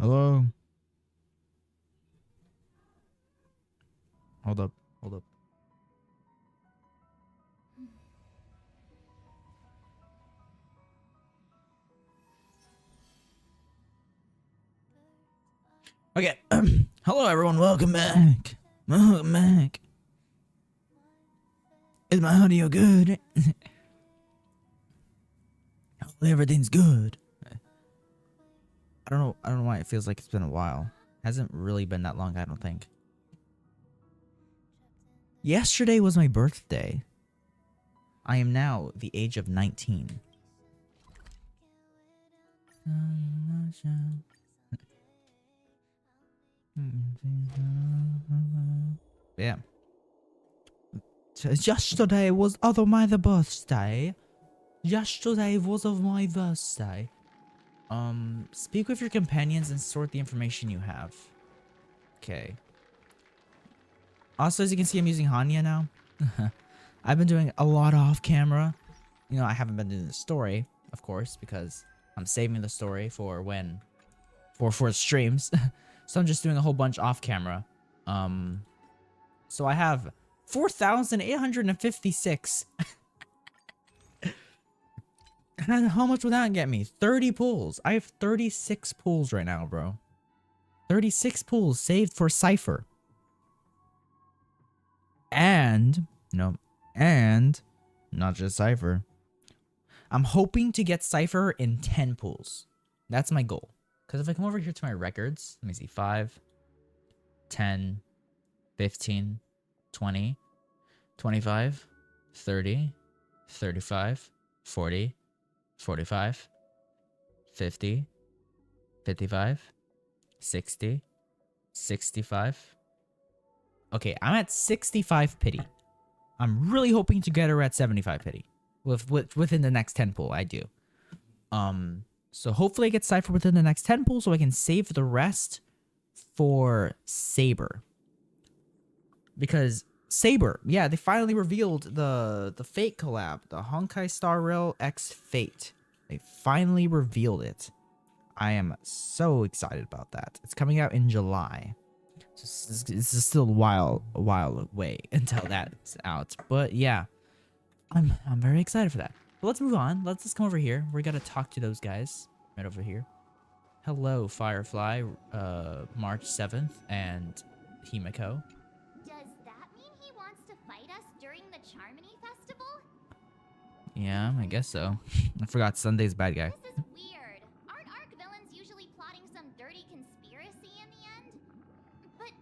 Hello? Hold up. Hold up. Okay. Hello, everyone. Welcome back. Welcome back. Is my audio good? Hopefully everything's good. I don't know why it feels like it's been a while. Hasn't really been that long, I don't think. Yesterday was my birthday. I am now the age of 19. Yeah. Yesterday was my birthday. Yesterday was of my birthday. Speak with your companions and sort the information you have. Okay. Also, as you can see, I'm using Hanya now. I've been doing a lot off camera. You know, I haven't been doing the story, of course, because I'm saving the story for when, for streams. So I'm just doing a whole bunch off camera. So I have 4,856. And how much would that get me? 30 pulls. I have 36 pulls right now, bro. 36 pulls saved for Cypher. And, and not just Cypher. I'm hoping to get Cypher in 10 pulls. That's my goal. Because if I come over here to my records, let me see, 5, 10, 15, 20, 25, 30, 35, 40, 45, 50, 55, 60, 65. Okay, I'm at 65 pity. I'm really hoping to get her at 75 pity. Within the next 10 pull, I do. So hopefully I get Cypher within the next 10 pulls so I can save the rest for Saber. Because Saber, yeah, they finally revealed the Fate collab, the Honkai Star Rail X Fate. They finally revealed it. I am so excited about that. It's coming out in July. So it's still a while away until that's out. But yeah, I'm very excited for that. But let's move on. Let's just come over here. We gotta talk to those guys right over here. Hello, Firefly, March 7th, and Himiko. Does that mean he wants to fight us during the Charmony Festival? Yeah, I guess so. I forgot Sunday's bad guy. This is weird. Aren't ARC villains usually plotting some dirty conspiracy in the end? But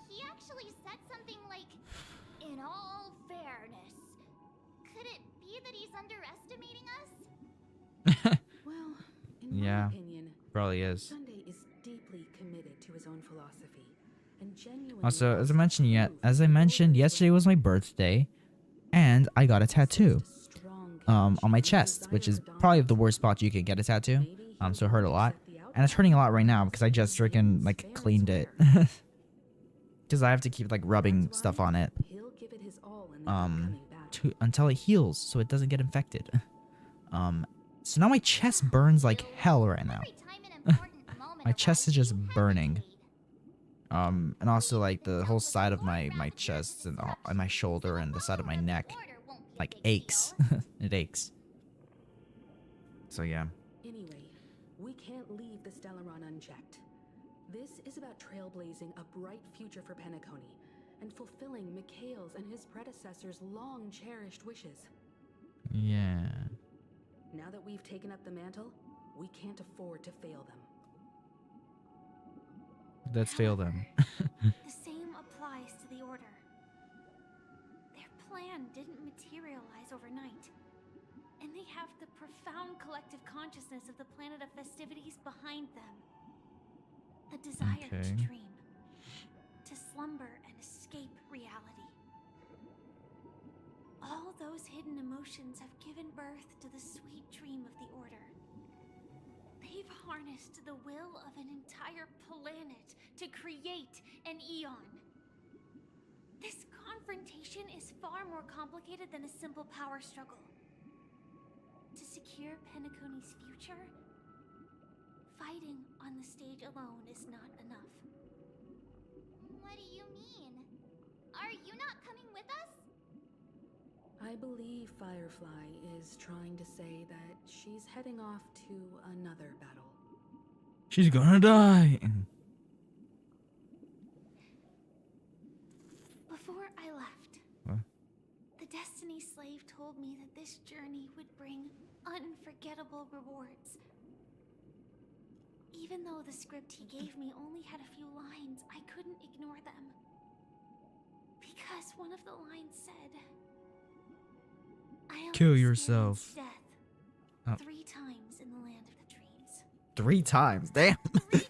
he actually said something like, in all fairness. Could it be that he's underestimating us? Well, in Yeah, my opinion, probably is. Sunday is deeply committed to his own philosophy and genuinely. Also, as I mentioned, yesterday was my birthday, and I got a tattoo. On my chest, which is probably the worst spot you could get a tattoo. So it hurt a lot, and it's hurting a lot right now because I just freaking like cleaned it. Because I have to keep like rubbing stuff on it. Until it heals, so it doesn't get infected. So now my chest burns like hell right now. My chest is just burning. And also like the whole side of my chest and my shoulder and the side of my neck like aches. It aches. So yeah. Anyway, we can't leave the Stellaron unchecked. This is about trailblazing a bright future for Penacony and fulfilling Mikhail's and his predecessors' long-cherished wishes. Yeah. Now that we've taken up the mantle, we can't afford to fail them. Let's fail them. The same applies to the Order. Their plan didn't materialize overnight. And they have the profound collective consciousness of the planet of festivities behind them. A desire to dream. To slumber and escape reality. All those hidden emotions have given birth to the sweet dream of the Order. They've harnessed the will of an entire planet to create an eon. This confrontation is far more complicated than a simple power struggle. To secure Penacony's future, fighting on the stage alone is not enough. What do you mean? Are you not coming with us? I believe Firefly is trying to say that she's heading off to another battle. She's gonna die. Before I left, What? the Destiny Slave told me that this journey would bring unforgettable rewards. Even though the script he gave me only had a few lines, I couldn't ignore them. Because one of the lines said, I'll Kill experience yourself. Death Oh. 3 times in the land of the dreams. 3 times. Damn. 3 times?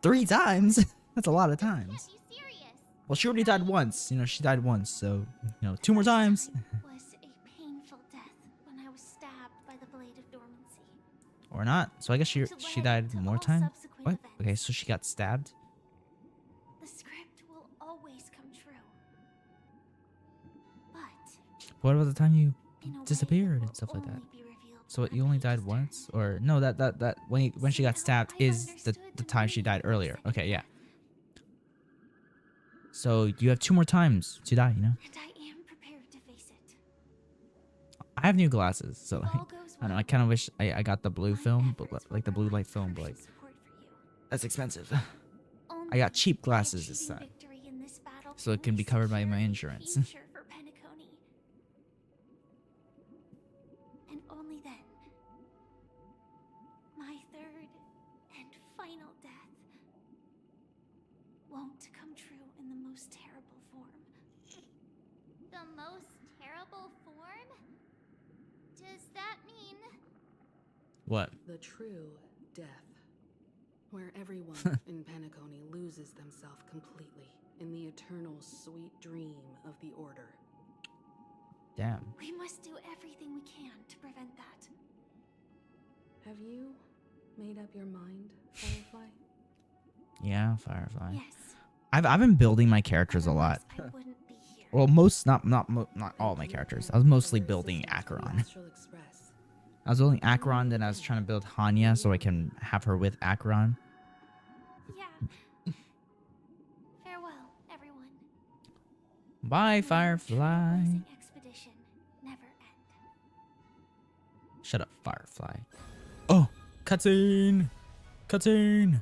3 times. That's a lot of Can't times. be serious. Well, she already died once. You know, she died once, so 2 more times. Was a painful death when I was stabbed by the blade of dormancy. Or not. So I guess she died To more all times. subsequent What? events. Okay, so she got stabbed. The script will always come true. But What about the time you in a way disappeared that and stuff will like that? only be revealed So when you the only page died is once, turned. or no? That when she got stabbed I is the understood time she meaning died of earlier. second Okay, yeah. death, So you have 2 more times to die. and I am prepared to face it. I have new glasses, so If like all goes I don't know. I well, kind of wish I got the blue my film, but efforts like the will blue light provide film, but like crucial support for you. that's expensive. Only got cheap by glasses this achieving time, victory in this battle so it can can we be covered by secure my a insurance. future for Penacony. And only then, my third and final death won't come true in the most terrible form. The most terrible form? Does that mean What? The true death, where everyone in Penacony loses themselves completely in the eternal sweet dream of the Order. Damn. We must do everything we can to prevent that. Have you made up your mind, Firefly? Yeah, Firefly. Yes. I've been building my characters a lot. otherwise I wouldn't be here. Well, not all of my characters. I was mostly building Acheron. I was building Acheron, then I was trying to build Hanya so I can have her with Acheron. Yeah. Farewell, everyone. Bye, May your Firefly. trailblazing expedition never end. Shut up, Firefly. Oh, cutscene! Cutscene!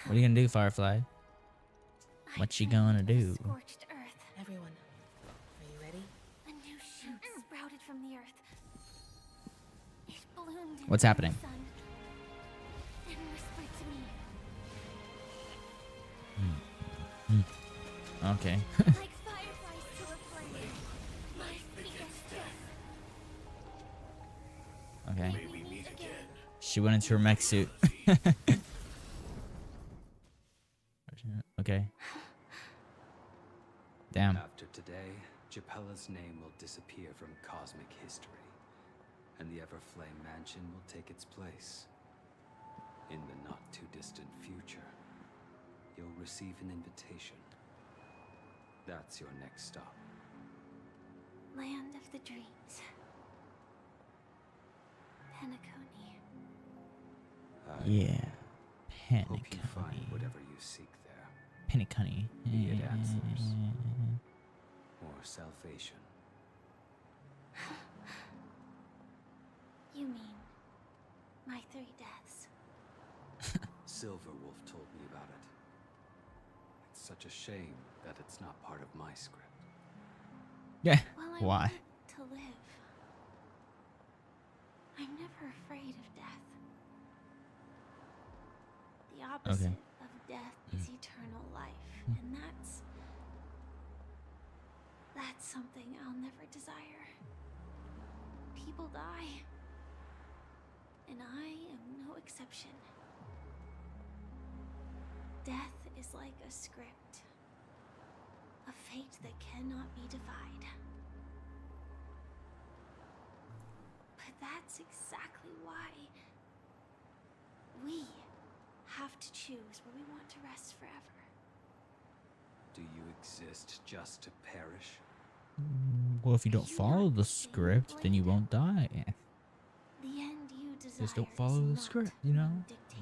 What are you gonna do, Firefly? What you gonna do? Scorched earth. Everyone, are you ready? A new shoot sprouted from the earth. It bloomed in What's the happening? sun and whispered to me, Okay. like fireflies to a flame. My biggest death. Okay. May we meet again. She went into her mech suit. Okay. Damn. After today, Japella's name will disappear from cosmic history, and the Everflame Mansion will take its place. In the not-too-distant future, you'll receive an invitation. That's your next stop. Land of the dreams. Penacony. Yeah. Hope you find Penacony. whatever you seek there. Penacony. Be it answers or salvation. You mean my 3 deaths? Silverwolf told me about it. It's such a shame that it's not part of my script. Yeah. Well, I Why? want to live. I'm never afraid of death. The opposite of death is eternal life, and that's something I'll never desire. People die, and I am no exception. Death is like a script, a fate that cannot be defied. But that's exactly why we have to choose where we want to rest forever. Do you exist just to perish? Well, if you don't follow the script, then you won't die. The end you Just don't desire follow is the not script, you know?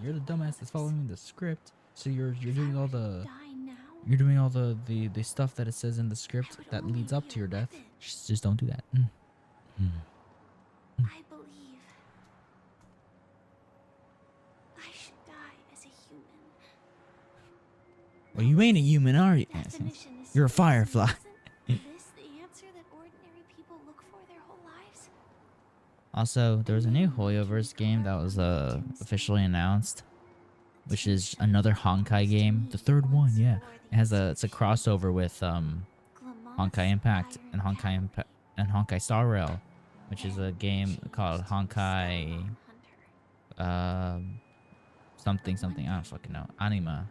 You're the dictating dumbass my that's lives. following the script. So you're If I doing all were to the die now, you're doing all the stuff that it says in the I script would that only leads up be to your a death. weapon. Just don't do that. I believe I should die as a human. Well, you ain't a human, are you? Definition is You're a easy, firefly. isn't this the answer that ordinary people look for their whole lives? Also, there was a new Hoyoverse game that was officially announced, which is another Honkai game. The third one, yeah. It's a crossover with Honkai Impact and Honkai Star Rail, which is a game called Honkai something. I don't fucking know. Anima.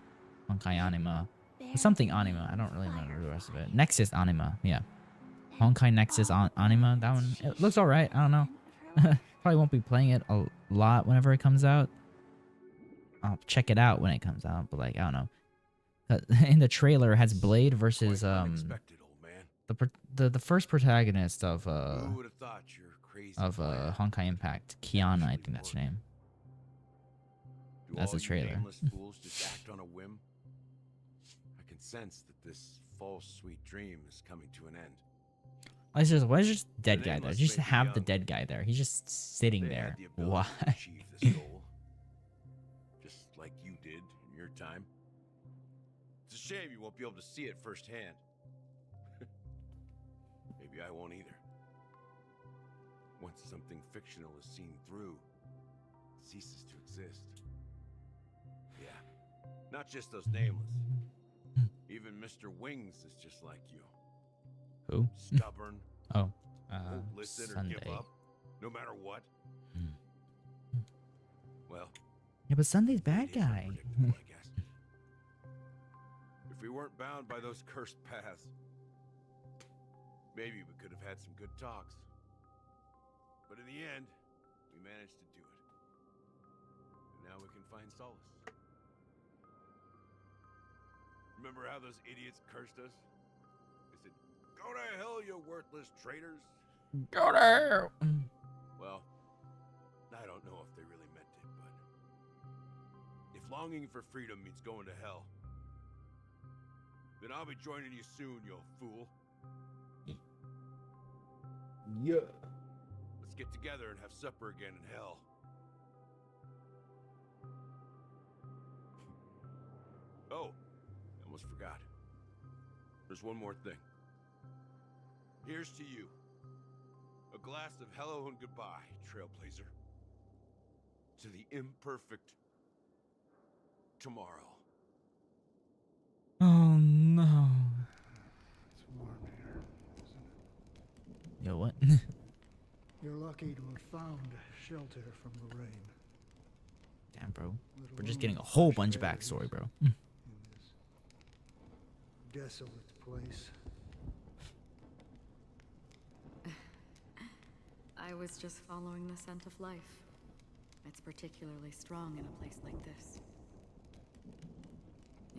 Honkai Anima. Something Anima. I don't really remember the rest of it. Nexus Anima. Yeah. Honkai Nexus Anima. That one. It looks alright. I don't know. Probably won't be playing it a lot whenever it comes out. I'll check it out when it comes out. But like, I don't know. In the trailer, it has Blade versus Unexpected, old man. the first protagonist of Who would have thought your crazy plan Honkai Impact, Kiana, I think that's her name. Do That's all the you trailer. nameless fools just act on a whim? I can sense that this false sweet dream is coming to an end. Why is just dead The guy there? nameless Just may be have the young. dead guy there. He's just sitting They there. had the ability Why? to achieve this goal, just like you did in your time. It's a shame you won't be able to see it firsthand. Maybe I won't either. Once something fictional is seen through, it ceases to exist. Yeah, not just those nameless. Even Mr. Wings is just like you. Who? Stubborn, Oh, won't listen or Sunday. give up, no matter what. Well, Yeah, but Sunday's bad it is guy. unpredictable, I guess. If we weren't bound by those cursed paths, maybe we could have had some good talks. But in the end, we managed to do it. And now we can find solace. Remember how those idiots cursed us? They said, "Go to hell, you worthless traitors." Go there. Well, I don't know if they really meant it, but if longing for freedom means going to hell, then I'll be joining you soon, you fool. Yeah. Let's get together and have supper again in hell. Oh, I almost forgot. There's one more thing. Here's to you. A glass of hello and goodbye, Trailblazer. To the imperfect tomorrow. Oh no. It's warm here, isn't it? Yo, what? You're lucky to have found shelter from the rain. Damn, bro. Let We're just alone getting a the whole fresh bunch of air backstory, bro. in this desolate place. I was just following the scent of life. It's particularly strong in a place like this.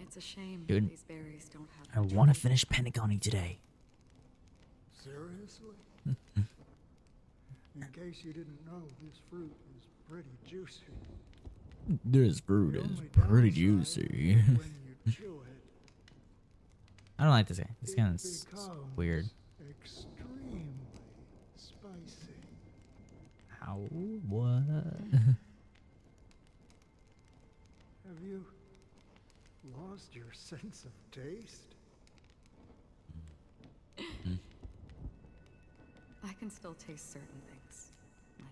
It's a shame Dude, these berries don't have. I want to finish Pentagonning today. Seriously? In case you didn't know, this fruit is pretty juicy. This fruit The is only pretty downside juicy. is when you chew it, I don't like this guy. This it guy is becomes weird. extremely spicy. How? What? Have you lost your sense of taste? I can still taste certain things, like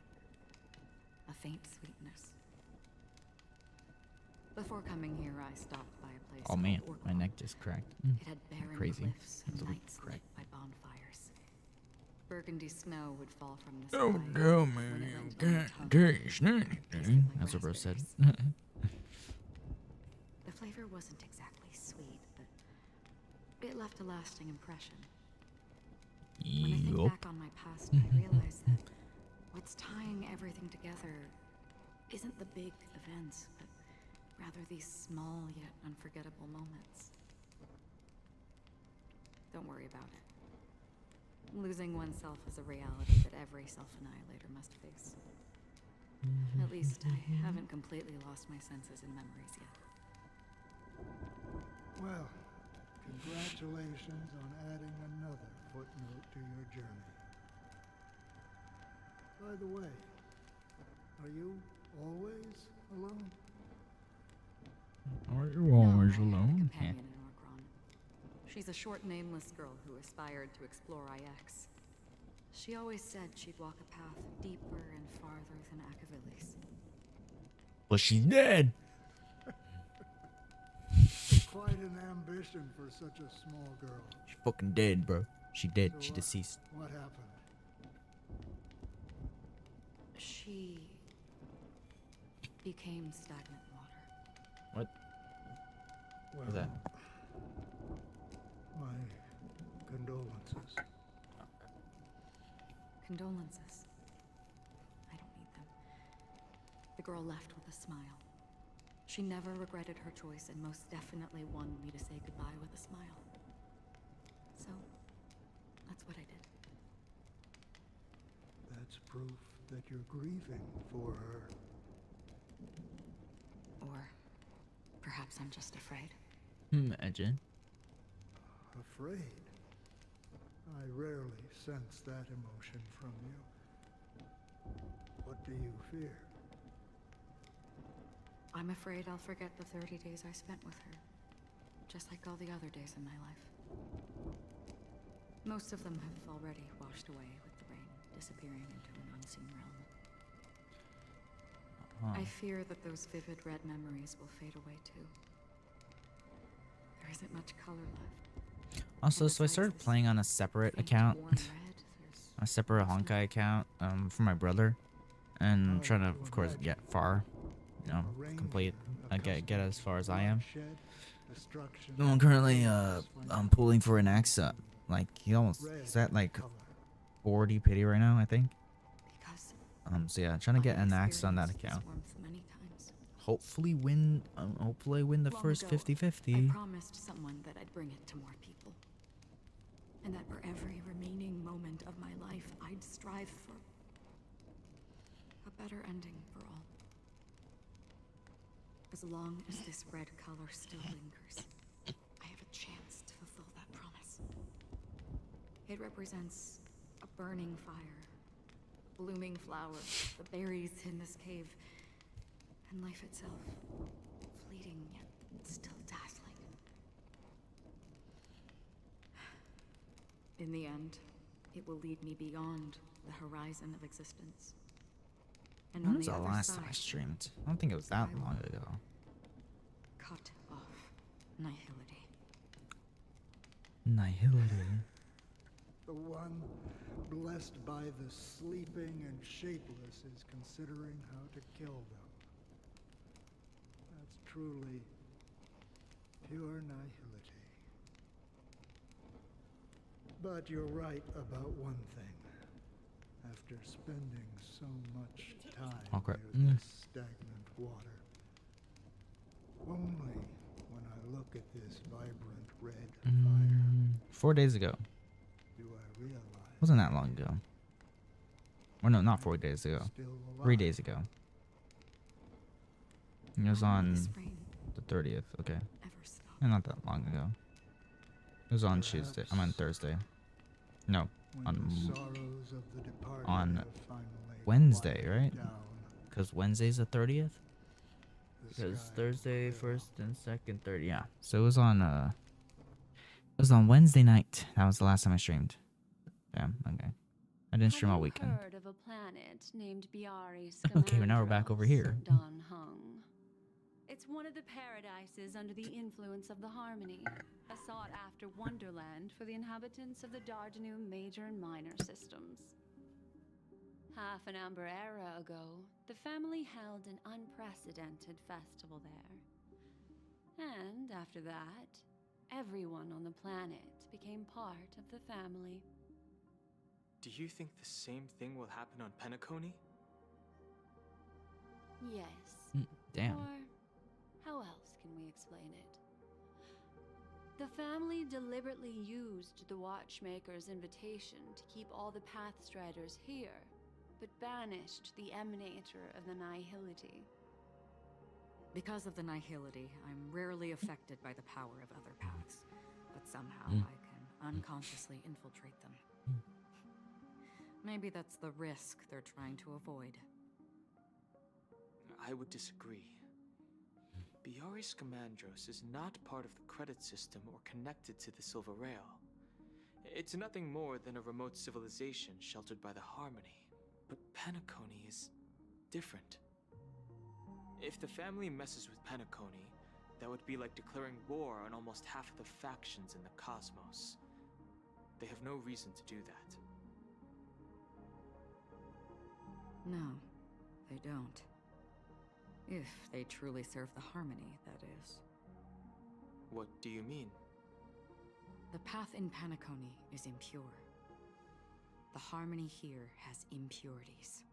a faint sweetness. Before coming here, I stopped by a place Oh man, called my Orkney. neck just cracked. It had barren Crazy. cliffs and That's a big nights crack. lit by bonfires. Burgundy snow would fall from the sky. Oh no, man, when it you went on my can't tongue. taste Tasted anything. like That's what bro said. raspberries. The flavor wasn't exactly sweet, but it left a lasting impression. When I think Yup. back on my past, I realize that what's tying everything together isn't the big events, but rather these small yet unforgettable moments. Don't worry about it. Losing oneself is a reality that every self-annihilator must face. At least I haven't completely lost my senses and memories yet. Well, congratulations on adding another footnote to your journey. By the way, are you always alone? Are you No, always I had a alone? companion in Orgron. She's a short, nameless girl who aspired to explore IX. She always said she'd walk a path deeper and farther than Akavilis. But she's dead. Quite an ambition for such a small girl. She fucking dead, bro. She dead. So, She deceased. What happened? She became stagnant water. What? Well, What's that? my condolences. Condolences. I don't need them. The girl left with a smile. She never regretted her choice and most definitely wanted me to say goodbye with a smile. So, that's what I did. That's proof that you're grieving for her. Or perhaps I'm just afraid. Imagine. Afraid? I rarely sense that emotion from you. What do you fear? I'm afraid I'll forget the 30 days I spent with her. Just like all the other days in my life. Most of them have already washed away with the rain, disappearing into an unseen realm. I fear that those vivid red memories will fade away too. There isn't much color left. Also, And so I besides started this playing on a separate faint account, warm red, there's a separate Honkai account, for my brother, and I'm trying to, of course, get far, you know, complete, get as far as I am. Bloodshed, destruction, No, I'm currently, chaos when I'm pulling for an axe up. Like, he's at like color. 40 pity right now, I think. because So yeah, trying to get I an axe on that experienced this account. warmth many times. Hopefully win the Long first ago, 50-50. I promised someone that I'd bring it to more people. And that for every remaining moment of my life, I'd strive for a better ending for all. As long as this red color still lingers, I have a chance to fulfill that promise. It represents a burning fire, blooming flowers, the berries in this cave, and life itself, fleeting yet still dazzling. In the end, it will lead me beyond the horizon of existence. And When on was the the other last side, time I streamed? I don't think it was that long ago. cut off nihility. Nihility. The one blessed by the sleeping and shapeless is considering how to kill them. That's truly pure nihility. But you're right about one thing. After spending so much time Oh, crap. near this stagnant water, only when I look at this vibrant red fire 4 days ago. do I realize Wasn't that long ago. Or no, not 4 days ago. still 3 alive. days ago. It was When will on this rain the 30th. Okay. ever stop? And not that long ago. It was on Tuesday. I'm on Thursday. No, When on the sorrows of the departed on have finally Wednesday, quieted right? down, because Wednesd's the 30th. the Because sky Thursday, will clear 1st and 2nd, 3rd. Yeah. So it was on Wednesday night. That was the last time I streamed. Yeah. Okay. I didn't stream all weekend. Heard of a planet named Biaris Okay, well, now we're back over here. Don Hung. It's one of the paradises under the influence of the Harmony, a sought-after wonderland for the inhabitants of the Dardanu Major and Minor systems. Half an amber era ago, the family held an unprecedented festival there. And after that, everyone on the planet became part of the family. Do you think the same thing will happen on Penacony? Yes. Damn. Or how else can we explain it? The family deliberately used the Watchmaker's invitation to keep all the Pathstriders here, but banished the emanator of the nihility. Because of the nihility, I'm rarely affected by the power of other paths, but somehow I can unconsciously infiltrate them. Maybe that's the risk they're trying to avoid. I would disagree. Biaris Commandros is not part of the credit system or connected to the Silver Rail. It's nothing more than a remote civilization sheltered by the Harmony. But Penacony is different. If the family messes with Penacony, that would be like declaring war on almost half of the factions in the cosmos. They have no reason to do that. No, they don't. If they truly serve the Harmony, that is. What do you mean? The path in Penacony is impure. The Harmony here has impurities.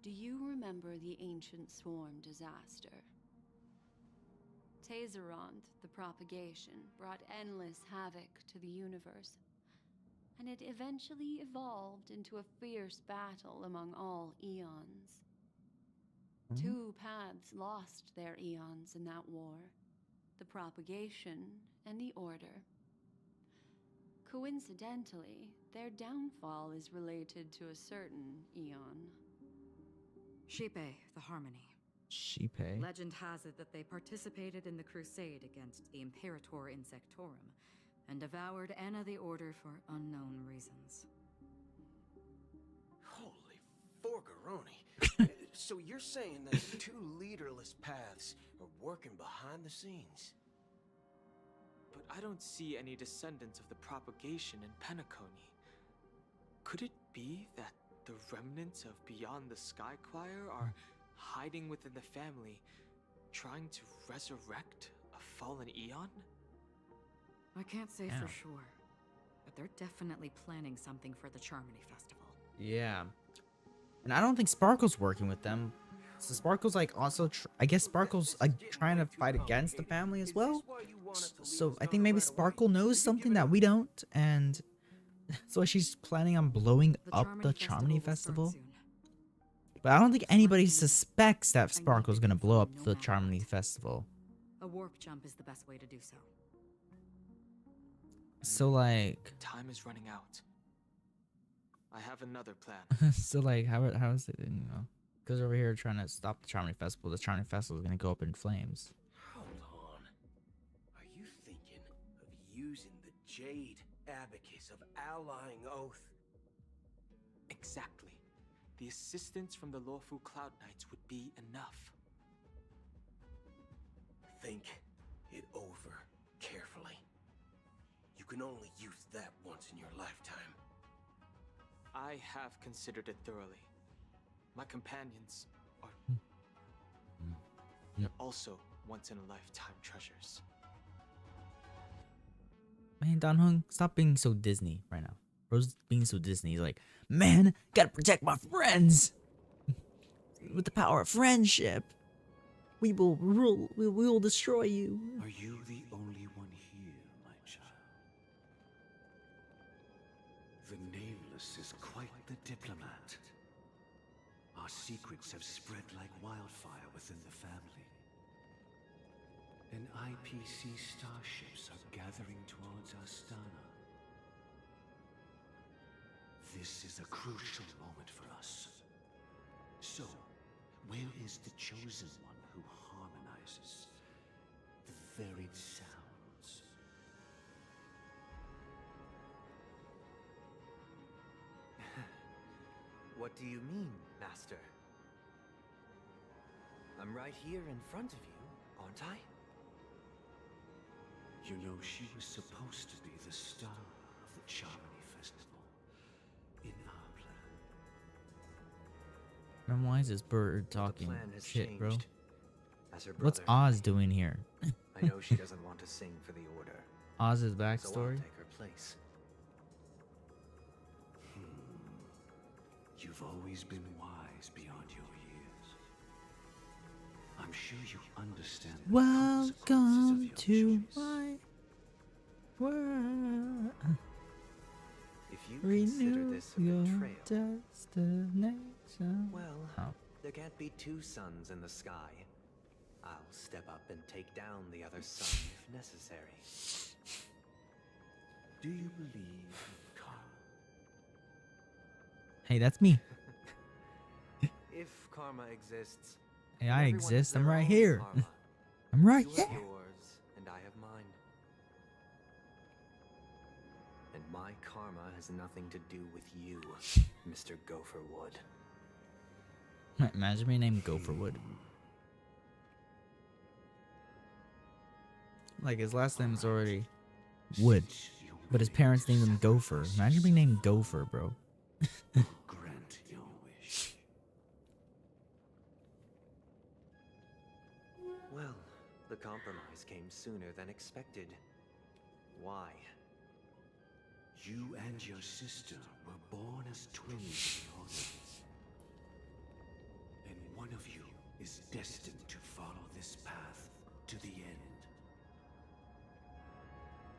Do you remember the ancient swarm disaster? Tazerond, the propagation, brought endless havoc to the universe, and it eventually evolved into a fierce battle among all eons. Two paths lost their eons in that war, the propagation and the order. Coincidentally, their downfall is related to a certain eon. Sheepe, the Harmony. Sheepe. Legend has it that they participated in the crusade against the Imperator Insectorum and devoured Anna the Order for unknown reasons. Holy forgaroni. So you're saying that the two leaderless paths are working behind the scenes? But I don't see any descendants of the propagation in Penacony. Could it be that the remnants of Beyond the Sky Choir are hiding within the family, trying to resurrect a fallen eon? I can't say for sure, but they're definitely planning something for the Charmony Festival. Yeah. And I don't think Sparkle's working with them. So Sparkle's like also, I guess Sparkle's like trying to fight against the family as well. So I think maybe Sparkle knows something that we don't, and so she's planning on blowing up the Charmony Festival. But I don't think anybody suspects that Sparkle's gonna blow up the Charmony Festival. A warp jump is the best way to do so. So like, Time is running out. I have another plan. so like, how is it? You know, because over here trying to stop the Charmony Festival. The Charmony Festival is gonna go up in flames. Hold on. Are you thinking of using the Jade Abacus of Allying Oath? Exactly. The assistance from the lawful Cloud Knights would be enough. Think it over carefully. You can only use that once in your lifetime. I have considered it thoroughly. My companions are also once-in-a-lifetime treasures. Man, Dan Hung, stop being so Disney right now. Bro's being so Disney. He's like, man, gotta protect my friends. With the power of friendship, we will rule. We will destroy you. Are you the only one here, my child? The Nameless is quite the diplomat. Our secrets have spread like wildfire within the family. And IPC starships are gathering towards Astana. This is a crucial moment for us. So, where is the chosen one who harmonizes the varied sounds? What do you mean, Master? I'm right here in front of you, aren't I? You know, she was supposed to be the star of the Charmony Festival in our plan. And why is this bird talking shit, changed. bro? As her What's brother, Oz doing here? I know she doesn't want to sing for the Order. Oz's So I'll backstory? take her place. You've always been wise beyond your years. I'm sure you understand the Welcome consequences of your to choice. my world. If you consider Renew this a your betrayal. destination. Well, Oh. there can't be two suns in the sky. I'll step up and take down the other sun if necessary. Do you believe in karma? Hey, that's me. If karma exists, Hey, then I everyone has exist. I'm their right own here. karma. I'm right You here. have yours, and I have mine. And my karma has nothing to do with you, Mr. Gopherwood. Imagine me named Gopherwood. Like his last name is already Wood, but his parents named him Gopher. Imagine being named Gopher, bro. Grant your wish. Well, the compromise came sooner than expected. Why? You and your sister were born as twins in the Order. And one of you is destined to follow this path to the end.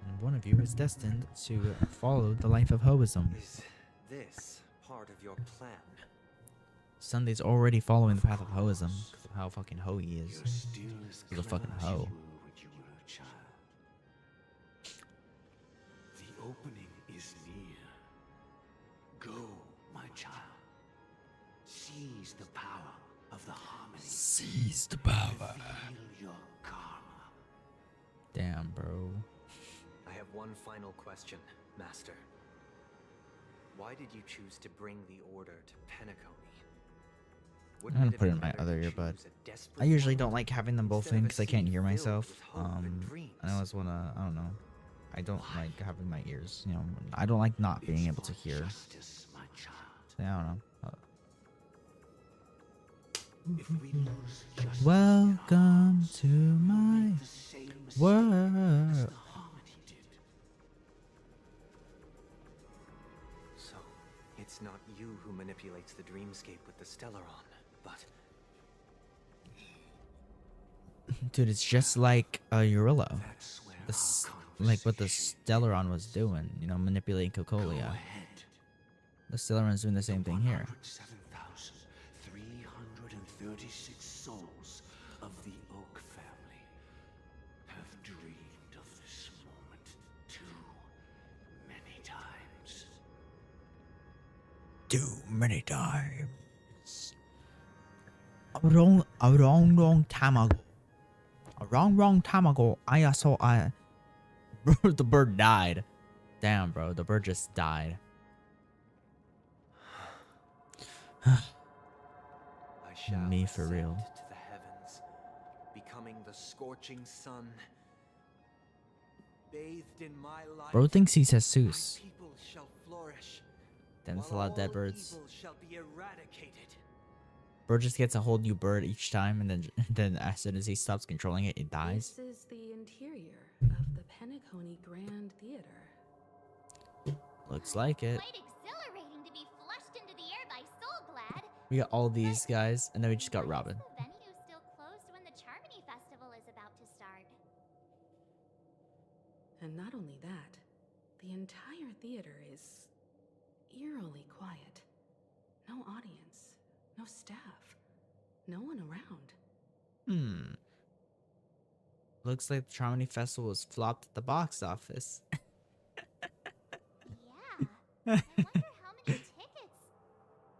And one of you is destined to follow the life of hoism. Is this part of your plan? Sunday's already following the path of hoism because of how fucking ho he is. You're still as He's a fucking clever as you hoe. were when you were a child. The opening is near. Go, my child. Seize the power of the harmony. Seize the power. Feel your karma. Damn, bro. I have one final question, Master. Why did you choose to bring the order to Penacony? I'm gonna put it in my other earbud. I usually don't like having them both in because I can't hear myself. I always wanna, I don't know. I don't like having my ears, you know. I don't like not being able to hear. Justice, my child. So, I don't know. If we lose justice, Welcome to my the same mistake as world. the harmony did. So, it's not you who manipulates the dreamscape with the Stellaron, but Dude, it's just like Eurillo. That's where Like what the Stellaron was doing, you know, manipulating Cocolia. The Stellaron's doing the same thing here. 7,336 souls of the Oak family have dreamed of this moment too many times. Too many times. A wrong time ago. A wrong time ago, I saw bro, the bird died. Damn, bro, the bird just died. I shall Me for real. ascend to the heavens, becoming the scorching sun. Bathed in my light, Bro thinks he's my Jesus. people shall flourish. Then it's a while lot of dead all birds. evil shall be eradicated. Bro just gets a whole new bird each time, and then as soon as he stops controlling it, it dies. This is the interior of the Penacony Grand Theater. Looks like it. Quite exhilarating to be flushed into the air by Soulglad. We got all these guys, and then we just got Robin. The venue still closed when the Charmony Festival is about to start. And not only that, the entire theater is eerily quiet. No audience, no staff, no one around. Looks like the Charmony Festival was flopped at the box office. Yeah. I wonder how many tickets.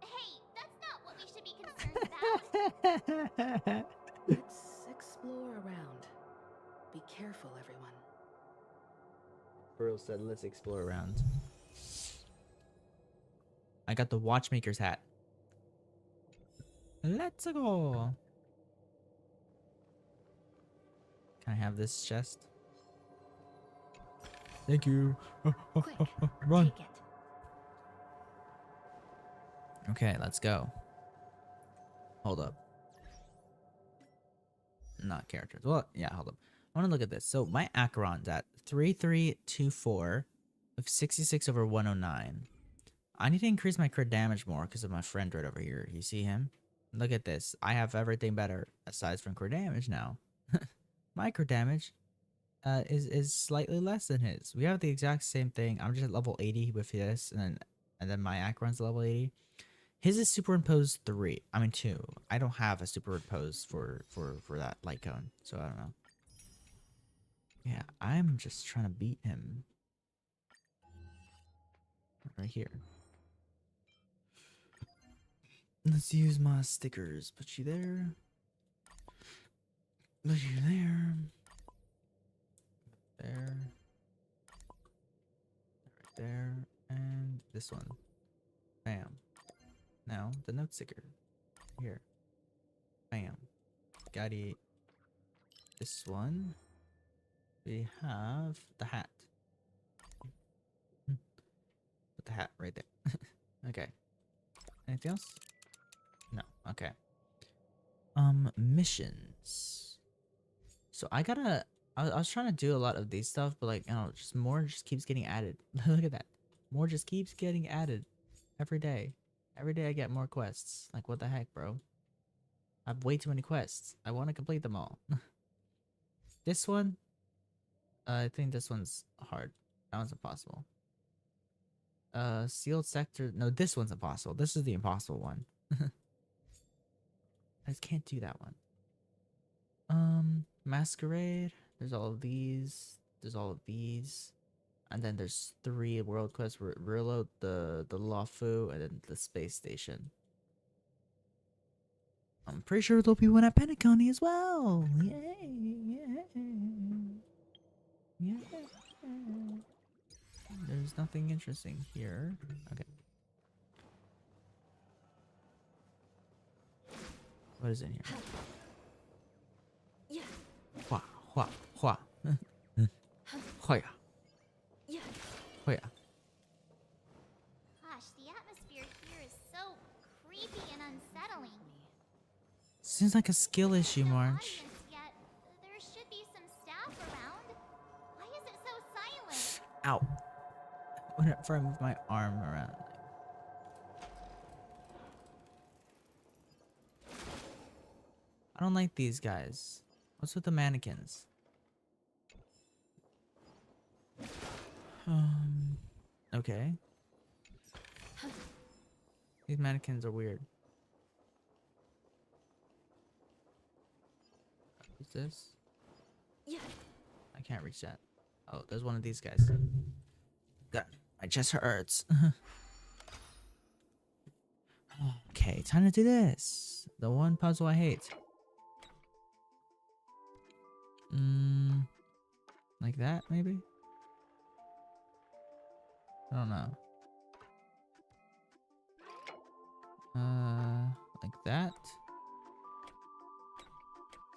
Hey, that's not what we should be concerned about. Let's explore around. Be careful, everyone. Burl said, let's explore around. I got the watchmaker's hat. Let's go. Can I have this chest? Thank you. Quick, Run. take it. Okay, let's go. Hold up. Not characters. Well, yeah, hold up. I want to look at this. So my Acheron's at 3324 with 66 over 109. I need to increase my crit damage more because of my friend right over here. You see him? Look at this. I have everything better aside from crit damage now. My crit damage is slightly less than his. We have the exact same thing. I'm just at level 80 with this, and then and then my Acheron's level 80. His is superimposed 3. I mean 2. I don't have a superimposed for that light cone, so I don't know. Yeah, I'm just trying to beat him. Right here. Let's use my stickers. Put you there. Put you there. There. Right there. And this one. Bam. Now, the note sticker. Here. Bam. Got it. This one. We have the hat. Put the hat right there. Okay. Anything else? No. Okay. Missions. So I gotta. I was trying to do a lot of these stuff, but like, you know, just more just keeps getting added. Look at that. More just keeps getting added every day. Every day I get more quests. Like, what the heck, bro? I have way too many quests. I want to complete them all. This one, I think this one's hard. That one's impossible. Sealed sector. No, this one's impossible. This is the impossible one. I just can't do that one. Masquerade. There's all of these. There's all of these. And then there's 3 world quests. Reload the Lawfu and then the space station. I'm pretty sure there'll be one at Penacony as well. Yay! Yeah. There's nothing interesting here. Okay. What is in here? Yeah. Hua, hua, hua. Hoya. Yeah. Hoya. Gosh, the atmosphere here is so creepy and unsettling. Seems like a skill issue, No March. audience yet. There should be some staff around. Why is it so silent? Ow. Whenever I move my arm around. I don't like these guys. What's with the mannequins? Okay. These mannequins are weird. What's this? Yeah. I can't reach that. Oh, there's one of these guys. God, my chest hurts. Okay, time to do this. The one puzzle I hate. Like that, maybe? I don't know. Like that?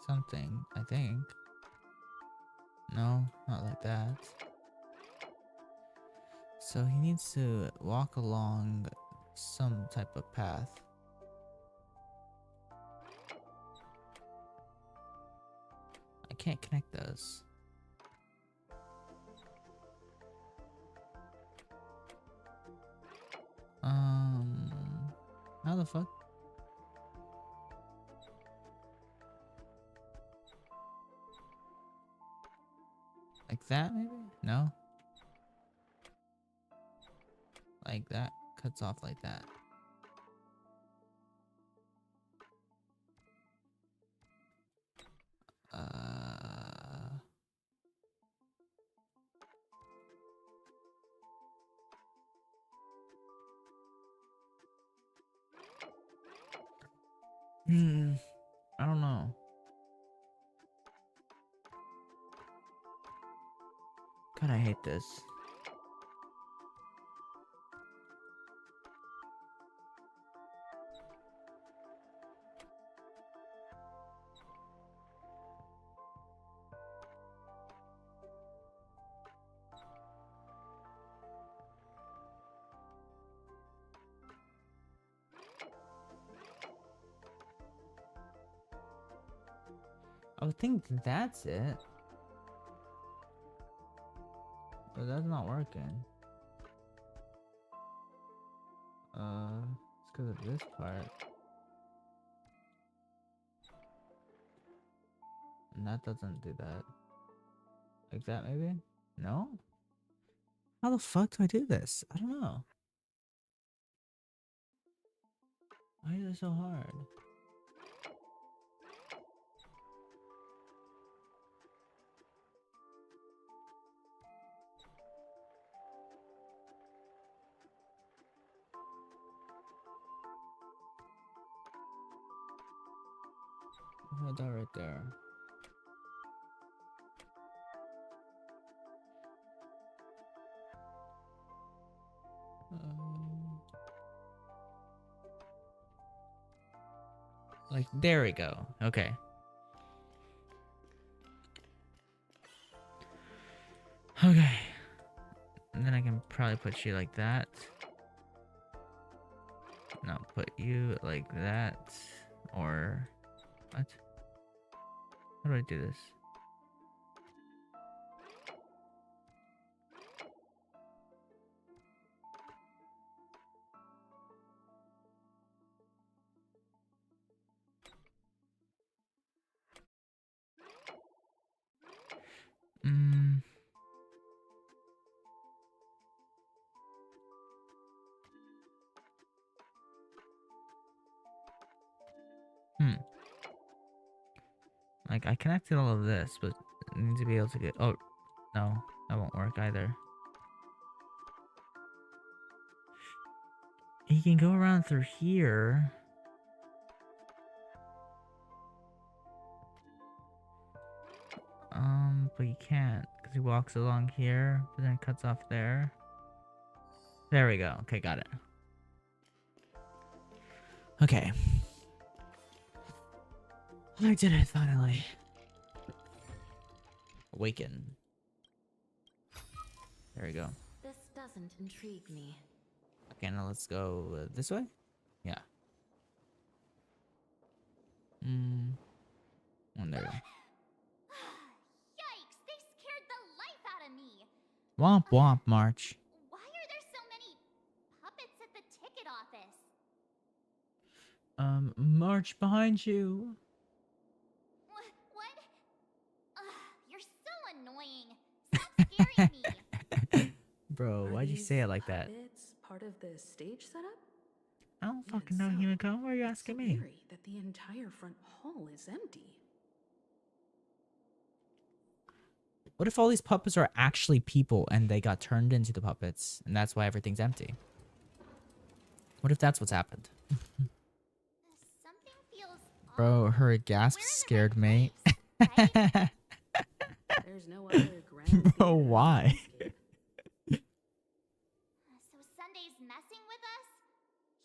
Something, I think. No, not like that. So he needs to walk along some type of path. I can't connect those. How the fuck? Like that, maybe? No? Like that? Cuts off like that. I don't know. God, I hate this. I would think that's it. But that's not working. It's because of this part. And that doesn't do that. Like that, maybe? No? How the fuck do I do this? I don't know. Why is it so hard? Put that right there. Like, there we go. Okay. Okay. And then I can probably put you like that. No, put you like that. Or... What? How do I do this? Mm. Like, I connected all of this, but I need to be able to get... Oh, no. That won't work either. He can go around through here. But he can't, because he walks along here, but then cuts off there. There we go. Okay, got it. Okay. I did it finally. Awaken. There we go. This doesn't intrigue me. Okay, now let's go this way? Yeah. Oh, there we go. Yikes, they scared the life out of me. Womp womp, March. Why are there so many puppets at the ticket office? March behind you. What? You're so annoying. Stop scaring me. Bro, Are why'd you these say it like that? puppets part of the stage setup? I don't Even fucking know, so, Himiko. Why are you it's asking so me? eerie that the entire front hall is empty. What if all these puppets are actually people and they got turned into the puppets and that's why everything's empty? What if that's what's happened? Something feels Bro, her gasp scared me. right? There's no other grand Bro, theater why? landscape. So Sunday's messing with us?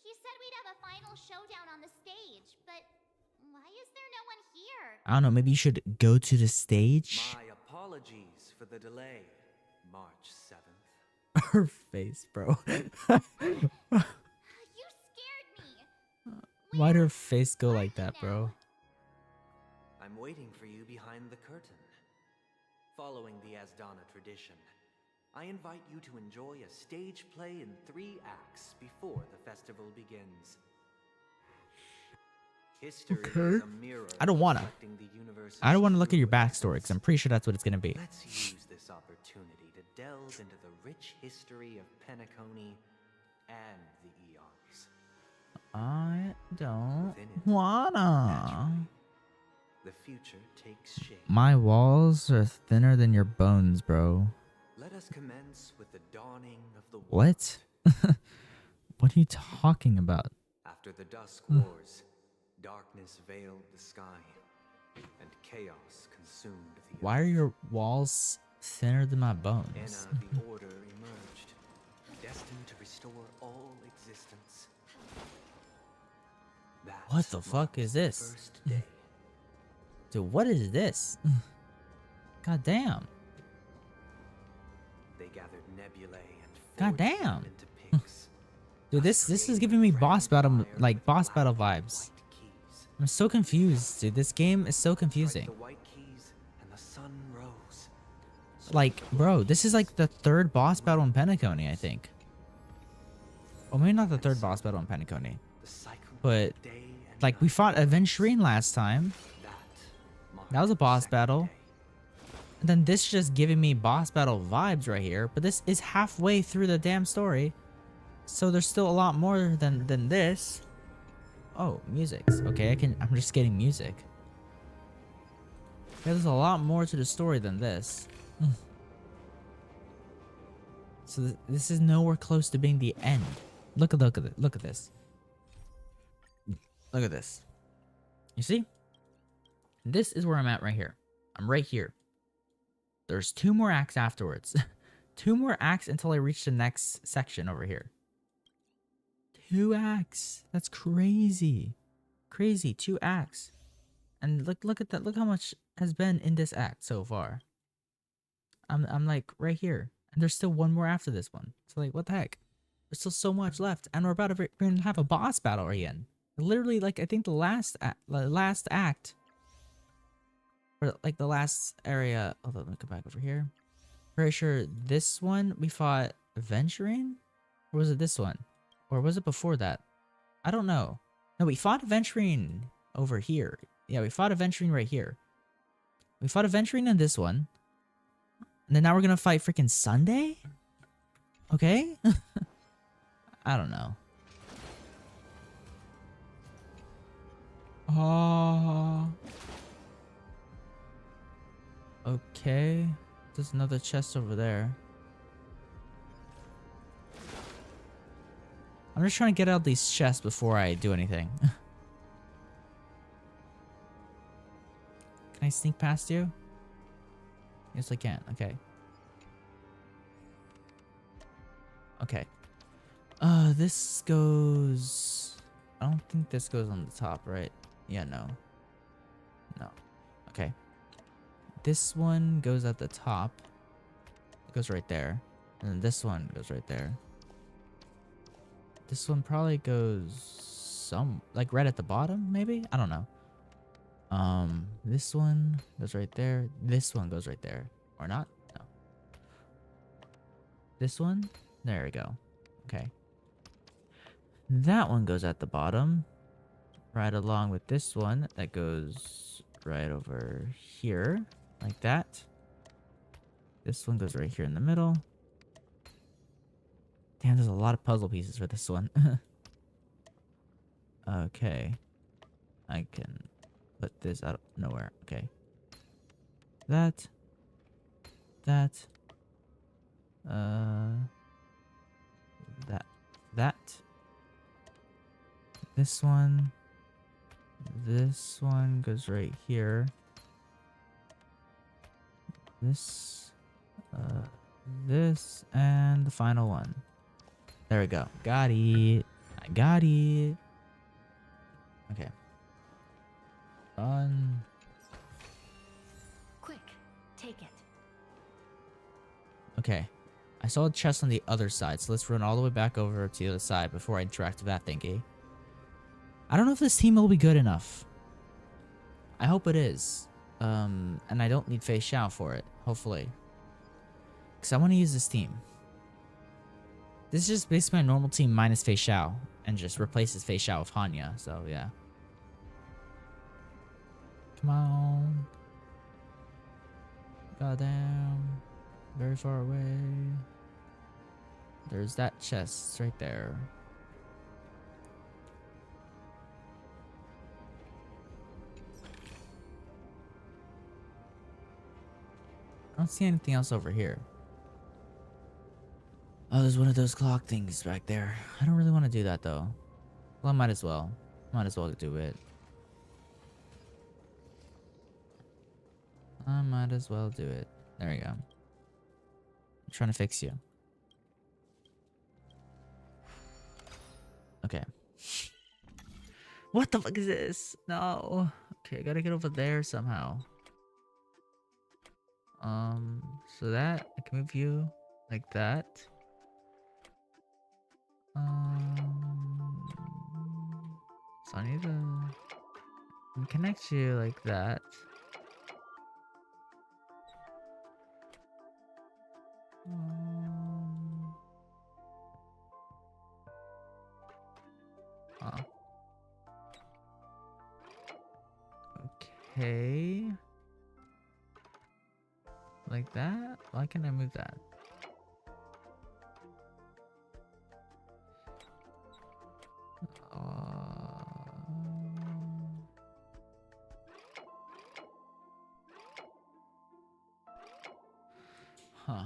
He said we'd have a final showdown on the stage, but why is there no one here? I don't know, maybe you should go to the stage? My apologies for the delay, March 7th. Her face, bro. You scared me. Why'd her face go like that, bro? I'm waiting for you behind the curtain. Following the Asdana tradition, I invite you to enjoy a stage play in 3 acts before the festival begins. History is a mirror I don't wanna. reflecting the universe's I don't want to look at your true backstory because I'm pretty sure that's what it's gonna be. Let's use this opportunity to delve into the rich history of Penacony and the eons. I don't Within it, wanna. naturally, the future takes shape. My walls are thinner than your bones, bro. Let us commence with the dawning of the world. What? What are you talking about? After the Dusk Wars, darkness veiled the sky, and chaos consumed the Why are earth. your walls thinner than my In bones? the Order emerged, destined to restore all existence. That What the fuck marked is the this? first day. Dude, what is this? God damn. They gathered nebulae and God forged them damn. into pigs. Dude, this is giving me boss battle vibes. I'm so confused, dude. This game is so confusing. The white keys and the sun rose. Like, bro, this is like the 3rd boss battle in Penacony, I think. Or maybe not the 3rd boss battle in Penacony. The cycle But, of day and like, we night. fought Aventurine last time. That was a boss battle. And then this just giving me boss battle vibes right here. But this is halfway through the damn story. So there's still a lot more than this. Oh, musics. Okay, I'm just getting music. Yeah, there's a lot more to the story than this. So this is nowhere close to being the end. Look at this. Look at this. Look at this. You see? This is where I'm at right here. I'm right here. There's 2 more acts afterwards. 2 more acts until I reach the next section over here. 2 acts. That's crazy. Crazy. 2 acts. And look at that. Look how much has been in this act so far. I'm like right here. And there's still 1 more after this one. So like what the heck? There's still so much left. And we're gonna have a boss battle again. Literally, like I think the last act. Or like the last area. Hold on, let me go back over here. Pretty sure this one we fought Venturing? Or was it this one? Or was it before that? I don't know. No, we fought Venturing over here. Yeah, we fought Venturing right here. We fought Venturing in this one. And then now we're gonna fight freaking Sunday? Okay? I don't know. Oh. Okay. There's another chest over there. I'm just trying to get out these chests before I do anything. Can I sneak past you? Yes, I can. Okay. Okay. This goes... I don't think this goes on the top, right? Yeah, no. No. Okay. This one goes at the top. It goes right there. And then this one goes right there. This one probably goes like right at the bottom, maybe? I don't know. This one goes right there. This one goes right there. Or not? No. This one? There we go. Okay. That one goes at the bottom. Right along with this one. That goes right over here. Like that. This one goes right here in the middle. Damn, there's a lot of puzzle pieces for this one. Okay. I can put this out of nowhere. Okay. That. That. This one. This one goes right here. This. This. And the final one. There we go. Got it. I got it. Okay. Done. Quick, take it. Okay. I saw a chest on the other side, so let's run all the way back over to the other side before I interact with that thingy. I don't know if this team will be good enough. I hope it is. And I don't need Fei Xiao for it, hopefully. Because I want to use this team. This is just basically my normal team minus Fei Xiao, and just replaces Fei Xiao with Hanya, so yeah. Come on. Goddamn. Very far away. There's that chest right there. I don't see anything else over here. Oh, there's one of those clock things back there. I don't really want to do that though. Well, I might as well. Might as well do it. I might as well do it. There we go. I'm trying to fix you. Okay. What the fuck is this? No. Okay, I gotta get over there somehow. So that I can move you like that. So I need to connect you like that. Okay. Like that? Why can't I move that? Huh.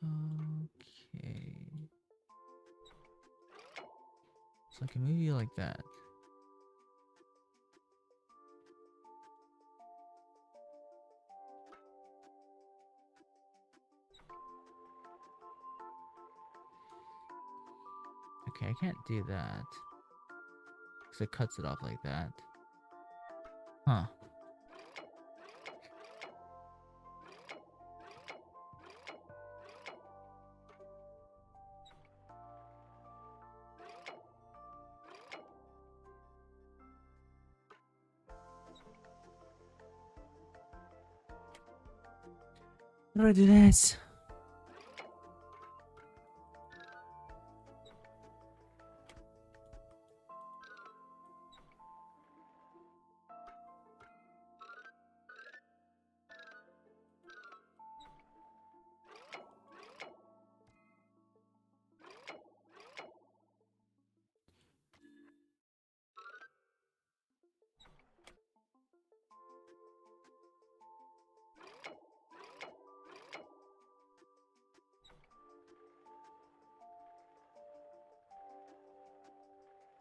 Okay. It's like a movie like that. Okay, I can't do that. Because it cuts it off like that. Huh. How do I do this?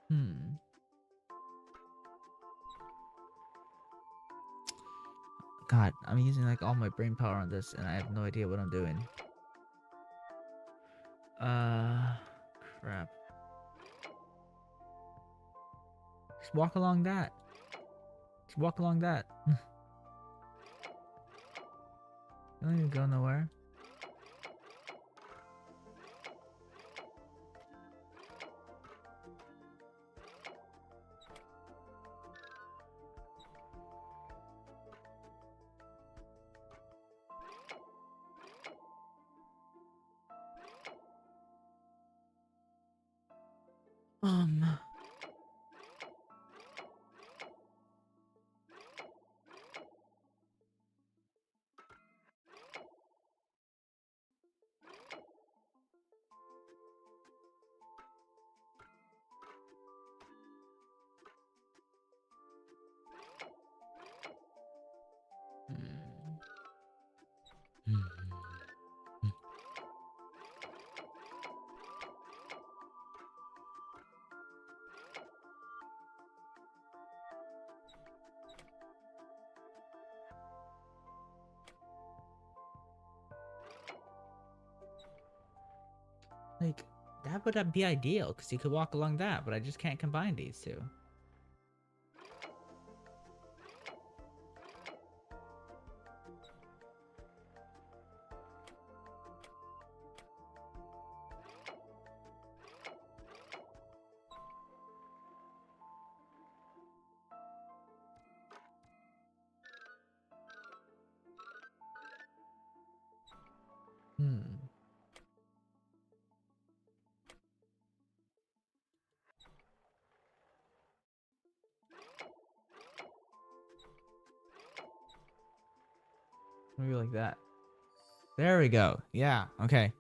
Hmm. God, I'm using like all my brain power on this and I have no idea what I'm doing. Crap. Just walk along that. Just walk along that. You don't need to go nowhere. Um. Like, that would be ideal, because you could walk along that, but I just can't combine these two. Hmm. Maybe like that. There we go. Yeah, okay.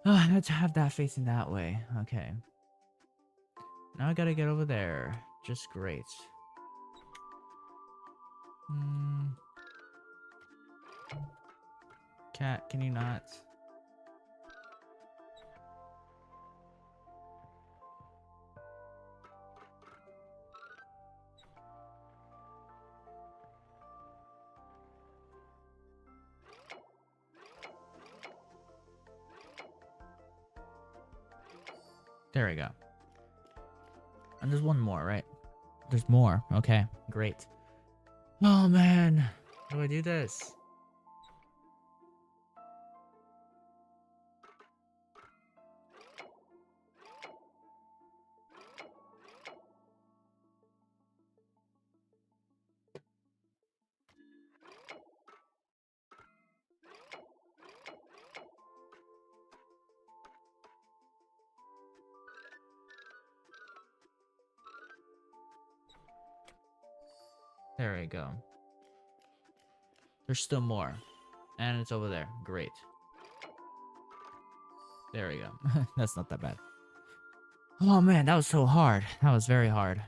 Oh, I had to have that facing that way. Okay. Now I gotta get over there. Just great. Hmm. Cat, can you not? There we go. And there's one more, right? There's more. Okay, great. Oh man, how do I do this? There we go. There's still more. And it's over there. Great. There we go. That's not that bad. Oh man, that was so hard. That was very hard.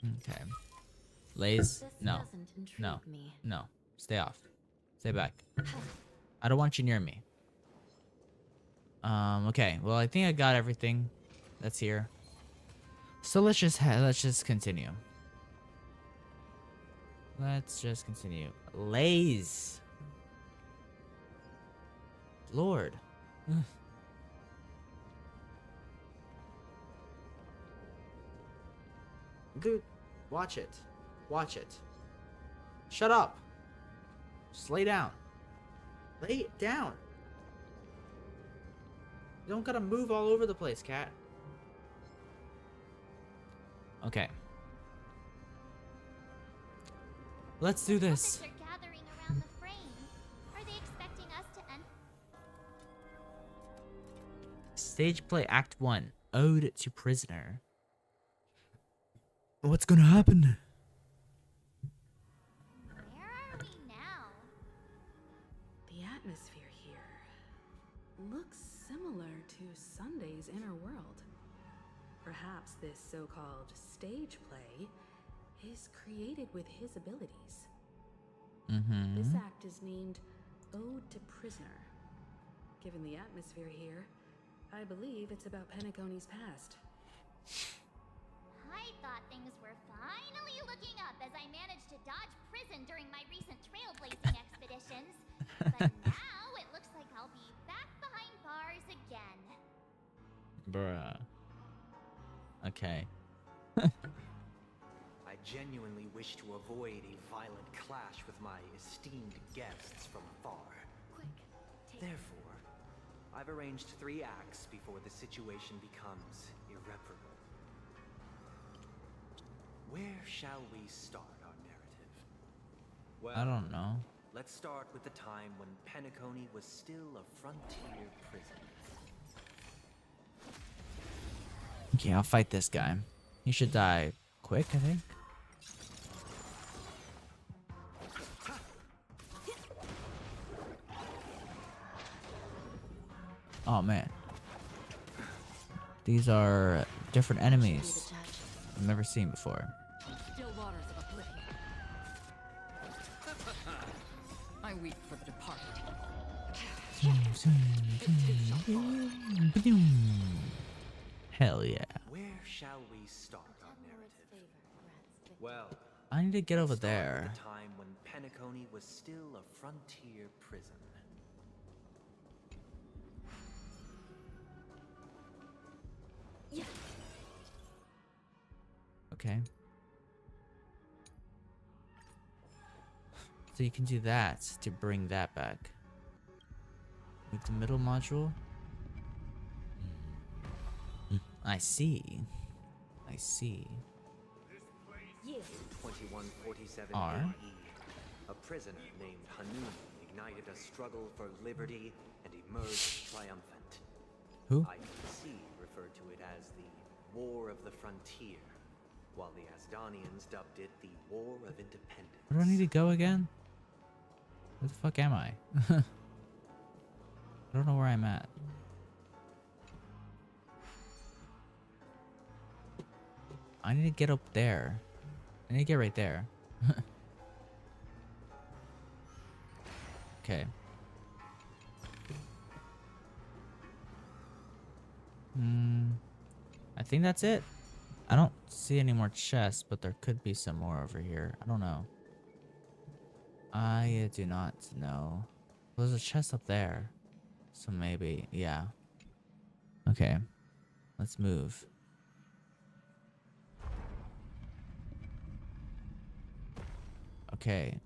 Okay. Lays? This No. doesn't intrigue No. me. No. Stay off. Stay back. I don't want you near me. Okay. Well, I think I got everything that's here. So let's just continue. Let's just continue. Lays. Lord. Ugh. Dude, watch it. Watch it. Shut up. Just lay down. Lay it down. You don't gotta move all over the place, cat. Okay. Let's do this. Puppets are gathering around the frame. Are they expecting us to end? Stage play Act 1. Ode to Prisoner. What's gonna happen? Where are we now? The atmosphere here looks similar to Sunday's inner world. Perhaps this so-called stage play is created with his abilities. This act is named Ode to Prisoner. Given the atmosphere here, I believe it's about Penacony's past. I thought things were finally looking up as I managed to dodge prison during my recent trailblazing expeditions. But now it looks like I'll be back behind bars again. Bruh. Okay. I genuinely wish to avoid a violent clash with my esteemed guests from afar. Therefore, I've arranged 3 acts before the situation becomes irreparable. Where shall we start our narrative? Well, I don't know. let's start with the time when Penacony was still a frontier prison. Okay, I'll fight this guy. He should die quick, I think. Oh man. These are different enemies I've never seen before. Still waters of oblivion. I weep for the departed. Hell yeah. Where shall we start our narrative? Well, I need to get over let's start there. with the time when Penacony was still a frontier prison. Okay. So you can do that to bring that back. With the middle module. I see. I see. In 2147 R. AE, a prisoner named Hanun ignited a struggle for liberty and emerged triumphant. Who? IPC referred to it as the War of the Frontier, while the Asdanians dubbed it the War of Independence. Where do I need to go again? Where the fuck am I? I don't know where I'm at. I need to get up there. I need to get right there. Okay. I think that's it. I don't see any more chests, but there could be some more over here. I don't know. I do not know. There's a chest up there. So maybe, yeah. Okay. Let's move. Okay.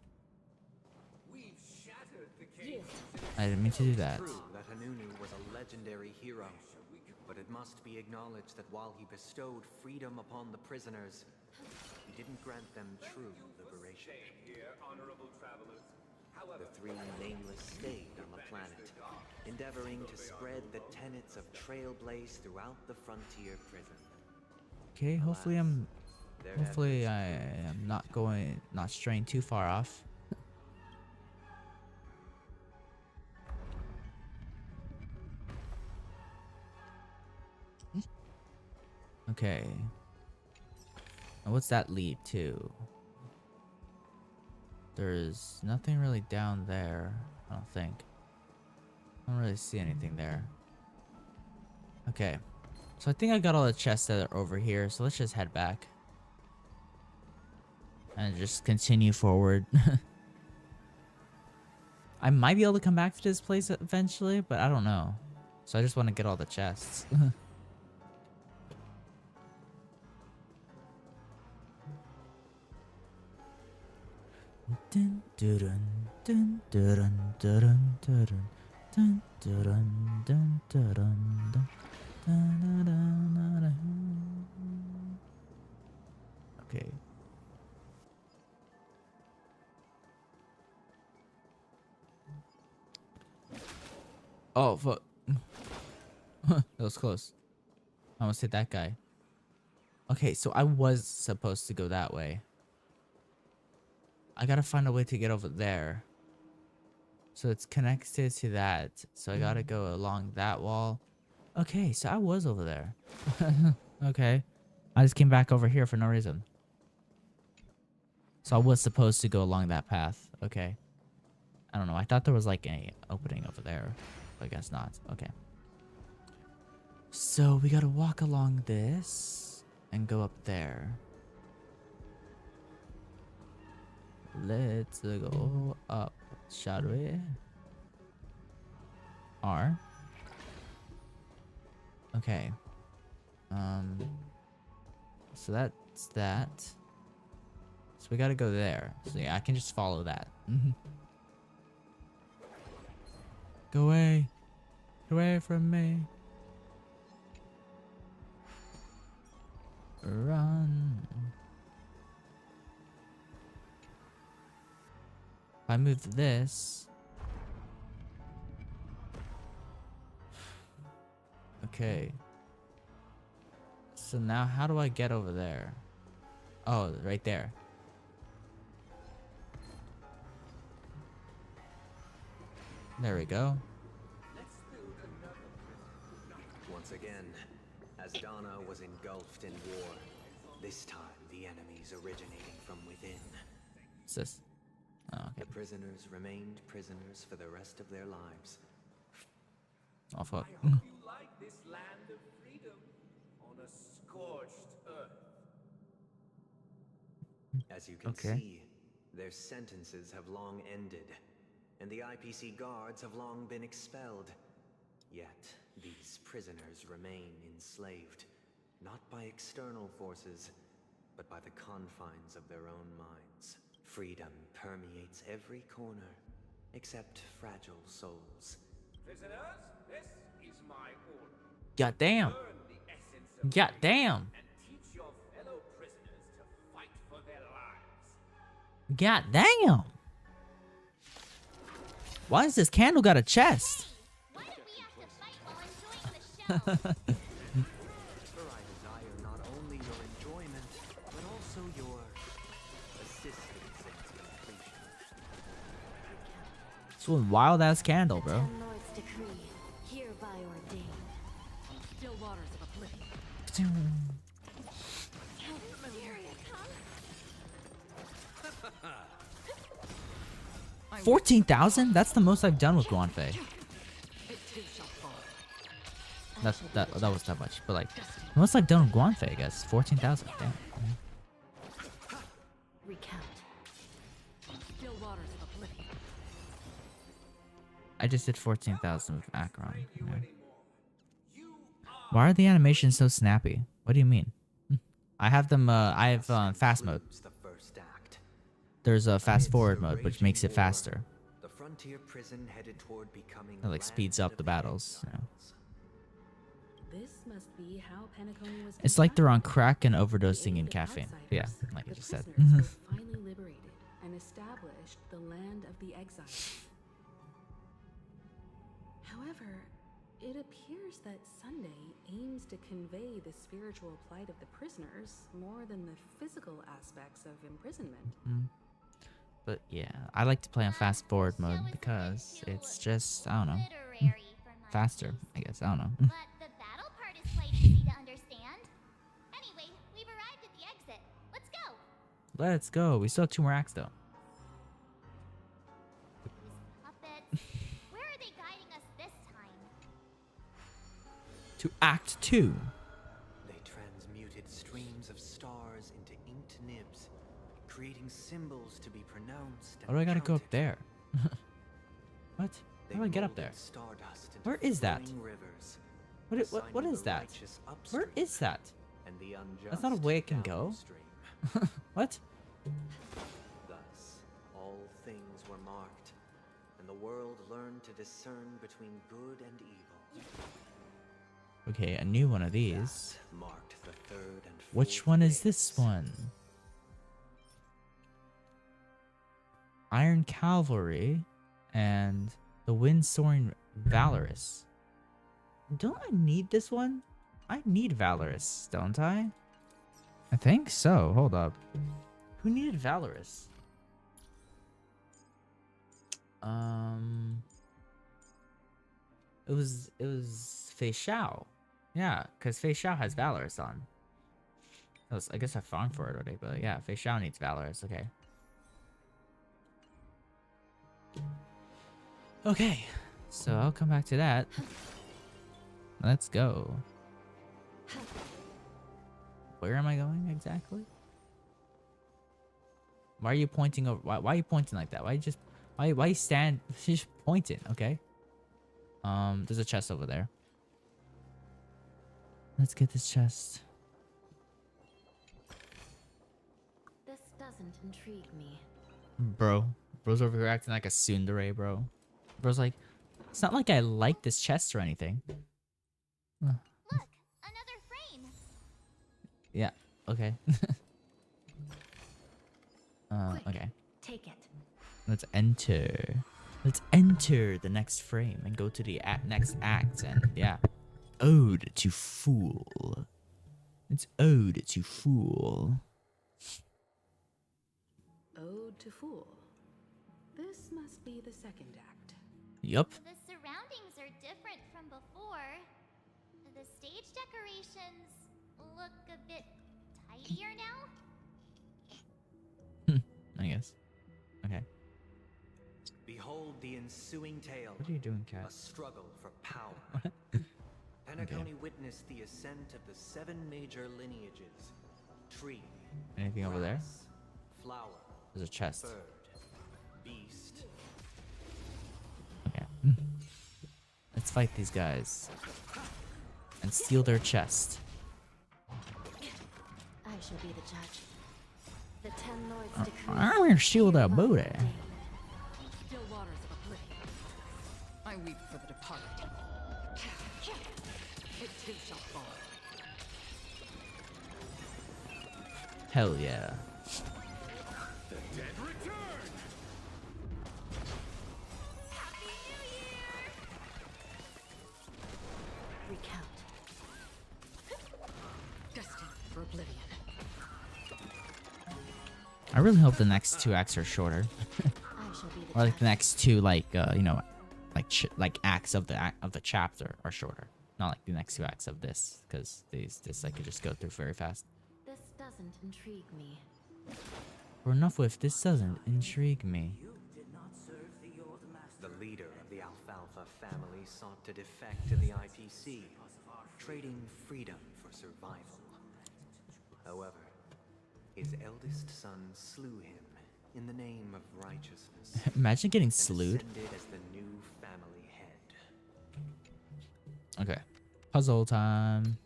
I didn't mean to do that. True that Hanunu was a legendary hero, but it must be acknowledged that while he bestowed freedom upon the prisoners, he didn't grant them true liberation. The 3 nameless stayed on the planet, endeavoring to spread the tenets of Trailblaze throughout the frontier prison. Okay, hopefully I am not straying too far off. Okay. And what's that lead to? There's nothing really down there, I don't think. I don't really see anything there. Okay. So I think I got all the chests that are over here, so let's just head back. And just continue forward. I might be able to come back to this place eventually, but I don't know. So I just want to get all the chests. Dun, dun, dun, dun, dun, dun, dun, dun, dun, dun, dun, dun, dun, dun, dun. Okay. Oh, fuck. That was close. I almost hit that guy. Okay, so I was supposed to go that way. I gotta find a way to get over there. So it's connected to that. So I gotta go along that wall. Okay, so I was over there. Okay. I just came back over here for no reason. So I was supposed to go along that path. Okay. I don't know. I thought there was like a opening over there. But I guess not. Okay. So we gotta walk along this and go up there. Let's go up, shall we? R. Okay. So that's that. So we gotta go there. So yeah, I can just follow that. Go away. Get away from me. Run. If I move this. Okay. So now how do I get over there? Oh, right there. There we go. Once again, Asdana was engulfed in war. This time, the enemies originating from within. What's this? Oh, okay. The prisoners remained prisoners for the rest of their lives. Oh, fuck. I hope you like this land of freedom on a scorched earth. As you can see, their sentences have long ended, and the IPC guards have long been expelled. Yet, these prisoners remain enslaved, not by external forces, but by the confines of their own minds. Freedom permeates every corner, except fragile souls. Prisoners, this is my order. God damn. Learn the essence of God freedom damn. and teach your fellow prisoners to fight for their lives. God damn. Why does this candle got a chest? Why did we have to fight while enjoying the show? For I desire not only your enjoyment, but also your assistance in completion. It's one wild ass candle, bro. Lord's decree, hereby ordained. Still waters of oblivion. 14,000? That's the most I've done with Guanfei. It too shall fall. That was that much, but like the most I've done with Guanfei, I guess 14,000. Damn. Recount. Still waters of oblivion. I just did 14,000 with Acheron. Yeah. Why are the animations so snappy? What do you mean? I have them. I have fast mode. The first act. There's a fast forward mode, which makes it faster. The frontier prison headed toward becoming It like speeds up the battles. You know. This must be how Penacony was. It's like they're on crack and constructed. overdosing in The caffeine. outsiders, Yeah, like I the just said. prisoners were finally liberated and established the land of the exiles. However, it appears that Sunday aims to convey the spiritual plight of the prisoners more than the physical aspects of imprisonment. But yeah, I like to play on fast forward mode because it's just, I don't know, Literary for my faster, taste. I guess. I don't know. But the battle part is quite easy to understand. Let's go. We still have 2 more acts though. Puppets. Where are they guiding us this time? To Act 2. They transmuted streams of stars into inked nibs, creating symbols to be pronounced. Why do I gotta go up counted. there? What? How do I get up there? Where is that? What is that? Where is that? That's not a way it can go. What? Thus, all things were marked, and the world learned to discern between good and evil. Okay, a new one of these. That marked the third and Which fourth one is days. this one? Iron Cavalry and the Wind Soaring Valorous. Don't I need this one? I need Valorous, don't I? I think so. Hold up. Who needed Valorous? It was Fei Xiao. Yeah, because Fei Xiao has Valorous on. I guess I found for it already, but yeah, Fei Xiao needs Valorous. Okay. Okay, so I'll come back to that. Let's go. Where am I going exactly? Why are you pointing over? Why are you pointing like that? Why you stand? Just pointing, okay? There's a chest over there. Let's get this chest. This doesn't intrigue me. Bro's over here acting like a tsundere, bro. Bro's like, it's not like I like this chest or anything. Look, another frame. Yeah, okay. Quick, okay. Take it. Let's enter. Let's enter the next frame and go to the next act. And yeah. Ode to Fool. It's Ode to Fool. Ode to Fool. This must be the second act. Yup. The surroundings are different from before. The stage decorations look a bit tidier now. I guess. Okay. Behold the ensuing tale. What are you doing, Cat? A struggle for power. Penacony witnessed the ascent of the 7 major lineages. Tree. Anything over there? grass, Flower. There's a chest. Bird. Beast. Okay. Let's fight these guys. And steal their chest. I shall be the judge. The Ten Lords decree. I'm gonna steal that booty. Still waters of oblivion. I weep for the departed. It too shall fall. Hell yeah. The dead return! Recount. Destined for oblivion. I really hope the next 2 acts are shorter. I shall be the Or like judge. the next 2 like you know, like acts of the chapter are shorter. Not like the next 2 acts of this, because this I could just go through very fast. This doesn't intrigue me. Or enough with this doesn't intrigue me. The leader of the Alfalfa family sought to defect to the IPC, trading freedom for survival. However, his eldest son slew him in the name of righteousness. Imagine getting and slewed. ascended as the new family head. Okay. Puzzle time.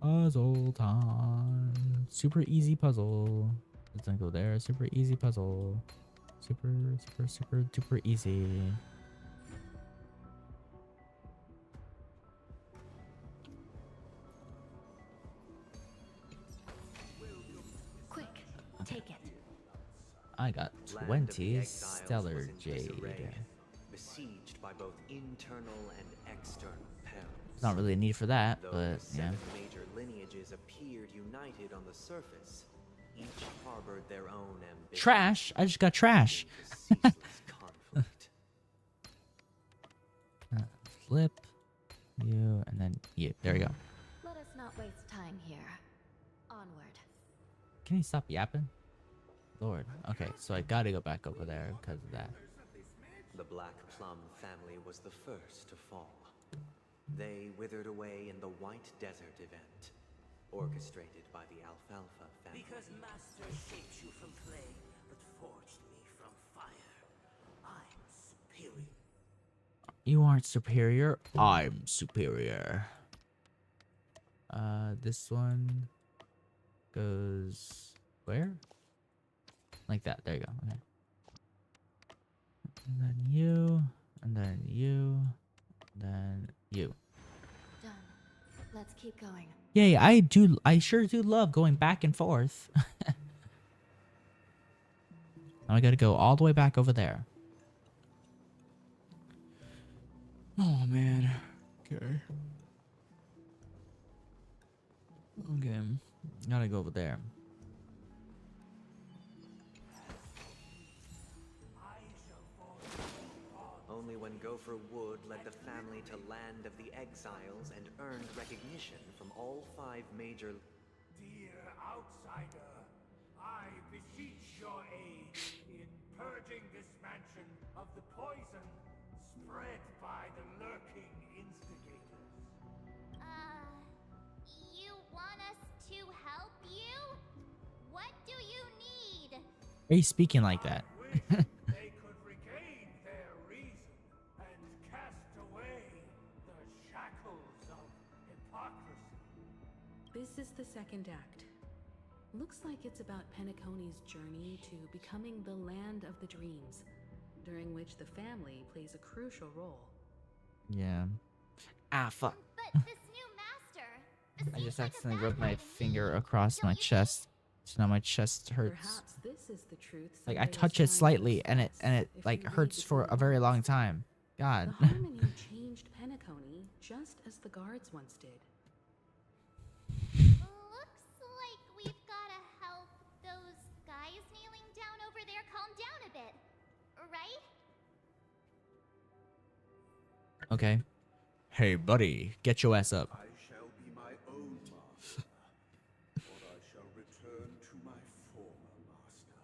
Puzzle time. Super easy puzzle. Let's not go there. Super easy puzzle. Super easy. Quick, take it. I got Land of the 20 Exiles was stellar in jade. disarray, besieged by both internal and external perils. Not really a need for that, Though but the yeah. 7 major lineages appeared united on the surface, each harbored their own ambition. Trash! I just got trash. Ceaseless conflict. Flip. You, and then you. There we go. Let us not waste time here. Onward. Can you stop yapping? Lord. Okay, so I gotta go back over there because of that. The Black Plum family was the first to fall. They withered away in the White Desert event, orchestrated by the Alfalfa family. Because Master shaped you from clay, but forged me from fire. I'm superior. You aren't superior. I'm superior. This one goes where? Like that. There you go. Okay. And then you, and then you, then you. Done. Let's keep going. Yay, I sure do love going back and forth. Now I gotta go all the way back over there. Oh man. Okay. Okay. Gotta go over there. Only when Gopher Wood led the family to Land of the Exiles and earned recognition from all 5 major... Dear outsider, I beseech your aid in purging this mansion of the poison spread by the lurking instigators. You want us to help you? What do you need? Are you speaking like that? They could regain their reason and cast away the shackles of hypocrisy. This is the second act. Looks like it's about Penacony's journey to becoming the land of the dreams, during which the family plays a crucial role. Yeah. Ah, fuck. But this new master. I just accidentally rubbed my finger across my chest, so now my chest hurts. Perhaps this is the truth. Like I touch it slightly, and it like hurts for a very long time. God. The Harmony changed Penacony just as the guards once did. Looks like we've gotta help those guys kneeling down over there calm down a bit, right? Okay. Hey, buddy, get your ass up. I shall be my own master, or I shall return to my former master.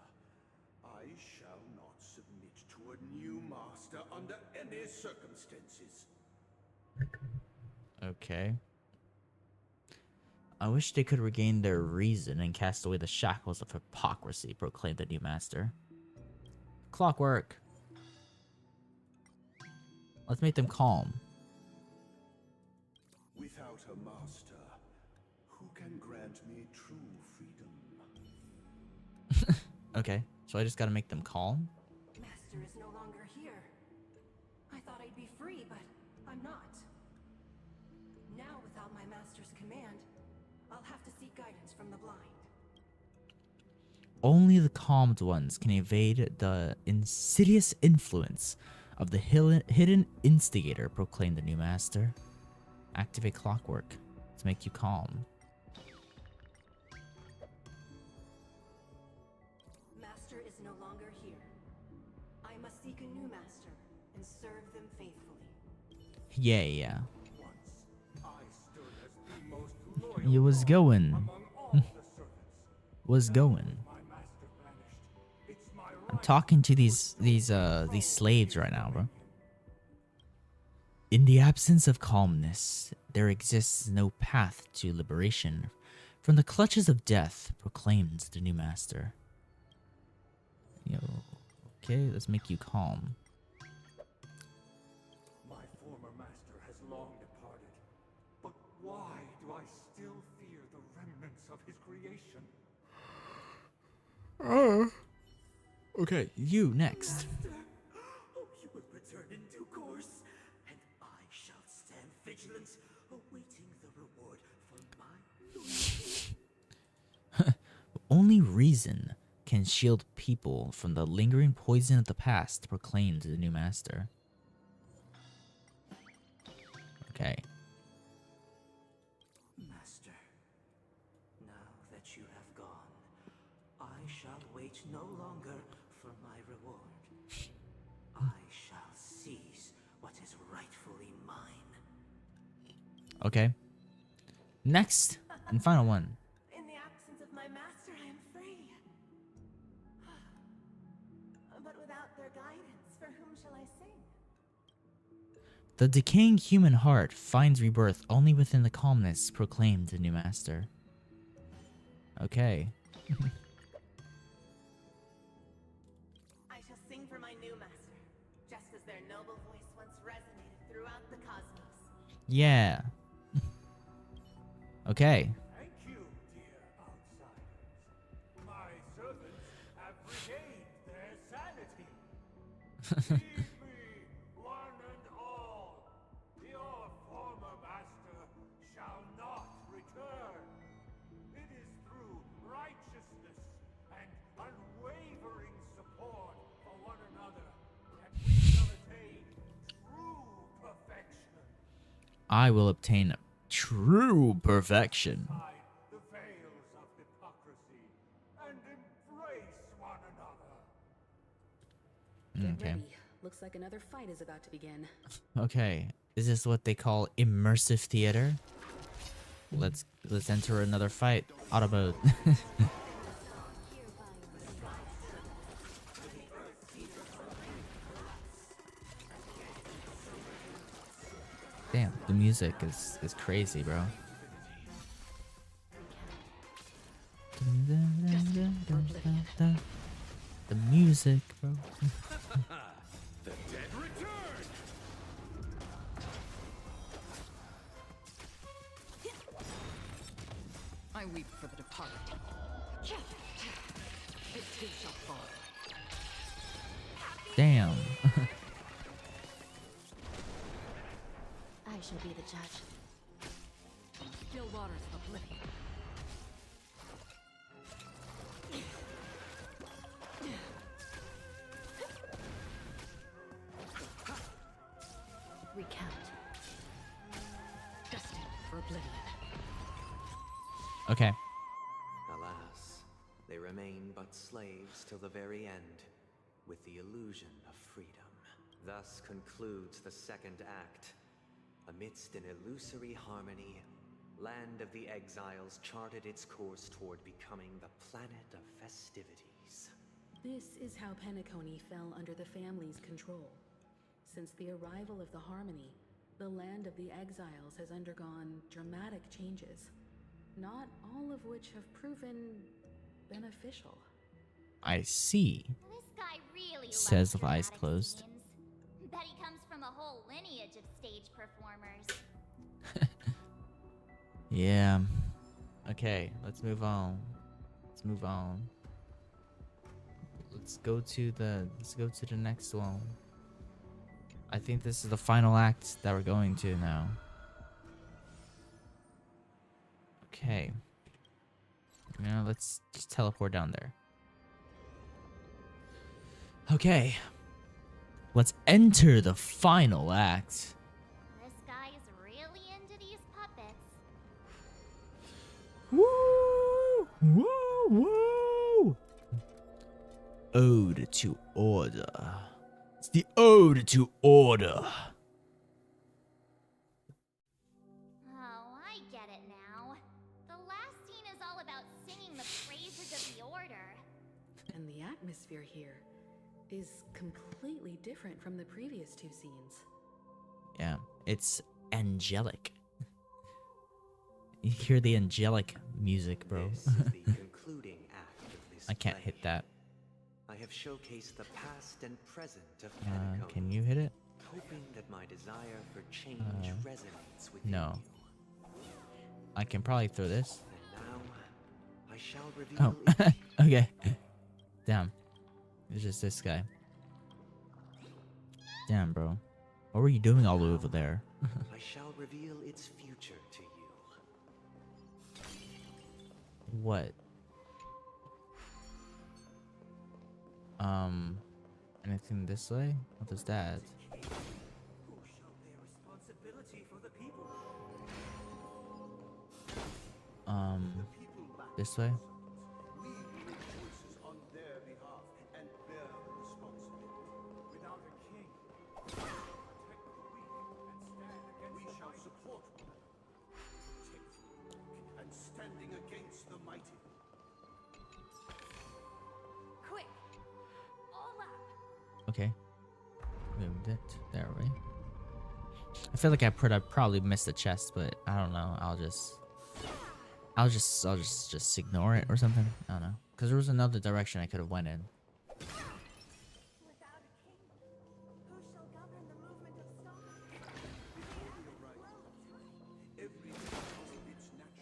I shall not submit to a new master under any circumstances. Okay. I wish they could regain their reason and cast away the shackles of hypocrisy, proclaimed the new master. Clockwork. Let's make them calm. Without a master, who can grant me true freedom? Okay, so I just gotta make them calm? Master is no longer here. I thought I'd be free, but I'm not. Now, without my master's command, I'll have to seek guidance from the blind. Only the calmed ones can evade the insidious influence of the hidden instigator, proclaimed the new master. Activate clockwork to make you calm. Master is no longer here. I must seek a new master and serve them faithfully. Yeah. I stood as the most loyal You was going. among all the servants. Was going. My master vanished. It's my I'm right talking to these slaves right now, bro. In the absence of calmness, there exists no path to liberation from the clutches of death, proclaimed the new master. Yo, okay, let's make you calm. My former master has long departed. But why do I still fear the remnants of his creation? Okay, you next. Master, oh, you will return in due course, and I shall stand vigilant, awaiting the reward for my loyalty. Only reason can shield people from the lingering poison of the past, proclaimed the new master. Okay. Master, now that you have gone, I shall wait no longer for my reward. I shall seize what is rightfully mine. Okay. Next and final one. In the absence of my master, I am free. The decaying human heart finds rebirth only within the calmness, proclaimed the new master. Okay. I shall sing for my new master, just as their noble voice once resonated throughout the cosmos. Yeah. Okay. Thank you, dear outsiders. My servants have regained their sanity. Heed me, one and all. Your former master shall not return. It is through righteousness and unwavering support for one another that we shall attain true perfection. I will obtain true perfection. The veils of hypocrisy and embrace one another. Get Okay. ready. Looks like another fight is about to begin. Okay. Is this what they call immersive theater? Let's enter another fight. Auto mode. Damn, the music is crazy, bro. The music, bro. The dead return. I weep for the departed. It too shall fall. Damn. I shall be the judge. Still waters of oblivion. Recount. Destined for oblivion. Okay. Alas, they remain but slaves till the very end, with the illusion of freedom. Thus concludes the second act. Amidst an illusory harmony, Land of the Exiles charted its course toward becoming the planet of festivities. This is how Penacony fell under the family's control. Since the arrival of the Harmony, the Land of the Exiles has undergone dramatic changes, not all of which have proven beneficial. I see. This guy really Says loves with eyes dramatic closed. scenes. Bet he comes from a whole lineage of stage performers. Yeah. Okay, let's move on. Let's move on. Let's go to the next one. I think this is the final act that we're going to now. Okay. Now let's just teleport down there. Okay. Let's enter the final act. This guy is really into these puppets. Woo! Woo! Woo! Ode to Order. It's the Ode to Order. Oh, I get it now. The last scene is all about singing the praises of the Order. And the atmosphere here is completely different from the previous two scenes. Yeah, it's angelic. You hear the angelic music, bro. This is the concluding act of this I can't play. hit that. I have showcased the past and present of Penacony, Can you hit it? hoping that my desire for change resonates with No. you. I can probably throw this. And now, I shall reveal Oh, okay. Damn. It's just this guy. Damn, bro. What were you doing all over there? I shall reveal its future to you. What? Anything this way? What is that? Who shall bear responsibility for the people? This way? We make choices on their behalf and bear the responsibility. Without a king, protect the weak and stand against we shall support one another, protecting the weak and standing against the mighty. Quick! All up! Okay. Moved it. There we. I feel like I probably missed the chest, but I don't know. I'll just ignore it or something. I don't know. Because there was another direction I could have went in.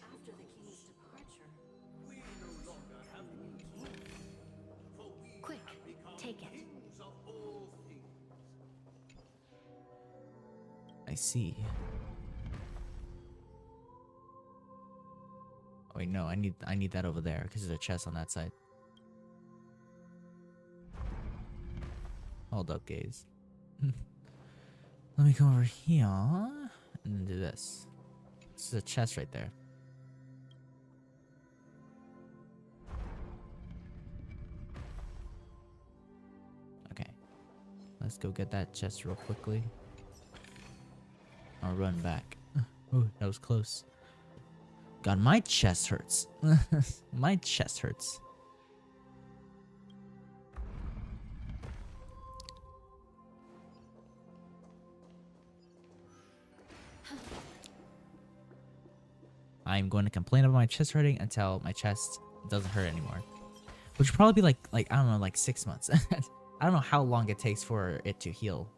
After the king's departure, Quick, take it. I see. Oh wait, no, I need that over there because there's a chest on that side. Hold up, gaze. Let me come over here and then do this. This is a chest right there. Okay. Let's go get that chest real quickly. I'll run back. Oh, that was close. God, my chest hurts. My chest hurts. I'm going to complain about my chest hurting until my chest doesn't hurt anymore. Which would probably be like I don't know, like 6 months. I don't know how long it takes for it to heal.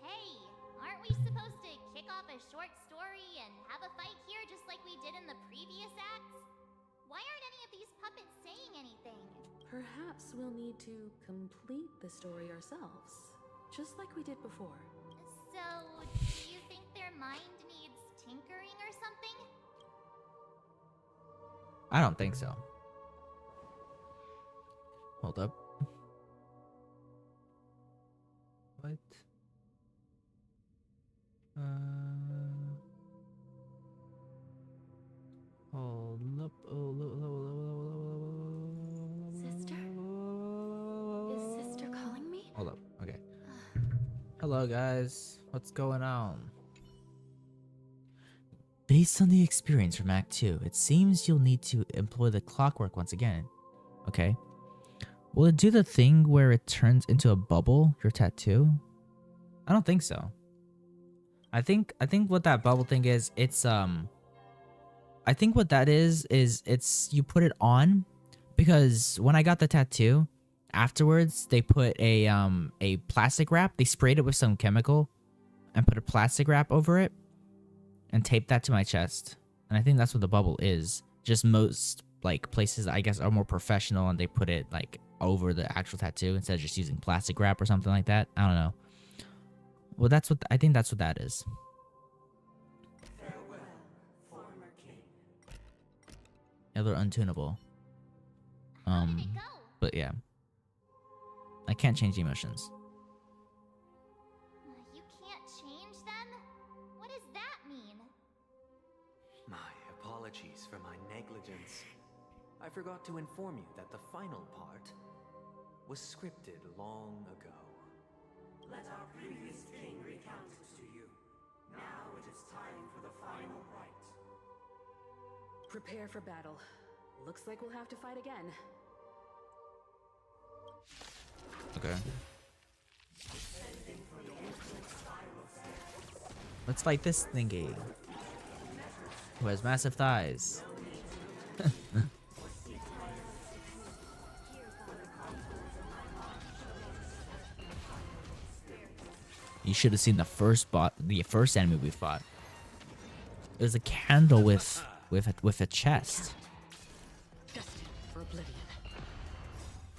Hey, aren't we supposed to kick off a short story and have a fight here just like we did in the previous acts? Why aren't any of these puppets saying anything? Perhaps we'll need to complete the story ourselves, just like we did before. So, do you think their mind needs tinkering or something? I don't think so. Hold up. What? Hold up. Sister? Is sister calling me? Hold up. Okay. Hello, guys. What's going on? Based on the experience from Act 2, it seems you'll need to employ the clockwork once again. Okay. Will it do the thing where it turns into a bubble, your tattoo? I don't think so. I think what that bubble thing is, it's I think what that is it's you put it on because when I got the tattoo, afterwards they put a plastic wrap, they sprayed it with some chemical and put a plastic wrap over it and taped that to my chest. And I think that's what the bubble is. Just most like places I guess are more professional and they put it like over the actual tattoo instead of just using plastic wrap or something like that. I don't know. Well, I think that's what that is. Farewell, former king. Yeah, they're untunable. But yeah. I can't change the emotions. You can't change them? What does that mean? My apologies for my negligence. I forgot to inform you that the final part was scripted long ago. Let our previous king recount it to you. Now it is time for the final rite. Prepare for battle. Looks like we'll have to fight again. Okay. Let's fight this thingy. Who has massive thighs. You should have seen the first enemy we fought. It was a candle with a chest. Destined for oblivion.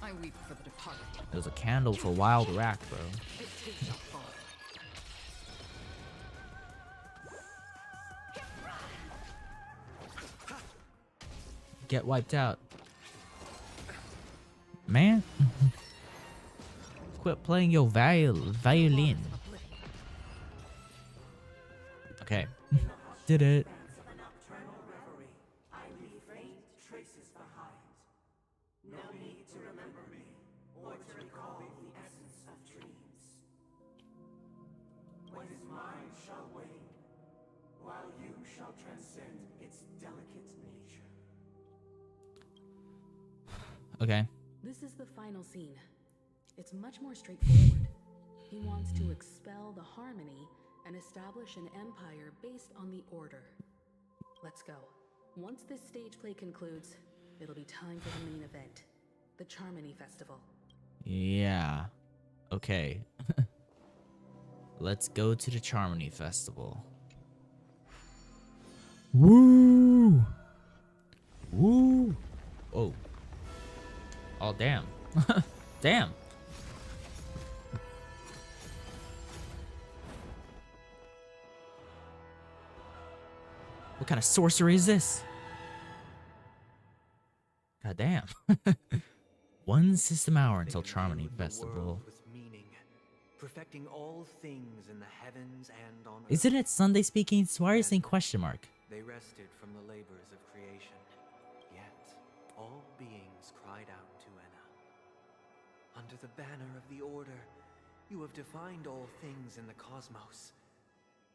I weep for the departed. It was a candle for wild rack, bro. It takes a fall. Get wiped out. Man. Quit playing your violin. Okay. Did it. I leave faint traces behind. No need to remember me, or to recall the essence of dreams. What is mine shall wane, while you shall transcend its delicate nature. Okay. This is the final scene. It's much more straightforward. He wants to expel the harmony and establish an empire based on the Order. Let's go. Once this stage play concludes, it'll be time for the main event, the Charmony Festival. Yeah. Okay. Let's go to the Charmony Festival. Woo! Woo! Oh. Oh, damn. Damn. What kind of sorcery is this? God damn. One system hour until Charmony Festival. Perfecting all things in the heavens and on earth. Isn't it Sunday speaking? So why are you saying question mark? They rested from the labors of creation. Yet all beings cried out to Enna. Under the banner of the Order, you have defined all things in the cosmos.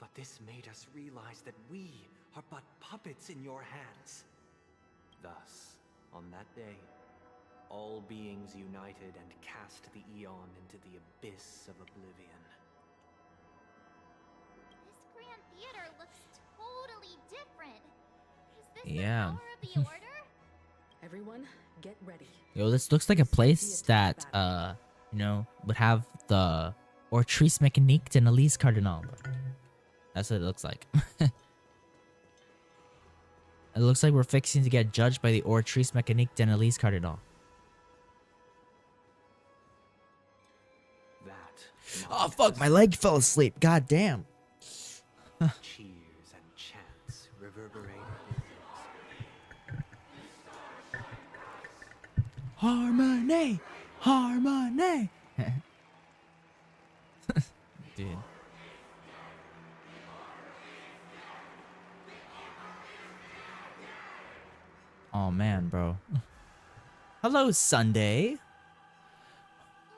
But this made us realize that we are but puppets in your hands. Thus, on that day, all beings united and cast the Eon into the abyss of oblivion. This Grand Theater looks totally different. Is this Yeah. the power of the Order? Everyone, get ready. Yo, this looks like a place that, you know, would have the Ortrice Mécanique de Elise Cardinal. That's what it looks like. It looks like we're fixing to get judged by the Ortrice Mécanique de Elise Cardinal. Oh fuck, my leg fell asleep. God damn. Cheers and chants reverberated. Harmony! Harmony! Dude. Oh man, bro. Hello, Sunday.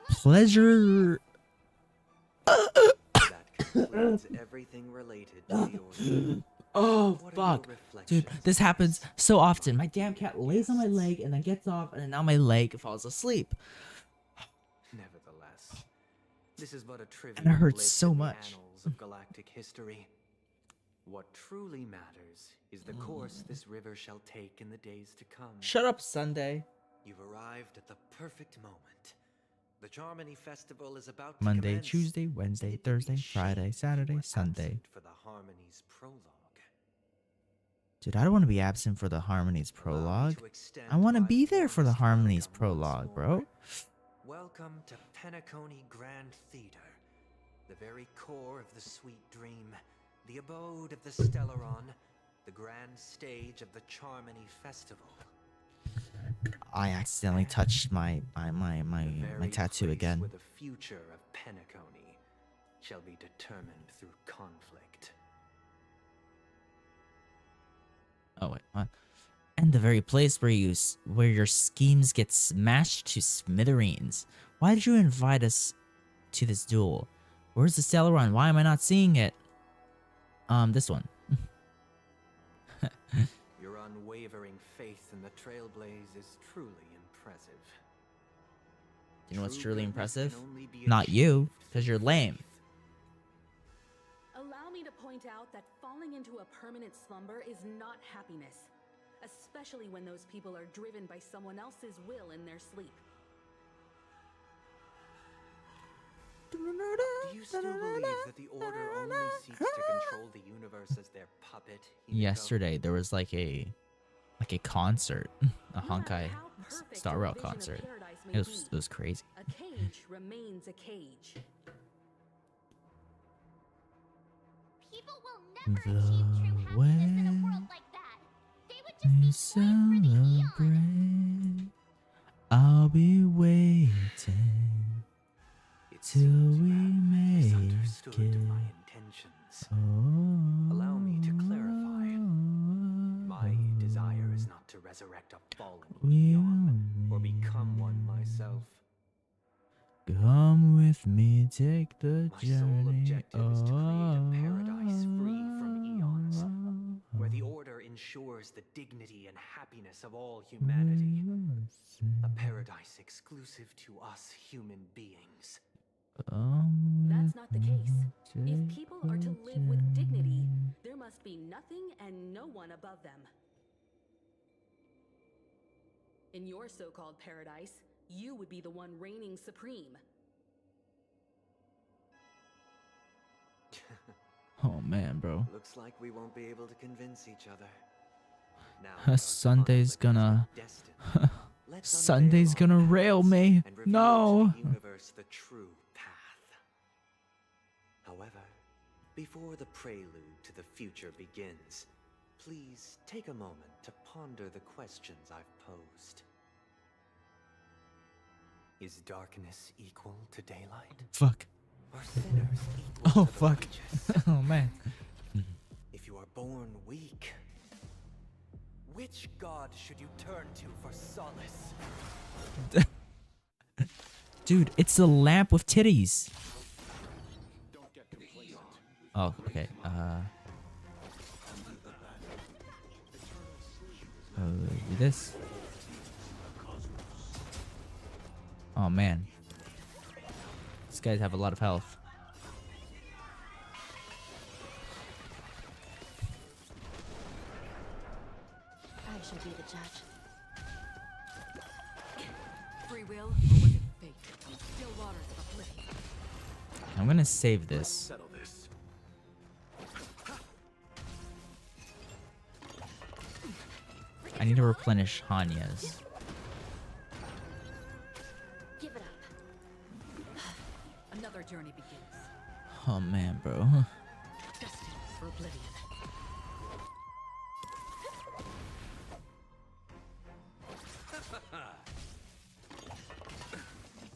Pleasure. That concludes everything related to the Order. Oh fuck, dude, this happens so often. My damn cat lays on my leg and then gets off, and then now my leg falls asleep. Nevertheless, this is but a trivial And it hurts blip so in the much. annals of galactic history. What truly matters is the course this river shall take in the days to come. Shut up, Sunday. You've arrived at the perfect moment. The Charmony Festival is about to Monday, commence. Tuesday, Wednesday, Thursday, Friday, Saturday, Sunday. For the Harmony's prologue. Dude, I don't want to be absent for the Harmonies prologue. I want to be there for the Harmonies prologue, bro. Welcome to Penacony Grand Theater, the very core of the sweet dream, the abode of the Stellaron, the grand stage of the Charmony Festival. I accidentally touched my tattoo Place again. where the future of Penacony shall be determined through conflict. Oh wait, what? And the very place where where your schemes get smashed to smithereens. Why did you invite us to this duel? Where's the Stellaron? Why am I not seeing it? This one. Your unwavering faith in the Trailblaze is truly impressive. You know what's truly goodness impressive? can only be Not you, achieved because you're lame. Allow me to point out that falling into a permanent slumber is not happiness, especially when those people are driven by someone else's will in their sleep. Do you still believe that the Order only seeks to control the universe as their puppet? Himiko? Yesterday there was like a concert, a Honkai Star Rail concert. It was crazy. A cage remains a cage. People will never The achieve true happiness in a world like that. They would just We be toys for the celebrate. I'll be waiting till we make Misunderstood my it. intentions. Oh, Allow me to clarify. My desire is not to resurrect a fallen eon or become one myself. Come with me, take the My sole journey. objective is to create a paradise free from eons, where the Order ensures the dignity and happiness of all humanity. A paradise exclusive to us human beings. That's that's not the case. If people are to live with dignity, there must be nothing and no one above them. In your so-called paradise, you would be the one reigning supreme. Oh man, bro. Looks like we won't be able to convince each other. Now Sunday's gonna Sunday's gonna rail me. No. Universe the true path. However, before the prelude to the future begins, please take a moment to ponder the questions I've posed. Is darkness equal to daylight? Fuck. Are sinners equal Oh to the fuck. righteous? Oh man. If you are born weak, which god should you turn to for solace? Dude, it's the lamp with titties. Oh, okay. Do this. Oh man. These guys have a lot of health. I shall be the judge. Free will, or was it fate? Still waters of oblivion. I'm gonna save this. Settle this. I need to replenish Hanya's. Give it up. Another journey begins. Oh man, bro. Destined for oblivion.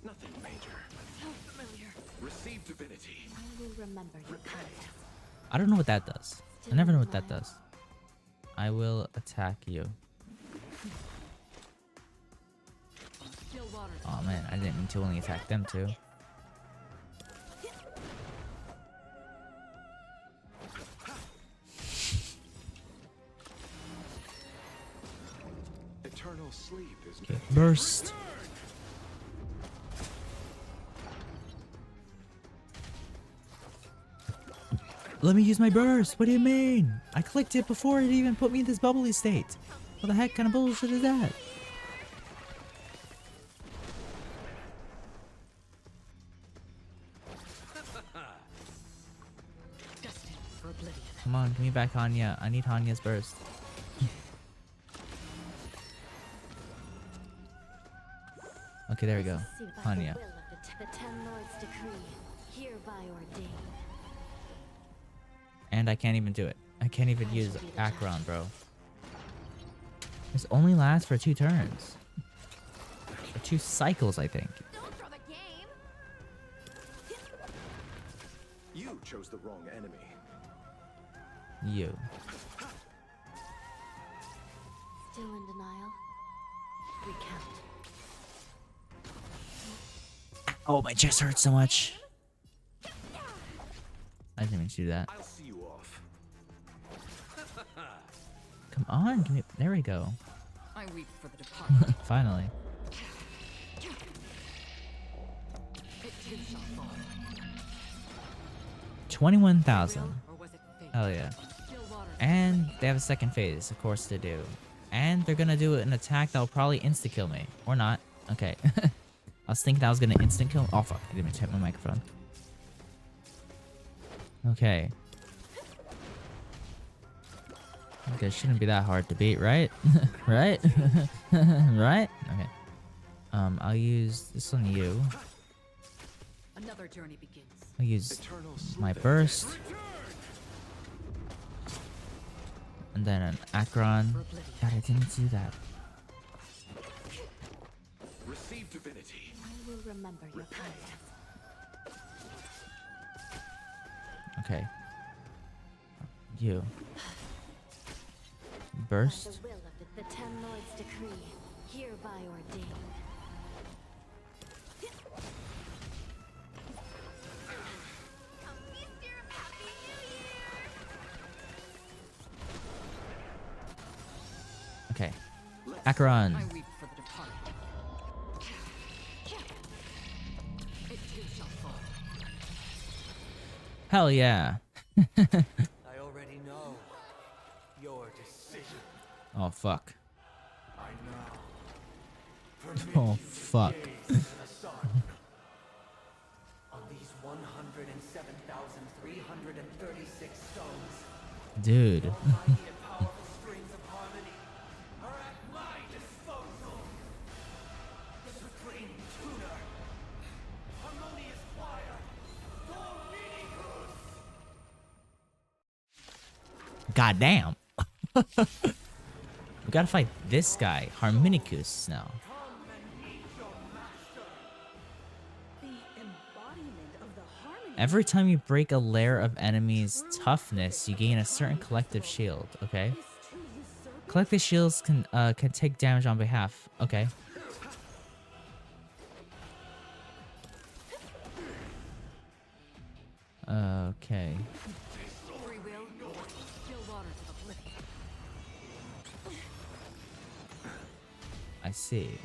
Nothing major. So familiar. Receive divinity. I will remember your kindness. I don't know what that does. I never know what that does. I will attack you. Still waters. Oh man, I didn't mean to only attack them too. Eternal sleep is Okay, burst. Let me use my burst. What do you mean? I clicked it before it even put me in this bubbly state. What the heck kind of bullshit is that? Destined for oblivion. Come on, give me back Hanya. I need Hanya's burst. Okay, there we go. See by Hanya. the will of the Ten Lords' decree, hereby ordained. And I can't even do it. I can't even use Akron, bro. This only lasts for 2 turns. Or 2 cycles, I think. Don't throw the game. You chose the wrong enemy. You. Still in denial? Recount. Oh, my chest hurts so much. I didn't mean to do that. I'll see you off. Come on, give me. There we go. I weep for the departed. Finally. It too shall fall. 21,000. Or was it fate? Hell yeah. Still waters. And they have a second phase, of course they do. And they're gonna do an attack that'll probably insta-kill me. Or not. Okay. I was thinking I was gonna instant-kill. Oh fuck, I didn't mean to hit my microphone. Okay. Okay, shouldn't be that hard to beat, right? Right? Right? Okay. I'll use this on you. Another journey begins. I'll use Eternal my sleep. burst. And then an Akron. God, I didn't do that. Receive divinity. I will remember your kindness. Okay. You. Burst. By the will of the Ten Lords' decree, hereby ordained. Okay. Akron. I weep for the departed. It too shall fall. Hell yeah. I already know your decision. Oh fuck. I now Oh fuck. On these 107,336 stones, Dude. the mighty and powerful strings of harmony are at my disposal. The supreme tuner, harmonious choir, Dominicus. God damn. We gotta fight this guy, Harmonicus, now. Every time you break a layer of enemies' toughness, you gain a certain collective shield. Okay. Collective shields can take damage on behalf. Okay. Okay. Free will, still waters of oblivion. I see.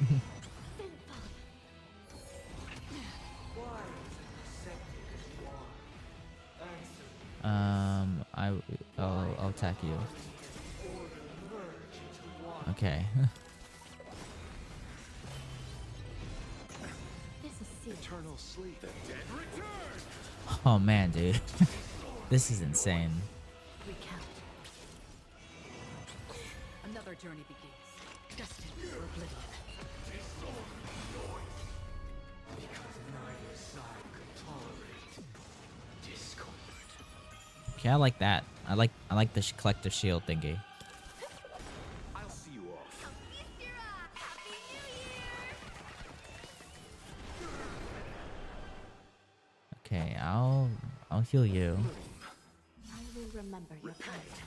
I'll attack you. Okay. Eternal sleep. The dead return. Oh man, dude. This is insane. Recount. Another journey begins. Destined for oblivion. Okay, I like that. I like the collective shield thingy. I'll see you off. Okay, I'll heal you. I will remember your kindness.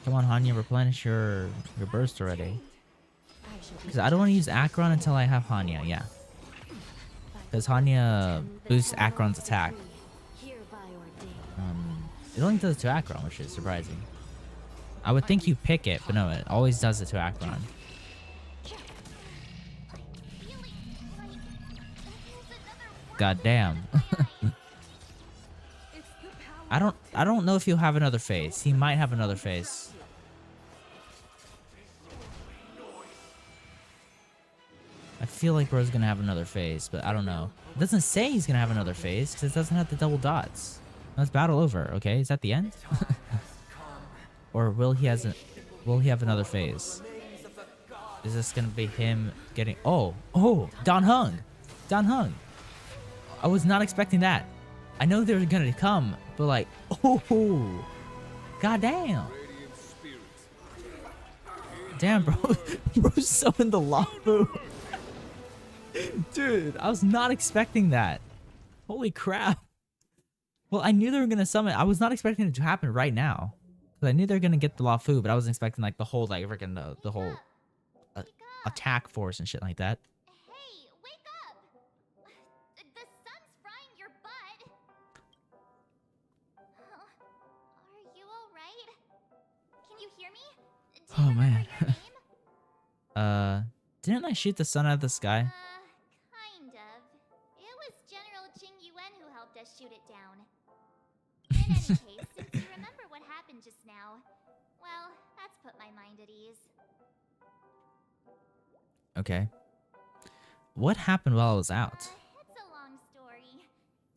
Come on, Hanya, replenish your burst already. Because I don't want to use Akron until I have Hanya, yeah. Because Hanya boosts Akron's attack. It only does it to Akron, which is surprising. I would think you pick it, but no, it always does it to Akron. God damn. I don't know if he'll have another phase. He might have another phase. I feel like bro's gonna have another phase, but I don't know. It doesn't say he's gonna have another phase because it doesn't have the double dots. That's battle over. Okay, is that the end? Or will he have another phase? Is this gonna be him getting? Oh, Don Hung. I was not expecting that. I know they were gonna come, but like, oh, god damn. Damn, bro. Bro's so in the lava. Dude, I was not expecting that. Holy crap. Well, I knew they were gonna summon. I was not expecting it to happen right now. Cause I knew they were gonna get the Lafu, but I wasn't expecting like the whole like freaking the whole attack force and shit like that. Hey, wake up! The sun's frying your butt. Are you all right? Can you hear me? Oh man. Didn't I shoot the sun out of the sky? Kind of. It was General Jing Yuan who helped us shoot it down. In any case, since you remember what happened just now, well, that's put my mind at ease. Okay. What happened while I was out? It's a long story.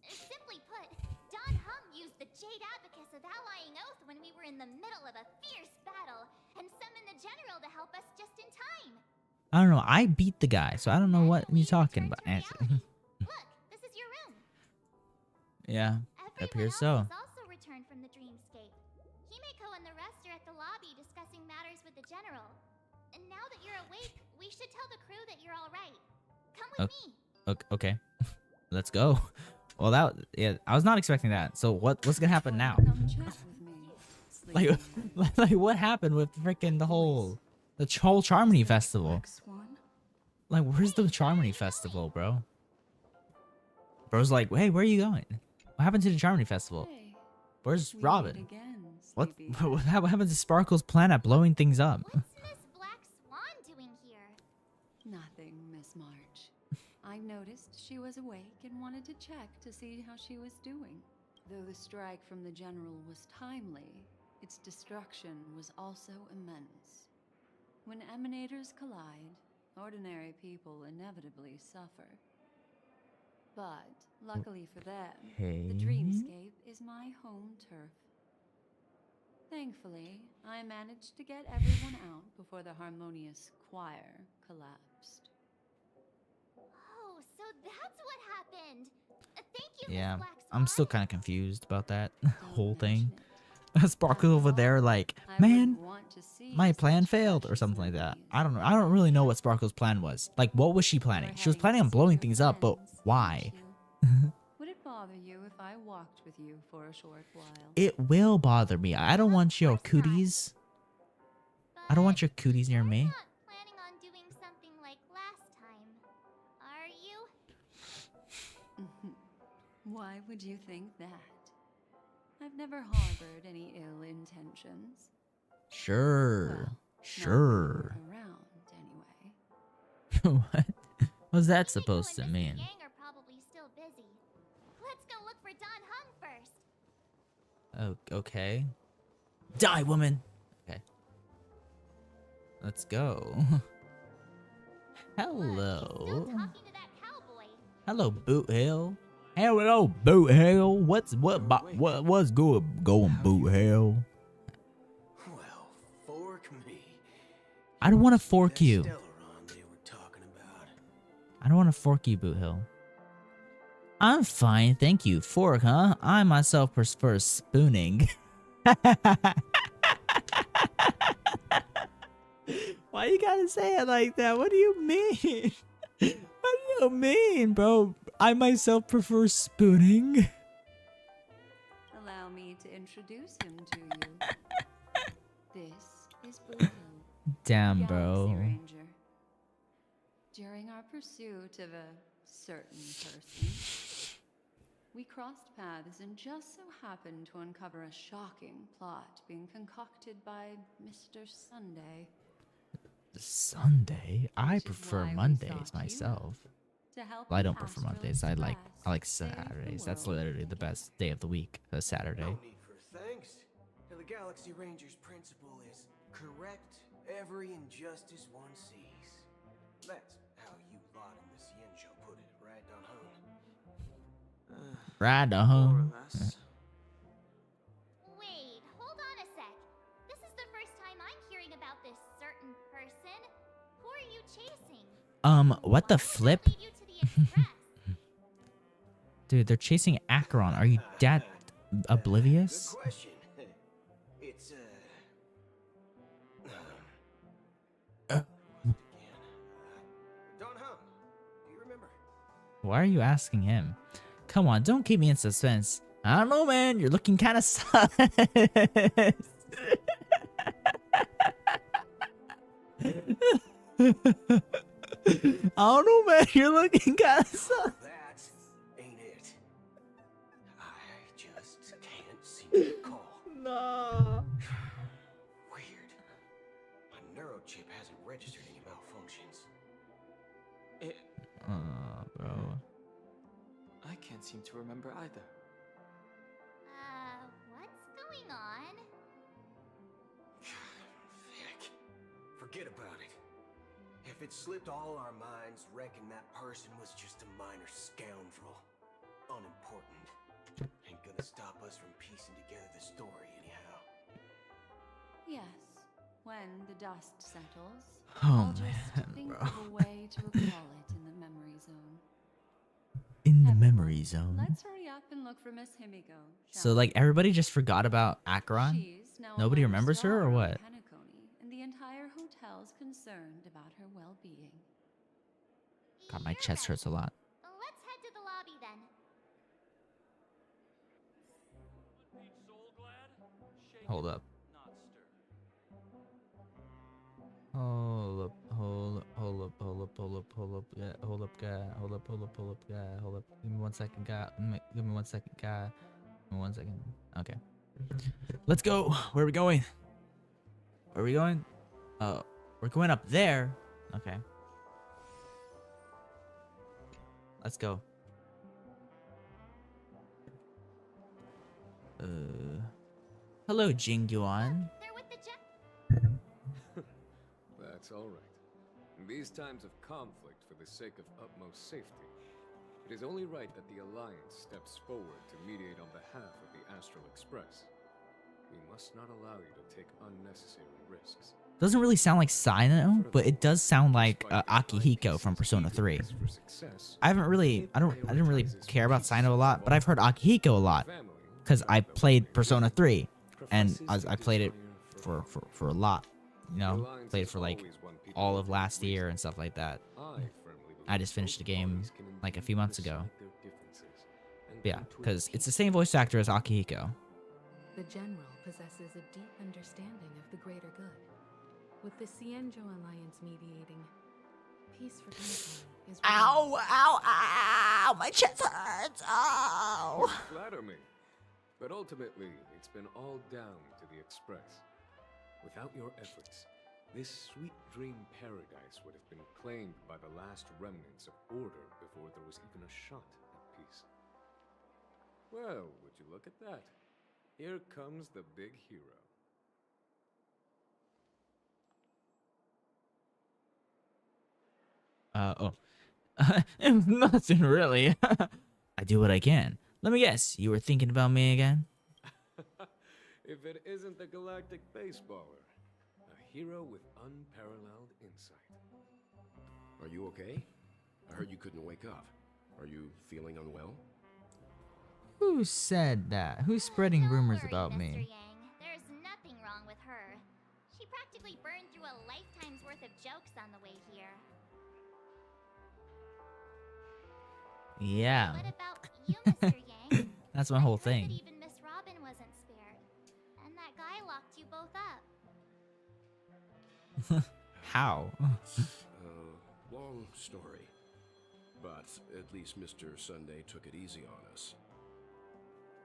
Simply put, Don Hung used the Jade Abacus of Allying Oath when we were in the middle of a fierce battle, and summoned the general to help us just in time. I don't know. I beat the guy, so I don't know what you're talking about. Look, this is your room. Yeah, it appears so. Also returned from the dreamscape. Himeko and the rest are at the lobby discussing matters with the general. And now that you're awake, we should tell the crew that you're all right. Come with me. Okay. Let's go. Well, I was not expecting that. So what's gonna happen now? like what happened with freaking the whole Charmony festival? Like, where's the Charmony festival, bro? Bro's like, hey, where are you going? What happened to the Charmony festival? Where's Robin? What happened to Sparkle's plan at blowing things up? What's Miss Black Swan doing here? Nothing, Miss March. I noticed she was awake and wanted to check to see how she was doing. Though the strike from the general was timely, its destruction was also immense. When emanators collide, ordinary people inevitably suffer. But, luckily for them, the dreamscape is my home turf. Thankfully, I managed to get everyone out before the harmonious choir collapsed. Oh, so that's what happened. Thank you, Yeah, Miss Black I'm still kind of confused about that whole thing. Sparkle over there, like, man, my plan failed or something like that. I don't know. I don't really know what Sparkle's plan was. Like, what was she planning? She was planning on blowing things up, but why? Would it bother you if I walked with you for a short while? It will bother me. I don't want your cooties. I don't want your cooties near me. planning on doing something like last time, are you? Why would you think that? I've never harbored any ill intentions. Sure. Well, sure. Around, anyway. What? What's that supposed to mean? Gang are probably still busy. Let's go look for Don Hung first. Oh, okay. Die, woman! Okay. Let's go. Hello. Hello, Boot Hill. Hello, Boot Hill. What's good, Boot Hill? Well, fork me. I don't want to fork you. I don't want to fork you, Boot Hill. I'm fine, thank you. Fork, huh? I myself prefer spooning. Why you gotta say it like that? What do you mean? What do you mean, bro? I myself prefer spooning. Allow me to introduce him to you. This is Boot Hill. Damn, the bro. Galaxy Ranger. During our pursuit of a certain person, we crossed paths and just so happened to uncover a shocking plot being concocted by Mr. Sunday. Sunday? I prefer Mondays myself. Well, I don't prefer Mondays. I like Saturdays. That's literally the best day of the week. A Saturday. No need for thanks. The Galaxy Ranger's principle is correct every injustice one sees. That's how you lot in this Yinzhou put it, right, Don Hung? Right, Don. Wait, hold on a sec. This is the first time I'm hearing about this certain person. Who are you chasing? What the flip? Dude, they're chasing Acheron. Are you that oblivious? Good question. It's Don Hung, do you remember? Why are you asking him? Come on, don't keep me in suspense. I don't know, man. You're looking kind of sus. I don't know, man. You're looking kind of sus. That ain't it. I just can't seem to recall. No. Weird. My neurochip hasn't registered any malfunctions. Bro. I can't seem to remember either. What's going on? Heck. Forget about it. If it slipped all our minds, reckon that person was just a minor scoundrel. Unimportant. Ain't gonna stop us from piecing together the story anyhow. Yes, when the dust settles, Oh, I'll just man, think bro. of a way to recall it in the memory zone. In the memory zone. Let's hurry up and look for Miss Himiko. So, like, everybody just forgot about Acheron? She's now a Nobody minor remembers her, or star in what? Penacony, and the entire hotel's concerned about her well-being. God, my chest hurts a lot. Let's head to the lobby then. Hold up. Hold up, yeah, hold up, guy, hold up, guy, hold up. Give me 1 second, guy. Give me 1 second, guy. Give me 1 second. Okay. Let's go. Where are we going? Where are we going? We're going up there. Okay. Let's go. Hello, Jingyuan. They're with the That's all right. In these times of conflict for the sake of utmost safety, it is only right that the Alliance steps forward to mediate on behalf of the Astral Express. We must not allow you to take unnecessary risks. Doesn't really sound like Sino, but it does sound like Akihiko from Persona 3. I didn't really care about Sino a lot, but I've heard Akihiko a lot because I played Persona 3, and I played it for a lot. You know, played it for like all of last year and stuff like that. I just finished the game like a few months ago. But yeah, because it's the same voice actor as Akihiko. The General possesses a deep understanding of the greater good. With the Cienjo Alliance mediating, peace for Honkai is... Ow, ow, ow! My chest hurts! Ow! Flatter me. But ultimately, it's been all down to the Express. Without your efforts, this sweet dream paradise would have been claimed by the last remnants of order before there was even a shot at peace. Well, would you look at that? Here comes the big hero. Nothing really. I do what I can. Let me guess, you were thinking about me again? If it isn't the galactic baseballer, a hero with unparalleled insight. Are you okay? I heard you couldn't wake up. Are you feeling unwell? Who said that? Who's spreading rumors worry, about Mr. me? Yang. There's nothing wrong with her. She practically burned through a lifetime's worth of jokes on the way here. Yeah. What about you, Mr. Yang? That's my whole I heard that thing. even Miss Robin wasn't spared, and that guy locked you both up. How? Long story. But at least Mr. Sunday took it easy on us.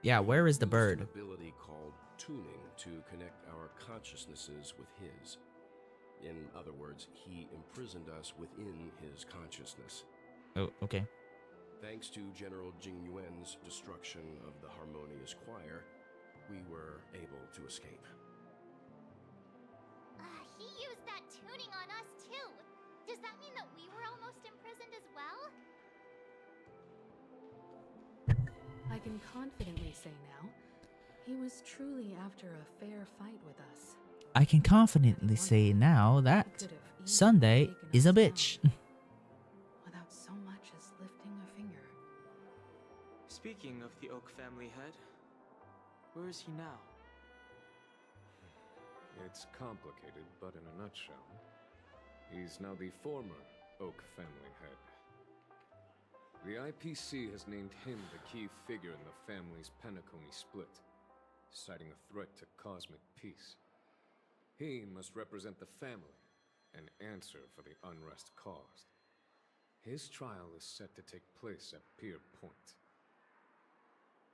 Yeah, where is the Used bird? An ability called tuning to connect our consciousnesses with his. In other words, he imprisoned us within his consciousness. Oh, okay. Thanks to General Jing Yuan's destruction of the Harmonious Choir, we were able to escape. He used that tuning on us too. Does that mean that we were almost imprisoned as well? I can confidently say now, he was truly after a fair fight with us. I can confidently say now that Sunday is a bitch. Without so much as lifting a finger. Speaking of the Oak family head, where is he now? It's complicated, but in a nutshell, he's now the former Oak family head. The IPC has named him the key figure in the family's Penacony split, citing a threat to cosmic peace. He must represent the family and answer for the unrest caused. His trial is set to take place at Pier Point.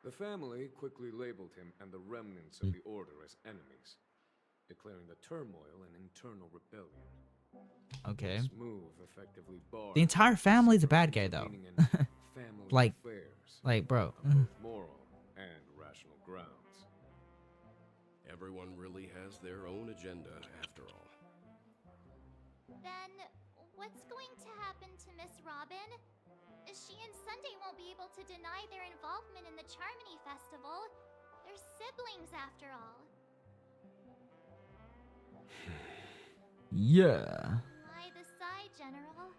The family quickly labeled him and the remnants of the Order as enemies, declaring the turmoil an internal rebellion. Okay. This move effectively barred The entire family's a bad guy, though. family like, affairs bro. on both moral and rational grounds. Everyone really has their own agenda, after all. Then, what's going to happen to Miss Robin? She and Sunday won't be able to deny their involvement in the Charmony Festival. They're siblings, after all. Yeah. Why the sigh, General?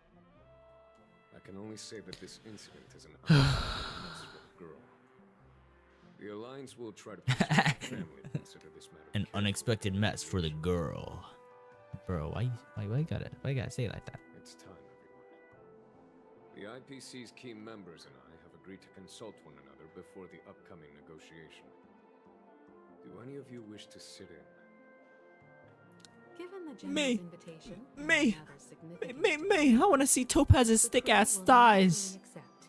I can only say that this incident is an unfortunate for the girl. The Alliance will try to persuade the family to consider this matter. An unexpected mess for the girl. Bro, why you gotta say it like that? It's time, everyone. The IPC's key members and I have agreed to consult one another before the upcoming negotiation. Do any of you wish to sit in? Given the general's invitation, Me, I wanna see Topaz's thick ass thighs. Accept.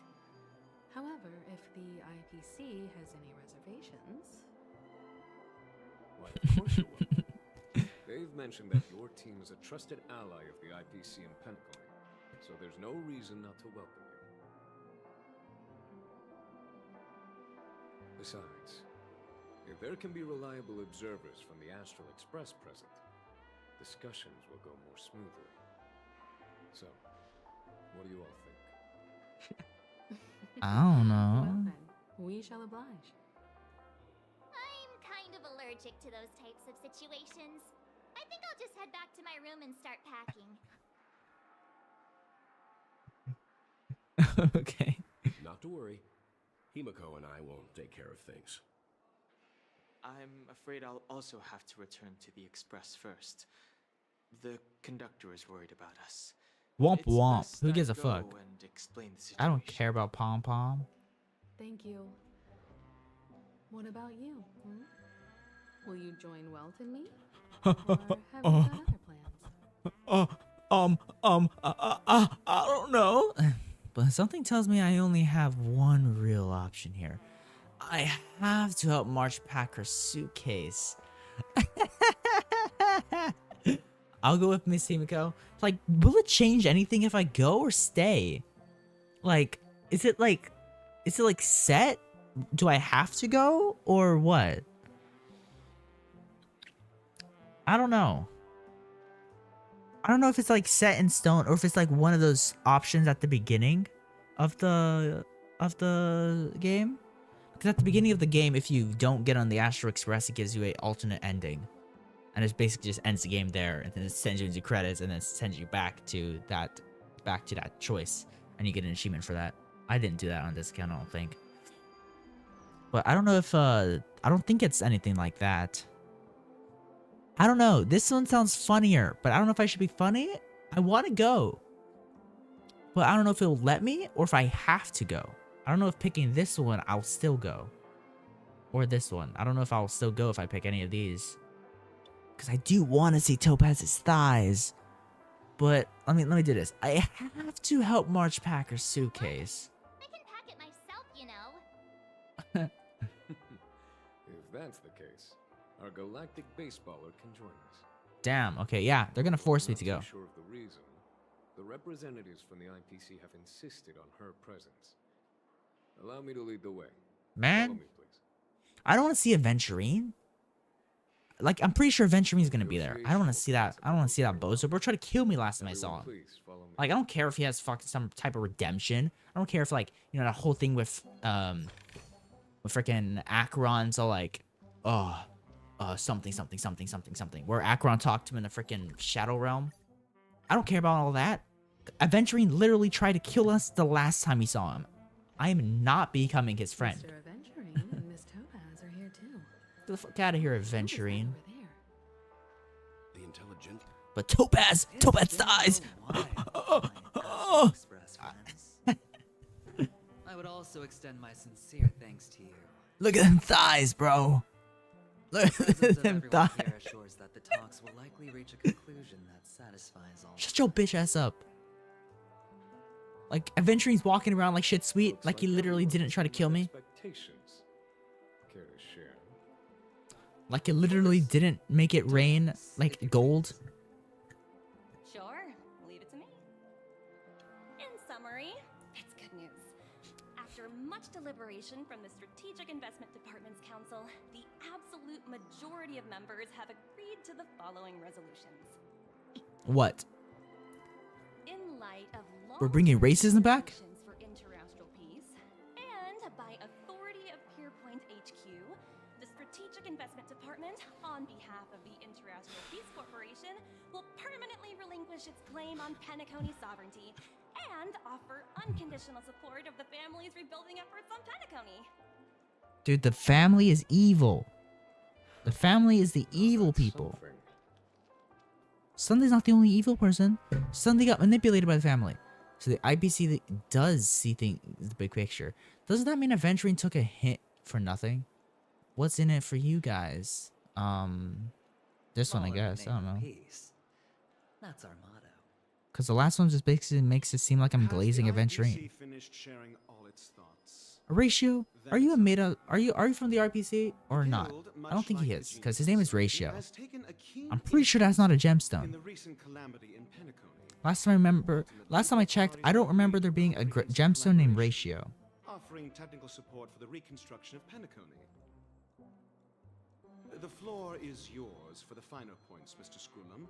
However, if the IPC has any reservations... Why, of course you will. They've mentioned that your team is a trusted ally of the IPC in Penacony, so there's no reason not to welcome you. Besides, If there can be reliable observers from the Astral Express present, discussions will go more smoothly. So, what do you all think? I don't know. Well then, we shall oblige. I'm kind of allergic to those types of situations. I think I'll just head back to my room and start packing. Okay. Not to worry. Himiko and I will take care of things. I'm afraid I'll also have to return to the Express first. The conductor is worried about us. Womp It's womp. best Who I gives a go fuck? and explain the I don't situation. care about Pom Pom. Thank you. What about you? Will you join Welt and me? Or have you got other plans? I don't know. But something tells me I only have one real option here. I have to help March pack her suitcase. I'll go with Miss Himiko. Like, will it change anything if I go or stay? Like, is it like set? Do I have to go or what? I don't know. I don't know if it's like set in stone or if it's like one of those options at the beginning of the game. Because at the beginning of the game, if you don't get on the Astro Express, it gives you a alternate ending. And it basically just ends the game there, and then it sends you into credits, and then it sends you back to that choice, and you get an achievement for that. I didn't do that on this account, I don't think. But I don't know if I don't think it's anything like that. I don't know. This one sounds funnier, but I don't know if I should be funny. I want to go, but I don't know if it'll let me or if I have to go. I don't know if picking this one, I'll still go. Or this one. I don't know if I'll still go if I pick any of these. Because I do want to see Topaz's thighs. But, let me do this. I have to help March pack her suitcase. I can pack it myself, you know. If that's the case, our galactic baseballer can join us. Damn, okay, yeah. They're going to force me to I'm go. not too sure of the reason. The representatives from the IPC have insisted on her presence. Allow me to lead the way. Man, Follow me, please. I don't want to see Aventurine. Like, I'm pretty sure Aventurine's going to be there. I don't want to see that. I don't want to see that bozo. Bro tried to kill me last time I saw him. Please follow me. Like, I don't care if he has fucking some type of redemption. I don't care if, like, you know, that whole thing with freaking Acheron's all like, something. Where Acheron talked to him in the freaking Shadow Realm. I don't care about all that. Aventurine literally tried to kill us the last time we saw him. I am not becoming his friend. Mr. Aventurine and Miss Topaz are here too. Get the fuck out of here, Aventurine. The intelligent. But Topaz dies. I would also extend my sincere thanks to you. Look at them thighs, bro. Look at them thighs. Here assures that the talks will likely reach a conclusion that satisfies all. Shut your bitch ass up. Like, Aventurine's walking around like shit sweet, like he literally didn't try to kill me. Expectations. Care to share? Like it literally didn't make it rain like gold. Sure, leave it to me. In summary, it's good news. After much deliberation from the Strategic Investment Department's council, the absolute majority of members have agreed to the following resolutions. What? In light of We're bringing racism back? for interastral peace, and by authority of Pierpoint HQ, the Strategic Investment Department, on behalf of the Interastral Peace Corporation, will permanently relinquish its claim on Penacony sovereignty and offer unconditional support of the family's rebuilding efforts on Penacony. Dude, the family is evil. The family is the evil people. Sunday's not the only evil person. Sunday got manipulated by the family. So the IPC does see the big picture. Doesn't that mean Aventurine took a hit for nothing? What's in it for you guys? This one, I guess. I don't know. Peace. That's our motto. Because the last one just basically makes it seem like I'm glazing Aventurine. Finished sharing all its thoughts. Ratio, are you a meta? Are you from the RPC or not? I don't think he is, because his name is Ratio. I'm pretty sure that's not a gemstone. Last time I checked, I don't remember there being a gemstone named Ratio. Offering technical support for the reconstruction of Penacony. The floor is yours for the finer points, Mr. Screwlum.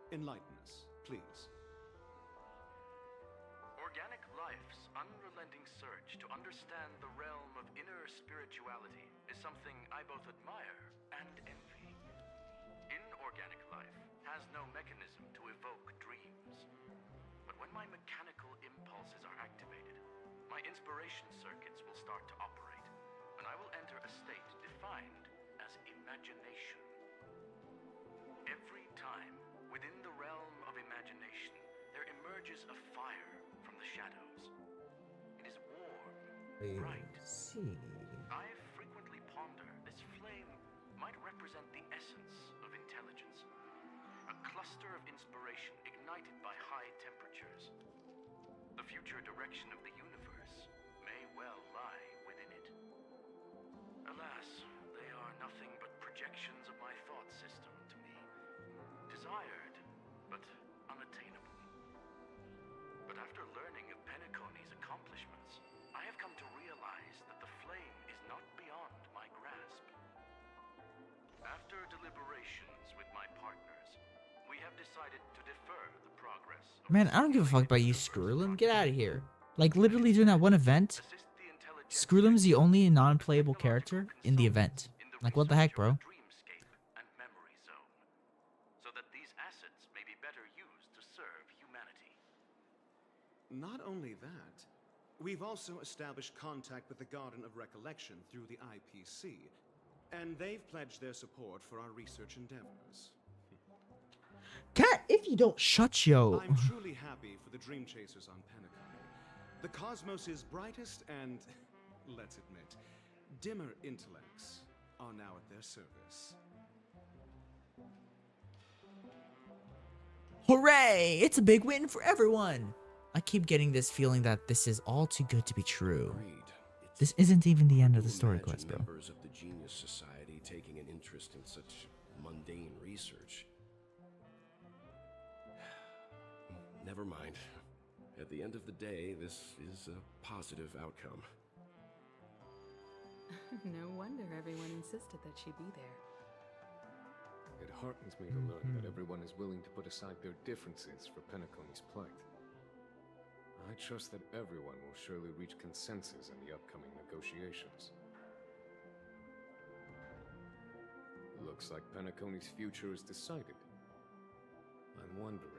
Enlighten us, please. Organic life's unrelenting search to understand the realm of inner spirituality is something I both admire and envy. Inorganic life has no mechanism to evoke dreams. But when my mechanical impulses are activated, my inspiration circuits will start to operate, and I will enter a state defined as imagination. Every time, within the realm of imagination, there emerges a fire from the shadows. It is warm, bright. I frequently ponder this flame might represent the essence of intelligence, a cluster of inspiration ignited by high temperatures. The future direction of the universe may well lie within it. Alas, they are nothing but projections of my thought system to me, desired, but unattainable. But after learning of Penacony's accomplishments, I have come to realize that the flame is not beyond my grasp. After deliberations with my partners, we have decided to defer the progress of Man, I don't give a fuck about you, Screwlum. Get out of here. Like, literally doing that one event, Screwlum's the only non-playable character in the event. Like, what the heck, bro? and memory zone, so that these assets may be better used to serve humanity. Not only that, we've also established contact with the Garden of Recollection through the IPC, and they've pledged their support for our research endeavors. Cat, if you don't shut yo. I'm truly happy for the Dream Chasers on Penacony. The cosmos' brightest and, let's admit, dimmer intellects are now at their service. Hooray! It's a big win for everyone. I keep getting this feeling that this is all too good to be true. This isn't even the end of the story quest, bro. Members of the Genius Society taking an interest in such mundane research. Never mind. At the end of the day, this is a positive outcome. No wonder everyone insisted that she be there. It heartens me to learn that everyone is willing to put aside their differences for Penacony's plight. I trust that everyone will surely reach consensus in the upcoming negotiations. Looks like Penacony's future is decided. I'm wondering,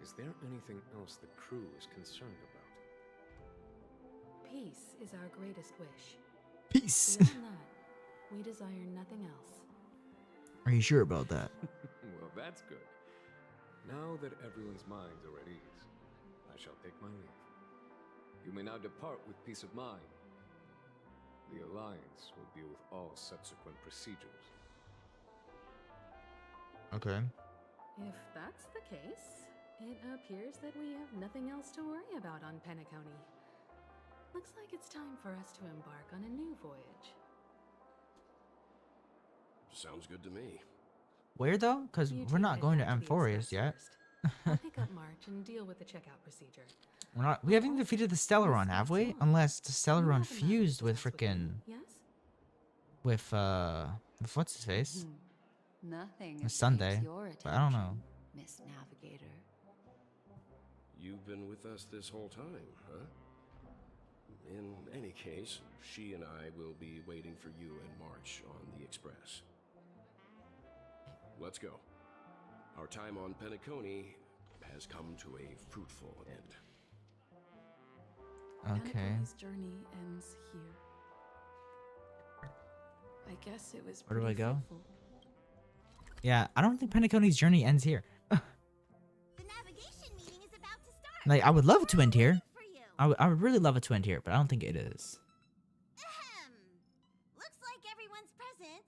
is there anything else the crew is concerned about? Peace is our greatest wish. Peace. Beyond that, we desire nothing else. Are you sure about that? Well, that's good. Now that everyone's minds are at ease, I shall take my leave. You may now depart with peace of mind. The Alliance will deal with all subsequent procedures. Okay. If that's the case, it appears that we have nothing else to worry about on Penacony. Looks like it's time for us to embark on a new voyage. Sounds good to me. Where though? Because You we're two not head going to back the Amphorius express yet. first. I'll pick up March and deal with the checkout procedure. We haven't defeated the Stellaron, have we? Unless the Stellaron fused with frickin' Yes? with what's his face? Nothing With Sunday. escapes your But I don't know. attention, Miss Navigator. You've been with us this whole time, huh? In any case, she and I will be waiting for you in March on the Express. Let's go. Our time on Penacony has come to a fruitful end. Okay. Penacony's journey ends here. I guess it was Where do I pretty go? fruitful. Yeah, I don't think Penacony's journey ends here. Like, I would love it to end here. I would really love it to end here, but I don't think it is. Looks like everyone's present.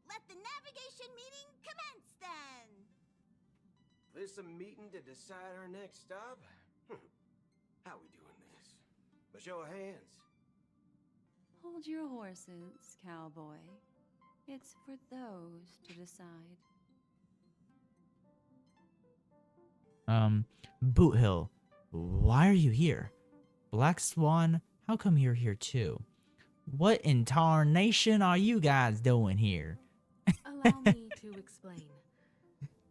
Let the navigation meeting commence then. This a meeting to decide our next stop? How we doing this? By show of hands. Hold your horses, cowboy. It's for those to decide. Boot Hill, why are you here? Black Swan, how come you're here too? What in tarnation are you guys doing here? Allow me to explain.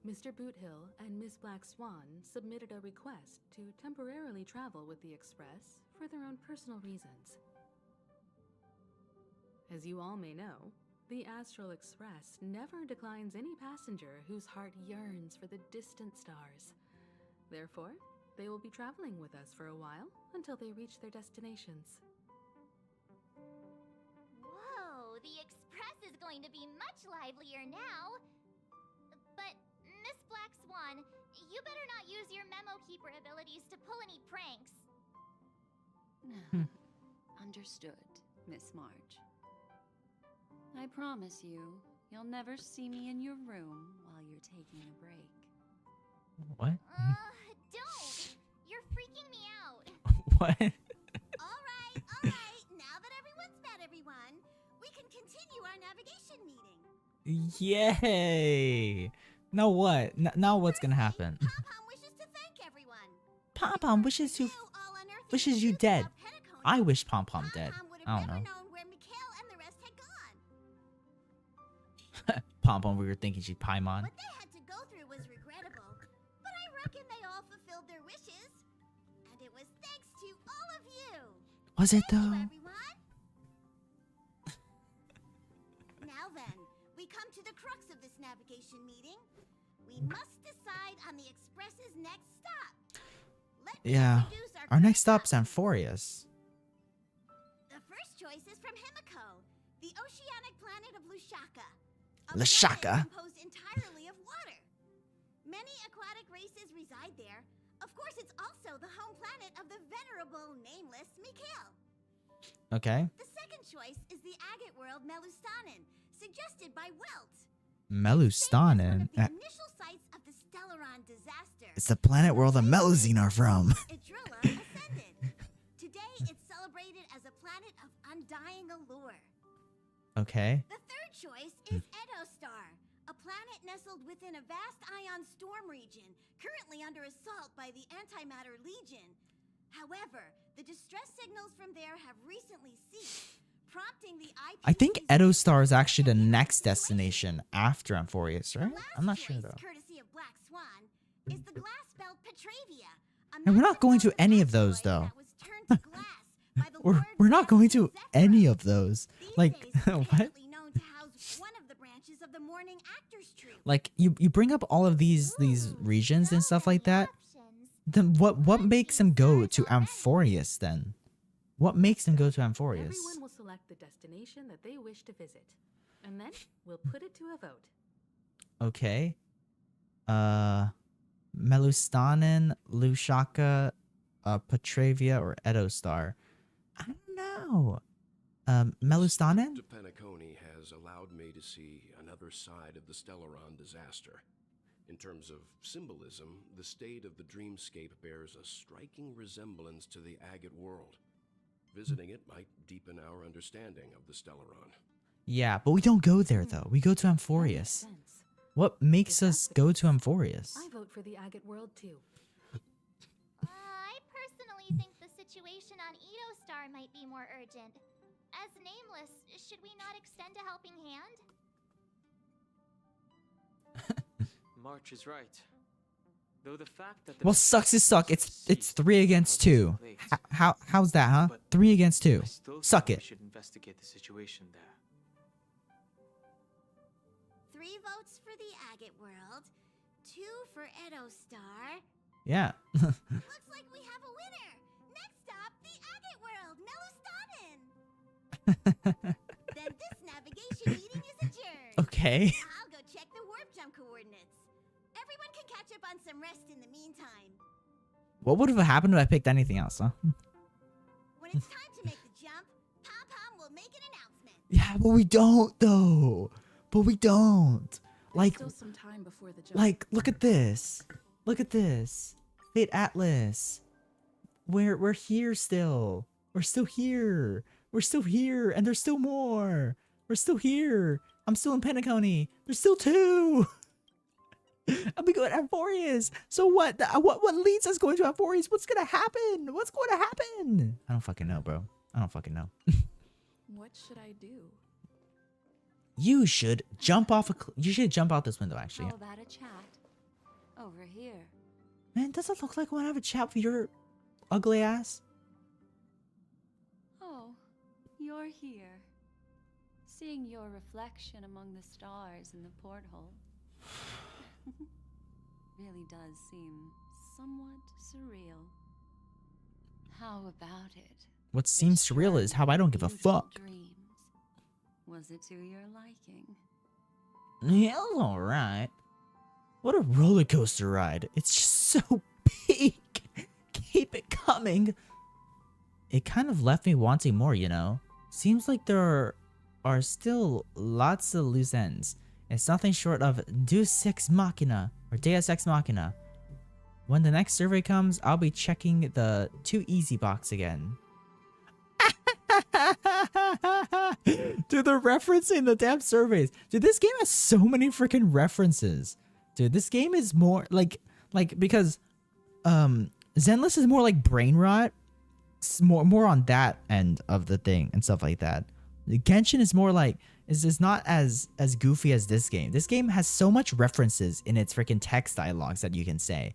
Mr. Boothill and Miss Black Swan submitted a request to temporarily travel with the Express for their own personal reasons. As you all may know, the Astral Express never declines any passenger whose heart yearns for the distant stars. Therefore, they will be traveling with us for a while until they reach their destinations. Whoa, the Express is going to be much livelier now. But, Miss Black Swan, you better not use your memo keeper abilities to pull any pranks. Understood, Miss March. I promise you, you'll never see me in your room while you're taking a break. What? Don't! You're freaking me out. What? Alright, now that everyone's met everyone, we can continue our navigation meeting. Yay! Now what? Now what's gonna happen? Pom-Pom wishes to thank everyone. Pom-Pom wishes you dead. I wish Pom-Pom dead. I don't know. Known where Mikhail and the rest had gone. Pom-Pom, we were thinking she'd Paimon. What they had to go through was regrettable, but I reckon they all fulfilled their wishes. And it was thanks to all of you. Was it Thank you, though? everyone. Now then, we come to the crux of this navigation meeting. We must decide on the Express's next stop. Yeah. Our next stop's Amphorius. The first choice is from Himiko, the oceanic planet of Lushaka. Lushaka? Composed entirely of water. Many aquatic races reside there. Of course, it's also the home planet of the venerable, nameless Mikhail. Okay. The second choice is the agate world Melustanen, suggested by Welt. Melustanen. The initial sites of the Stellaron disaster. It's the planet where all the Meluzine are from. Idrilla ascended. Today, it's celebrated as a planet of undying allure. Okay. The third choice is Edostar, a planet nestled within a vast ion storm region, currently under assault by the Antimatter Legion. However, the distress signals from there have recently ceased, prompting the I think Edostar is actually the next destination after Amphorius, right? I'm not sure though. Courtesy of Black Swan, is the glass belt Petravia. And we're not going to any of those though. We're not going to any of those. Like what? Like you bring up all of these regions and stuff like that. Then what makes them go to Amphorius then? What makes them go to Amphorius? Everyone will select the destination that they wish to visit, and then we'll put it to a vote. Okay. Melustanen, Lushaka, Petravia, or Edostar. I don't know. Melustanen? Penacony has allowed me to see another side of the Stellaron disaster. In terms of symbolism, the state of the dreamscape bears a striking resemblance to the agate world. Visiting it might deepen our understanding of the Stellaron. Yeah, but we don't go there though. We go to Amphorius. What makes us go to Amphorius? I vote for the agate world too. I personally think the situation on Edostar might be more urgent. As Nameless, should we not extend a helping hand? March is right. Though the fact that Well, sucks is suck. It's 3 against 2. How's that, huh? 3 against 2. Suck it. We should investigate the situation there. 3 votes for the agate world, 2 for Edostar. Yeah. Looks like we have a winner. Next stop, the agate world, Melustanen. Then this navigation meeting is adjourned. Okay. I'll go check the warp jump coordinates. Everyone can catch up on some rest in the meantime. What would have happened if I picked anything else, huh? When it's time to make the jump, Pom-Pom will make an announcement. Yeah, but we don't though. But we don't. Like, Still some time before the jump. like, look at this. Look at this. Fate Atlas. We're here still. We're still here. We're still here, and there's still more. We're still here. I'm still in Penacony. There's still 2. And we go to Amphorius. So what? What leads us going to Amphorius? What's gonna happen? What's going to happen? I don't fucking know, bro. I don't fucking know. What should I do? You should jump off you should jump out this window, actually. How about a chat? Over here. Man, does it look like I want to have a chat with your ugly ass? Oh, you're here. Seeing your reflection among the stars in the porthole really does seem somewhat surreal. How about it? What seems surreal is how I don't give a fuck. Dreams. Was it to your liking? Yeah, it was alright. What a roller coaster ride. It's just so big. Keep it coming. It kind of left me wanting more, you know? Seems like there are still lots of loose ends. It's nothing short of Deus Ex Machina or Deus Ex Machina. When the next survey comes, I'll be checking the Too Easy box again. Dude, they're referencing the damn surveys. Dude, this game has so many freaking references. Dude, this game is more like because Zenless is more like brain rot. It's more on that end of the thing and stuff like that. Genshin is more like is not as goofy as this game. This game has so much references in its freaking text dialogues that you can say.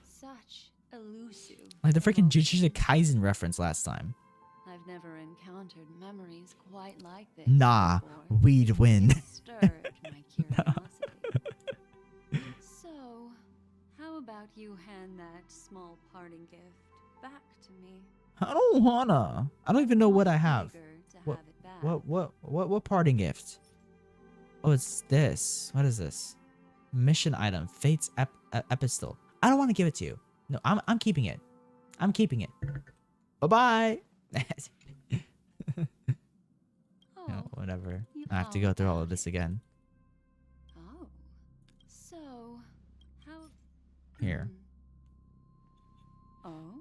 Such elusive. Like the freaking Jujutsu Kaisen reference last time. I've never encountered memories quite like this. Nah, before. we'd win. It stirred my curiosity. So, how about you hand that small parting gift back to me? I don't wanna. I don't even know what I have. Eager to What have it back. what parting gift? Oh, it's this. What is this? Mission item. Fate's epistle. I don't want to give it to you. No, I'm keeping it. I'm keeping it. Bye-bye. No, whatever. I have to go through all of this again. Oh. So, how... Here. Oh?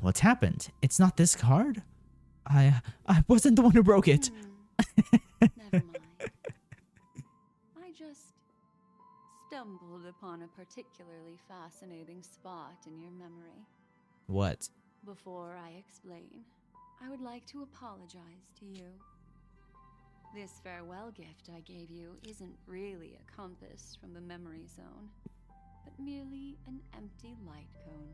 What's happened? It's not this card? I wasn't the one who broke it. Never mind. I just stumbled upon a particularly fascinating spot in your memory. What? Before I explain, I would like to apologize to you. This farewell gift I gave you isn't really a compass from the memory zone, but merely an empty light cone.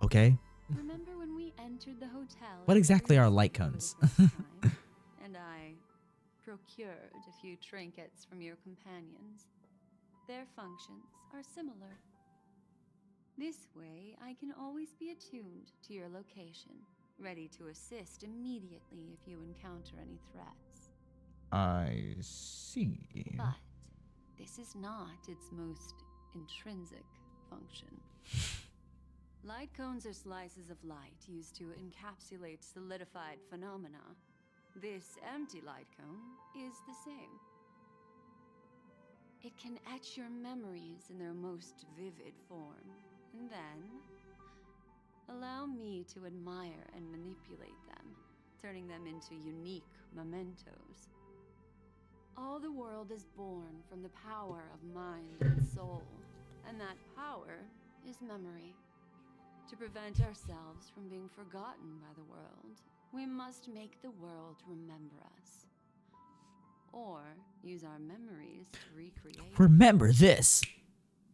Okay. Remember when we entered the hotel? What exactly are light cones? And I procured a few trinkets from your companions. Their functions are similar. This way, I can always be attuned to your location, ready to assist immediately if you encounter any threats. I see. But this is not its most intrinsic function. Light cones are slices of light used to encapsulate solidified phenomena. This empty light cone is the same. It can etch your memories in their most vivid form, and then allow me to admire and manipulate them, turning them into unique mementos. All the world is born from the power of mind and soul, and that power is memory. To prevent ourselves from being forgotten by the world, we must make the world remember us. Or use our memories to recreate. Remember this.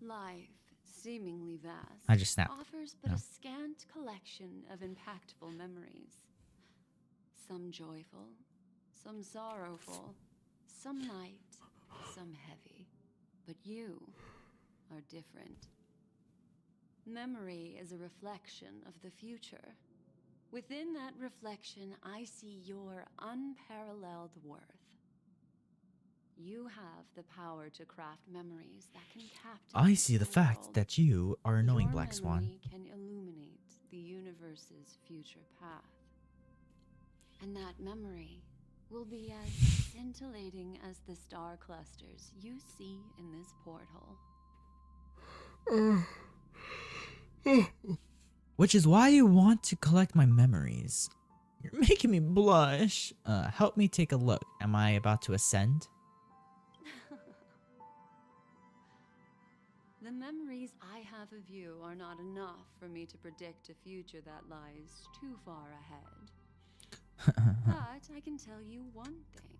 Life, seemingly vast, I just snapped. offers but No. a scant collection of impactful memories. Some joyful, some sorrowful, some light, some heavy. But you are different. Memory is a reflection of the future. Within that reflection, I see your unparalleled worth. You have the power to craft memories that can captivate I see the fact world. that you are annoying, Your Black Swan. memory can illuminate the universe's future path. And that memory will be as scintillating as the star clusters you see in this porthole. Which is why you want to collect my memories. You're making me blush. Help me take a look. Am I about to ascend? The memories I have of you are not enough for me to predict a future that lies too far ahead. But I can tell you one thing.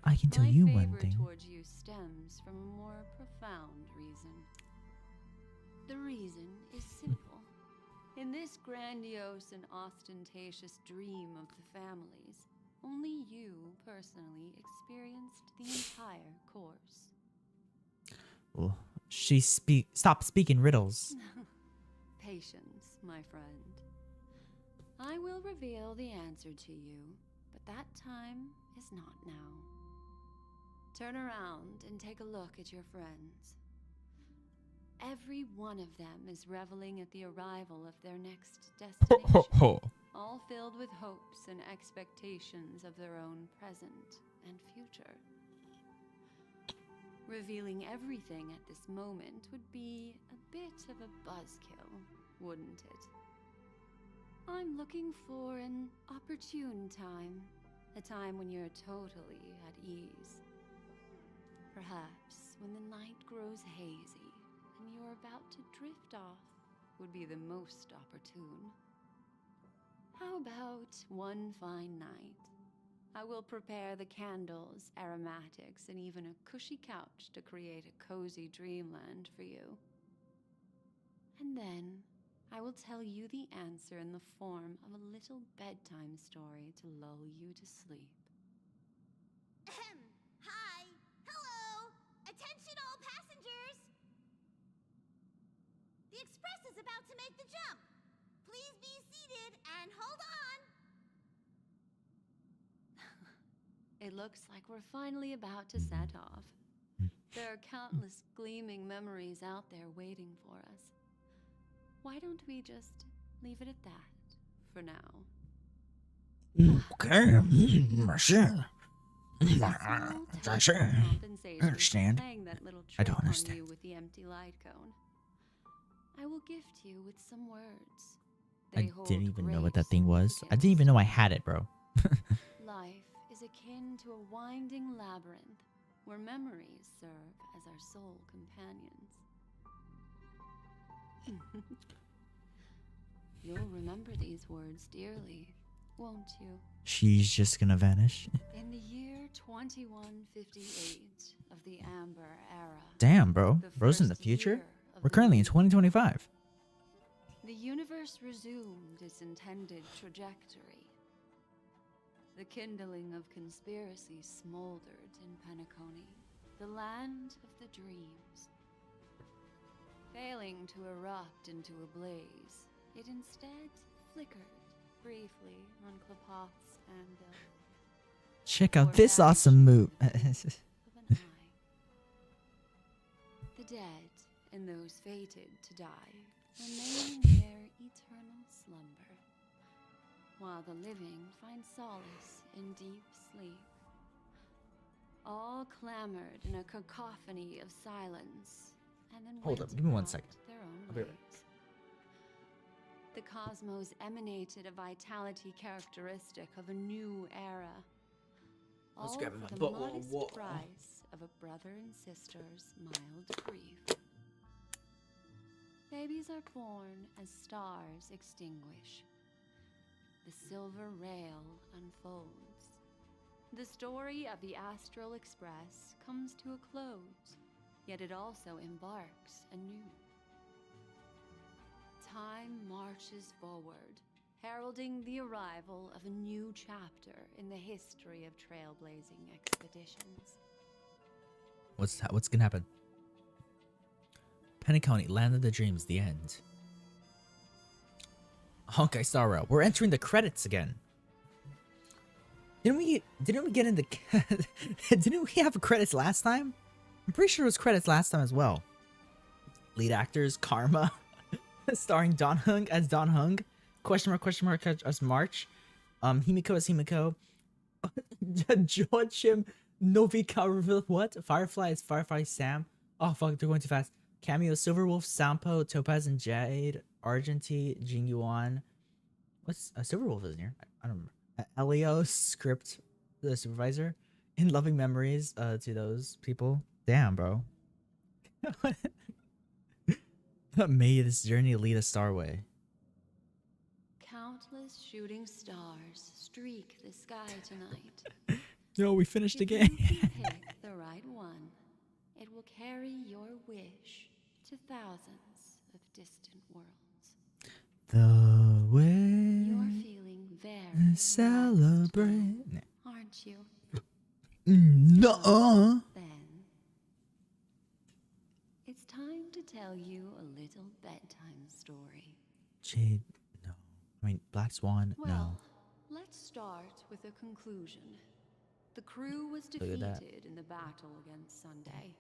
I can tell you one My favor thing. towards you stems from a more profound reason. The reason is simple. In this grandiose and ostentatious dream of the families, only you personally experienced the entire course. Well, stop speaking riddles. Patience, my friend. I will reveal the answer to you, but that time is not now. Turn around and take a look at your friends. Every one of them is reveling at the arrival of their next destination, all filled with hopes and expectations of their own present and future. Revealing everything at this moment would be a bit of a buzzkill, wouldn't it? I'm looking for an opportune time, a time when you're totally at ease. Perhaps when the night grows hazy and you're about to drift off would be the most opportune. How about one fine night? I will prepare the candles, aromatics, and even a cushy couch to create a cozy dreamland for you. And then I will tell you the answer in the form of a little bedtime story to lull you to sleep. Hi! Hello! Attention all passengers! The express is about to make the jump. Please be seated and hold on. It looks like we're finally about to set off. There are countless gleaming memories out there waiting for us. Why don't we just leave it at that for now? Okay, sure. Sure. Compensation I understand. for playing that little I trick don't on understand. you with the empty light cone. I will gift you with some words. I They hold didn't even know great what that thing was. I didn't even know I had it, bro. Life is akin to a winding labyrinth where memories serve as our sole companions. You'll remember these words dearly, won't you? She's just gonna vanish. In the year 2158 of the Amber Era. Damn, bro. the Bro's in the first future? year of We're the currently in new 2025. The universe resumed its intended trajectory. The kindling of conspiracy smoldered in Penacony, the land of the dreams. Failing to erupt into a blaze, it instead flickered briefly on Klapoth's anvil. Check out Or this vanished awesome move. in the blink of an eye. The dead and those fated to die remain in their eternal slumber, while the living find solace in deep sleep. All clamored in a cacophony of silence, and then Hold went up, give me 1 about second. their own I'll be right back. ways. The cosmos emanated a vitality characteristic of a new era. Let's All grab for him a the bottle of modest water. price of a brother and sister's mild grief. Babies are born as stars extinguish. The silver rail unfolds. The story of the Astral Express comes to a close, yet it also embarks anew. Time marches forward, heralding the arrival of a new chapter in the history of trailblazing expeditions. What's gonna happen? Penacony, Land of the Dreams, the end. Honkai Star Rail. We're entering the credits again. Didn't we get in the didn't we have credits last time? I'm pretty sure it was credits last time as well. Lead actors, Karma, starring Don Hung as Don Hung. Question mark as March. Himiko as Himiko. Joachim Novika, what? Firefly is Firefly Sam. Oh fuck, they're going too fast. Cameo, Silverwolf, Sampo, Topaz and Jade, Argenti, Jing Yuan. What's Silverwolf isn't here? I don't remember. Elio, Script, the supervisor. In loving memories to those people. Damn, bro. May this journey lead us our way. Countless shooting stars streak the sky tonight. No, we finished If again. you can pick the right one, it will carry your wish to thousands of distant worlds. The way You're feeling very celebrate. aren't you? No. Then it's time to tell you a little bedtime story. Jade, no. I mean, Black Swan, no. Well, let's start with a conclusion. The crew was Look at that. defeated in the battle against Sunday.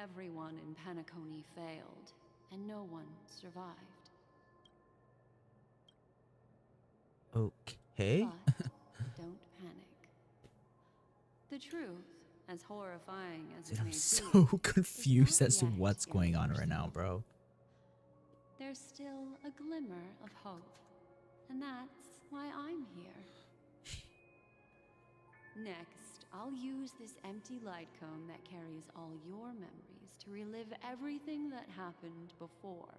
Everyone in Penacony failed, and no one survived. Okay. But don't panic. The truth, as horrifying as it Dude, may I'm so be, confused not as to yet what's going on right now, bro. there's still a glimmer of hope, and that's why I'm here. Next, I'll use this empty light cone that carries all your memories to relive everything that happened before.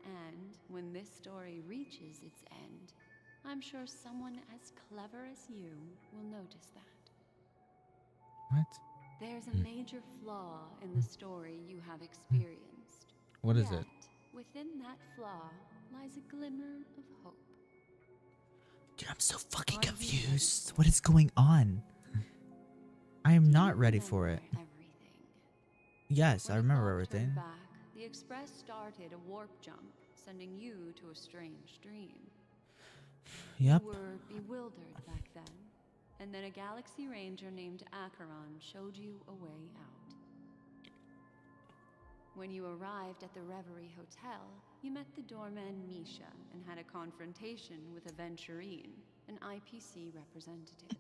And when this story reaches its end, I'm sure someone as clever as you will notice that. What? There's a major flaw in the story you have experienced. What is it? Yet, within that flaw lies a glimmer of hope. Dude, I'm so fucking confused. What is going on? I am not ready for it. Yes, I remember everything. Back, the Express started a warp jump, sending you to a strange dream. Yep. You were bewildered back then, and then a Galaxy Ranger named Acheron showed you a way out. When you arrived at the Reverie Hotel, you met the doorman Misha and had a confrontation with Aventurine, an IPC representative.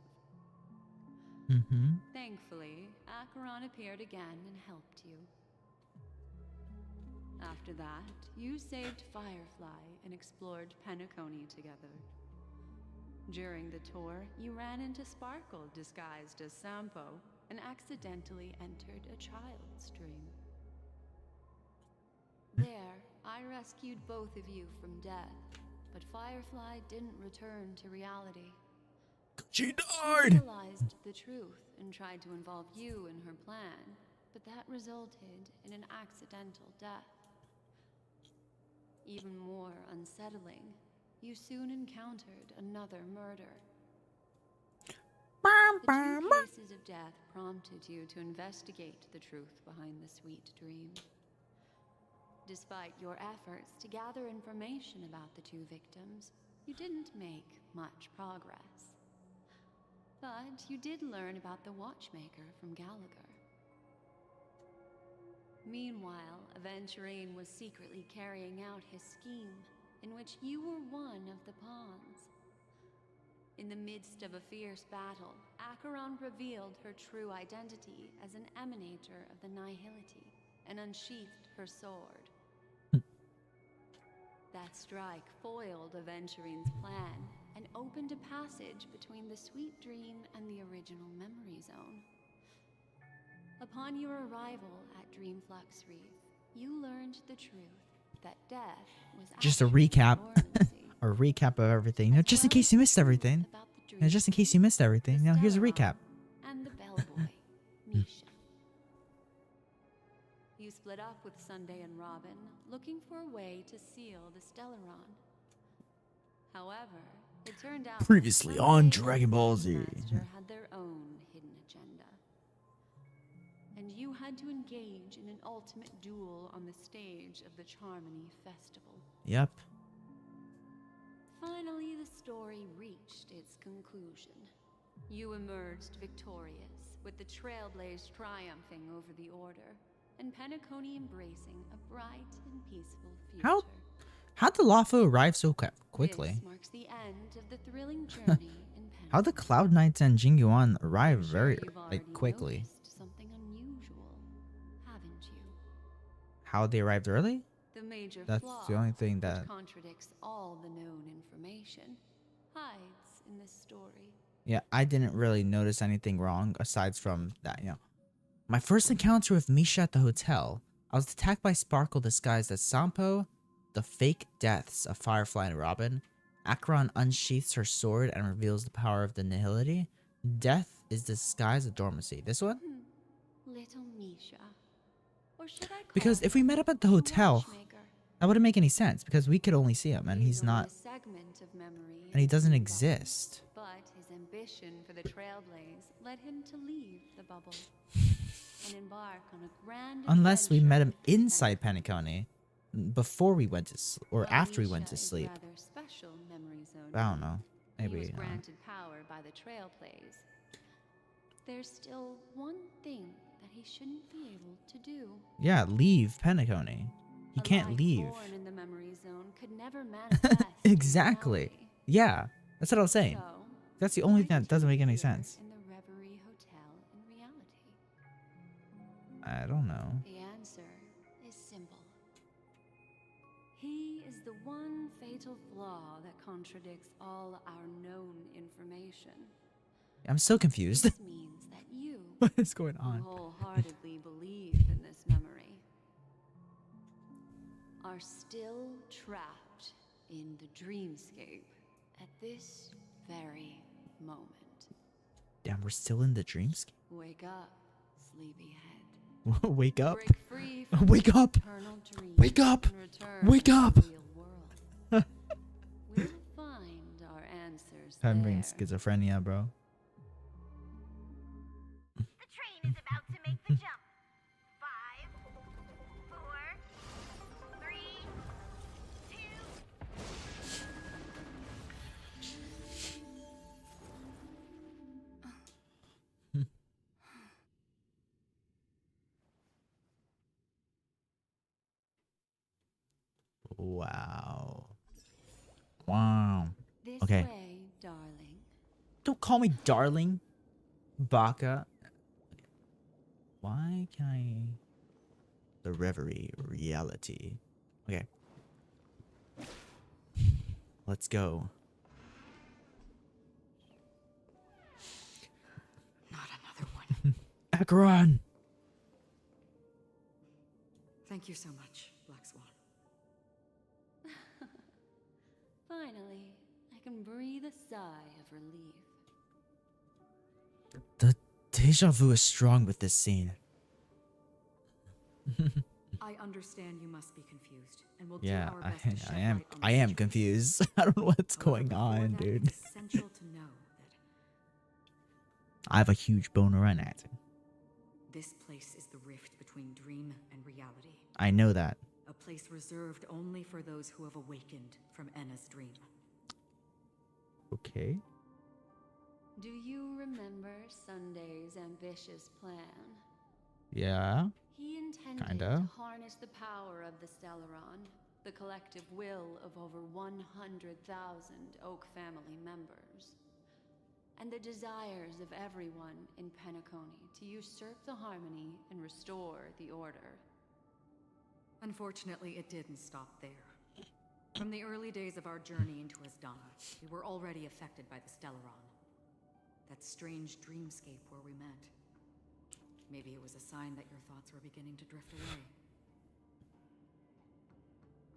Mm-hmm. Thankfully, Acheron appeared again and helped you. After that, you saved Firefly and explored Penacony together. During the tour, you ran into Sparkle disguised as Sampo and accidentally entered a child's dream. There, I rescued both of you from death, but Firefly didn't return to reality. She She died! realized the truth and tried to involve you in her plan, but that resulted in an accidental death. Even more unsettling, you soon encountered another murder. The two cases of death prompted you to investigate the truth behind the sweet dream. Despite your efforts to gather information about the two victims, you didn't make much progress. But you did learn about the watchmaker from Gallagher. Meanwhile, Aventurine was secretly carrying out his scheme, in which you were one of the pawns. In the midst of a fierce battle, Acheron revealed her true identity as an emanator of the Nihility and unsheathed her sword. That strike foiled Aventurine's plan and opened a passage between the sweet dream and the original memory zone. Upon your arrival at Dreamflux Reef, you learned the truth that death was Just a actually recap. dormancy. A recap of everything. You know, just in case you missed everything. And just in case you missed everything, now here's a recap. And the bellboy, Misha. You split up with Sunday and Robin, looking for a way to seal the Stellaron. However, it turned out that Previously Sunday on and Dragon Ball Z. Master had their own hidden agenda. And you had to engage in an ultimate duel on the stage of the Charmony Festival. Yep. Finally, the story reached its conclusion. You emerged victorious, with the Trailblaze triumphing over the Order, and Penacony embracing a bright and peaceful future. How'd the Lawful arrive so quickly? This marks the end of the thrilling journey in How'd the Cloud Knights and Jingyuan arrive very You've already quickly? noticed something unusual, haven't you? How they arrived early? The major That's flaw, the only thing which that. contradicts all the known information, hides in this story. Yeah, I didn't really notice anything wrong aside from that, you know. My first encounter with Misha at the hotel, I was attacked by Sparkle disguised as Sampo, the fake deaths of Firefly and Robin. Acheron unsheaths her sword and reveals the power of the Nihility. Death is disguised as Dormancy. This one? Little Misha. Or should I call Because if we met up at the hotel, watchmaker? that wouldn't make any sense because we could only see him and he's only not, a segment of memory and he in doesn't the bubble. exist. But his ambition for the Trailblaze led him to leave the bubble and embark on a grand Unless we adventure met him with inside Penacony before we went to or after we went to Misha is sleep. rather special memory zone. I don't know. He was Maybe. granted power by the Trailblaze. There's still one thing that he shouldn't be able to do. Yeah, leave Penacony. He can't life leave. born in the memory zone could never manifest Exactly. Yeah, that's what I was saying. So, That's the only thing that doesn't make any sense. in the Reverie Hotel in reality. I don't know. The answer is simple. He is the one fatal flaw that contradicts all our known information. I'm so confused. This means that you What is going who on? wholeheartedly believe in this memory are still trapped in the dreamscape at this very moment. Damn, we're still in the dreamscape. Wake up, sleepyhead. Wake up. Break free from Wake the up. eternal dream Wake up. and return Wake to up. the real world. We'll find our answers I'm there. having schizophrenia, bro. The train is about to make the jump. 5, 4, 3, 2. Wow. Wow. This Okay. way, darling. Don't call me darling. Baka. Why can I... The Reverie reality. Okay. Let's go. Not another one. Acheron! Thank you so much, Black Swan. Finally, I can breathe a sigh of relief. The deja vu is strong with this scene. I understand you must be confused, and we'll do Yeah, our best to shed I am. light on I the am situation. confused. I don't know what's However, going before on, that, dude. It's essential to know that I have a huge boner right now. this place is the rift between dream and reality. I know that. A place reserved only for those who have awakened from Enna's dream. Okay. Do you remember Sunday's ambitious plan? Yeah. He intended Kinda. to harness the power of the Stellaron, the collective will of over 100,000 Oak family members, and the desires of everyone in Penacony to usurp the harmony and restore the order. Unfortunately, it didn't stop there. From the early days of our journey into Asdana, we were already affected by the Stellaron. That strange dreamscape where we met. Maybe it was a sign that your thoughts were beginning to drift away.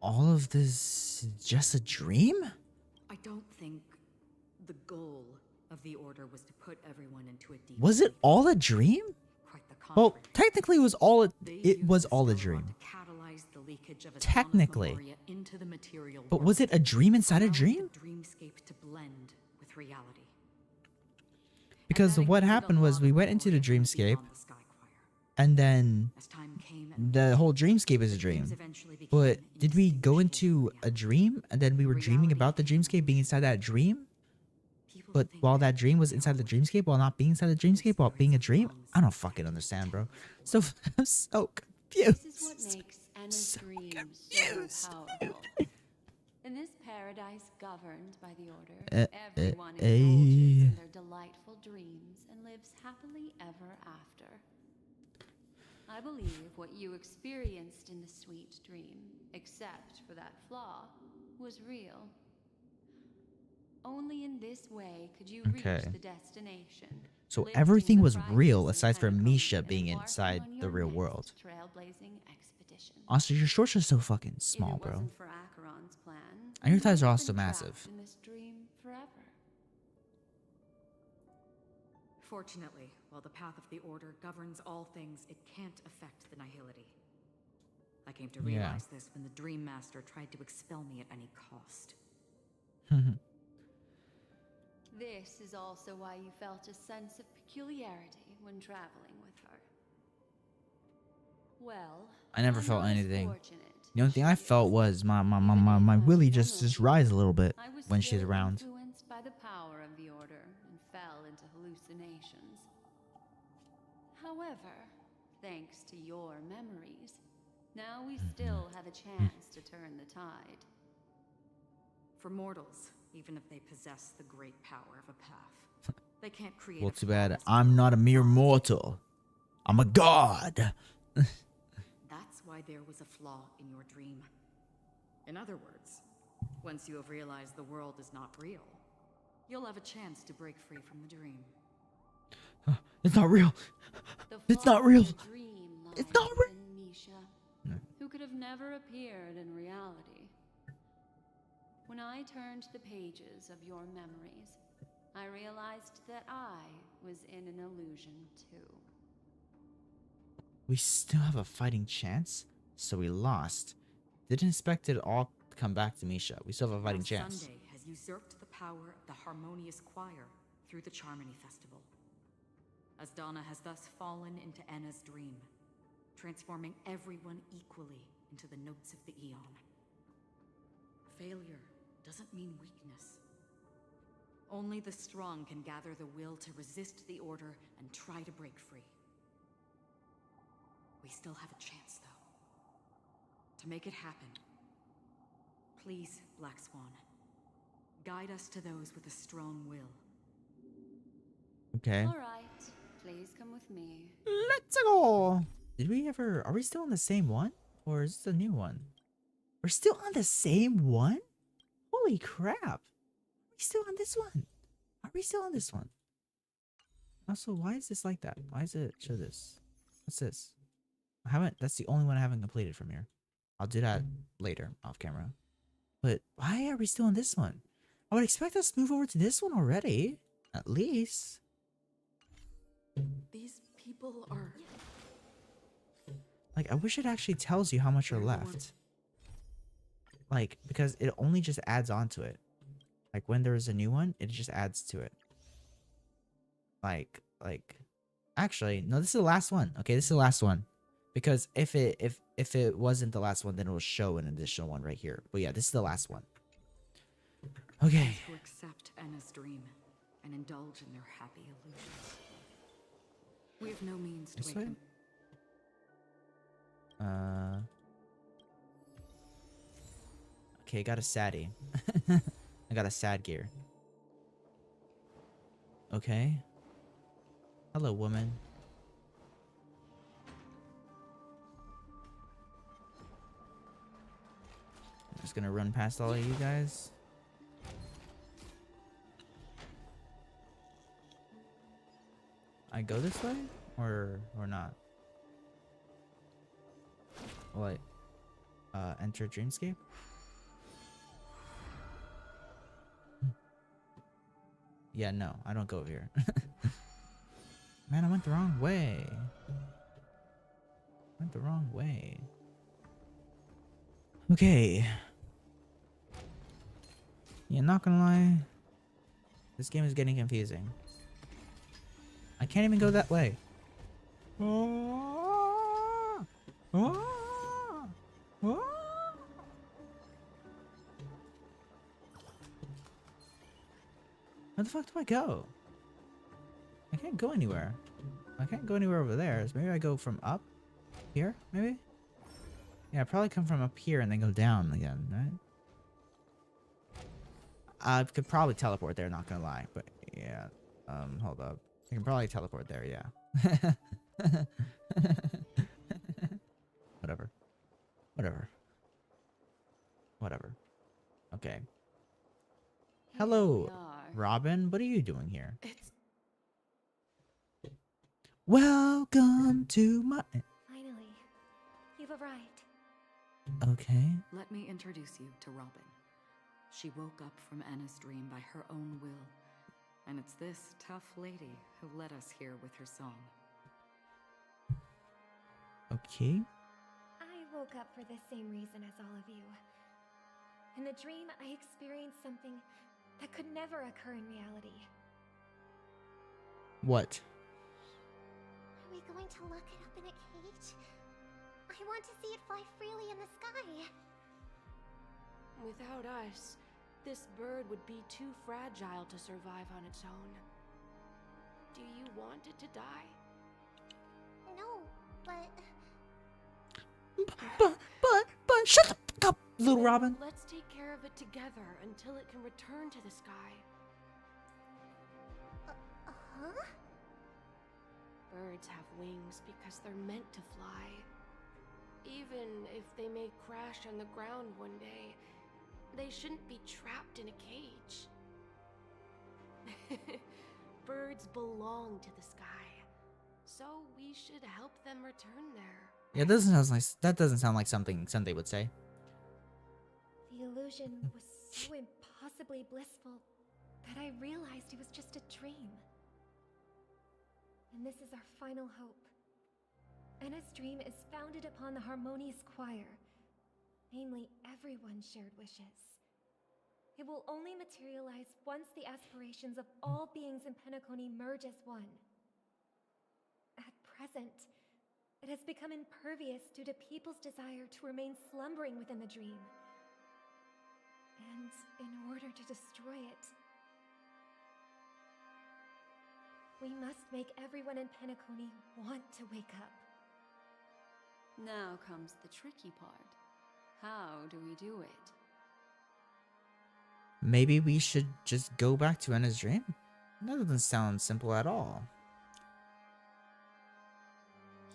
All of this is just a dream? I don't think the goal of the Order was to put everyone into a deep Was it all a dream? Quite the Well, contrary. technically it was all a, They it used was the all a Stellaron dream. to catalyze the leakage of Asdana's Technically. memoria into the material But world, was it a dream inside a allowing dream? the dreamscape to blend with reality. Because what happened was we went into the dreamscape, and then the whole dreamscape is a dream. But did we go into a dream, and then we were dreaming about the dreamscape being inside that dream? But while that dream was inside the dreamscape, while not being inside the dreamscape, while being a dream? I don't fucking understand, bro. So I'm so confused. This is what makes Anna's dreams so powerful. In this paradise governed by the Order, everyone indulges in their delightful dreams and lives happily ever after. I believe what you experienced in the sweet dream, except for that flaw, was real. Only in this way could you reach Okay. the destination. So lifting everything the was crisis real in aside from Penacony Misha and being embarking inside on the your real next world. trailblazing expedition. position. Also, your shorts are so fucking small, If it bro. wasn't for Acheron's plan, And your we thighs might are have also been trapped massive. in this dream forever. Fortunately, while the path of the Order governs all things, it can't affect the Nihility. I came to Yeah. realize this when the Dream Master tried to expel me at any cost. This is also why you felt a sense of peculiarity when traveling with her. Well, I never I'm felt not as anything. fortunate The only thing I felt was my willy just rise a little bit I was when she's still around. influenced by the power of the Order and fell into hallucinations. However, thanks to your memories, now we still have a chance to turn the tide. For mortals, even if they possess the great power of a path, they can't create Well, a too bad. flawless I'm not a mere mortal. I'm a god. That's why there was a flaw in your dream. In other words, once you have realized the world is not real, you'll have a chance to break free from the dream. It's not real. The It's flaw not in real. the dream It's lies not real. within Misha, who could have never appeared in reality. When I turned the pages of your memories, I realized that I was in an illusion too. We still have a fighting chance, so we lost. Didn't expect it all to come back to Misha. We still have a fighting Now chance. Sunday has usurped the power of the harmonious choir through the Charmony Festival. Asdana has thus fallen into Enna's dream, transforming everyone equally into the notes of the Eon. Failure doesn't mean weakness. Only the strong can gather the will to resist the Order and try to break free. We still have a chance, though. To make it happen, please, Black Swan, guide us to those with a strong will. Okay. All right, please come with me. Let's go. Did we ever? Are we still on the same one, or is this a new one? We're still on the same one. Holy crap! Are we still on this one? Are we still on this one? Also, why is this like that? Why is it show this? What's this? I haven't. That's the only one I haven't completed from here. I'll do that later off camera. But why are we still on this one? I would expect us to move over to this one already, at least. These people are... Like, I wish it actually tells you how much are left. Like, because it only just adds on to it. Like, when there is a new one, it just adds to it. Like, actually, no, this is the last one. Okay, this is the last one. Because if it wasn't the last one, then it will show an additional one right here. But yeah, this is the last one. Okay. Who accept Enna's dream and indulge in their happy illusions. We have no means to This wake way? them. Okay, got a saddie. I got a sad gear. Okay. Hello, woman. I'm just gonna run past all of you guys. I go this way or not? What? Enter Dreamscape? Yeah, no, I don't go over here. Man, I went the wrong way. Went the wrong way. Okay. Yeah, not gonna lie. This game is getting confusing. I can't even go that way. Oh, oh, oh. Where the fuck do I go? I can't go anywhere. I can't go anywhere over there. So maybe I go from up here, maybe? Yeah, I'd probably come from up here and then go down again, right? I could probably teleport there, not gonna lie. But yeah, hold up. I can probably teleport there, yeah. Whatever. Whatever. Whatever. Okay. Hello, Robin. What are you doing here? Welcome to my... Finally, you've arrived. Okay. Let me introduce you to Robin. She woke up from Anna's dream by her own will. And it's this tough lady who led us here with her song. Okay. I woke up for the same reason as all of you. In the dream, I experienced something that could never occur in reality. What? Are we going to lock it up in a cage? I want to see it fly freely in the sky. Without us, this bird would be too fragile to survive on its own. Do you want it to die? No, but... But, shut the fuck up, little Robin. Let's take care of it together until it can return to the sky. Huh? Birds have wings because they're meant to fly. Even if they may crash on the ground one day, they shouldn't be trapped in a cage. Birds belong to the sky, so we should help them return there. Yeah, that doesn't sound like something Sunday would say. The illusion was so impossibly blissful that I realized it was just a dream. And this is our final hope. Anna's dream is founded upon the harmonious choir, namely everyone's shared wishes. It will only materialize once the aspirations of all beings in Penacony merge as one. At present, it has become impervious due to people's desire to remain slumbering within the dream. And in order to destroy it, we must make everyone in Penacony want to wake up. Now comes the tricky part. How do we do it? Maybe we should just go back to Anna's dream? That doesn't sound simple at all.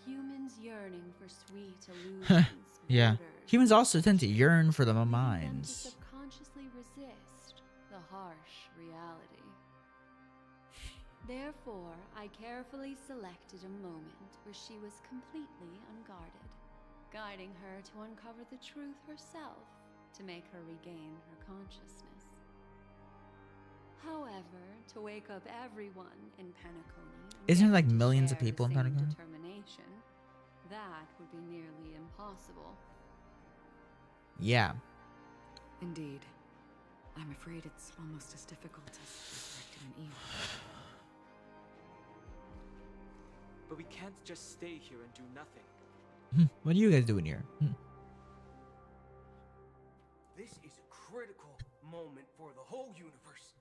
Humans yearning for sweet illusions. Yeah. borders, Humans also tend to yearn for the leading them to minds. subconsciously resist the harsh reality. Therefore, I carefully selected a moment where she was completely unguarded, guiding her to uncover the truth herself to make her regain her consciousness. However, to wake up everyone in Penacony, Isn't there like to millions of share the people in same Pentagon? determination, that would be nearly impossible. Yeah. Indeed. I'm afraid it's almost as difficult as resurrecting an Eve. But we can't just stay here and do nothing. What are you guys doing here? This is a critical moment for the whole universe.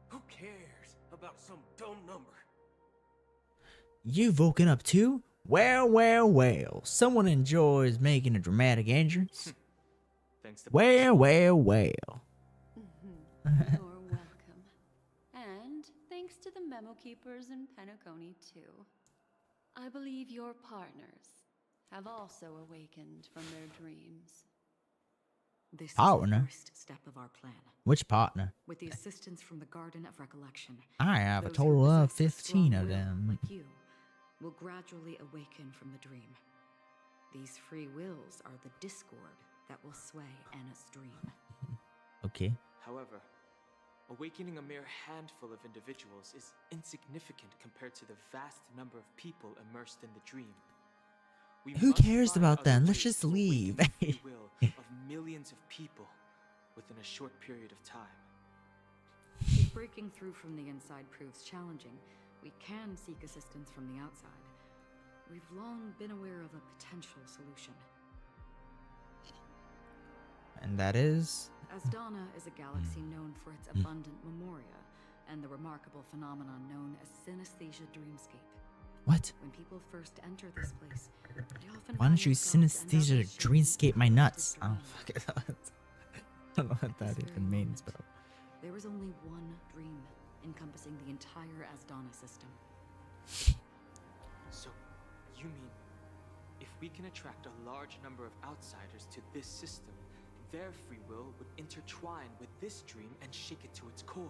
Who cares about some dumb number? You've woken up too? Well, well, well. Someone enjoys making a dramatic entrance. Thanks to Well, well, well. You're welcome. And thanks to the memo keepers in Penacony, too. I believe your partners have also awakened from their dreams. This Partner? is the first step of our plan. Which partner? With the assistance from the Garden of Recollection, I have a those who total of possess a 15 strong of will, them. like you, will gradually awaken from the dream. These free wills are the discord that will sway Anna's dream. Okay. However, awakening a mere handful of individuals is insignificant compared to the vast number of people immersed in the dream. We Who must cares find about other them? Let's ways just to awaken leave. the free will of millions of people within a short period of time. If breaking through from the inside proves challenging, we can seek assistance from the outside. We've long been aware of a potential solution. And that is? Asdana is a galaxy known for its abundant memoria and the remarkable phenomenon known as synesthesia dreamscape. What? When people first enter this place, they often Why find don't you themselves synesthesia dreamscape my nuts? I don't fucking know. I don't know what that even means, but There is only one dream encompassing the entire Asdana system. So, you mean, if we can attract a large number of outsiders to this system, their free will would intertwine with this dream and shake it to its core?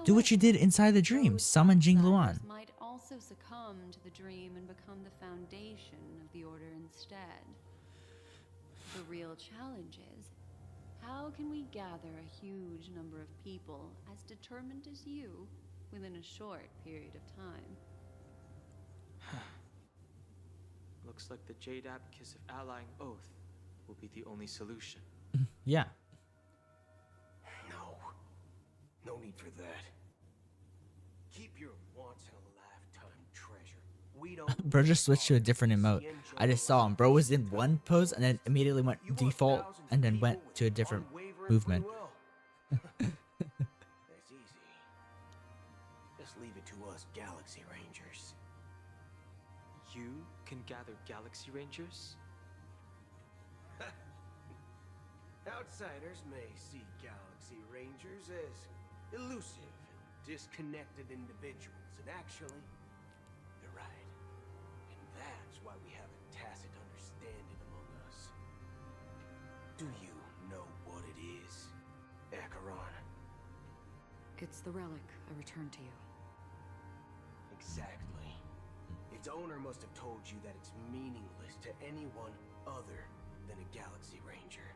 do what you did inside the dream. Summon Jing Luan. Might also succumb to the dream and become the foundation of the Order instead. The real challenge is, how can we gather a huge number of people as determined as you within a short period of time? Looks like the Jade Abacus of Allying Oath will be the only solution. Yeah. No need for that. Keep your once in a lifetime treasure. We don't. Bro just switched to a different emote. I just saw him. Bro was in one pose and then immediately went default and then went to a different movement. That's easy. Just leave it to us Galaxy Rangers. You can gather Galaxy Rangers? Outsiders may see Galaxy Rangers as elusive and disconnected individuals, and actually, they're right. And that's why we have a tacit understanding among us. Do you know what it is, Acheron? It's the relic I returned to you. Exactly. Its owner must have told you that it's meaningless to anyone other than a Galaxy Ranger.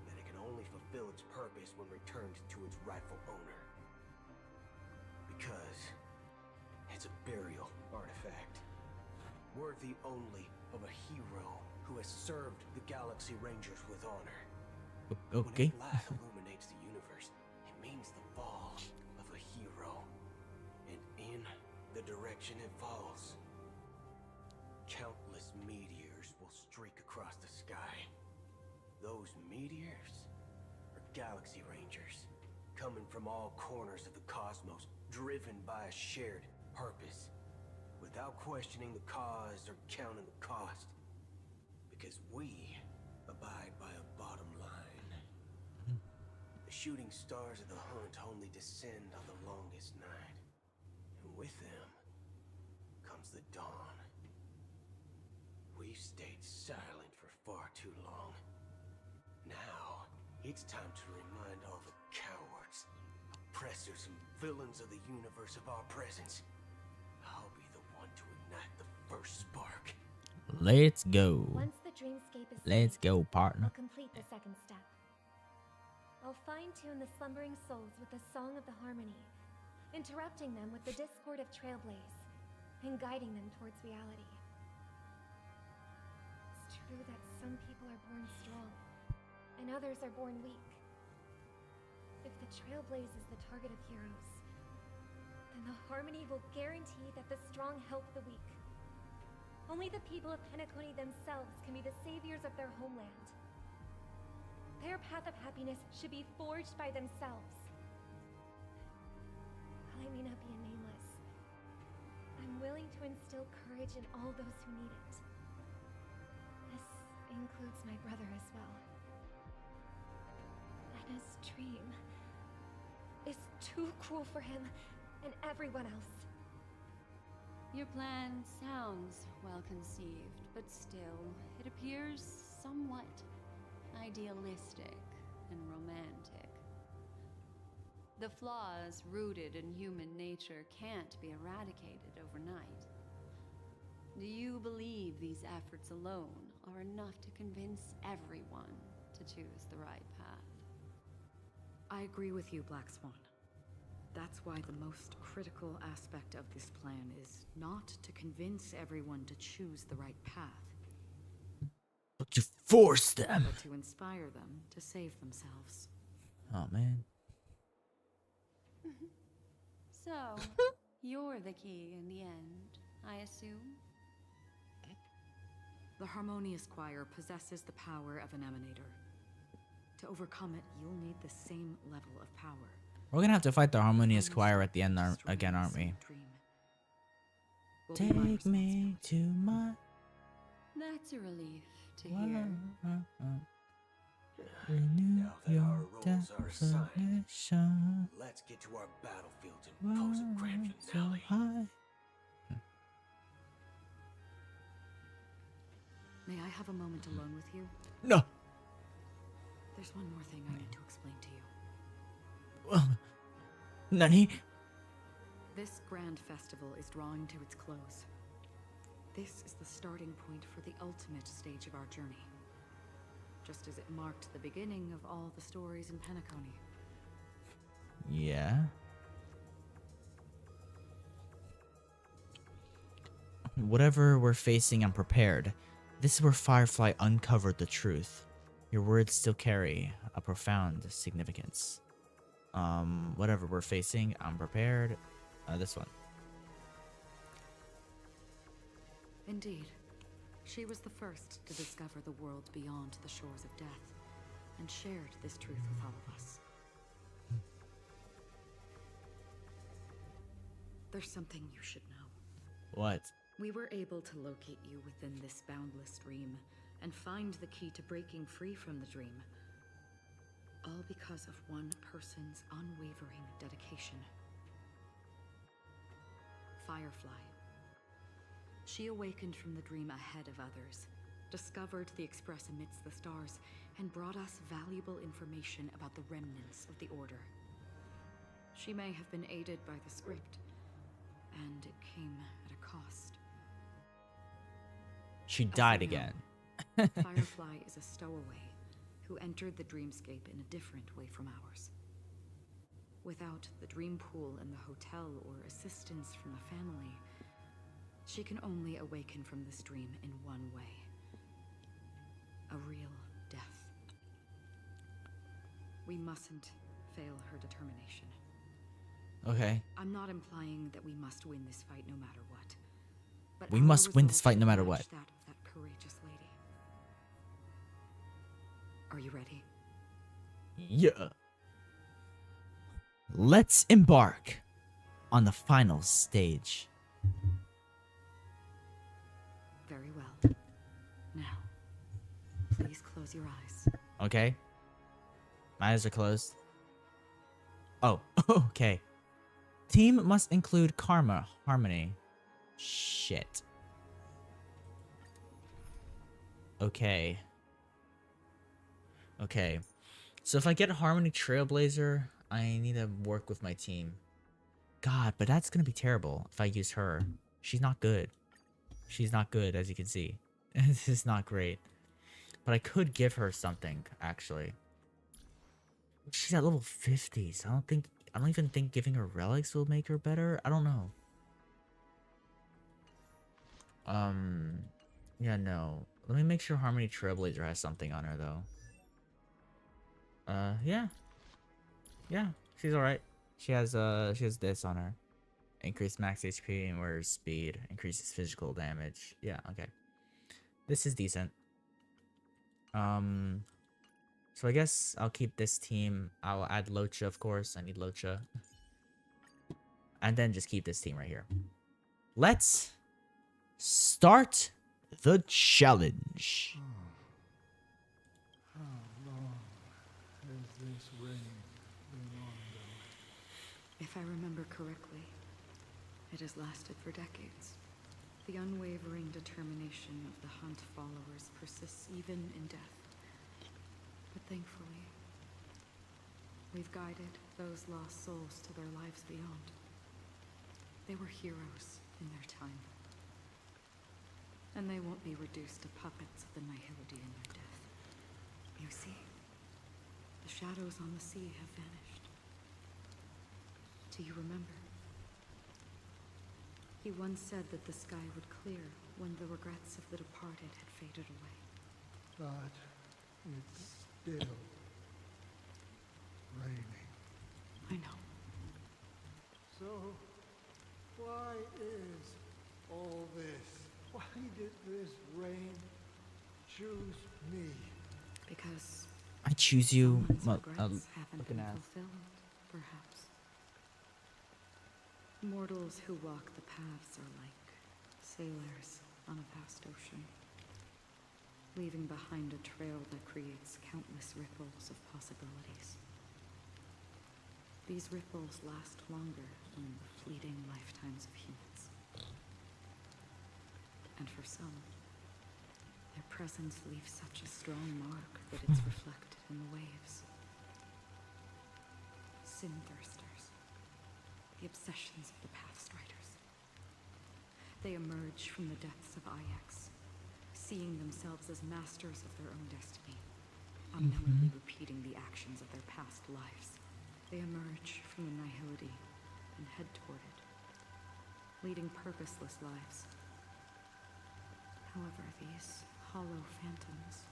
That it can only fulfill its purpose when returned to its rightful owner. Because it's a burial artifact, worthy only of a hero who has served the Galaxy Rangers with honor. Okay. When its light illuminates the universe, it means the fall of a hero. And in the direction it falls, countless meteors will streak across the sky. Those meteors are Galaxy Rangers, coming from all corners of the cosmos, driven by a shared purpose, without questioning the cause or counting the cost. Because we abide by a bottom line. The shooting stars of the hunt only descend on the longest night, and with them comes the dawn. We've stayed silent for far too long. Now, it's time to remind all the cowards, oppressors, and villains of the universe of our presence. I'll be the one to ignite the first spark. Let's go. Once the dreamscape is Let's saved, go, partner. I'll complete the second step. I'll fine-tune the slumbering souls with the Song of the Harmony, interrupting them with the discord of Trailblaze, and guiding them towards reality. It's true that some people are born strong, and others are born weak. If the Trailblaze is the target of heroes, then the Harmony will guarantee that the strong help the weak. Only the people of Penacony themselves can be the saviors of their homeland. Their path of happiness should be forged by themselves. While I may not be a nameless, I'm willing to instill courage in all those who need it. This includes my brother as well. Anna's dream is too cruel for him and everyone else. Your plan sounds well conceived, but still, it appears somewhat idealistic and romantic. The flaws rooted in human nature can't be eradicated overnight. Do you believe these efforts alone are enough to convince everyone to choose the right path? I agree with you, Black Swan. That's why the most critical aspect of this plan is not to convince everyone to choose the right path, But you force them. but to inspire them to save themselves. Oh, man. So, you're the key in the end, I assume? The Harmonious Choir possesses the power of an emanator. To overcome it, you'll need the same level of power. We're gonna have to fight the Harmonious Choir at the end again, aren't we? Take me to my... That's a relief to hear. Renew Now that your our roles are assigned, desolation. let's get to our battlefields and pose a grand So finale. high. May I have a moment alone with you? No. There's one more thing I need to explain to you. Nani? This grand festival is drawing to its close. This is the starting point for the ultimate stage of our journey. Just as it marked the beginning of all the stories in Penacony. Yeah. Whatever we're facing, I'm prepared. This is where Firefly uncovered the truth. Your words still carry a profound significance. Whatever we're facing, I'm prepared. This one. Indeed. She was the first to discover the world beyond the shores of death, and shared this truth with all of us. There's something you should know. What? We were able to locate you within this boundless dream, and find the key to breaking free from the dream. All because of one person's unwavering dedication. Firefly. She awakened from the dream ahead of others, discovered the Express amidst the stars, and brought us valuable information about the remnants of the Order. She may have been aided by the script, and it came at a cost. She died again. Firefly is a stowaway who entered the dreamscape in a different way from ours. Without the dream pool in the hotel or assistance from the family, she can only awaken from this dream in one way. A real death. We mustn't fail her determination. Okay. I'm not implying that we must win this fight no matter what. But We our must win this resolve fight no matter should what. match that of that courageous lady. Are you ready? Yeah. Let's embark on the final stage. Very well. Now, please close your eyes. Okay. My eyes are closed. Oh, okay. Team must include karma, harmony. Shit. Okay. Okay. So if I get a Harmony Trailblazer, I need to work with my team. God, but that's gonna be terrible if I use her. She's not good. She's not good, as you can see. This is not great. But I could give her something, actually. She's at level 50, so I don't even think giving her relics will make her better. I don't know. Yeah, no. Let me make sure Harmony Trailblazer has something on her, though. Yeah. Yeah, she's alright. She has this on her. Increase max HP and wears speed. Increases physical damage. Yeah, okay. This is decent. So I guess I'll keep this team. I'll add Locha, of course. I need Locha. And then just keep this team right here. Let's start the challenge. How long has this reign been on, though? If I remember correctly, it has lasted for decades. The unwavering determination of the Hunt followers persists even in death. But thankfully, we've guided those lost souls to their lives beyond. They were heroes in their time. And they won't be reduced to puppets of the Nihility in their death. You see, the shadows on the sea have vanished. Do you remember? He once said that the sky would clear when the regrets of the departed had faded away. But it's still raining. I know. So, why is all this? Why did this rain choose me? Because I choose you. someone's regrets haven't been fulfilled, perhaps. Mortals who walk the paths are like sailors on a vast ocean, leaving behind a trail that creates countless ripples of possibilities. These ripples last longer than the fleeting lifetimes of humans. And for some, their presence leaves such a strong mark that it's reflected in the waves. Sin thirsters. the obsessions of the Pathstriders. They emerge from the depths of Ix, seeing themselves as masters of their own destiny, unknowingly repeating the actions of their past lives. They emerge from the nihility and head toward it, leading purposeless lives. However, these hollow phantoms,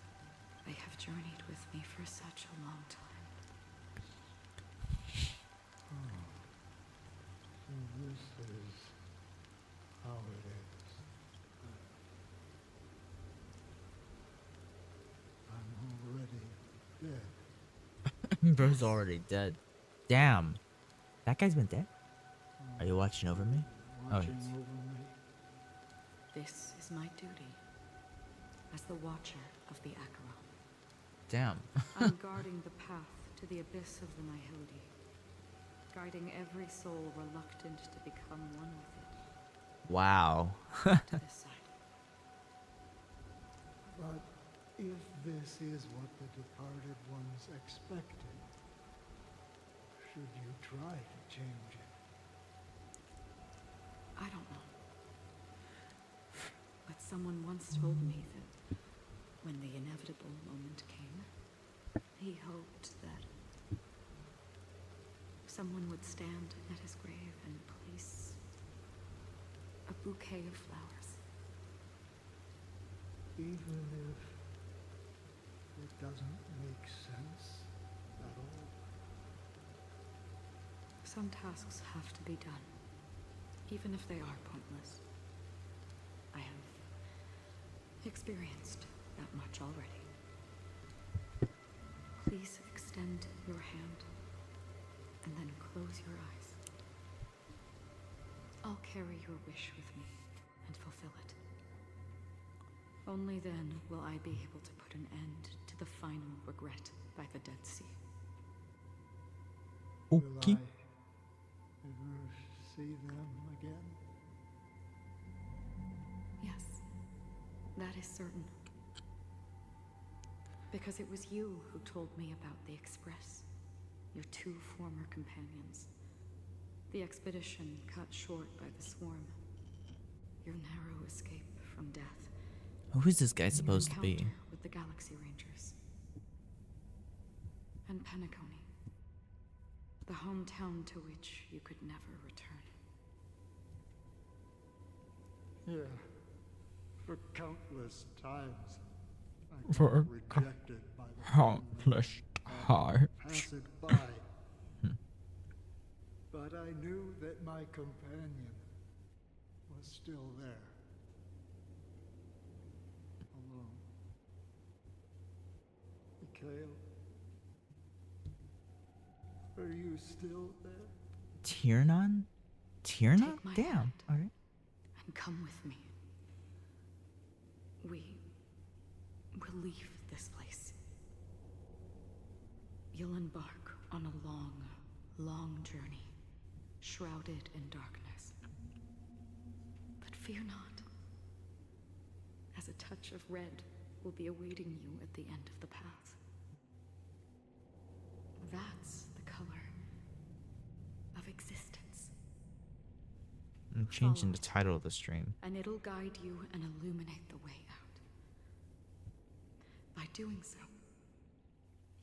they have journeyed with me for such a long time. So this is how it is. I'm already dead. Bro's already dead. Damn. That guy's been dead? Are you watching over me? Watching yes. over me. This is my duty as the Watcher of the Acheron. Damn. I'm guarding the path to the abyss of the nihility, guiding every soul reluctant to become one with it. Wow. To this side. But if this is what the departed ones expected, should you try to change it? I don't know. But someone once told me that when the inevitable moment came, he hoped that someone would stand at his grave and place a bouquet of flowers. Even if it doesn't make sense at all? Some tasks have to be done, even if they are pointless. I have experienced that much already. Please extend your hand and then close your eyes. I'll carry your wish with me and fulfill it. Only then will I be able to put an end to the final regret by the Dead Sea. Okay. Will I ever see them again? Yes, that is certain. Because it was you who told me about the Express, your two former companions. The expedition cut short by the swarm. Your narrow escape from death. Who is this guy supposed to be? Encounter with the Galaxy Rangers. And Penacony. The hometown to which you could never return. Yeah. For countless times. I For got rejected by the countless times. pass it by. But I knew that my companion was still there. Alone. Mikhail, are you still there? Tiernan? Tiernan? Take my Damn. hand. Alright. And come with me. We will leave this place. You'll embark on a long, long journey, shrouded in darkness. But fear not, as a touch of red will be awaiting you at the end of the path. That's the color of existence. I'm changing the title of the stream. And it'll guide you and illuminate the way out. By doing so,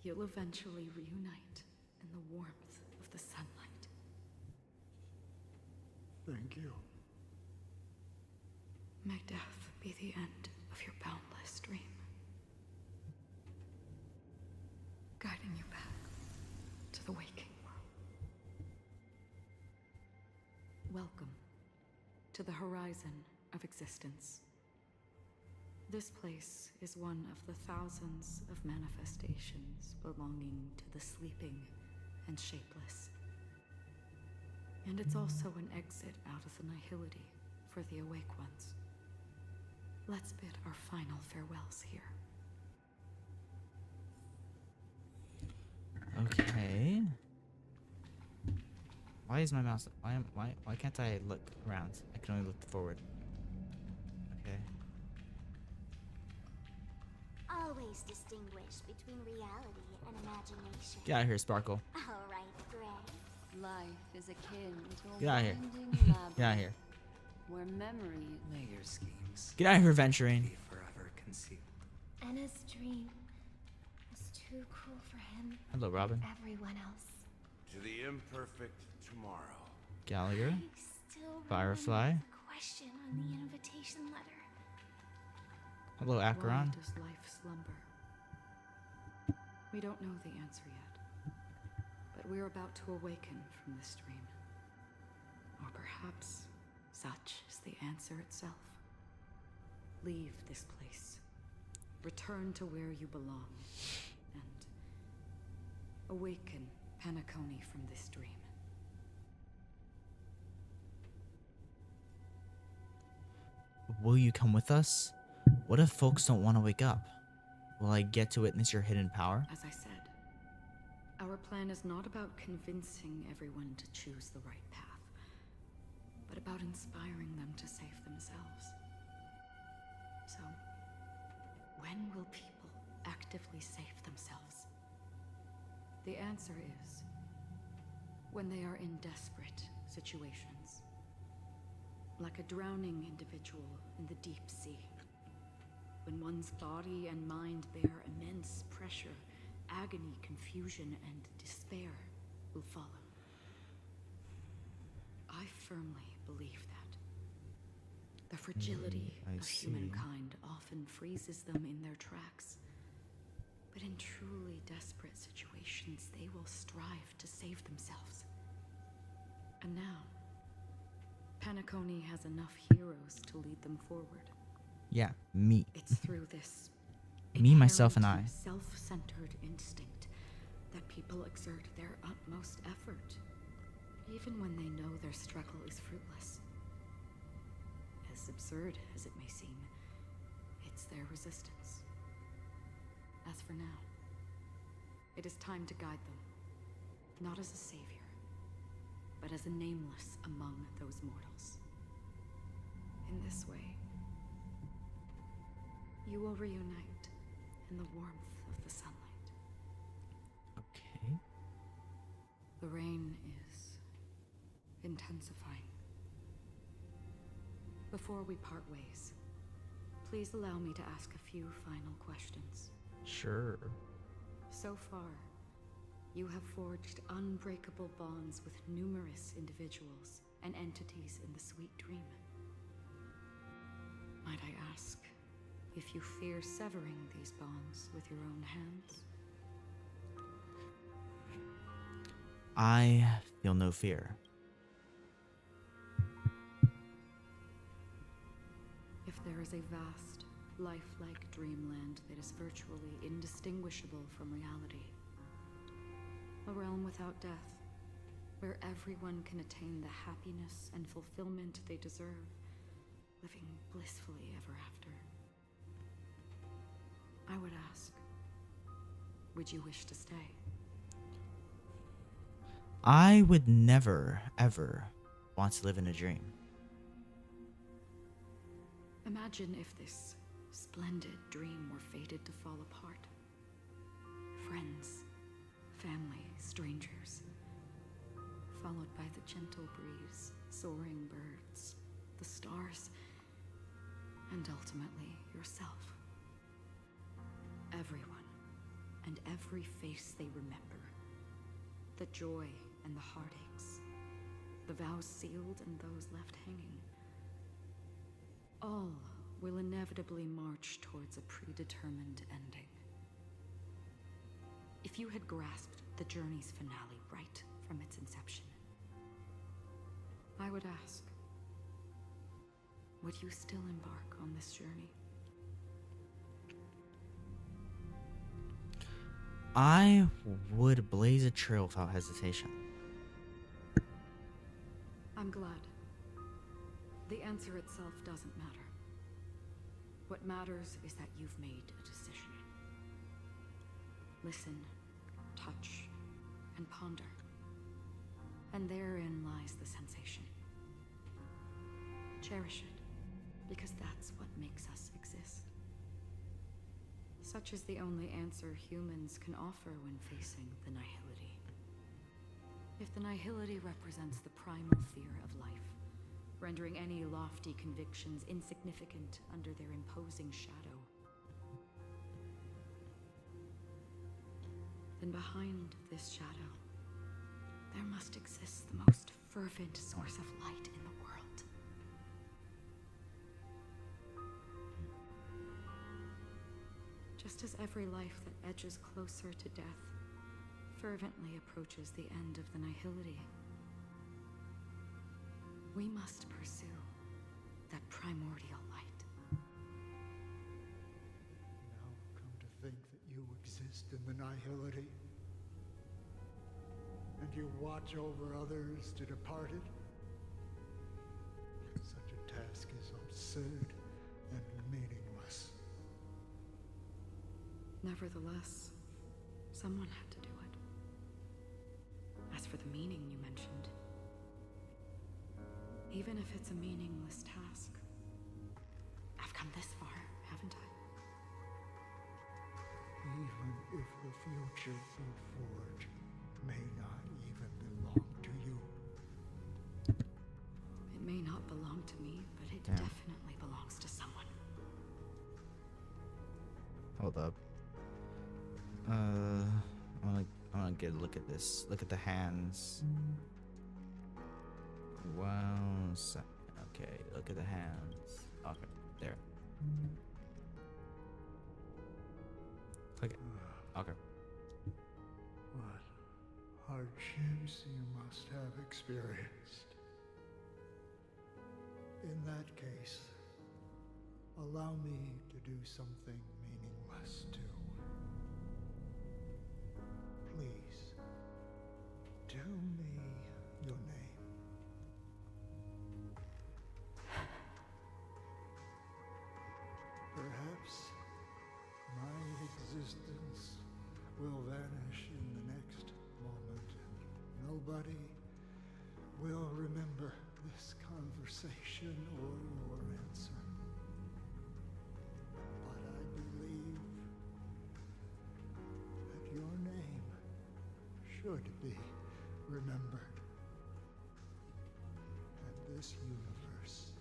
you'll eventually reunite in the warmth of the sunlight. Thank you. May death be the end of your boundless dream. Guiding you back to the waking world. Welcome to the horizon of existence. This place is one of the thousands of manifestations belonging to the sleeping and shapeless. And it's also an exit out of the nihility for the awake ones. Let's bid our final farewells here. Okay. Why is my mouse? Why can't I look around? I can only look forward. Okay. Always distinguish between reality and imagination. Get out of here, Sparkle. All right, Gray. Life is akin to a Get out of here. winding Get out of labyrinth here. where memory May your schemes Get out of here, venturing. be forever concealed. Anna's dream was too cruel for him. Hello, Robin. And everyone else. To the imperfect tomorrow. Gallagher. Still Firefly. remember the question on the invitation letter. Hello, Acheron. Why does life slumber? We don't know the answer yet, but we're about to awaken from this dream. Or perhaps such is the answer itself. Leave this place. Return to where you belong. And awaken Penacony from this dream. Will you come with us? What if folks don't want to wake up? Will I get to witness your hidden power? As I said, our plan is not about convincing everyone to choose the right path, but about inspiring them to save themselves. So, when will people actively save themselves? The answer is when they are in desperate situations. Like a drowning individual in the deep sea. When one's body and mind bear immense pressure, agony, confusion, and despair will follow. I firmly believe that. The fragility I of see. humankind often freezes them in their tracks. But in truly desperate situations, they will strive to save themselves. And now, Penacony has enough heroes to lead them forward. Yeah, me. It's through this Me, myself, and I. inherent self-centered instinct that people exert their utmost effort, even when they know their struggle is fruitless. As absurd as it may seem, it's their resistance. As for now, it is time to guide them, not as a savior, but as a nameless among those mortals. In this way, you will reunite in the warmth of the sunlight. Okay. The rain is intensifying. Before we part ways, please allow me to ask a few final questions. Sure. So far, you have forged unbreakable bonds with numerous individuals and entities in the Sweet Dream. Might I ask if you fear severing these bonds with your own hands? I feel no fear. If there is a vast, lifelike dreamland that is virtually indistinguishable from reality, a realm without death, where everyone can attain the happiness and fulfillment they deserve, living blissfully ever after, I would ask, would you wish to stay? I would never, ever want to live in a dream. Imagine if this splendid dream were fated to fall apart. Friends, family, strangers, followed by the gentle breeze, soaring birds, the stars, and ultimately yourself. Everyone, and every face they remember. The joy and the heartaches, the vows sealed and those left hanging. All will inevitably march towards a predetermined ending. If you had grasped the journey's finale right from its inception, I would ask, would you still embark on this journey? I would blaze a trail without hesitation. I'm glad. The answer itself doesn't matter. What matters is that you've made a decision. Listen, touch, and ponder. And therein lies the sensation. Cherish it, because that's what makes us exist. Such is the only answer humans can offer when facing the nihility. If the nihility represents the primal fear of life, rendering any lofty convictions insignificant under their imposing shadow, then behind this shadow, there must exist the most fervent source of light in the world. Just as every life that edges closer to death fervently approaches the end of the nihility, we must pursue that primordial light. Now come to think that you exist in the nihility, and you watch over others to depart it. Such a task is absurd and meaningless. Nevertheless, someone had to do it. As for the meaning you mentioned, even if it's a meaningless task, I've come this far, haven't I? Even if the future you forge may not even belong to you. It may not belong to me, but it Damn. definitely belongs to someone. Hold up. I wanna get a look at this. Look at the hands. Wow. Okay, look at the hands. Okay, there. Click it. Okay. What hardships you must have experienced. In that case, allow me to do something meaningless too. Please, tell me your name. Perhaps my existence will vanish in the next moment, and nobody will remember this conversation or your answer. But I believe that your name should be remembered. And this universe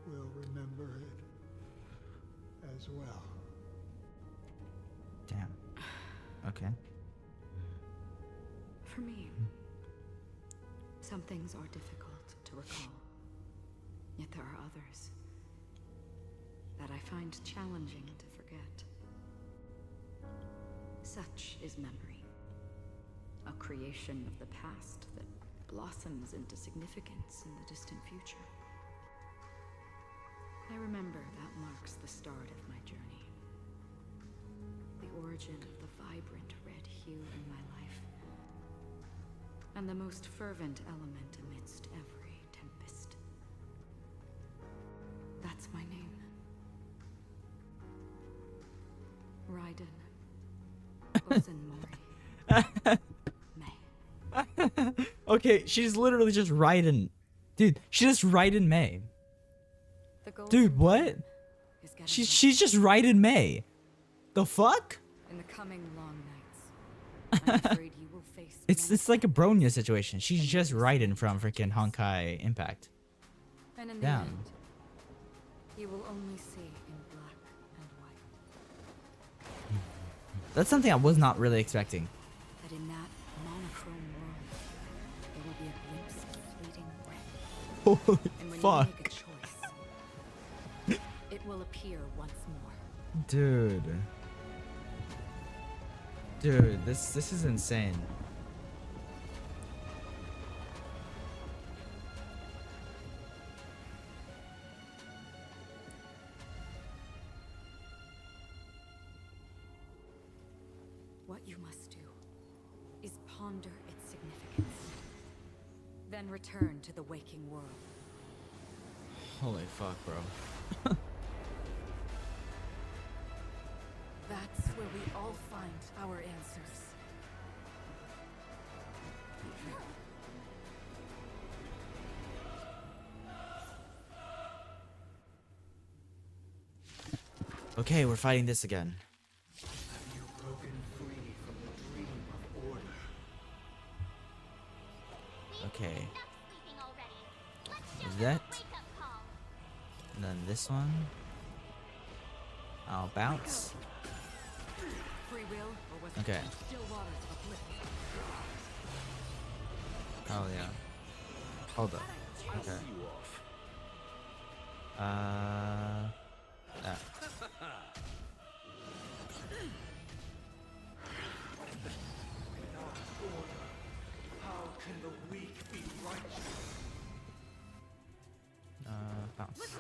will remember it as well. Damn. Okay. For me, some things are difficult to recall. Yet there are others that I find challenging to forget. Such is memory, a creation of the past that blossoms into significance in the distant future. I remember that marks the start of my journey, the origin of the vibrant red hue in my life, and the most fervent element amidst every tempest. That's my name. Raiden. Ozenmori. May. Okay, she's literally just Raiden. Dude, she's just Raiden May. Dude, what? She's just Raiden May. The fuck? In the coming long nights, I'm afraid you will face It's like a Bronya situation. She's just Raiden from freaking Honkai Impact. And in the Damn. end, you will only see in black and white. That's something I was not really expecting. That in that monochrome world, there will be a glimpse of fleeting red. Holy And when fuck. you make a choice, it will appear once more. Dude. Dude, this is insane. What you must do is ponder its significance, then return to the waking world. Holy fuck, bro. That's where we all find our answers. Okay, we're fighting this again. Have you broken free from the dream of order? Okay. That. And then this one. I'll bounce. Okay. Oh yeah. Hold up. Okay. That. How can the weak be righteous? Bounce.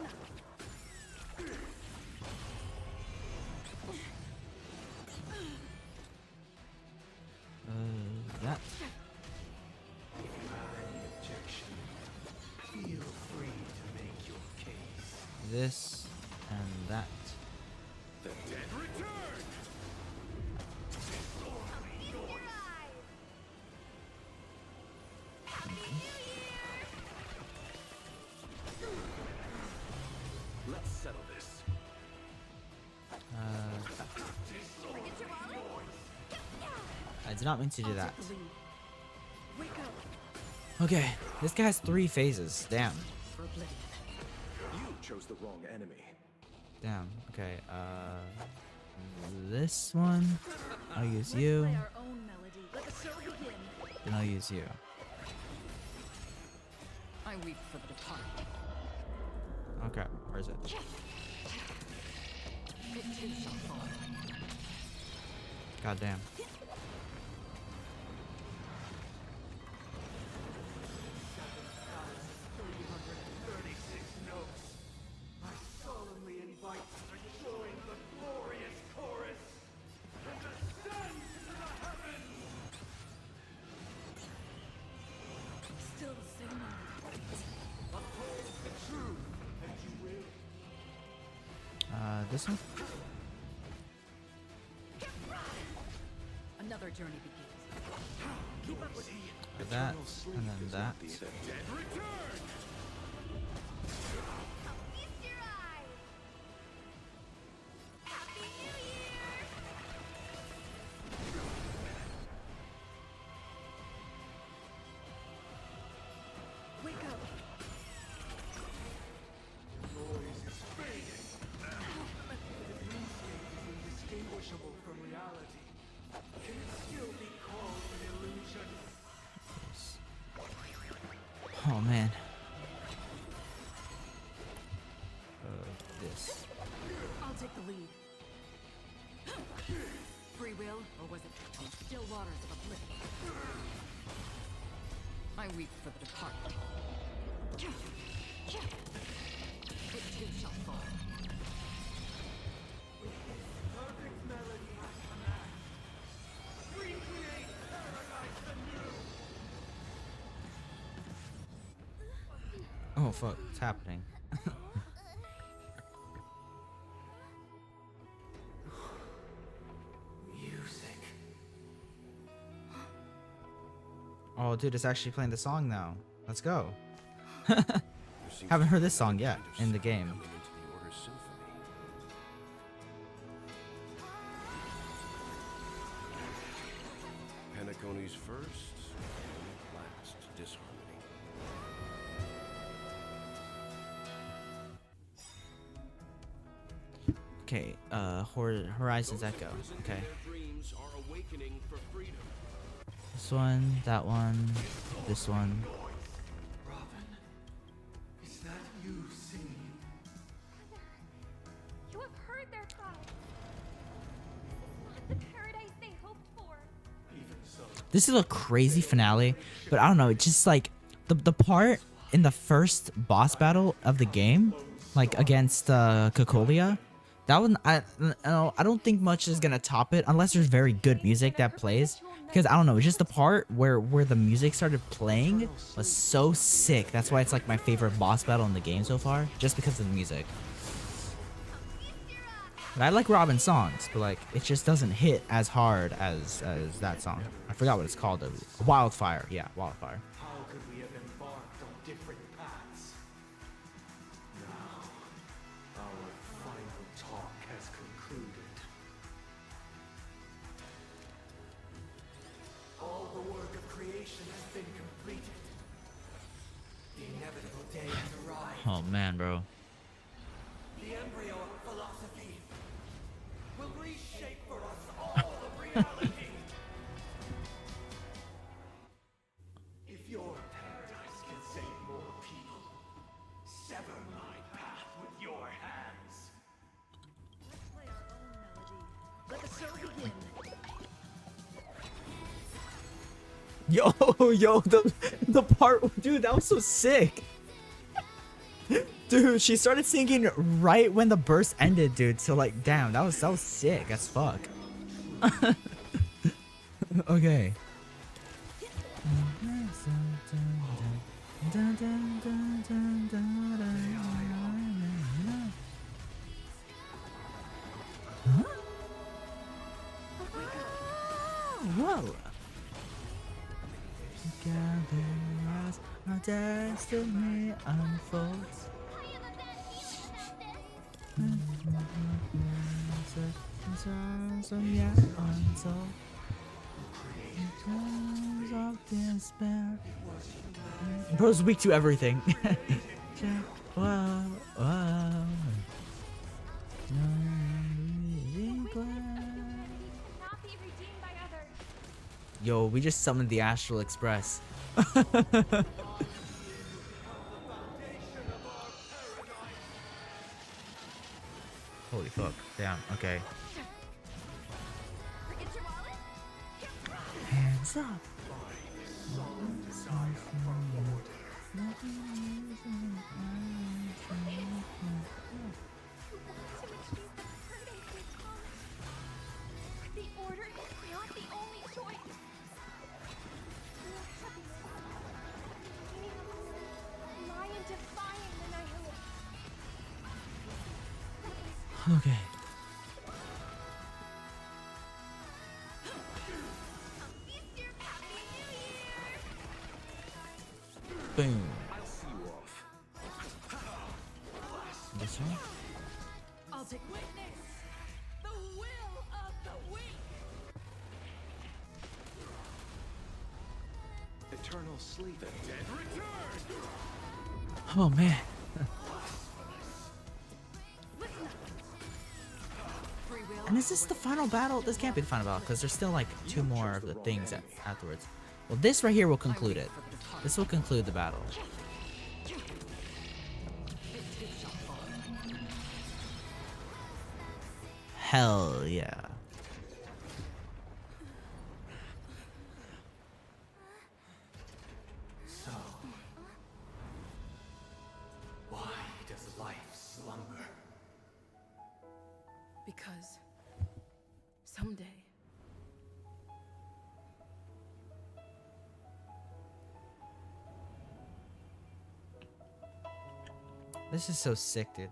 That. Feel free to make your case. This and that. The dead return. Let's settle this. I did not mean to do that. Okay, this guy has 3 phases. Damn. You chose the wrong enemy. Damn. Okay. This one. I'll use you. Then I'll use you. I weep for the departed. Okay. Where is it? It too shall fall. God damn. I solemnly invite you to join the glorious chorus and ascend to the heavens! Still the same old. Uphold the truth, and you will. This one? Another journey begins. Keep up with me. That, and then that. Wake up. Noise is fading. The dreamscape is indistinguishable from reality. Can it still be called an illusion? Oh man. This. I'll take the lead. Free will, or was it on the still waters of oblivion? I weep for the departed. It too shall fall. Perfect melody at command. Recreate paradise anew. Oh fuck, it's happening. Music. Oh dude, it's actually playing the song now. Let's go. Haven't heard this song yet in the game. Penacony's first and last disharmony. Okay, Horizon's Echo. Okay. Dreams are awakening for freedom. This one, that one, this one. Robin, is that you singing? You have heard their cry. This is not the paradise they hoped for. Even so. This is a crazy finale, but I don't know, it's just like the part in the first boss battle of the game, like against Cocolia, that one I don't think much is gonna top it unless there's very good music that plays. Because I don't know, it's just the part where the music started playing was so sick. That's why it's like my favorite boss battle in the game so far, just because of the music. But I like Robin's songs, but like it just doesn't hit as hard as that song. I forgot what it's called. Wildfire. Yeah, Wildfire. How could we have embarked on different paths? Now, our final talk has concluded. All the work of creation has been completed. Oh man, bro. The embryo of philosophy will reshape for us all of reality. If your paradise can save more people, sever my path with your hands. Let's play our own melody. Let the show begin. Yo, the part, dude, that was so sick. Dude, she started singing right when the burst ended, dude. So like, damn, that was sick as fuck. Okay. Huh? Whoa. Together as our destiny unfolds. So yeah, untold. Of despair. Bro's weak to everything. Whoa, whoa. Yo, we just summoned the Astral Express. Holy fuck. Damn, okay. Hands up. The order is not the only choice. Lie in defying the nihilist. Okay. Boom. I'll see you off. This one? I'll take witness. The will of the weak. Eternal sleep. The dead return. Oh man. And is this the final battle? This can't be the final battle because there's still like two more of the things afterwards. Well, this right here will conclude it. This will conclude the battle. Hell yeah. So, why does life slumber? Because someday This is so sick, dude.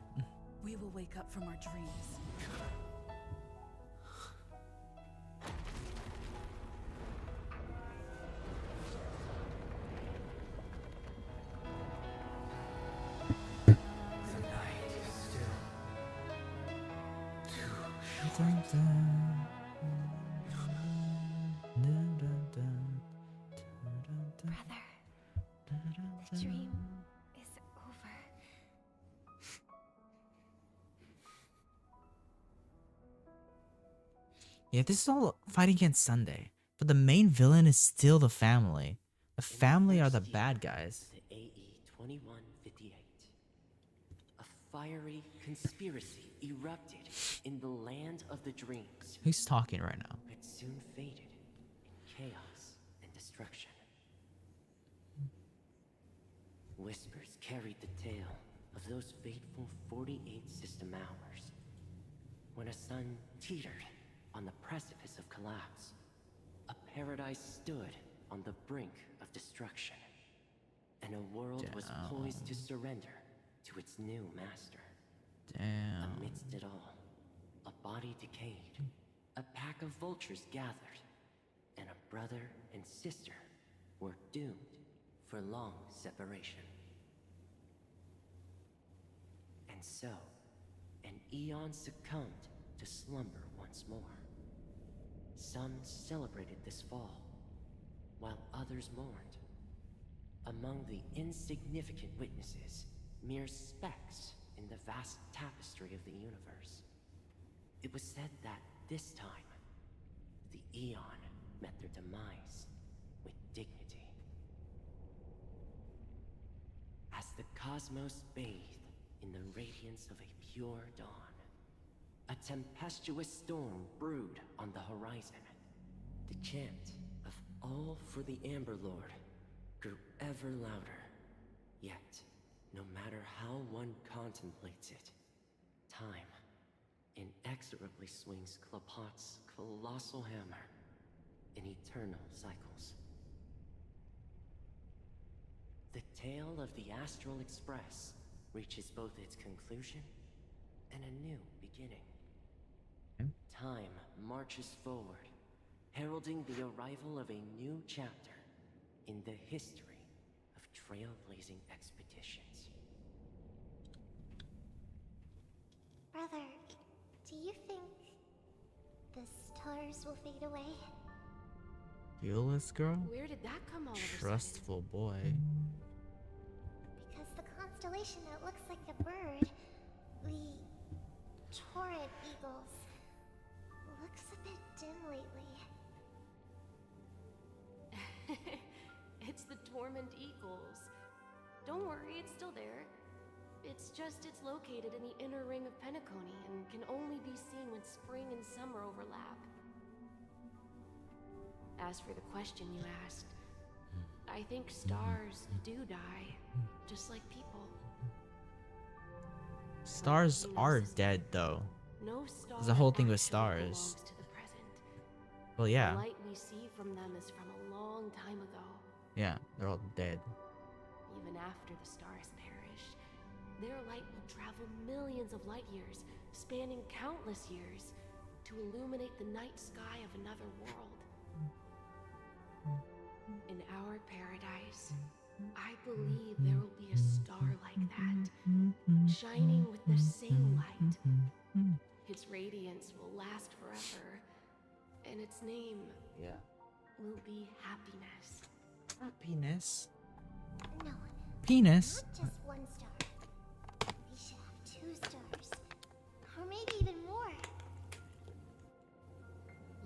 we will wake up from our dreams. The night is still too short. Brother, the dream is over. Yeah, this is all fighting against Sunday. But the main villain is still the family. The family are the bad guys. AE 2158. A fiery conspiracy erupted in the land of the dreams. Who's talking right now? It soon faded in chaos and destruction. Whispers carried the tale of those fateful 48 system hours when a sun teetered on the precipice of collapse. A paradise stood on the brink of destruction, and a world was poised to surrender to its new master. Damn. Amidst it all, a body decayed, a pack of vultures gathered, and a brother and sister were doomed for long separation. And so, an eon succumbed to slumber once more. Some celebrated this fall, while others mourned. Among the insignificant witnesses, mere specks in the vast tapestry of the universe. It was said that this time, the Eon met their demise with dignity. As the cosmos bathed in the radiance of a pure dawn, a tempestuous storm brewed on the horizon. The chant of all for the Amber Lord grew ever louder. Yet, no matter how one contemplates it, time inexorably swings Klapot's colossal hammer in eternal cycles. The tale of the Astral Express reaches both its conclusion and a new beginning. Time marches forward, heralding the arrival of a new chapter in the history of trailblazing expeditions. Brother, do you think the stars will fade away? Fearless girl? Where did that come all of a sudden? Trustful boy. Because the constellation that looks like a bird, the Torrid Eagles, looks a bit dim lately. It's the Torment Eagles. Don't worry, it's still there. It's just it's located in the inner ring of Penacony and can only be seen when spring and summer overlap. As for the question you asked, I think stars do die, just like people. Stars are dead, though. No star There's a whole thing with actually stars. belongs to the present. Well, yeah. The light we see from them is from a long time ago. Yeah, they're all dead. Even after the stars perish, their light will travel millions of light years, spanning countless years, to illuminate the night sky of another world. In our paradise, I believe there will be a star like that, shining with the same light. Its radiance will last forever, and its name will be happiness. Not penis. No. Penis? Not just one star. We should have 2 stars. Or maybe even more.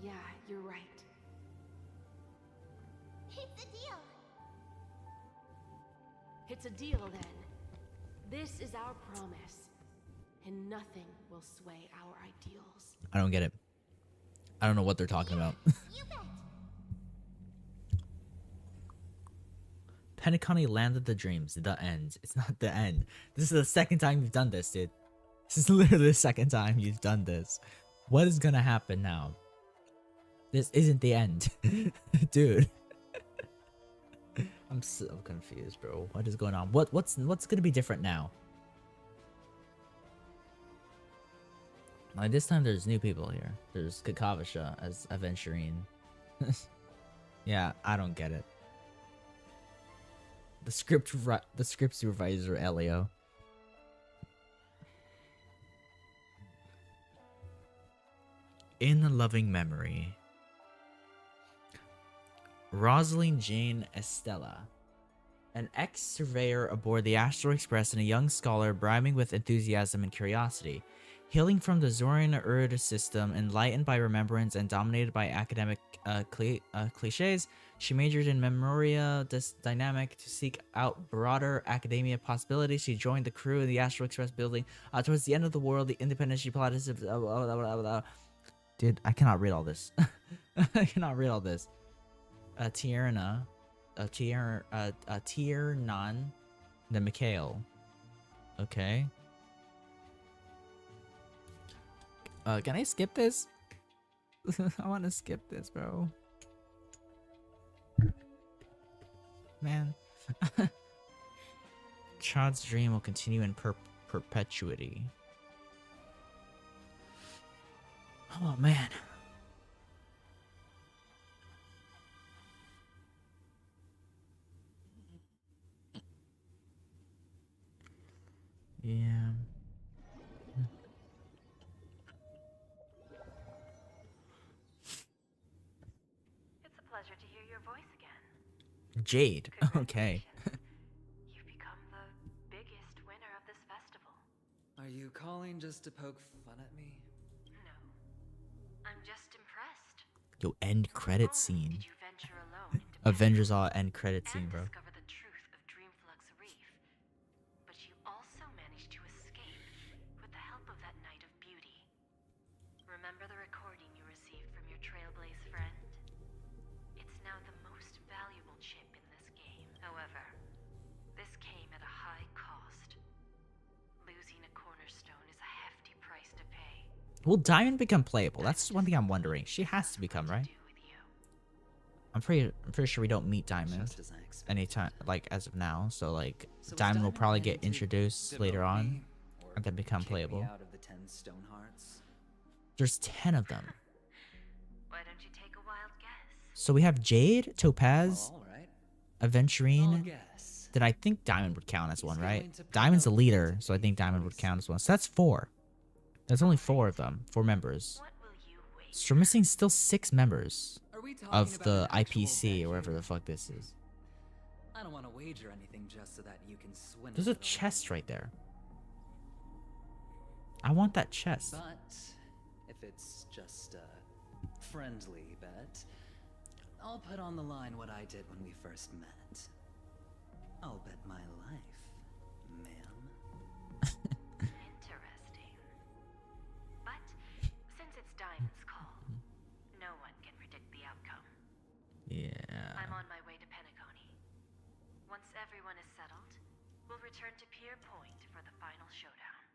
Yeah, you're right. It's a deal. It's a deal then. This is our promise, and nothing will sway our ideals. I don't get it. I don't know what they're talking about. You bet. Penacony Land of the Dreams, the end. It's not the end. This is the second time you've done this, dude. This is literally the second time you've done this. What is gonna happen now? This isn't the end. Dude. I'm so confused, bro. What is going on? What's gonna be different now? Like this time there's new people here. There's Kakavasha as Aventurine. Yeah, I don't get it. The script supervisor Elio. In loving memory. Rosaline Jane Estella, an ex-surveyor aboard the Astral Express and a young scholar brimming with enthusiasm and curiosity. Hailing from the Zorian Erd system, enlightened by remembrance and dominated by academic cliches, she majored in Memoria Dynamic to seek out broader academia possibilities. She joined the crew in the Astral Express building. Towards the end of the world, the independence she plotted... Dude, I cannot read all this. I cannot read all this. Tiernan, then Mikhail. Okay. Can I skip this? I want to skip this, bro. Man. Chad's dream will continue in perpetuity. Oh, man. Yeah. It's a pleasure to hear your voice again. Jade. Okay. You've become the biggest winner calling just to poke fun at me? No. I'm just impressed. Yo, end credit scene. Did you venture alone into Avengers all end credit scene, bro. discover the truth of Dreamflux Reef? But you also managed to escape with the help of that Knight of Beauty. Remember the recording you received from your Trailblaze friend? It's now the most valuable chip in this game. However, this came at a high cost. Losing a cornerstone is a hefty price to pay. Will Diamond become playable? That's one thing I'm wondering. She has to become, right? I'm pretty sure we don't meet Diamond anytime, like as of now. So like, Diamond will probably get introduced later on, and then become playable. Out of the 10 stone hearts. There's 10 of them. Why don't you take a wild guess? So we have Jade, Topaz, Well, all right. Aventurine. Guess. Then I think Diamond would count as one, right? Diamond's the leader, so I think Diamond would count as one. So that's 4. There's only 4 of them, 4 members. So we're missing still 6 members of the IPC or whatever the fuck this is. I don't want to wager anything just so that you can swindle. There's a chest right there. I want that chest. But if it's just a friendly bet, I'll put on the line what I did when we first met. I'll bet my life, ma'am. Interesting. But since it's Diamond's call, no one can predict the outcome. Yeah. I'm on my way to Penacony. Once everyone is settled, we'll return to Pier Point for the final showdown.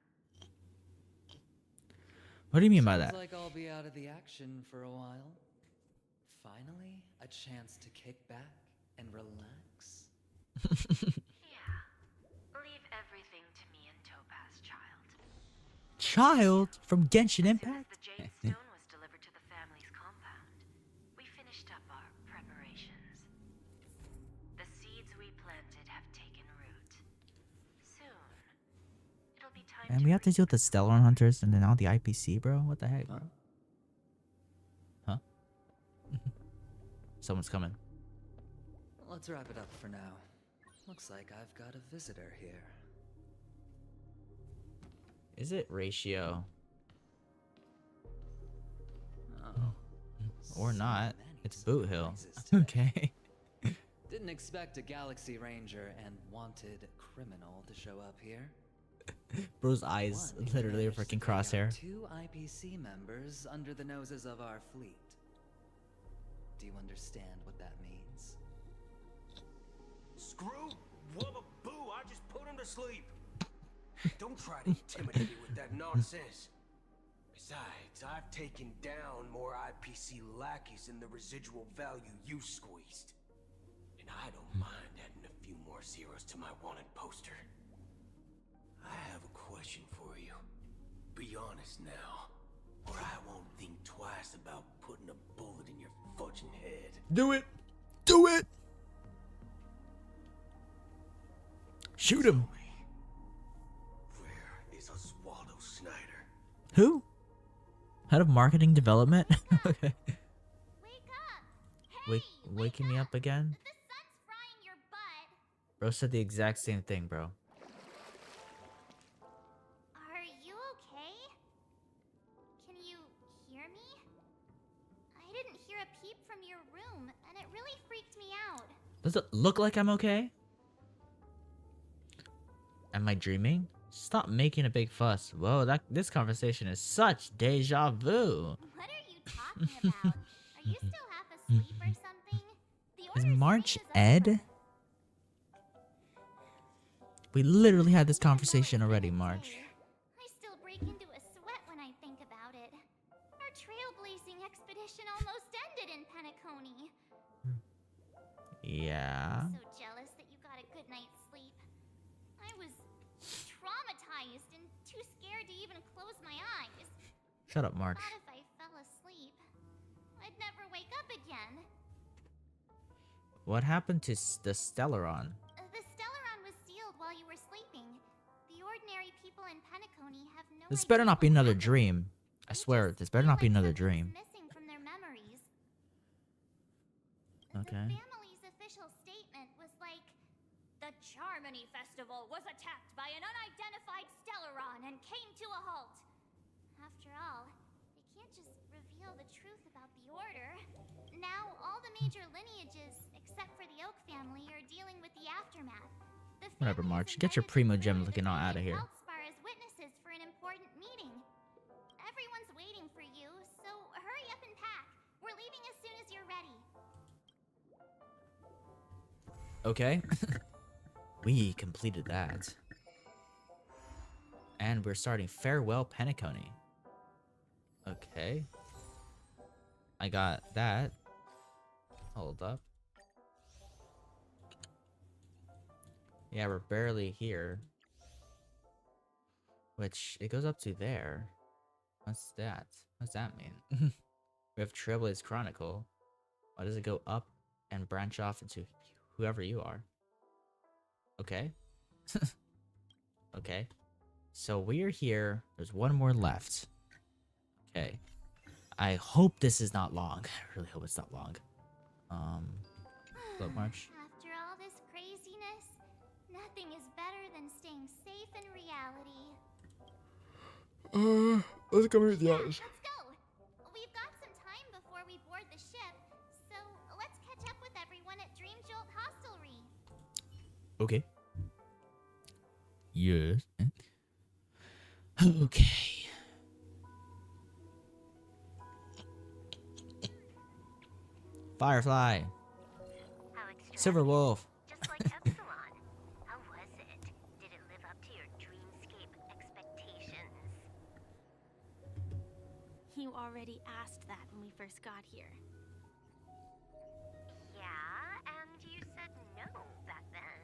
What do you mean by Sounds that? like I'll be out of the action for a while. Finally, a chance to kick back and relax. Yeah. Leave everything to me and Topaz, child. Child from Genshin The Impact? Jade Stone was delivered to the family's compound. We finished up our preparations. The seeds we planted have taken root. Soon, it'll be time And we have to deal with the Stellaron Hunters and then now the IPC, bro? What the heck, bro? Huh? Someone's coming. Let's wrap it up for now. Looks like I've got a visitor here. Is it Ratio? Oh. Or not. It's Boot Hill. surprises today. Okay. Didn't expect a Galaxy Ranger and wanted criminal to show up here. Bro's eyes One, literally are managed to freaking take out crosshair. 2 IPC members under the noses of our fleet. Do you understand what that means? Screw Wubba Boo, I just put him to sleep. Don't try to intimidate me with that nonsense. Besides, I've taken down more IPC lackeys than the residual value you squeezed. And I don't mind adding a few more zeros to my wanted poster. I have a question for you. Be honest now, or I won't think twice about putting a bullet in your fudging head. Do it! Do it! Shoot him! Where is Oswaldo Snyder? Who? Head of Marketing Development? Okay. Waking me up again? Bro said the exact same thing, bro. Are you okay? Can you hear me? I didn't hear a peep from your room, and it really freaked me out. Does it look like I'm okay? Am I dreaming? Stop making a big fuss. Whoa, this conversation is such deja vu. What are you talking about? Are you still half asleep or something? Is March Ed? We literally had this conversation already, March. I still break into a sweat when I think about it. Our trailblazing expedition almost ended in Penacony. Yeah. I'm so jealous that you got a good night's sleep. I was traumatized and too scared to even close my eyes. Shut up, March. Thought if I fell asleep, I'd never wake up again. What happened to the Stellaron? The Stellaron was sealed while you were sleeping. The ordinary people in Penacony have no This idea better not be what another happened. dream. I swear, this better not be another dream. Missing from their memories. Okay. The family's official statement was like, the Charmony Festival was attacked by an unidentified Stellaron. Stellaron and came to a halt. After all, they can't just reveal the truth about the Order. Now, all the major lineages, except for the Oak family, are dealing with the aftermath. The Whatever, March. Get your primo gem looking all out of here. Feldspar as witnesses for an important meeting. Everyone's waiting for you, so hurry up and pack. We're leaving as soon as you're ready. Okay. We completed that. And we're starting Farewell Penacony. Okay. I got that. Hold up. Yeah, we're barely here. Which, it goes up to there. What's that? What's that mean? We have Trailblaze Chronicle. Why does it go up and branch off into whoever you are? Okay. Okay. So we're here. There's one more left. Okay. I hope this is not long. I really hope it's not long. Slow march. After all this craziness, nothing is better than staying safe in reality. Let's go meet the others. Let's go. We've got some time before we board the ship, so let's catch up with everyone at Dream Jolt Hostelry. Okay. Yes. Okay. Firefly. Silver Wolf. Just like Epsilon. How was it? Did it live up to your dreamscape expectations? You already asked that when we first got here. Yeah, and you said no back then.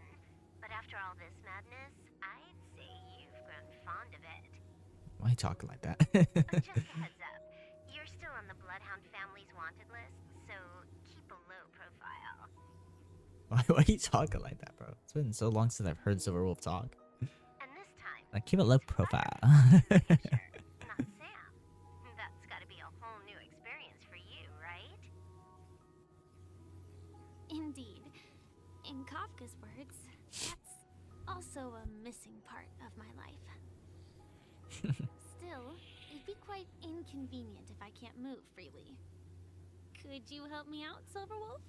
But after all this madness, I'd say you've grown fond of it. Why are you talking like that? Just a heads up, you're still on the Bloodhound family's wanted list, so keep a low profile. Why are you talking like that, bro? It's been so long since I've heard Silver Wolf talk. And this time, Like, keep a low profile. not Sam. That's gotta be a whole new experience for you, right? Indeed. In Kafka's words, that's also a missing part of my life. Still, it'd be quite inconvenient if I can't move freely. Could you help me out, Silverwolf?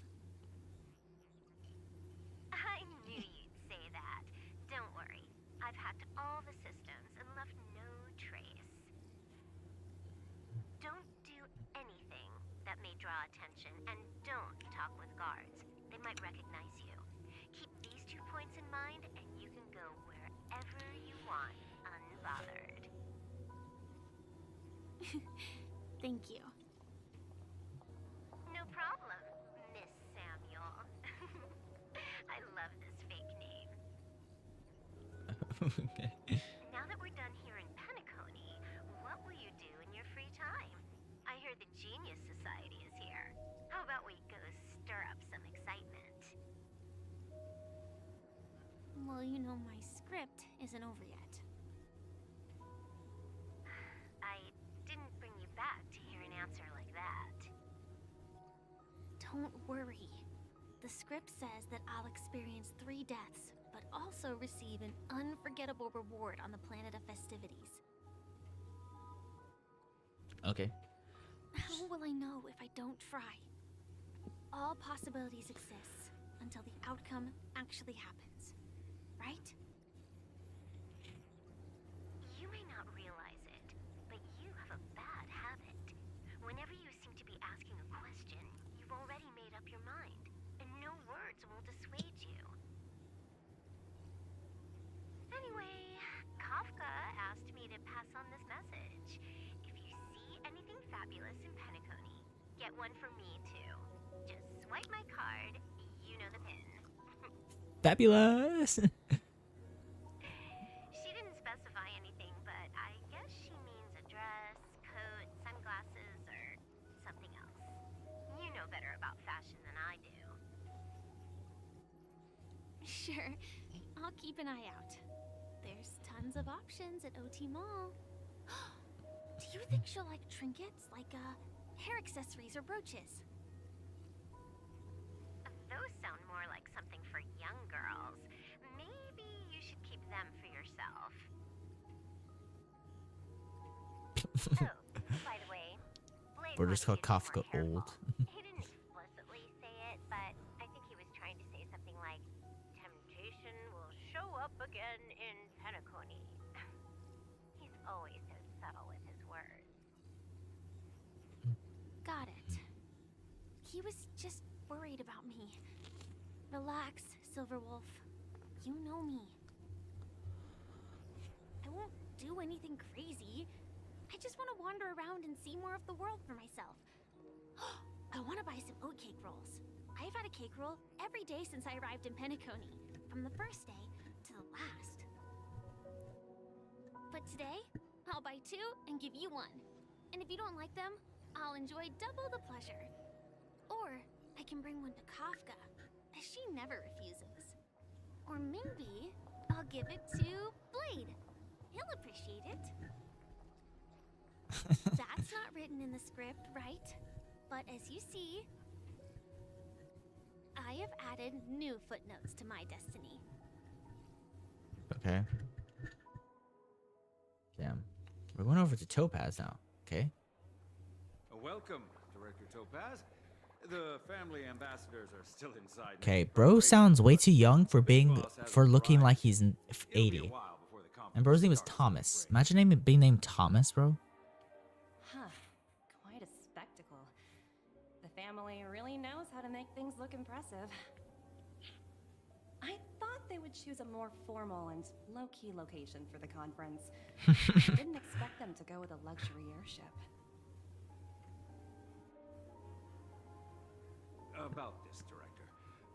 I knew you'd say that. Don't worry. I've hacked all the systems and left no trace. Don't do anything that may draw attention, and don't talk with guards. They might recognize you. Keep these 2 points in mind, and you can go wherever you want, unbothered. Thank you. No problem, Miss Samuel. I love this fake name. Okay. Now that we're done here in Penacony, what will you do in your free time? I hear the Genius Society is here. How about we go stir up some excitement? Well, you know my script isn't over yet. I didn't bring you back to hear an answer like that. Don't worry. The script says that I'll experience 3 deaths, but also receive an unforgettable reward on the planet of festivities. Okay. How will I know if I don't try? All possibilities exist until the outcome actually happens, right? You may not realize it, but you have a bad habit. Whenever you seem to be asking a question, you've already made up your mind, and no words will dissuade you. Anyway, Kafka asked me to pass on this message. If you see anything fabulous in Penacony, get one for me too. Just swipe my card, you know the pin. Fabulous. She didn't specify anything, but I guess she means a dress, coat, sunglasses, or something else. You know better about fashion than I do. Sure, I'll keep an eye out. There's tons of options at OT Mall. Do you think she'll like trinkets, like hair accessories or brooches? Those sound more like something for young girls. Maybe you should keep them for yourself. By the way, Blade Or just called wanted you to be Kafka more old. careful. He didn't explicitly say it, but I think he was trying to say something like, temptation will show up again in Penacony. He's always so subtle with his words. Got it. He was just worried about me. Relax, Silverwolf. You know me. I won't do anything crazy. I just want to wander around and see more of the world for myself. I want to buy some oat cake rolls. I've had a cake roll every day since I arrived in Penacony, from the first day to the last. But today, I'll buy 2 and give you 1. And if you don't like them, I'll enjoy double the pleasure. Or I can bring one to Kafka, as she never refuses. Or maybe I'll give it to Blade. He'll appreciate it. That's not written in the script, right? But as you see, I have added new footnotes to my destiny. Okay. Damn. We're going over to Topaz now. Okay. Welcome, Director Topaz. The family ambassadors are still inside. Okay, bro sounds way too young for looking like he's 80. And bro's name is Thomas. Imagine being named Thomas, bro. Huh. Quite a spectacle. The family really knows how to make things look impressive. I thought they would choose a more formal and low-key location for the conference. I didn't expect them to go with a luxury airship. About this, Director.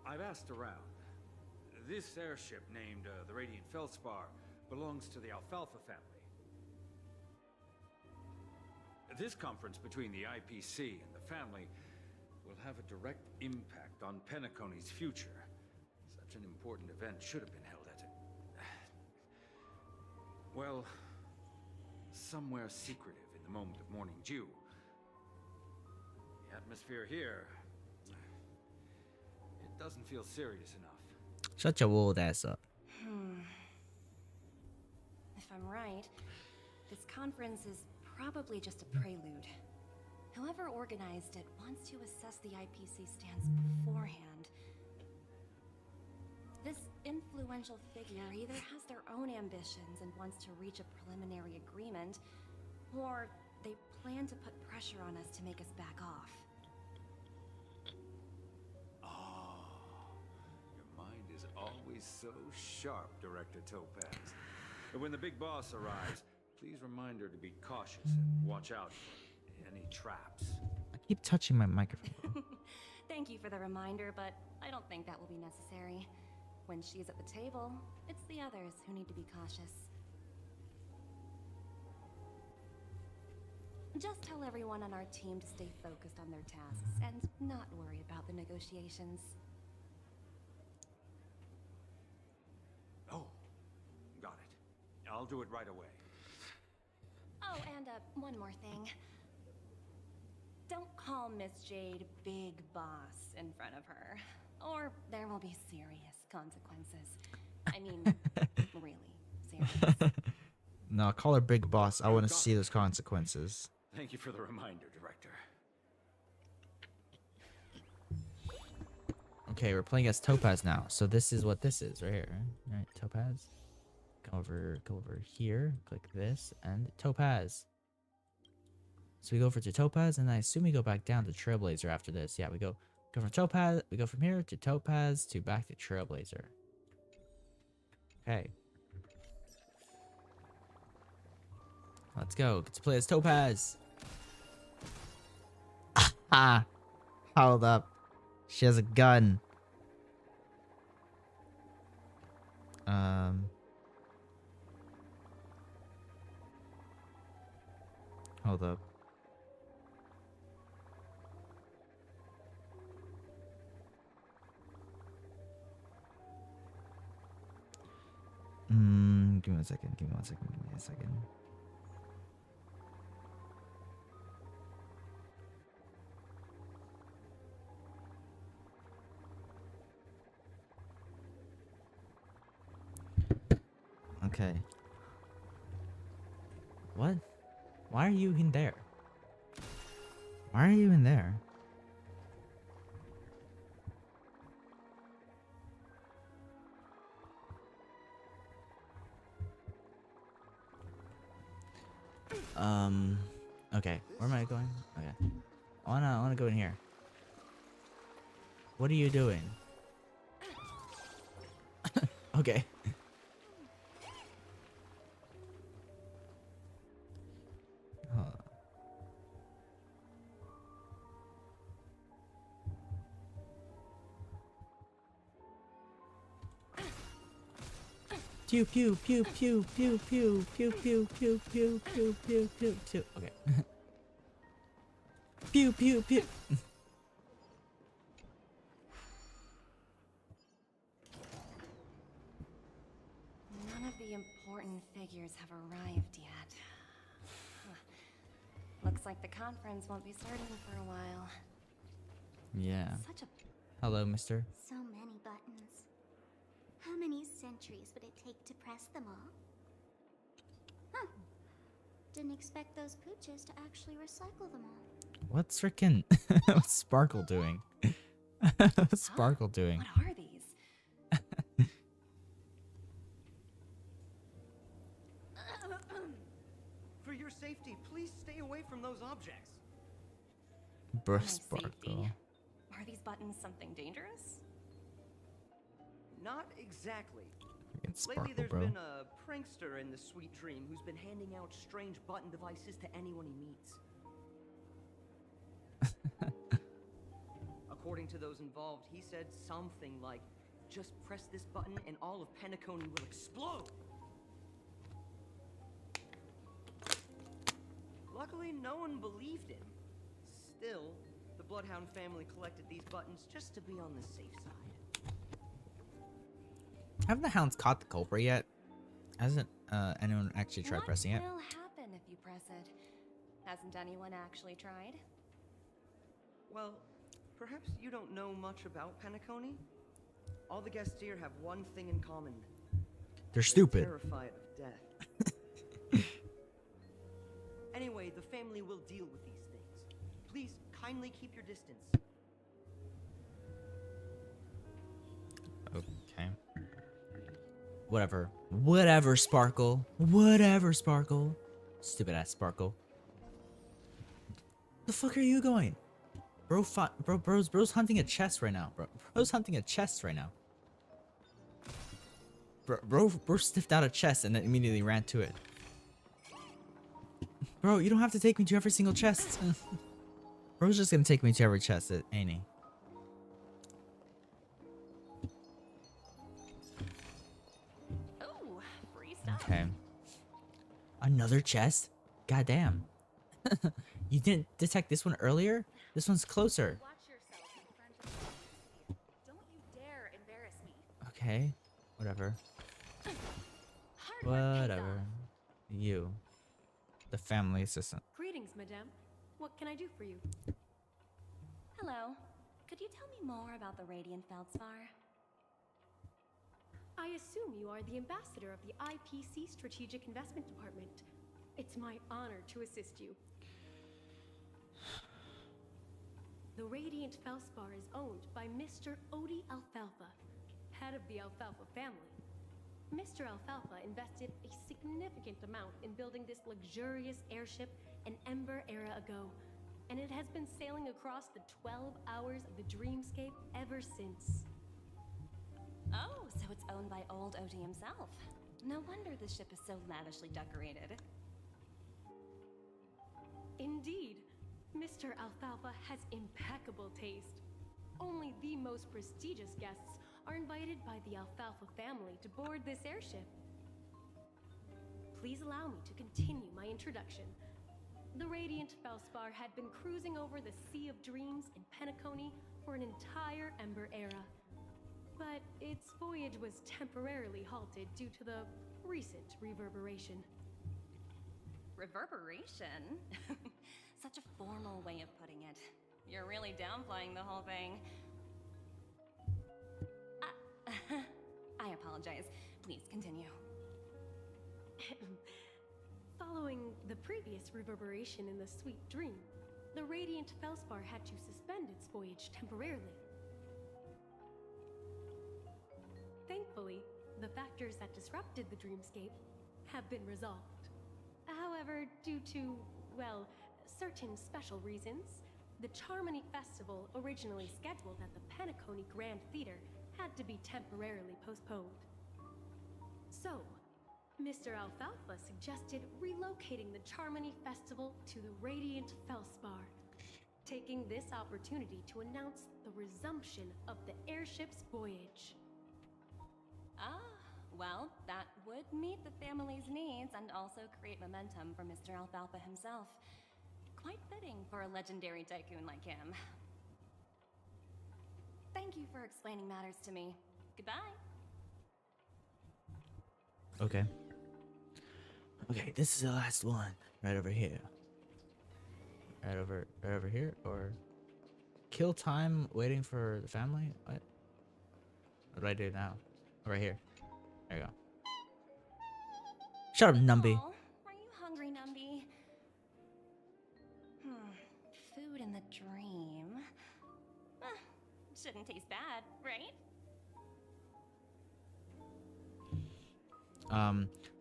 I've asked around. This airship named the Radiant Feldspar belongs to the Alfalfa family. This conference between the IPC and the family will have a direct impact on Penacony's future. Such an important event should have been held at well, somewhere secretive in the moment of morning dew. The atmosphere here, it doesn't feel serious enough. Shut your old ass up. If I'm right, this conference is probably just a prelude. Whoever organized it wants to assess the IPC stance beforehand. This influential figure either has their own ambitions and wants to reach a preliminary agreement, or they plan to put pressure on us to make us back off. Your mind is always so sharp, Director Topaz. But when the big boss arrives, please remind her to be cautious and watch out for any traps. I keep touching my microphone. Thank you for the reminder, but I don't think that will be necessary. When she's at the table, it's the others who need to be cautious. Just tell everyone on our team to stay focused on their tasks and not worry about the negotiations. Oh, got it. I'll do it right away. Oh, and one more thing. Don't call Miss Jade Big Boss in front of her, or there will be serious consequences. I mean, really serious. No, call her Big Boss. I want to see those consequences. Thank you for the reminder, Director. Okay, we're playing as Topaz now. So this is what this is right here. All right, Topaz. Go over here. Click this and Topaz. So we go over to Topaz, and I assume we go back down to Trailblazer after this. Yeah, we go from Topaz. We go from here to Topaz to back to Trailblazer. Okay. Let's go. Get to play as Topaz. Ah, hold up. She has a gun. Hold up. Give me 1 second. Give me 1 second. Give me a second. Okay. What? Why are you in there? Why are you in there? Okay. Where am I going? Okay. I wanna go in here. What are you doing? Okay. Hold on. Pew pew pew pew pew pew pew pew pew pew pew pew pew pew. Okay. Pew pew pew. None of the important figures have arrived yet. Looks like the conference won't be starting for a while. Yeah. Such a Hello, mister. So many buttons. How many centuries would it take to press them all? Huh. Didn't expect those pooches to actually recycle them all. What's frickin' what's Sparkle doing? What's Sparkle doing? What are these? For your safety, please stay away from those objects. Bruh, Sparkle. Are these buttons something dangerous? Not exactly. It's Lately, Sparkle, there's bro. been a prankster in the Sweet Dream who's been handing out strange button devices to anyone he meets. According to those involved, he said something like, "Just press this button and all of Penacony will explode." Luckily, no one believed him. Still, the Bloodhound family collected these buttons just to be on the safe side. Haven't the hounds caught the culprit yet? Hasn't anyone actually tried pressing it? What will happen if you press it? Hasn't anyone actually tried? Well, perhaps you don't know much about Penacony. All the guests here have one thing in common. They're stupid. Terrified of death. Anyway, the family will deal with these things. Please kindly keep your distance. Okay. Whatever. Whatever, Sparkle. Whatever, Sparkle. Stupid ass Sparkle. The fuck are you going? Bro's hunting a chest right now. Bro's hunting a chest right now. Bro sniffed out a chest and then immediately ran to it. Bro, you don't have to take me to every single chest. Bro's just gonna take me to every chest, ain't he? Oh, free stuff. Okay. Another chest? Goddamn. You didn't detect this one earlier? This one's closer. Watch yourself in front of me. Don't you dare embarrass me. Okay. Whatever. Hard work pays Whatever. off. You. The family assistant. Greetings, madame. What can I do for you? Hello. Could you tell me more about the Radiant Feldspar? I assume you are the ambassador of the IPC Strategic Investment Department. It's my honor to assist you. The Radiant Feldspar is owned by Mr. Odie Alfalfa, head of the Alfalfa family. Mr. Alfalfa invested a significant amount in building this luxurious airship an Ember era ago, and it has been sailing across the 12 hours of the dreamscape ever since. Oh, so it's owned by old Odie himself. No wonder the ship is so lavishly decorated. Indeed, Mr. Alfalfa has impeccable taste. Only the most prestigious guests are invited by the Alfalfa family to board this airship. Please allow me to continue my introduction. The Radiant Feldspar had been cruising over the Sea of Dreams in Penacony for an entire Ember era. But its voyage was temporarily halted due to the recent reverberation. Reverberation? Such a formal way of putting it. You're really downplaying the whole thing. I apologize. Please continue. Following the previous reverberation in the sweet dream, the radiant Felspar had to suspend its voyage temporarily. Thankfully, the factors that disrupted the dreamscape have been resolved. However, due to, well, certain special reasons, the Charmony Festival, originally scheduled at the Penacony Grand Theater, had to be temporarily postponed. So, Mr. Alfalfa suggested relocating the Charmony Festival to the Radiant Felspar, taking this opportunity to announce the resumption of the airship's voyage. Ah, well, that would meet the family's needs and also create momentum for Mr. Alfalfa himself. Quite fitting for a legendary tycoon like him. Thank you for explaining matters to me. Goodbye. Okay. Okay, this is the last one. Right over here. Right over here, or kill time waiting for the family? What do I do now? Right here. There you go. Shut up, Numby. Aw, are you hungry, Numby? Food in the dream. Shouldn't taste bad, right?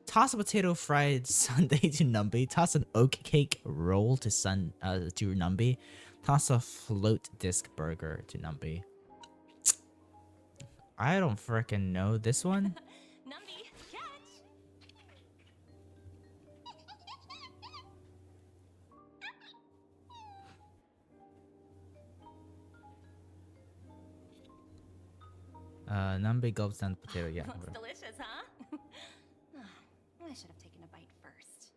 Toss a potato fried sundae to Numby. Toss an oat cake roll to Numby. Toss a float disc burger to Numby. I don't frickin' know this one. Numby, catch! Numby gulps down the potato. Yeah. Looks whatever. delicious, huh? I should have taken a bite first.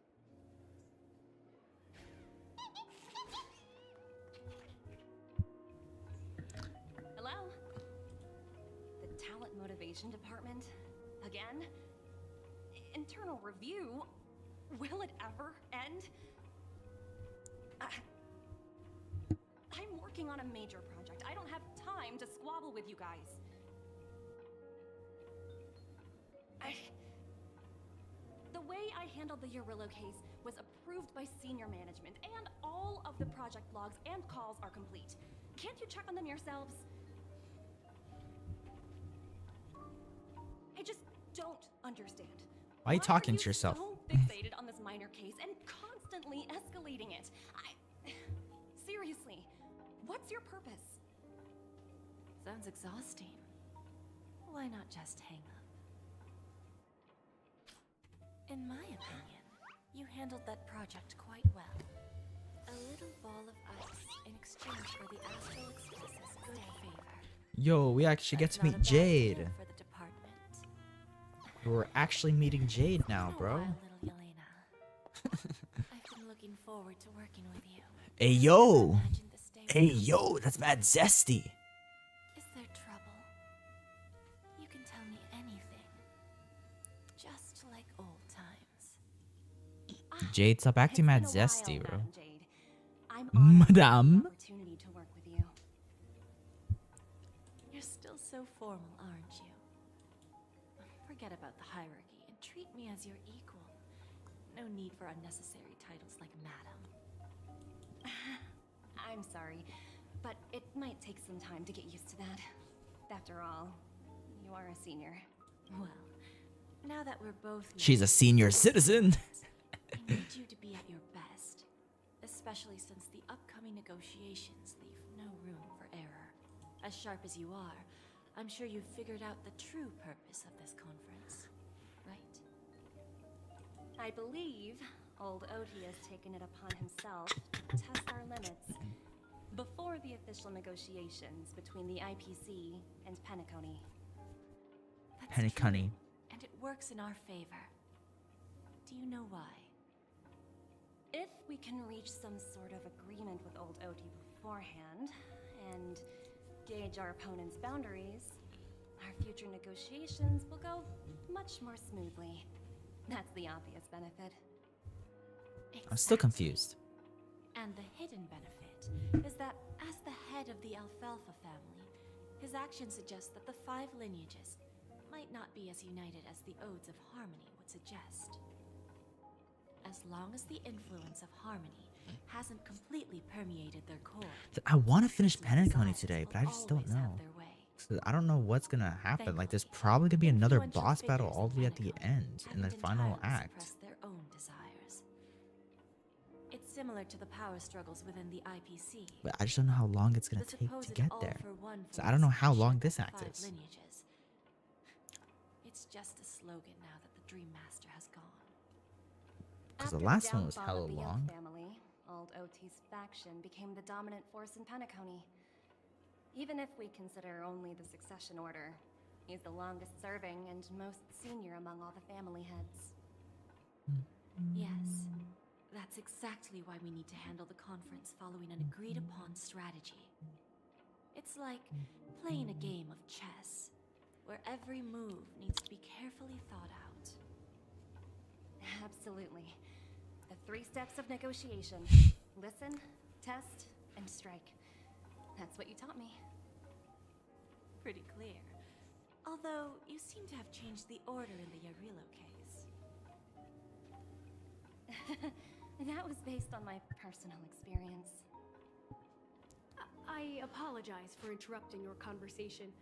Hello? The talent motivation department? Again? Internal review? Will it ever end? I'm working on a major project. I don't have time to squabble with you guys. The way I handled the Urillo case was approved by senior management, and all of the project logs and calls are complete. Can't you check on them yourselves? I just don't understand. Why are you talking to yourself? So fixated on this minor case and constantly escalating it. Seriously, what's your purpose? Sounds exhausting. Why not just hang up? In my opinion, you handled that project quite well. A little ball of ice in exchange for the Astral Express's good favor. Yo, we actually get to meet Jade. For the department. We're actually meeting Jade now, bro. Little Yelena. I've been looking forward to working with you. Hey, yo. Hey, yo, that's mad zesty. Is there trouble? You can tell me anything. Just like old times. Jade, stop acting mad zesty, bro. I'm honored to have Madame. the opportunity to work with you. You're still so formal, aren't you? Forget about the hierarchy and treat me as your equal. No need for unnecessary titles like madam. I'm sorry, but it might take some time to get used to that. After all, you are a senior. Well, now that we're both She's a senior citizen. I need you to be at your best, especially since the upcoming negotiations leave no room for error. As sharp as you are, I'm sure you've figured out the true purpose of this conference, right? I believe old Oti has taken it upon himself to test our limits before the official negotiations between the IPC and Penacony. Penacony. And it works in our favor. Do you know why? If we can reach some sort of agreement with old Oti beforehand and gauge our opponent's boundaries, our future negotiations will go much more smoothly. That's the obvious benefit. I'm still confused. And the hidden benefit is that as the head of the Alfalfa family, his actions suggest that the 5 lineages might not be as united as the Odes of Harmony would suggest. as long as the influence of harmony hasn't completely permeated their core. I want to finish Penacony today, but I just don't know. So I don't know what's gonna happen. Like, there's probably gonna be another boss battle all the way at the end in the final act. Their own desires. It's similar to the power struggles within the IPC. But I just don't know how long it's gonna take to get there. So I don't know how long this act is. Lineages. It's just a slogan now that the Dream Master has gone. Because the last one was hella After the long. Young family, old OT's faction became the dominant force in Penacony. Even if we consider only the succession order, he's the longest serving and most senior among all the family heads. Yes, that's exactly why we need to handle the conference following an agreed upon strategy. It's like playing a game of chess, where every move needs to be carefully thought out. Absolutely. The 3 steps of negotiation. Listen, test, and strike. That's what you taught me. Pretty clear. Although, you seem to have changed the order in the Yarilo case. That was based on my personal experience. I apologize for interrupting your conversation,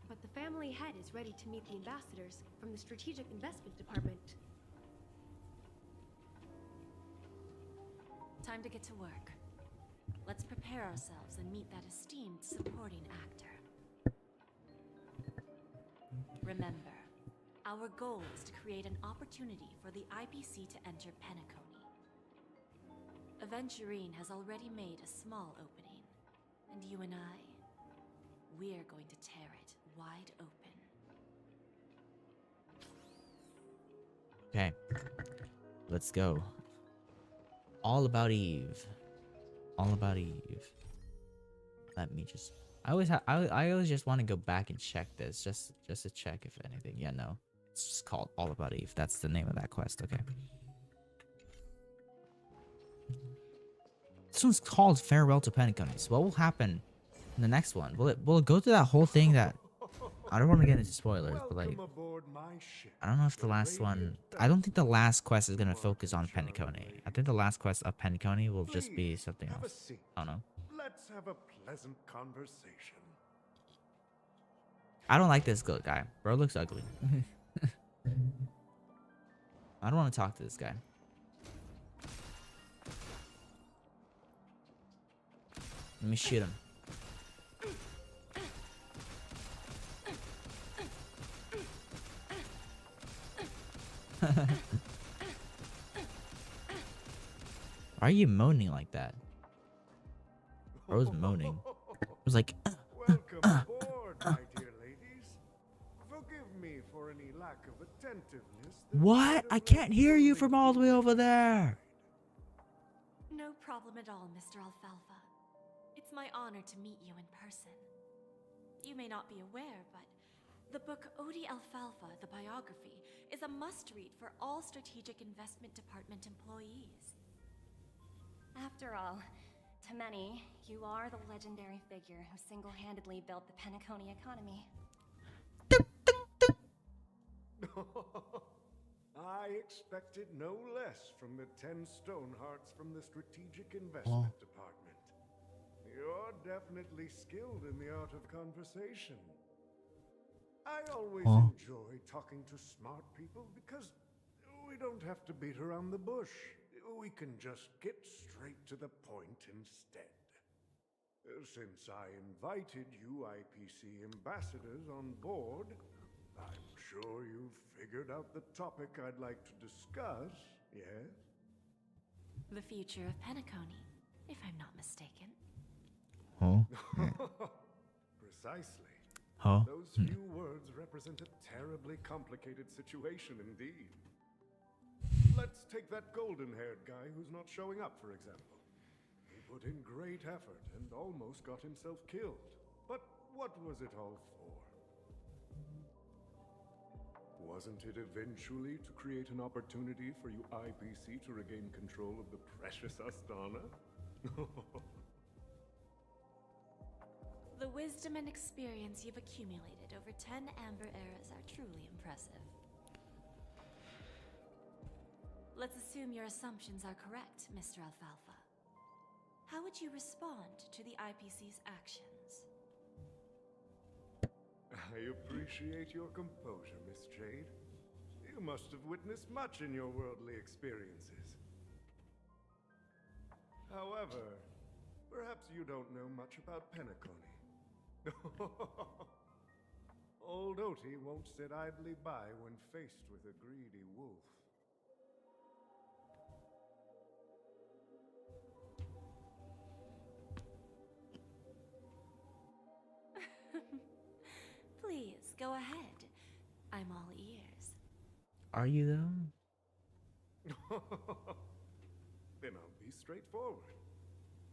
but the family head is ready to meet the ambassadors from the Strategic Investment Department. Time to get to work. Let's prepare ourselves and meet that esteemed supporting actor. Remember, our goal is to create an opportunity for the IPC to enter Penacony. Aventurine has already made a small opening, and you and I, we're going to tear it wide open. Okay, let's go. All about Eve. All about Eve. Let me just. I always just want to go back and check this, just to check if anything. Yeah, no, it's just called All About Eve. That's the name of that quest. Okay. This one's called Farewell to Penacony. So what will happen in the next one? Will it go through that whole thing that? I don't want to get into spoilers, but like, I don't know if the last one. I don't think the last quest is gonna focus on Penacony. I think the last quest of Penacony will just be something else. I don't know. Let's have a pleasant conversation. I don't like this good guy. Bro looks ugly. I don't want to talk to this guy. Let me shoot him. Why are you moaning like that? Bro's moaning. It was like. Welcome aboard, my dear ladies. Forgive me for any lack of attentiveness. What? I can't hear you from all the way over there. No problem at all, Mr. Alfalfa. It's my honor to meet you in person. You may not be aware, but the book Odie Alfalfa, the biography, is a must-read for all Strategic Investment Department employees. After all, to many, you are the legendary figure who single-handedly built the Penacony economy. I expected no less from the 10 Stonehearts from the Strategic Investment Department. You're definitely skilled in the art of conversation. I always enjoy talking to smart people because we don't have to beat around the bush. We can just get straight to the point instead. Since I invited you IPC ambassadors on board, I'm sure you've figured out the topic I'd like to discuss, yes? The future of Penacony, if I'm not mistaken. Precisely. Huh? Those few words represent a terribly complicated situation indeed. Let's take that golden-haired guy who's not showing up, for example. He put in great effort and almost got himself killed. But what was it all for? Wasn't it eventually to create an opportunity for you IPC to regain control of the precious Astana? The wisdom and experience you've accumulated over 10 Amber Eras are truly impressive. Let's assume your assumptions are correct, Mr. Alfalfa. How would you respond to the IPC's actions? I appreciate your composure, Miss Jade. You must have witnessed much in your worldly experiences. However, perhaps you don't know much about Penacony. Old Oti won't sit idly by when faced with a greedy wolf. Please, go ahead. I'm all ears. Are you though? Then I'll be straightforward.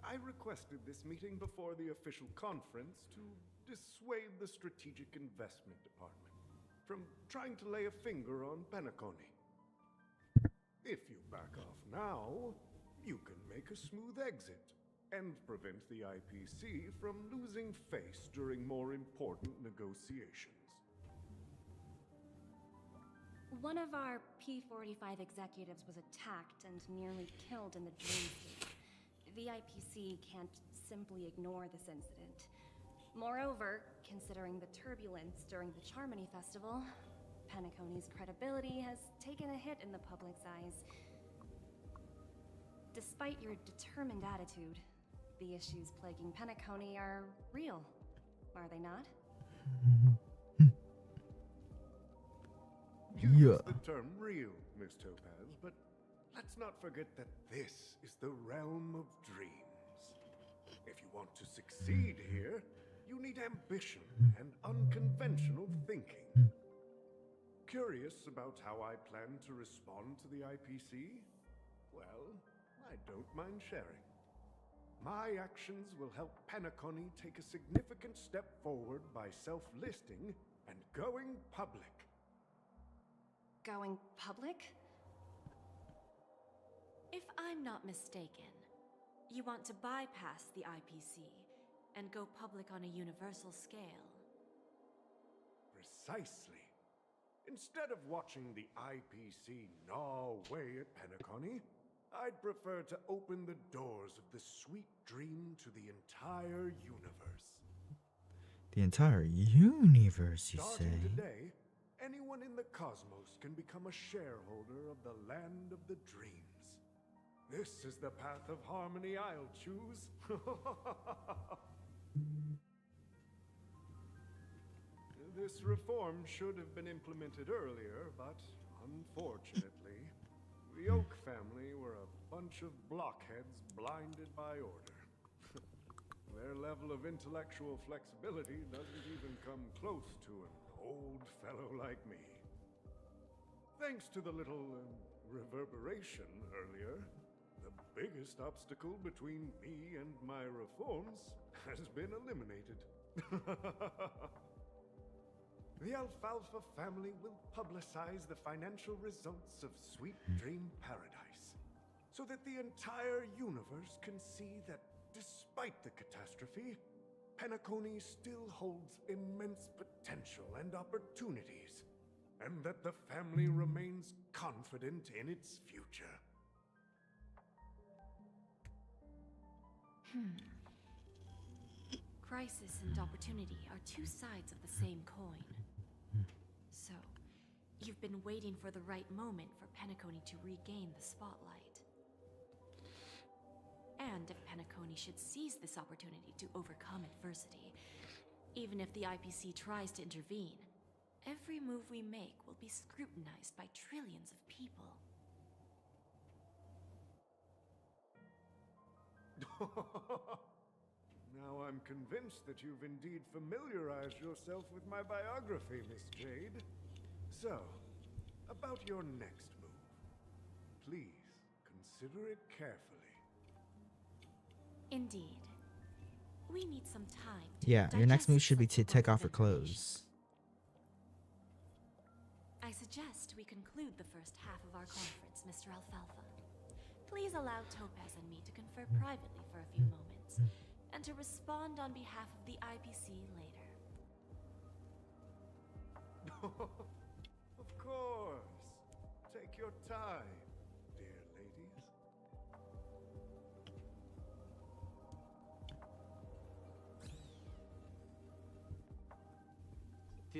I requested this meeting before the official conference to dissuade the Strategic Investment Department from trying to lay a finger on Penacony. If you back off now, you can make a smooth exit and prevent the IPC from losing face during more important negotiations. One of our P-45 executives was attacked and nearly killed in the Dreamscape. The IPC can't simply ignore this incident. Moreover, considering the turbulence during the Charmony Festival, Penacony's credibility has taken a hit in the public's eyes. Despite your determined attitude, the issues plaguing Penacony are real, are they not? You use the term real, Miss Topaz, but let's not forget that this is the realm of dreams. If you want to succeed here, you need ambition and unconventional thinking. Curious about how I plan to respond to the IPC? Well, I don't mind sharing. My actions will help Penacony take a significant step forward by self-listing and going public. Going public? If I'm not mistaken, you want to bypass the IPC and go public on a universal scale. Precisely. Instead of watching the IPC gnaw away at Penacony, I'd prefer to open the doors of the sweet dream to the entire universe. The entire universe, you Starting say? today, anyone in the cosmos can become a shareholder of the land of the dreams. This is the path of harmony I'll choose. This reform should have been implemented earlier, but unfortunately, the Oak family were a bunch of blockheads blinded by order. Their level of intellectual flexibility doesn't even come close to an old fellow like me. Thanks to the little reverberation earlier, the biggest obstacle between me and my reforms has been eliminated. The Alfalfa family will publicize the financial results of Sweet Dream Paradise, so that the entire universe can see that despite the catastrophe, Penacony still holds immense potential and opportunities, and that the family remains confident in its future. Crisis and opportunity are two sides of the same coin. So, you've been waiting for the right moment for Penacony to regain the spotlight. And if Penacony should seize this opportunity to overcome adversity, even if the IPC tries to intervene, every move we make will be scrutinized by trillions of people. Now I'm convinced that you've indeed familiarized yourself with my biography, Miss Jade. So, about your next move. Please, consider it carefully. Indeed. We need some time to Yeah, your next digest move should be some to take off her information. clothes. I suggest we conclude the first half of our conference, Mr. Alfalfa. Please allow Topaz and me to confer privately for a few moments, and to respond on behalf of the IPC later. Of course. Take your time.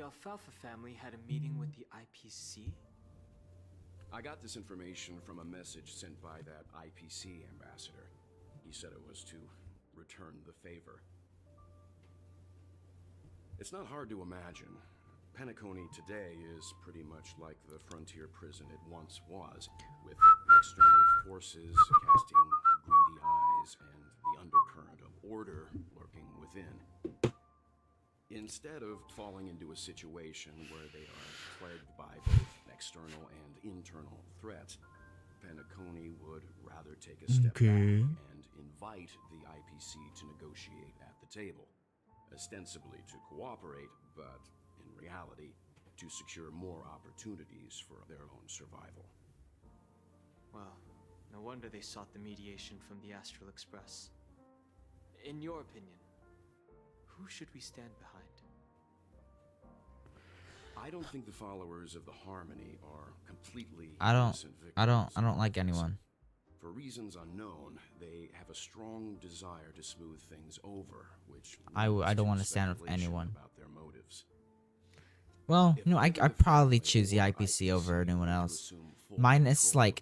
Alfalfa family had a meeting with the IPC? I got this information from a message sent by that IPC ambassador. He said it was to return the favor. It's not hard to imagine. Penacony today is pretty much like the frontier prison it once was, with external forces casting greedy eyes and the undercurrent of order lurking within. Instead of falling into a situation where they are plagued by both external and internal threats, Penacony would rather take a step back and invite the IPC to negotiate at the table, ostensibly to cooperate, but in reality, to secure more opportunities for their own survival. Well, no wonder they sought the mediation from the Astral Express. In your opinion, who should we stand behind? I don't think the followers of the Harmony are completely I don't innocent victims. I don't like anyone. For reasons unknown, they have a strong desire to smooth things over, which I leads don't to want to stand with speculation anyone. about their motives. Well, you know, I probably choose the IPC over anyone else. Minus minus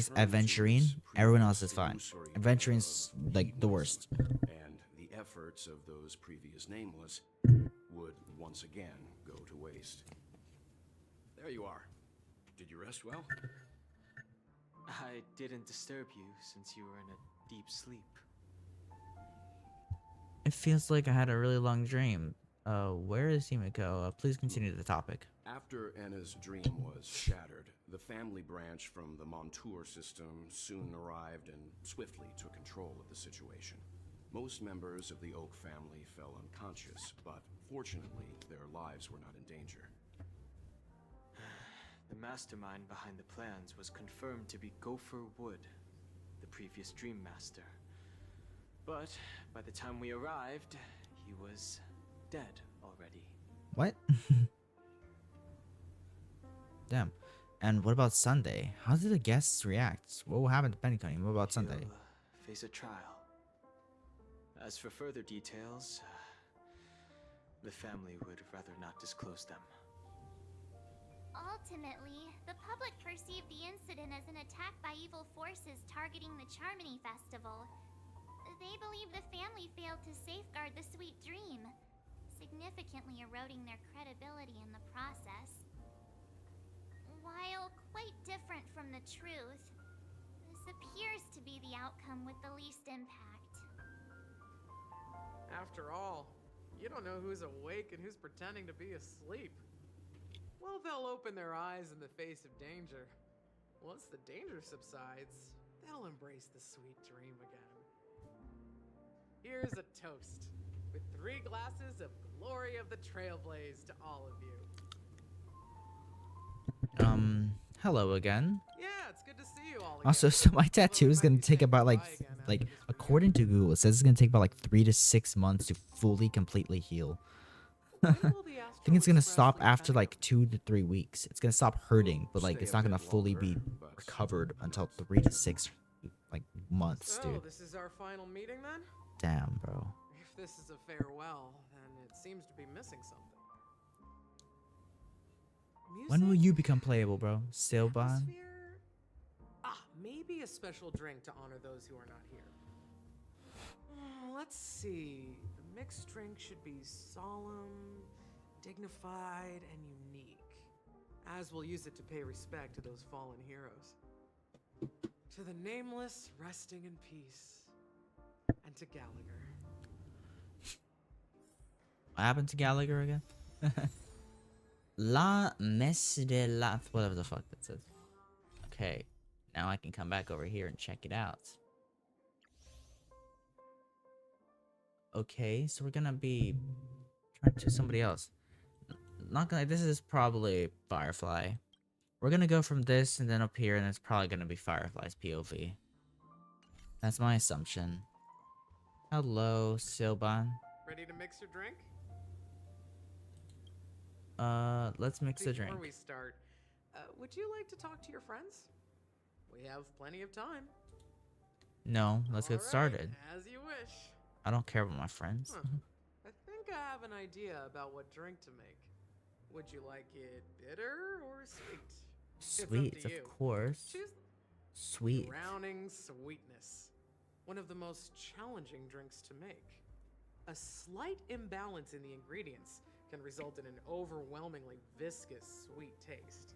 Aventurine. Everyone else is fine. Aventurine's like the worst. And the efforts of those previous nameless would once again go to waste. There you are. Did you rest well? I didn't disturb you since you were in a deep sleep. It feels like I had a really long dream. Where is Himiko? Please continue the topic. After Anna's dream was shattered, the family branch from the Montour system soon arrived and swiftly took control of the situation. Most members of the Oak family fell unconscious, but fortunately, their lives were not in danger. The mastermind behind the plans was confirmed to be Gopher Wood, the previous Dream Master. But by the time we arrived, he was dead already. What? Damn. And what about Sunday? How did the guests react? What will happen to Penacony? What about Sunday? He'll face a trial. As for further details, the family would rather not disclose them. Ultimately, the public perceived the incident as an attack by evil forces targeting the Charmony Festival. They believe the family failed to safeguard the sweet dream, significantly eroding their credibility in the process. While quite different from the truth, this appears to be the outcome with the least impact. After all, you don't know who's awake and who's pretending to be asleep. Well, they'll open their eyes in the face of danger. Once the danger subsides, they'll embrace the sweet dream again. Here's a toast, with 3 glasses of glory of the Trailblaze to all of you. Hello again. Yeah, it's good to see you all again. Also, so my tattoo is gonna take about like according to Google, it says it's gonna take about like 3 to 6 months to fully, completely heal. I think it's gonna stop after like 2 to 3 weeks. It's gonna stop hurting, but like it's not gonna fully be recovered until 3 to 6 like months, So, dude. this is our final meeting then? Damn, bro. If this is a farewell, then it seems to be missing something. When will you become playable, bro? Sailbon? Maybe a special drink to honor those who are not here. Let's see. The mixed drink should be solemn, dignified, and unique, as we'll use it to pay respect to those fallen heroes. To the nameless, resting in peace, and to Gallagher. What happened to Gallagher again? La Messe de la... whatever the fuck that says. Okay. Now I can come back over here and check it out. Okay, so we're gonna be trying to choose somebody else. Not gonna... this is probably Firefly. We're gonna go from this and then up here, and it's probably gonna be Firefly's POV. That's my assumption. Hello, Silban. Ready to mix your drink? Let's mix the drink. Before we start, would you like to talk to your friends? We have plenty of time. No, let's get started. As you wish. I don't care about my friends. I think I have have an idea about what drink to make. Would you like it bitter or sweet? Sweet, It's up to you. of course. Choose Sweet. drowning sweetness. One of the most challenging drinks to make. A slight imbalance in the ingredients can result in an overwhelmingly viscous sweet taste.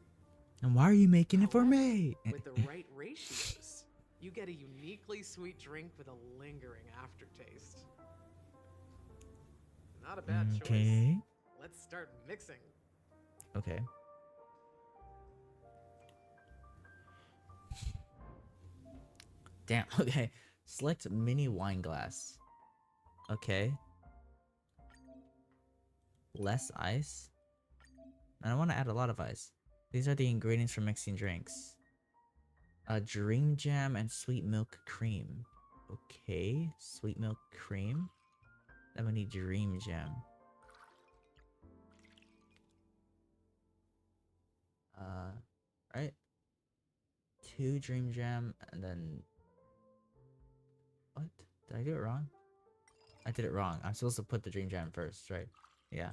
And why are you making it for me? With the right ratios, you get a uniquely sweet drink with a lingering aftertaste. Not a bad choice. Okay. Let's start mixing. Okay. Damn, okay. Select mini wine glass. Okay. Less ice. And I want to add a lot of ice. These are the ingredients for mixing drinks. Dream jam and sweet milk cream. Okay, sweet milk cream. Then we need dream jam. Right? 2 dream jam and then... What? Did I do it wrong? I did it wrong. I'm supposed to put the dream jam first, right? Yeah.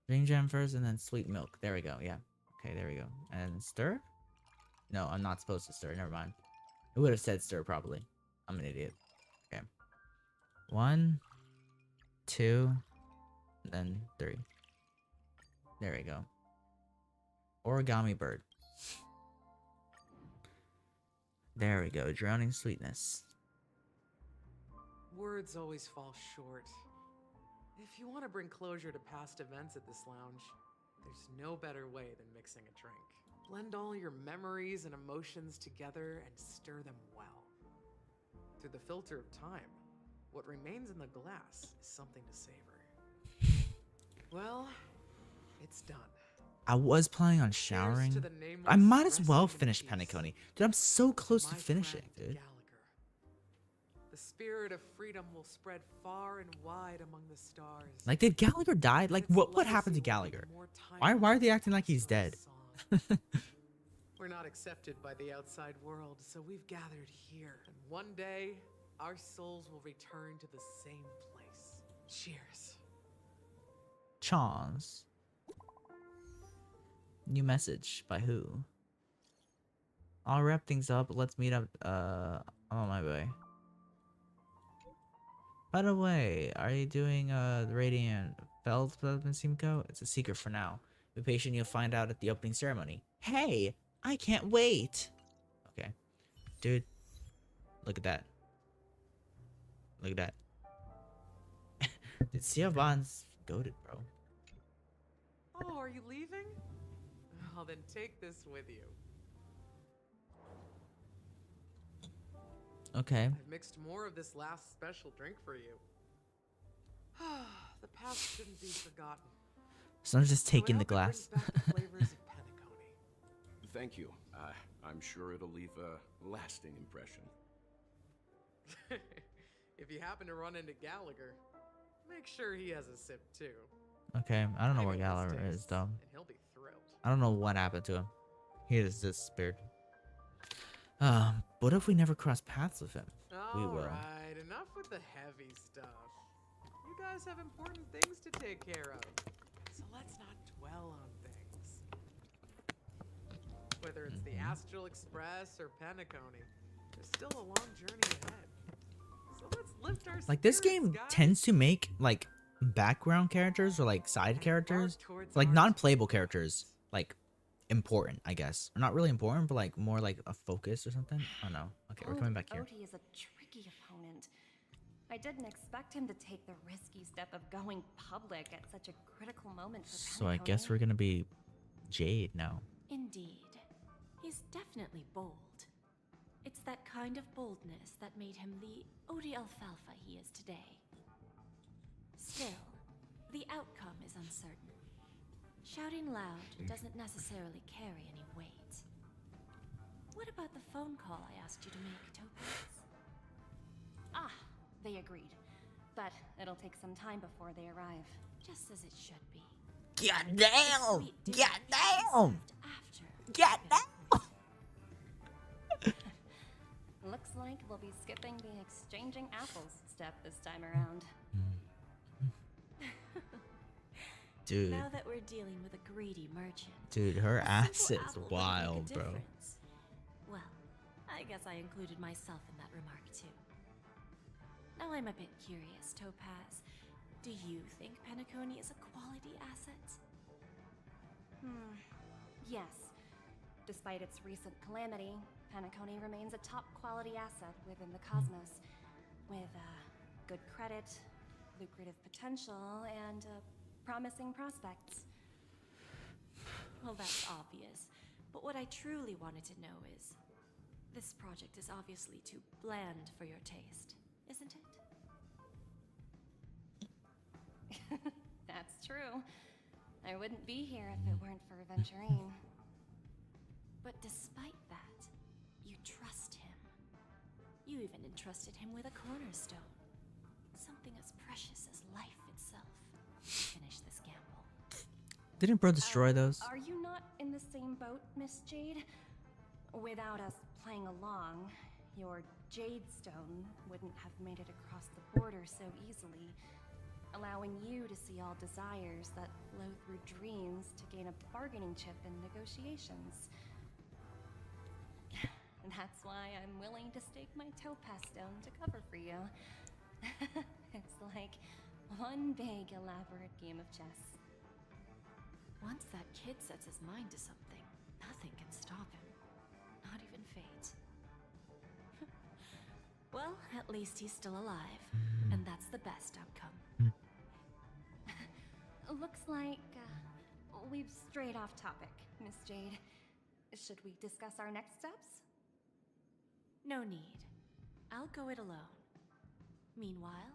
Dream jam first and then sweet milk. There we go, yeah. Okay, there we go. And stir? No, I'm not supposed to stir. Never mind. It would have said stir probably. I'm an idiot. Okay. 1, 2, then 3. There we go. Origami bird. There we go. Drowning sweetness. Words always fall short. If you want to bring closure to past events at this lounge, there's no better way than mixing a drink. Blend all your memories and emotions together and stir them well. Through the filter of time, what remains in the glass is something to savor. Well, it's done. I was planning on showering. I might as well finish Penacony. Dude, I'm so close to finishing, dude. The spirit of freedom will spread far and wide among the stars. Like, did Gallagher die? Like, what happened to Gallagher? Why are they acting like he's dead? We're not accepted by the outside world, so we've gathered here. And one day, our souls will return to the same place. Cheers. Chance. New message by who? I'll wrap things up. Let's meet up. I'm on my way. By the way, are you doing the Radiant Feld Simcoe? It's a secret for now. Be patient, you'll find out at the opening ceremony. Hey, I can't wait. Okay, dude, look at that. Look at that. Dude, Siobhan's goated, bro. Oh, are you leaving? Well, then take this with you. Okay. I've mixed more of this last special drink for you. The past shouldn't be forgotten. So I'm just taking the glass. Thank you. I'm sure it'll leave a lasting impression. If you happen to run into Gallagher, make sure he has a sip too. Okay, I don't know where Gallagher is, though. And he'll be thrilled. I don't know what happened to him. He is disappeared. What if we never cross paths with him? We will. Alright, enough with the heavy stuff. You guys have important things to take care of. So let's not dwell on things. Whether it's the Astral Express or Penacony, there's still a long journey ahead. So let's lift our Like, this spirits, game guys. tends to make, like, background characters or, like, side characters, like, non-playable characters, like, important, I guess. Or not really important, but, like, more like a focus or something. I don't know. Okay, we're coming back here. Odie is a tricky opponent. I didn't expect him to take the risky step of going public at such a critical moment for So I guess we're gonna be Jade now. Indeed. He's definitely bold. It's that kind of boldness that made him the Odie Alfalfa he is today. Still, the outcome is uncertain. Shouting loud doesn't necessarily carry any weight. What about the phone call I asked you to make, Topaz? Ah, they agreed. But it'll take some time before they arrive, just as it should be. Get down! Get down! Get down! Looks like we'll be skipping the exchanging apples step this time around. Dude. Now that we're dealing with a greedy merchant. Dude, her a ass simple is apple doesn't make a wild, bro. difference. Well, I guess I included myself in that remark too. Now I'm a bit curious, Topaz. Do you think Penacony is a quality asset? Yes. Despite its recent calamity, Penacony remains a top quality asset within the cosmos, with good credit, lucrative potential, and promising prospects. Well, that's obvious. But what I truly wanted to know is, this project is obviously too bland for your taste, isn't it? That's true. I wouldn't be here if it weren't for Aventurine. But despite that, you trust him. You even entrusted him with a cornerstone. Something as precious as life itself. Finish this gamble. Didn't bro destroy those? Are you not in the same boat, Miss Jade? Without us playing along, your Jade Stone wouldn't have made it across the border so easily, allowing you to see all desires that flow through dreams to gain a bargaining chip in negotiations. That's why I'm willing to stake my Topaz Stone to cover for you. It's like one big elaborate game of chess. Once that kid sets his mind to something, nothing can stop him. Not even fate. Well, at least he's still alive, and that's the best outcome. Looks like we've strayed off topic, Miss Jade. Should we discuss our next steps? No need. I'll go it alone. Meanwhile,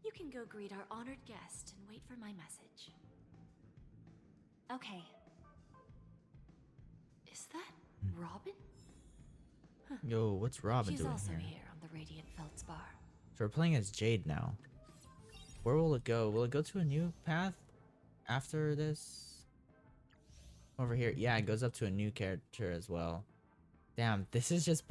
you can go greet our honored guest and wait for my message. Okay. Is that Robin? Yo, what's Robin She's doing also here? here on the Radiant Feldspar. So we're playing as Jade now. Where will it go? Will it go to a new path after this? Over here. Yeah, it goes up to a new character as well. Damn, this is just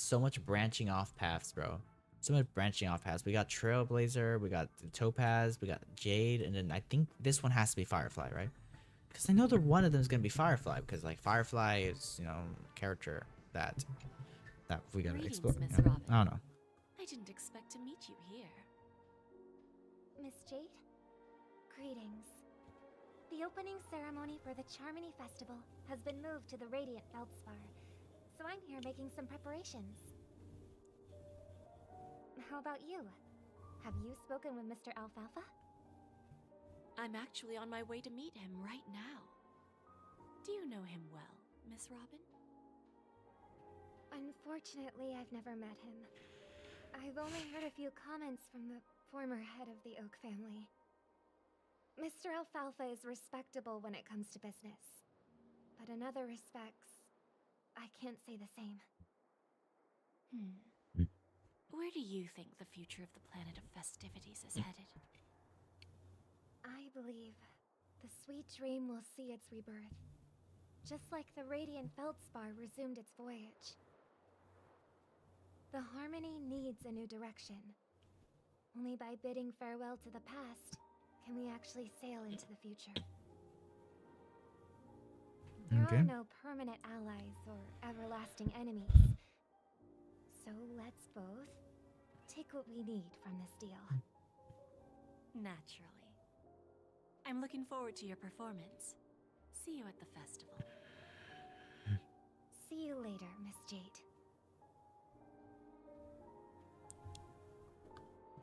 so much branching off paths, bro. So much branching off paths. We got Trailblazer, we got Topaz, we got Jade, and then I think this one has to be Firefly, right? Because I know that one of them is gonna be Firefly, because like Firefly is, you know, a character that we gotta explore. Miss You know? Robin. I don't know. I didn't expect to meet you here. Miss Jade? Greetings. The opening ceremony for the Charmony Festival has been moved to the Radiant Feldspar, so I'm here making some preparations. How about you? Have you spoken with Mr. Alfalfa? I'm actually on my way to meet him right now. Do you know him well, Miss Robin? Unfortunately, I've never met him. I've only heard a few comments from the former head of the Oak family. Mr. Alfalfa is respectable when it comes to business, but in other respects, I can't say the same. Where do you think the future of the planet of festivities is headed? I believe the sweet dream will see its rebirth, just like the Radiant Feldspar resumed its voyage. The Harmony needs a new direction. Only by bidding farewell to the past can we actually sail into the future. There are no permanent allies or everlasting enemies. So let's both take what we need from this deal. Naturally. I'm looking forward to your performance. See you at the festival. See you later, Miss Jade.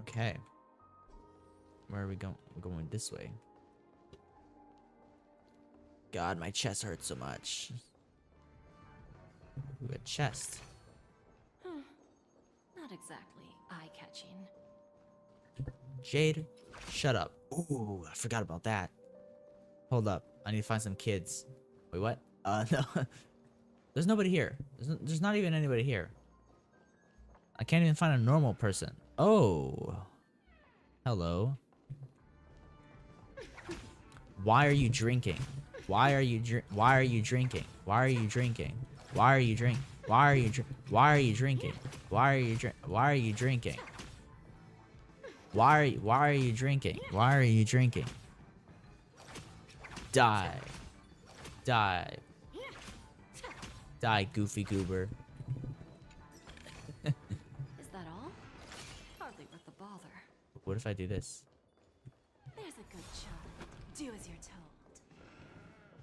Okay. Where are we going? We're going this way. God, my chest hurts so much. Ooh, a chest. Not exactly eye-catching. Jade, shut up. Ooh, I forgot about that. Hold up. I need to find some kids. Wait, what? No. There's nobody here. There's not even anybody here. I can't even find a normal person. Oh. Hello. Why are you drinking? Why are you drinking? Why are you drinking? Why are you drinking? Why are you drinking? Why are you Why are you drinking? Why are you Why are you drinking? Why are you drinking? Why are you drinking? Die. Die. Die, goofy goober. Is that all? Hardly worth the bother. What if I do this? There's a good child. Do as you're told.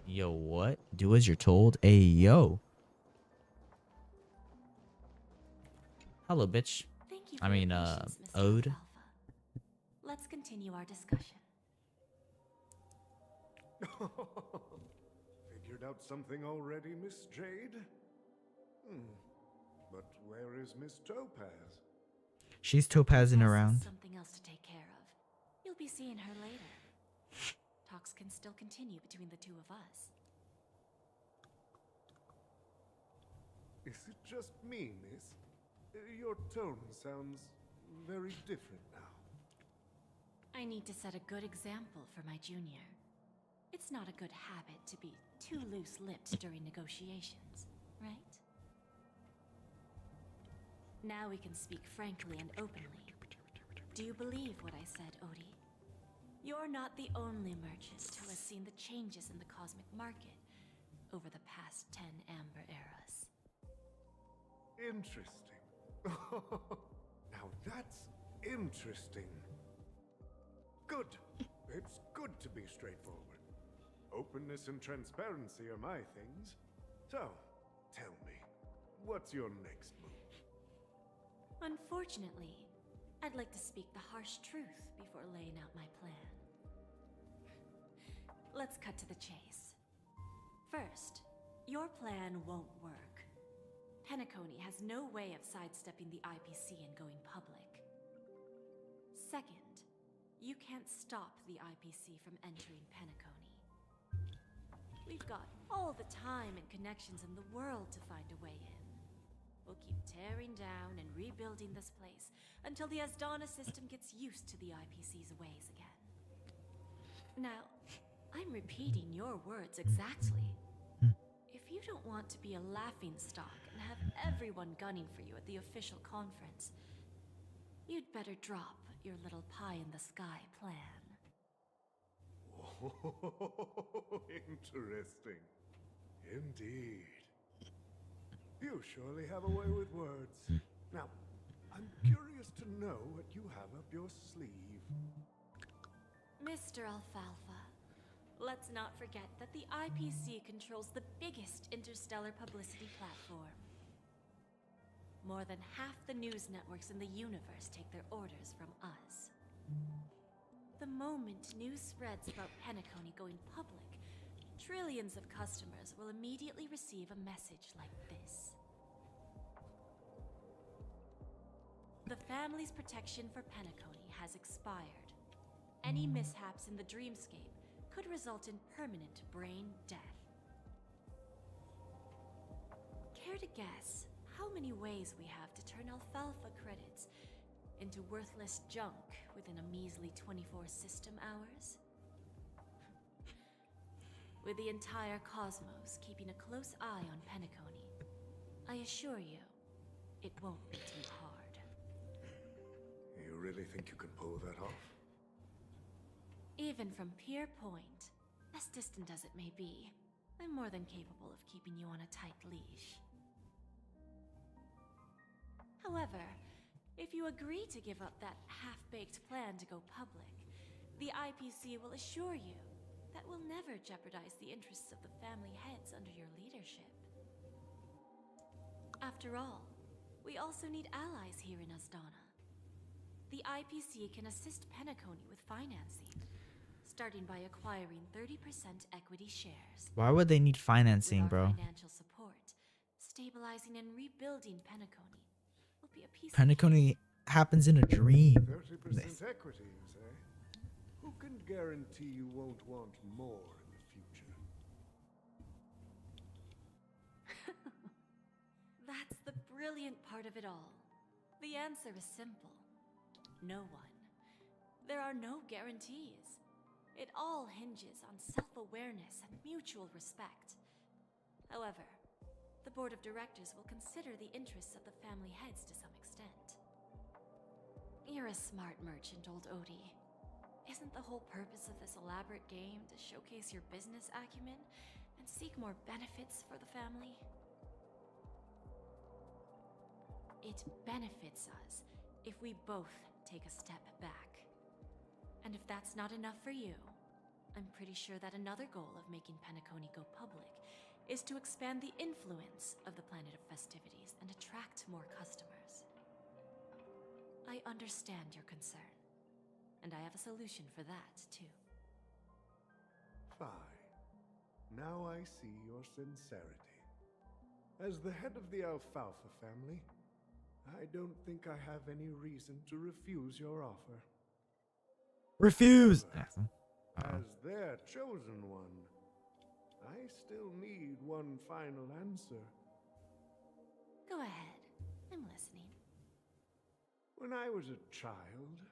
Yo, what? Do as you're told? Hey, yo. Hello, bitch. Thank you I for your mean, patience, Mr. ode. Alfalfa. Let's continue our discussion. Figured out something already, Miss Jade? But where is Miss Topaz? She's topazing Topaz has around. something else to take care of. You'll be seeing her later. Talks can still continue between the two of us. Is it just me, miss? Your tone sounds very different now. I need to set a good example for my junior. It's not a good habit to be too loose-lipped during negotiations, right? Now we can speak frankly and openly. Do you believe what I said, Odie? You're not the only merchant who has seen the changes in the cosmic market over the past 10 Amber Eras. Interesting. Now that's interesting. Good. It's good to be straightforward. Openness and transparency are my things. So, tell me, what's your next move? Unfortunately, I'd like to speak the harsh truth before laying out my plan. Let's cut to the chase. First, your plan won't work. Penacony has no way of sidestepping the IPC and going public. Second, you can't stop the IPC from entering Penacony. We've got all the time and connections in the world to find a way in. We'll keep tearing down and rebuilding this place until the Asdana system gets used to the IPC's ways again. Now, I'm repeating your words exactly. If you don't want to be a laughingstock and have everyone gunning for you at the official conference, you'd better drop your little pie-in-the-sky plan. Oh, interesting. Indeed. You surely have a way with words. Now, I'm curious to know what you have up your sleeve. Mr. Alfalfa, let's not forget that the IPC controls the biggest interstellar publicity platform. More than half the news networks in the universe take their orders from us. The moment news spreads about Penacony going public, trillions of customers will immediately receive a message like this. The family's protection for Penacony has expired. Any mishaps in the dreamscape could result in permanent brain death. Care to guess how many ways we have to turn Alfalfa credits into worthless junk within a measly 24 system hours? With the entire cosmos keeping a close eye on Penacony, I assure you, it won't be too hard. You really think you can pull that off? Even from Pier Point, as distant as it may be, I'm more than capable of keeping you on a tight leash. However, if you agree to give up that half-baked plan to go public, the IPC will assure you that we'll never jeopardize the interests of the family heads under your leadership. After all, we also need allies here in Asdana. The IPC can assist Penacony with financing, starting by acquiring 30% equity shares. Why would they need financing, With our bro? financial support, stabilizing and rebuilding Penacony will be a piece of Penacony happens in a dream. 30% equity, you say? Who can guarantee you won't want more in the future? That's the brilliant part of it all. The answer is simple. No one. There are no guarantees. It all hinges on self-awareness and mutual respect. However, the board of directors will consider the interests of the family heads to some extent. You're a smart merchant, old Odie. Isn't Isn't the whole purpose of this elaborate game to showcase your business acumen and seek more benefits for the family? It benefits us if we both take a step back. And if that's not enough for you, I'm pretty sure that another goal of making Penacony go public is to expand the influence of the Planet of Festivities and attract more customers. I understand your concern, and I have a solution for that, too. Fine. Now I see your sincerity. As the head of the Alfalfa family, I don't think I have any reason to refuse your offer. Refuse! As their chosen one, I still need one final answer. Go ahead. I'm listening. When I was a child,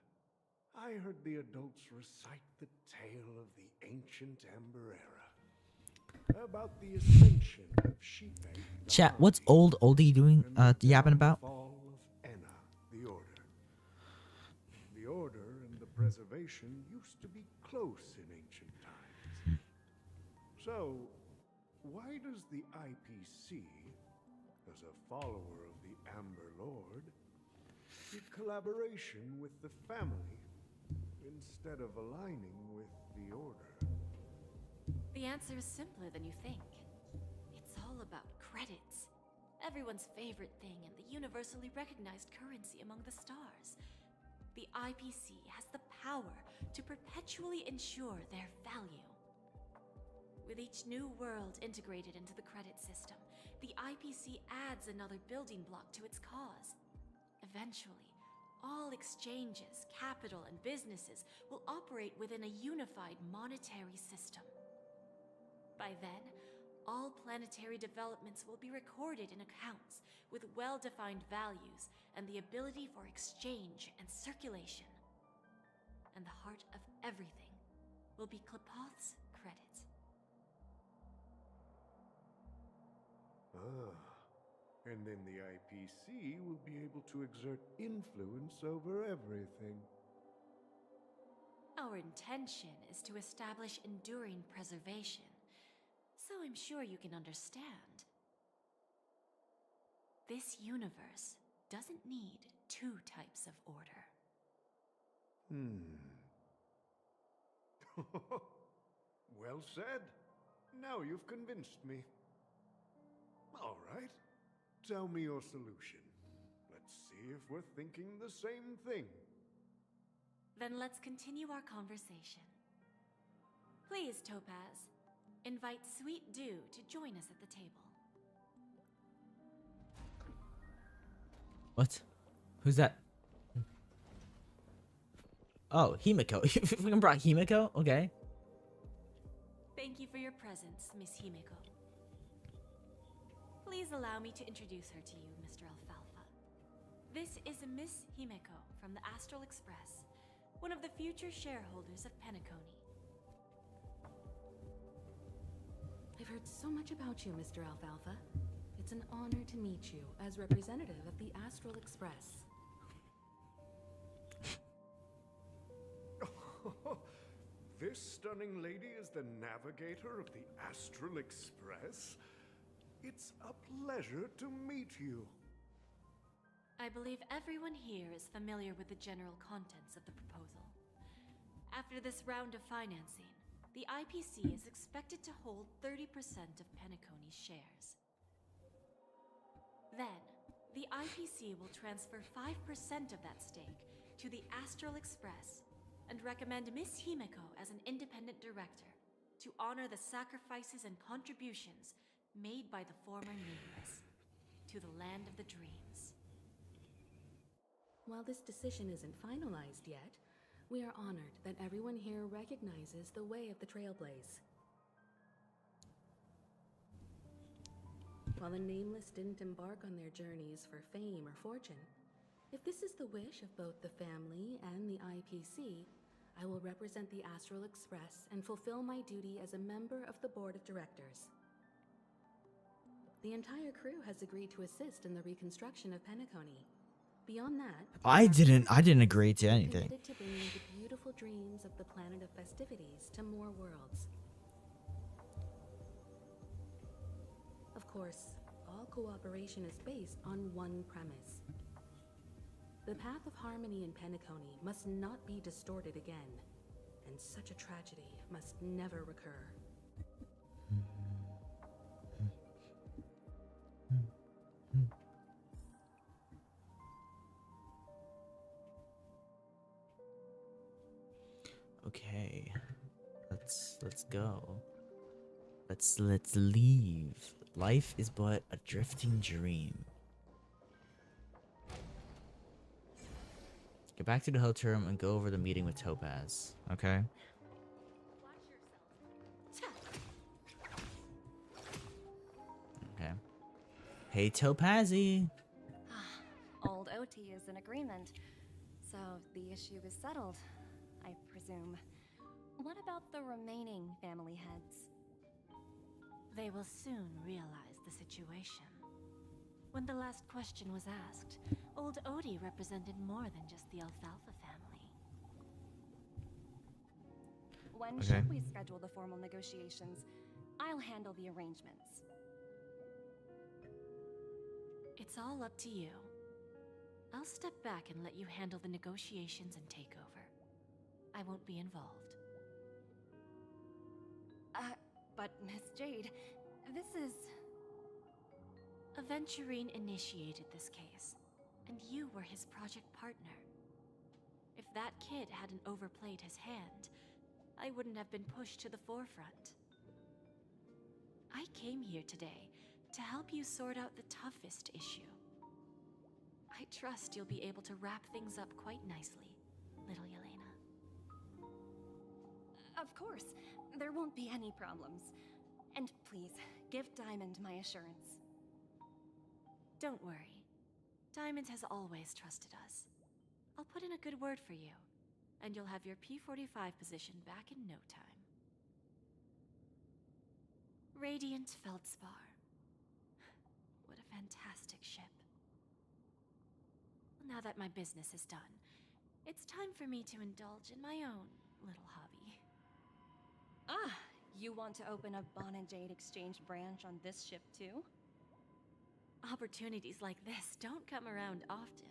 I heard the adults recite the tale of the ancient Amber Era. About the ascension of Sheepegg. Chat, what's old oldie doing, yapping about? Fall of Enna, the Order. The Order and the Preservation used to be close in ancient times. So, why does the IPC, as a follower of the Amber Lord, seek collaboration with the family instead of aligning with the Order? The answer is simpler than you think. It's all about credits. Everyone's favorite thing and the universally recognized currency among the stars. The IPC has the power to perpetually ensure their value. With each new world integrated into the credit system, the IPC adds another building block to its cause. Eventually, all exchanges, capital, and businesses will operate within a unified monetary system. By then, all planetary developments will be recorded in accounts with well-defined values and the ability for exchange and circulation. And the heart of everything will be Klepoth's credit. And then the IPC will be able to exert influence over everything. Our intention is to establish enduring preservation, so I'm sure you can understand. This universe doesn't need two types of order. Well said. Now you've convinced me. All right. Tell me your solution. Let's see if we're thinking the same thing. Then let's continue our conversation. Please, Topaz, invite Sweet Dew to join us at the table. What? Who's that? Oh, Himiko. You fucking brought Himiko? Okay. Thank you for your presence, Miss Himiko. Please allow me to introduce her to you, Mr. Alfalfa. This is Miss Himiko from the Astral Express, one of the future shareholders of Penacony. I've heard so much about you, Mr. Alfalfa. It's an honor to meet you as representative of the Astral Express. This stunning lady is the navigator of the Astral Express? It's a pleasure to meet you. I believe everyone here is familiar with the general contents of the proposal. After this round of financing, the IPC is expected to hold 30% of Penacony's shares. Then, the IPC will transfer 5% of that stake to the Astral Express and recommend Miss Himiko as an independent director to honor the sacrifices and contributions made by the former Nameless to the land of the dreams. While this decision isn't finalized yet, we are honored that everyone here recognizes the way of the Trailblaze. While the Nameless didn't embark on their journeys for fame or fortune, if this is the wish of both the family and the IPC, I will represent the Astral Express and fulfill my duty as a member of the board of directors. The entire crew has agreed to assist in the reconstruction of Penacony. Beyond that, I didn't agree to anything. committed to bringing the beautiful magical dreams of the planet of festivities to more worlds. Of course, all cooperation is based on one premise. The path of harmony in Penacony must not be distorted again, and such a tragedy must never recur. Okay, let's go. Let's leave. Life is but a drifting dream. Get back to the hotel room and go over the meeting with Topaz. Okay. Okay. Hey, Topazzy. Old OT is in agreement, so the issue is settled, I presume. What about the remaining family heads? They will soon realize the situation. When the last question was asked, old Odie represented more than just the Alfalfa family. When Okay. should we schedule the formal negotiations? I'll handle the arrangements. It's all up to you. I'll step back and let you handle the negotiations and takeover. I won't be involved. But Miss Jade, this is... Aventurine initiated this case, and you were his project partner. If that kid hadn't overplayed his hand, I wouldn't have been pushed to the forefront. I came here today to help you sort out the toughest issue. I trust you'll be able to wrap things up quite nicely, little Yelena. Of course, there won't be any problems. And please, give Diamond my assurance. Don't worry. Diamond has always trusted us. I'll put in a good word for you, and you'll have your P-45 position back in no time. Radiant Feldspar. What a fantastic ship. Now that my business is done, it's time for me to indulge in my own little hobby. Ah, you want to open a Bon and Jade exchange branch on this ship too? Opportunities like this don't come around often.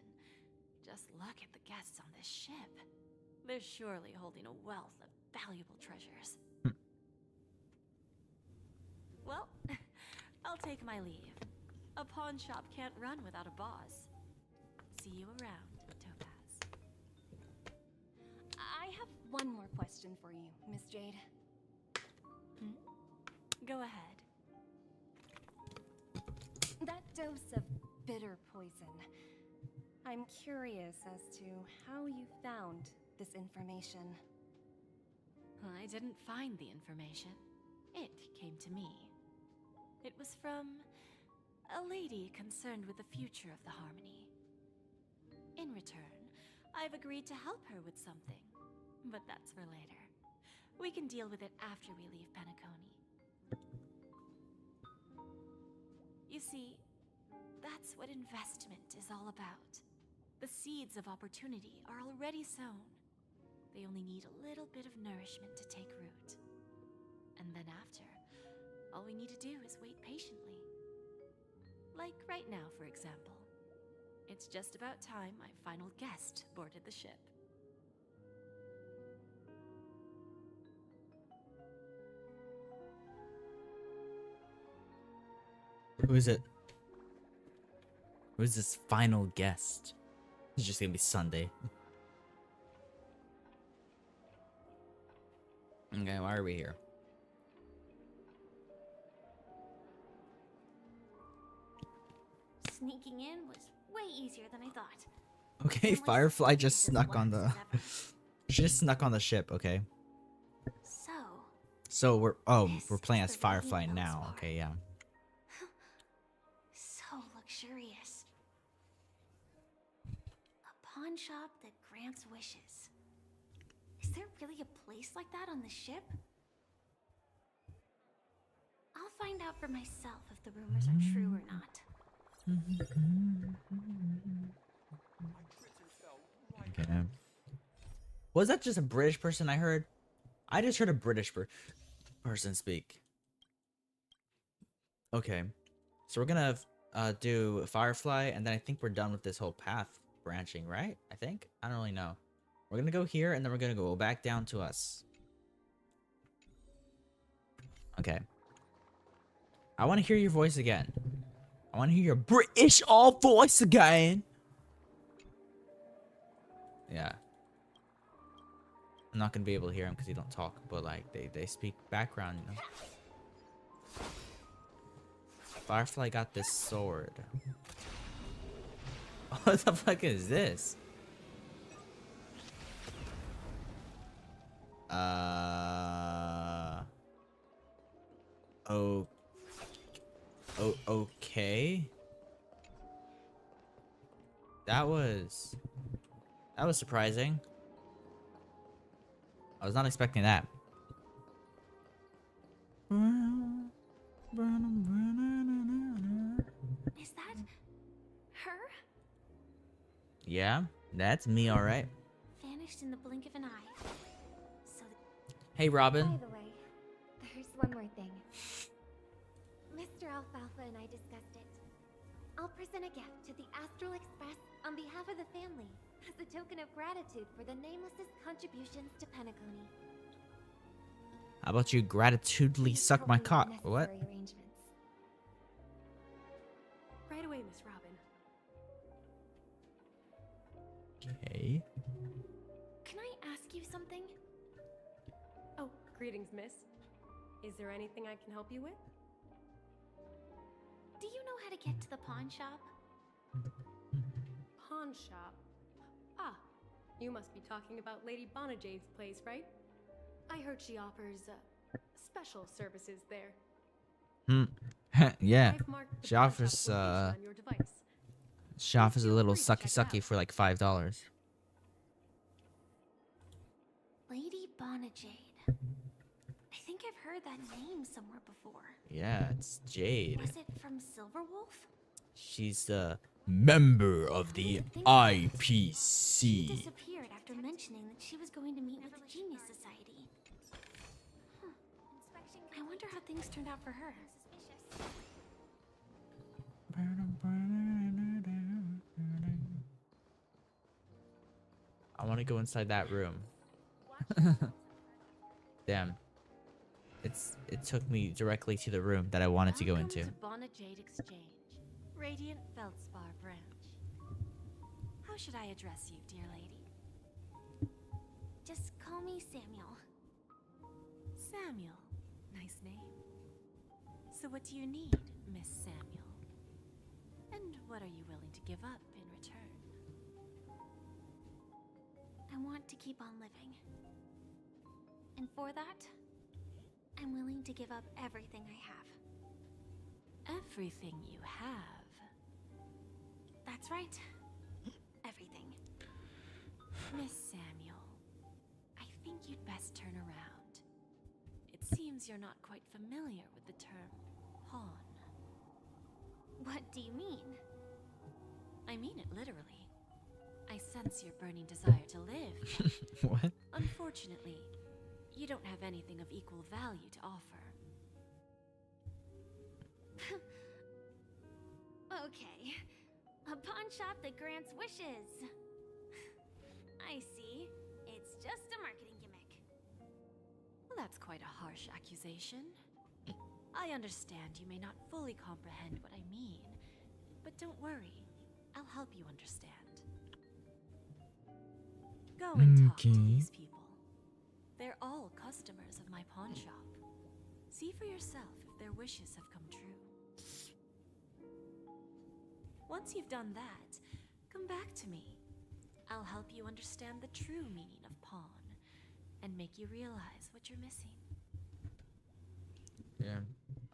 Just look at the guests on this ship. They're surely holding a wealth of valuable treasures. Well, I'll take my leave. A pawn shop can't run without a boss. See you around, Topaz. I have one more question for you, Miss Jade. Go ahead. That dose of bitter poison. I'm curious as to how you found this information. I didn't find the information. It came to me. It was from a lady concerned with the future of the Harmony. In return, I've agreed to help her with something, but that's for later. We can deal with it after we leave Penacony. You see, that's what investment is all about. The seeds of opportunity are already sown. They only need a little bit of nourishment to take root. And then after, all we need to do is wait patiently. Like right now, for example. It's just about time my final guest boarded the ship. Who is it? Who is this final guest? It's just gonna be Sunday. Okay, why are we here? Sneaking in was way easier than I thought. Okay, Firefly just snuck on the... She just snuck on the ship, okay? So we're playing as Firefly now, okay, yeah. So luxurious. A pawn shop that grants wishes. Is there really a place like that on the ship? I'll find out for myself if the rumors are true or not. Okay. Was that just a British person I heard? I just heard a British person speak. Okay. So we're gonna do Firefly, and then I think we're done with this whole path branching, right? I think? I don't really know. We're gonna go here, and then we're gonna go back down to us. Okay. I want to hear your voice again. I want to hear your British all voice again. Yeah. I'm not gonna be able to hear him because he don't talk, but like they speak background, you know. Firefly got this sword. What the fuck is this? Oh. Okay. That was surprising. I was not expecting that. Is that her? Yeah, that's me, all right. Vanished in the blink of an eye. So Hey, Robin. By the way, there's one more thing. Mr. Alfalfa and I discussed it. I'll present a gift to the Astral Express on behalf of the family as a token of gratitude for the Nameless's contributions to Penacony. How about you gratitudely suck my cock? What? Right away, Miss Robin. Okay. can I ask you something? Oh, greetings, miss. Is there anything I can help you with? Do you know how to get to the pawn shop? Pawn shop. Ah, you must be talking about Lady Bonajade's place, right? I heard she offers special services there. Yeah. I've marked the She pawn offers shop's location on your device. she offers a little sucky for like $5. Lady Bonajade. I think I've heard that name somewhere before. Yeah, it's Jade. Was it from Silverwolf? She's the member of the She IPC. disappeared after mentioning that she was going to meet with the Genius Society. I wonder how things turned out for her. I want to go inside that room. Damn. It took me directly to the room that I wanted to go into. Welcome to Bonajade Exchange, Radiant Feldspar branch. How should I address you, dear lady? Just call me Samuel. Samuel. Nice name. So what do you need, Miss Samuel? And what are you willing to give up in return? I want to keep on living. And for that, I'm willing to give up everything I have. Everything you have? That's right. Everything. Miss Samuel, I think you'd best turn around. It seems you're not quite familiar with the term pawn. What do you mean? I mean it literally. I sense your burning desire to live. What? Unfortunately, you don't have anything of equal value to offer. Okay. A pawn shop that grants wishes. I see. It's just a marketing gimmick. Well, that's quite a harsh accusation. I understand you may not fully comprehend what I mean, but don't worry. I'll help you understand. Go and talk to these people. They're all customers of my pawn shop. See for yourself if their wishes have come true. Once you've done that, come back to me. I'll help you understand the true meaning of pawn and make you realize what you're missing. Yeah.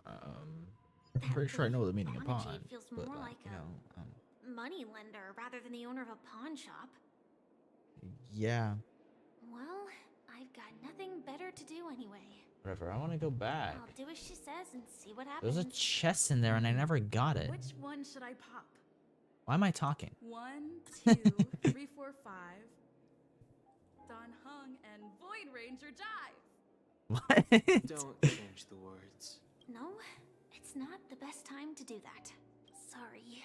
I'm pretty sure I know the meaning of pawn. Bonajade feels but, more like you know, a money lender rather than the owner of a pawn shop. yeah. Well, I've got nothing better to do anyway. Whatever. I want to go back. I'll do as she says and see what happens. There's a chest in there, and I never got it. Which one should I pop? Why am I talking? 1, 2, 3, 4, 5. Don Hung and Void Ranger dives. What? Don't change the words. No, it's not the best time to do that. Sorry.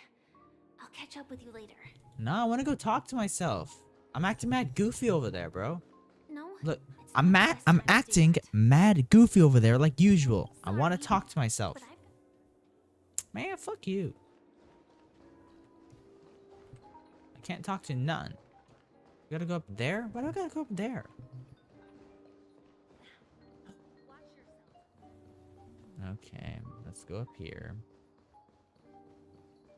I'll catch up with you later. No, I want to go talk to myself. I'm acting mad goofy over there, bro. No. Look, I'm acting mad goofy over there like usual. I want to talk to myself. Man, fuck you. I can't talk to none. We gotta go up there? Why do I gotta go up there? Okay, let's go up here.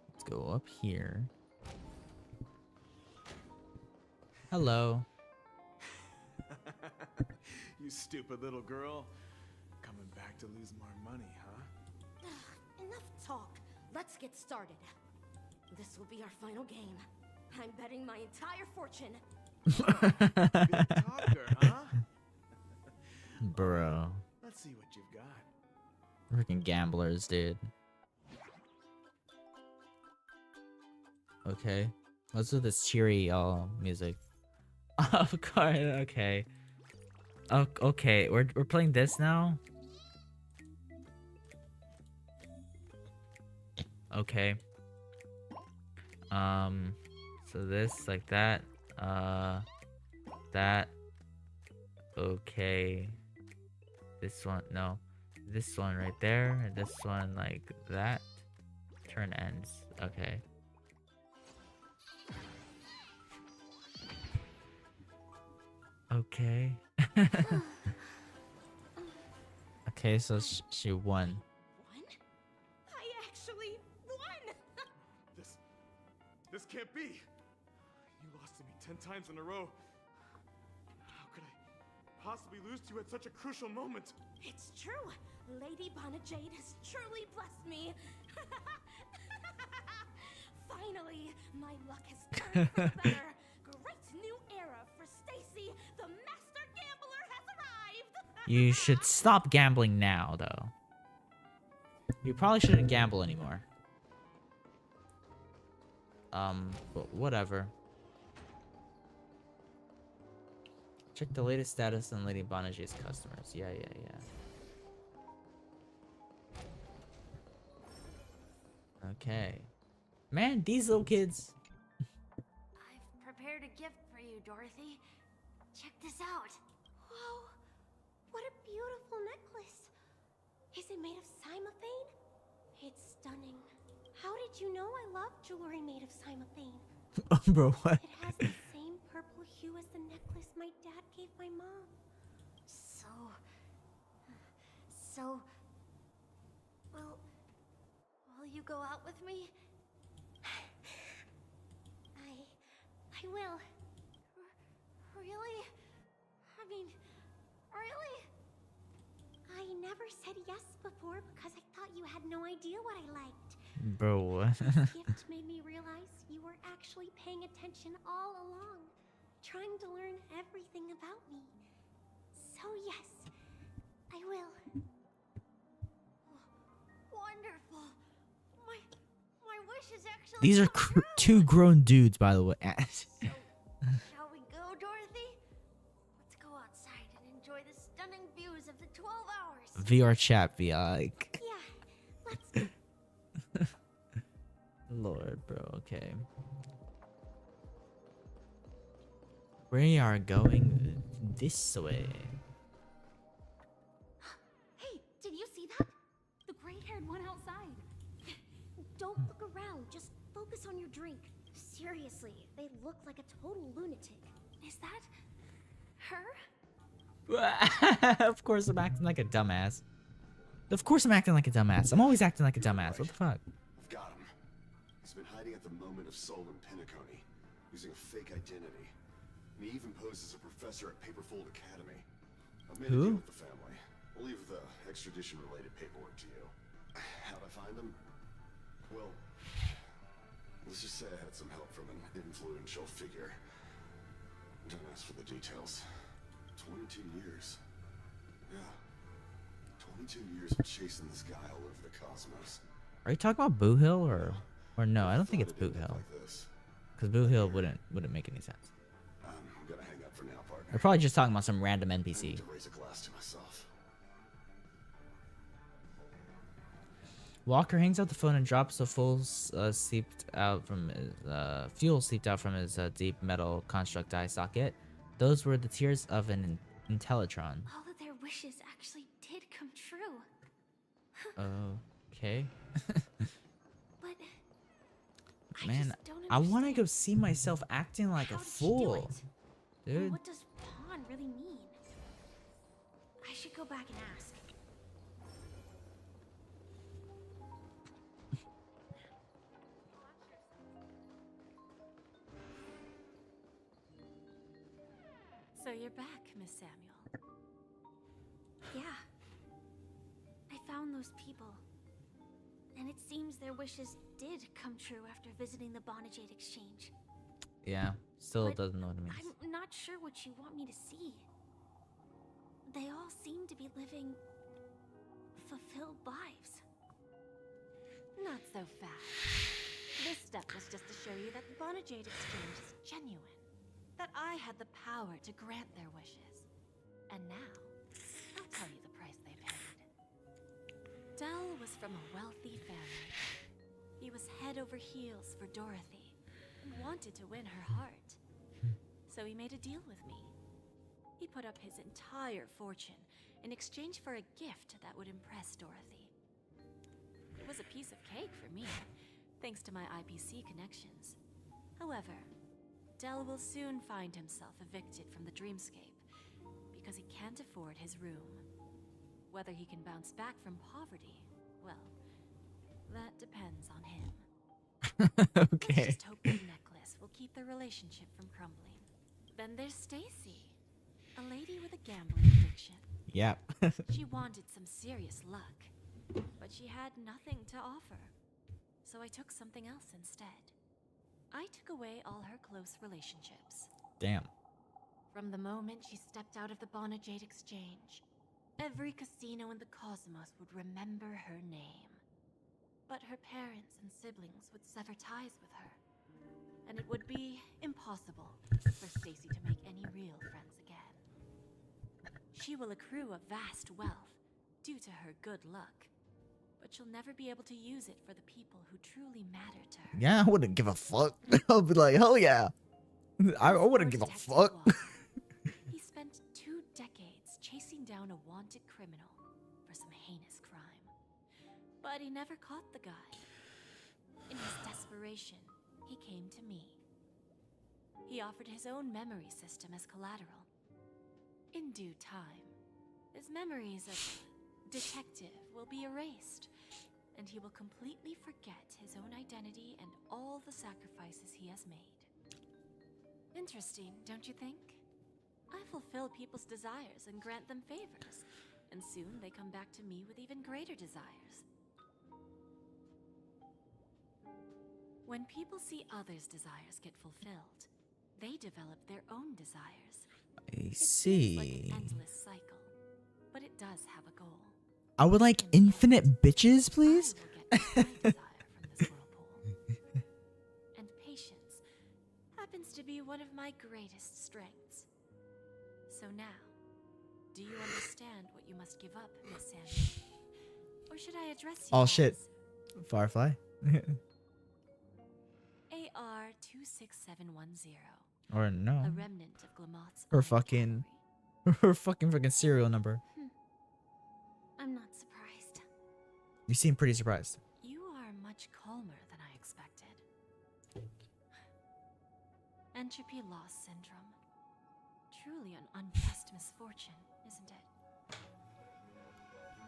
Let's go up here. Hello. You stupid little girl. Coming back to lose more money, huh? Enough talk. Let's get started. This will be our final game. I'm betting my entire fortune. Big talker, huh? Bro. Let's see what you've got. Freaking gamblers, dude. Okay. Let's do this cheery music. Of course, okay. Okay, we're playing this now. Okay. So this like that. That. Okay. This one, no. This one right there, and this one like that. Turn ends. Okay. Okay. Okay, so she won. I actually won! This can't be. You lost to me 10 times in a row. How could I possibly lose to you at such a crucial moment? It's true. Lady Bonajade has truly blessed me. Finally, my luck has turned for the better. Great new era for Stacy. The master gambler has arrived. You should stop gambling now, though. You probably shouldn't gamble anymore. But whatever. Check the latest status on Lady Bonage's customers. Yeah. Okay. Man, these little kids. I've prepared a gift for you, Dorothy. Check this out. Whoa, what a beautiful necklace. Is it made of cymophane? It's stunning. How did you know I love jewelry made of cymophane? Bro, what? It has the same purple hue as the necklace my dad gave my mom. So, will you go out with me? I will. Really? I mean, really? I never said yes before because I thought you had no idea what I liked. Bro, what? This gift made me realize you were actually paying attention all along, trying to learn everything about me. So yes, I will. Wonderful. My wish is actually. These are two grown dudes, by the way. Shall we go, Dorothy? Let's go outside and enjoy the stunning views of the 12 hours. VR chat, VR. Yeah, let's go. Lord, bro. Okay. We are going this way. Hey, did you see that? The gray-haired one outside. Don't look around. Just focus on your drink. Seriously, they look like a total lunatic. Is that her? Of course I'm acting like a dumbass. Of course I'm acting like a dumbass. I'm always acting like a dumbass. What the fuck? I've got him. He's been hiding at the moment of Soul in Penacony, using a fake identity. And he even posed as a professor at Paperfold Academy. I've made a deal with the family. I'll leave the extradition-related paperwork to you. How'd I find him? Well, let's just say I had some help from an influential figure. Don't ask for the details. 22 years. Yeah. 22 years of chasing this guy all over the cosmos. Are you talking about Boo Hill or no? I don't think it's Boo Hill. Because Boo Hill wouldn't make any sense. I'm gonna hang up for now, partner. They're probably just talking about some random I need NPC. to raise a glass to myself. Walker hangs out the phone and drops the fuel seeped out from his deep metal construct eye socket. Those were the tears of an Intellitron. All of their wishes actually did come true. Okay. But Man, I want to go see myself acting like a fool. And Dude. what does pawn really mean? I should go back and ask. So you're back, Miss Samuel. Yeah. I found those people. And it seems their wishes did come true after visiting the Bonajade Exchange. Yeah, still But doesn't know what it means. I'm not sure what you want me to see. They all seem to be living fulfilled lives. Not so fast. This step was just to show you that the Bonajade Exchange is genuine. That I had the power to grant their wishes. And now, I'll tell you the price they paid. Dell was from a wealthy family. He was head over heels for Dorothy and wanted to win her heart. So he made a deal with me. He put up his entire fortune in exchange for a gift that would impress Dorothy. It was a piece of cake for me, thanks to my IPC connections. However, Dell will soon find himself evicted from the dreamscape because he can't afford his room. Whether he can bounce back from poverty, well, that depends on him. Okay. Let's just hope the necklace will keep their relationship from crumbling. Then there's Stacy, a lady with a gambling addiction. Yep. She wanted some serious luck, but she had nothing to offer. So I took something else instead. I took away all her close relationships. Damn. From the moment she stepped out of the Bonajade Exchange, every casino in the cosmos would remember her name. But her parents and siblings would sever ties with her, and it would be impossible for Stacy to make any real friends again. She will accrue a vast wealth due to her good luck, but she'll never be able to use it for the people who truly matter to her. Yeah, I wouldn't give a fuck. I'll be like, hell yeah. I wouldn't give a fuck. He spent 2 decades chasing down a wanted criminal for some heinous crime. But he never caught the guy. In his desperation, he came to me. He offered his own memory system as collateral. In due time, his memories of detective will be erased, and he will completely forget his own identity and all the sacrifices he has made. Interesting, don't you think? I fulfill people's desires and grant them favors, and soon they come back to me with even greater desires. When people see others' desires get fulfilled, they develop their own desires. I It seems like see. an endless cycle, but it does have a goal. I would like infinite bitches, please. And patience happens to be one of my greatest strengths. So now, do you understand what you must give up, Miss Samuel? Or should I address you Oh as shit. Firefly. AR 26710? Or no. A remnant of Glamoth's Her fucking fucking serial number. I'm not surprised. You seem pretty surprised. You are much calmer than I expected. Entropy loss syndrome. Truly an unjust misfortune, isn't it?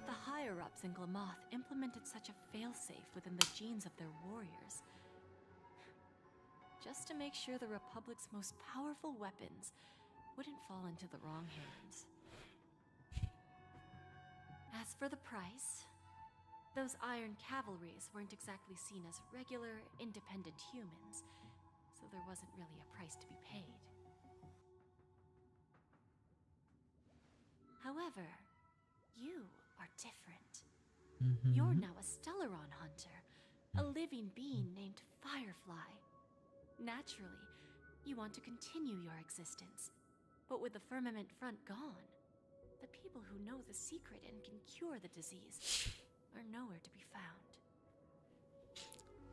The higher-ups in Glamoth implemented such a failsafe within the genes of their warriors, just to make sure the Republic's most powerful weapons wouldn't fall into the wrong hands. As for the price, those Iron Cavalries weren't exactly seen as regular, independent humans, so there wasn't really a price to be paid. However, you are different. You're now a Stellaron hunter, a living being named Firefly. Naturally, You want to continue your existence, but with the firmament front gone, the people who know the secret and can cure the disease are nowhere to be found.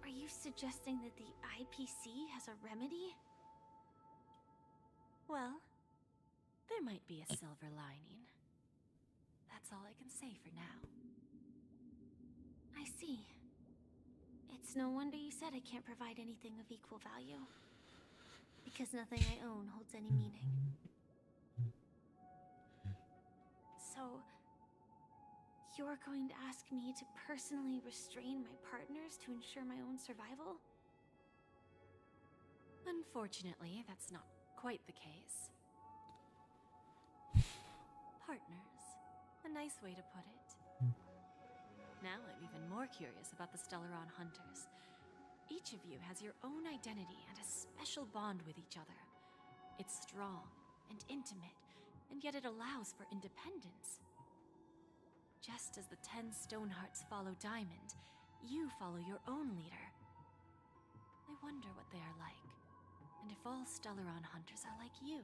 Are you suggesting that the IPC has a remedy? Well, there might be a silver lining. That's all I can say for now. I see. It's no wonder you said I can't provide anything of equal value. Because nothing I own holds any meaning. So, you're going to ask me to personally restrain my partners to ensure my own survival? Unfortunately, that's not quite the case. Partners. A nice way to put it. Now I'm even more curious about the Stellaron Hunters. Each of you has your own identity and a special bond with each other. It's strong and intimate, and yet it allows for independence. Just as the 10 Stonehearts follow Diamond, you follow your own leader. I wonder what they are like, and if all Stellaron Hunters are like you.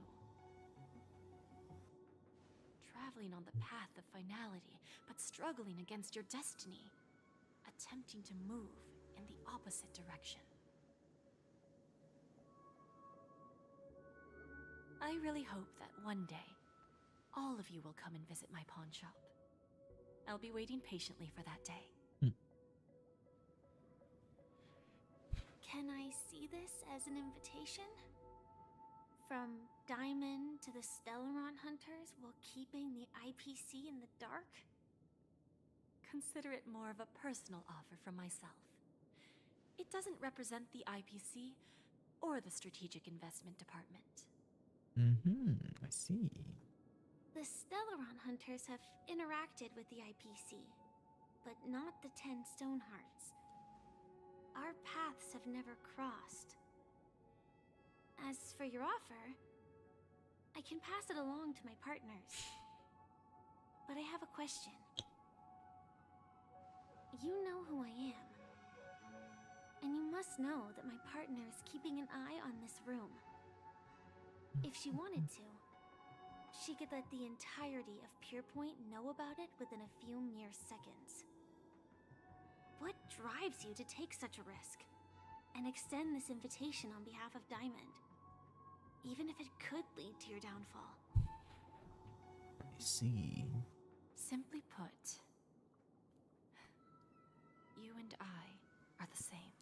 Traveling on the path of finality, but struggling against your destiny. Attempting to move in the opposite direction. I really hope that one day, all of you will come and visit my pawn shop. I'll be waiting patiently for that day. Can I see this as an invitation? From Diamond to the Stellaron Hunters while keeping the IPC in the dark? Consider it more of a personal offer from myself. It doesn't represent the IPC or the Strategic Investment Department. I see. The Stellaron Hunters have interacted with the IPC, but not the 10 Stonehearts. Our paths have never crossed. As for your offer, I can pass it along to my partners. But I have a question. You know who I am. And you must know that my partner is keeping an eye on this room. If she wanted to, she could let the entirety of Purepoint know about it within a few mere seconds. What drives you to take such a risk and extend this invitation on behalf of Diamond, even if it could lead to your downfall? I see. Simply put, you and I are the same.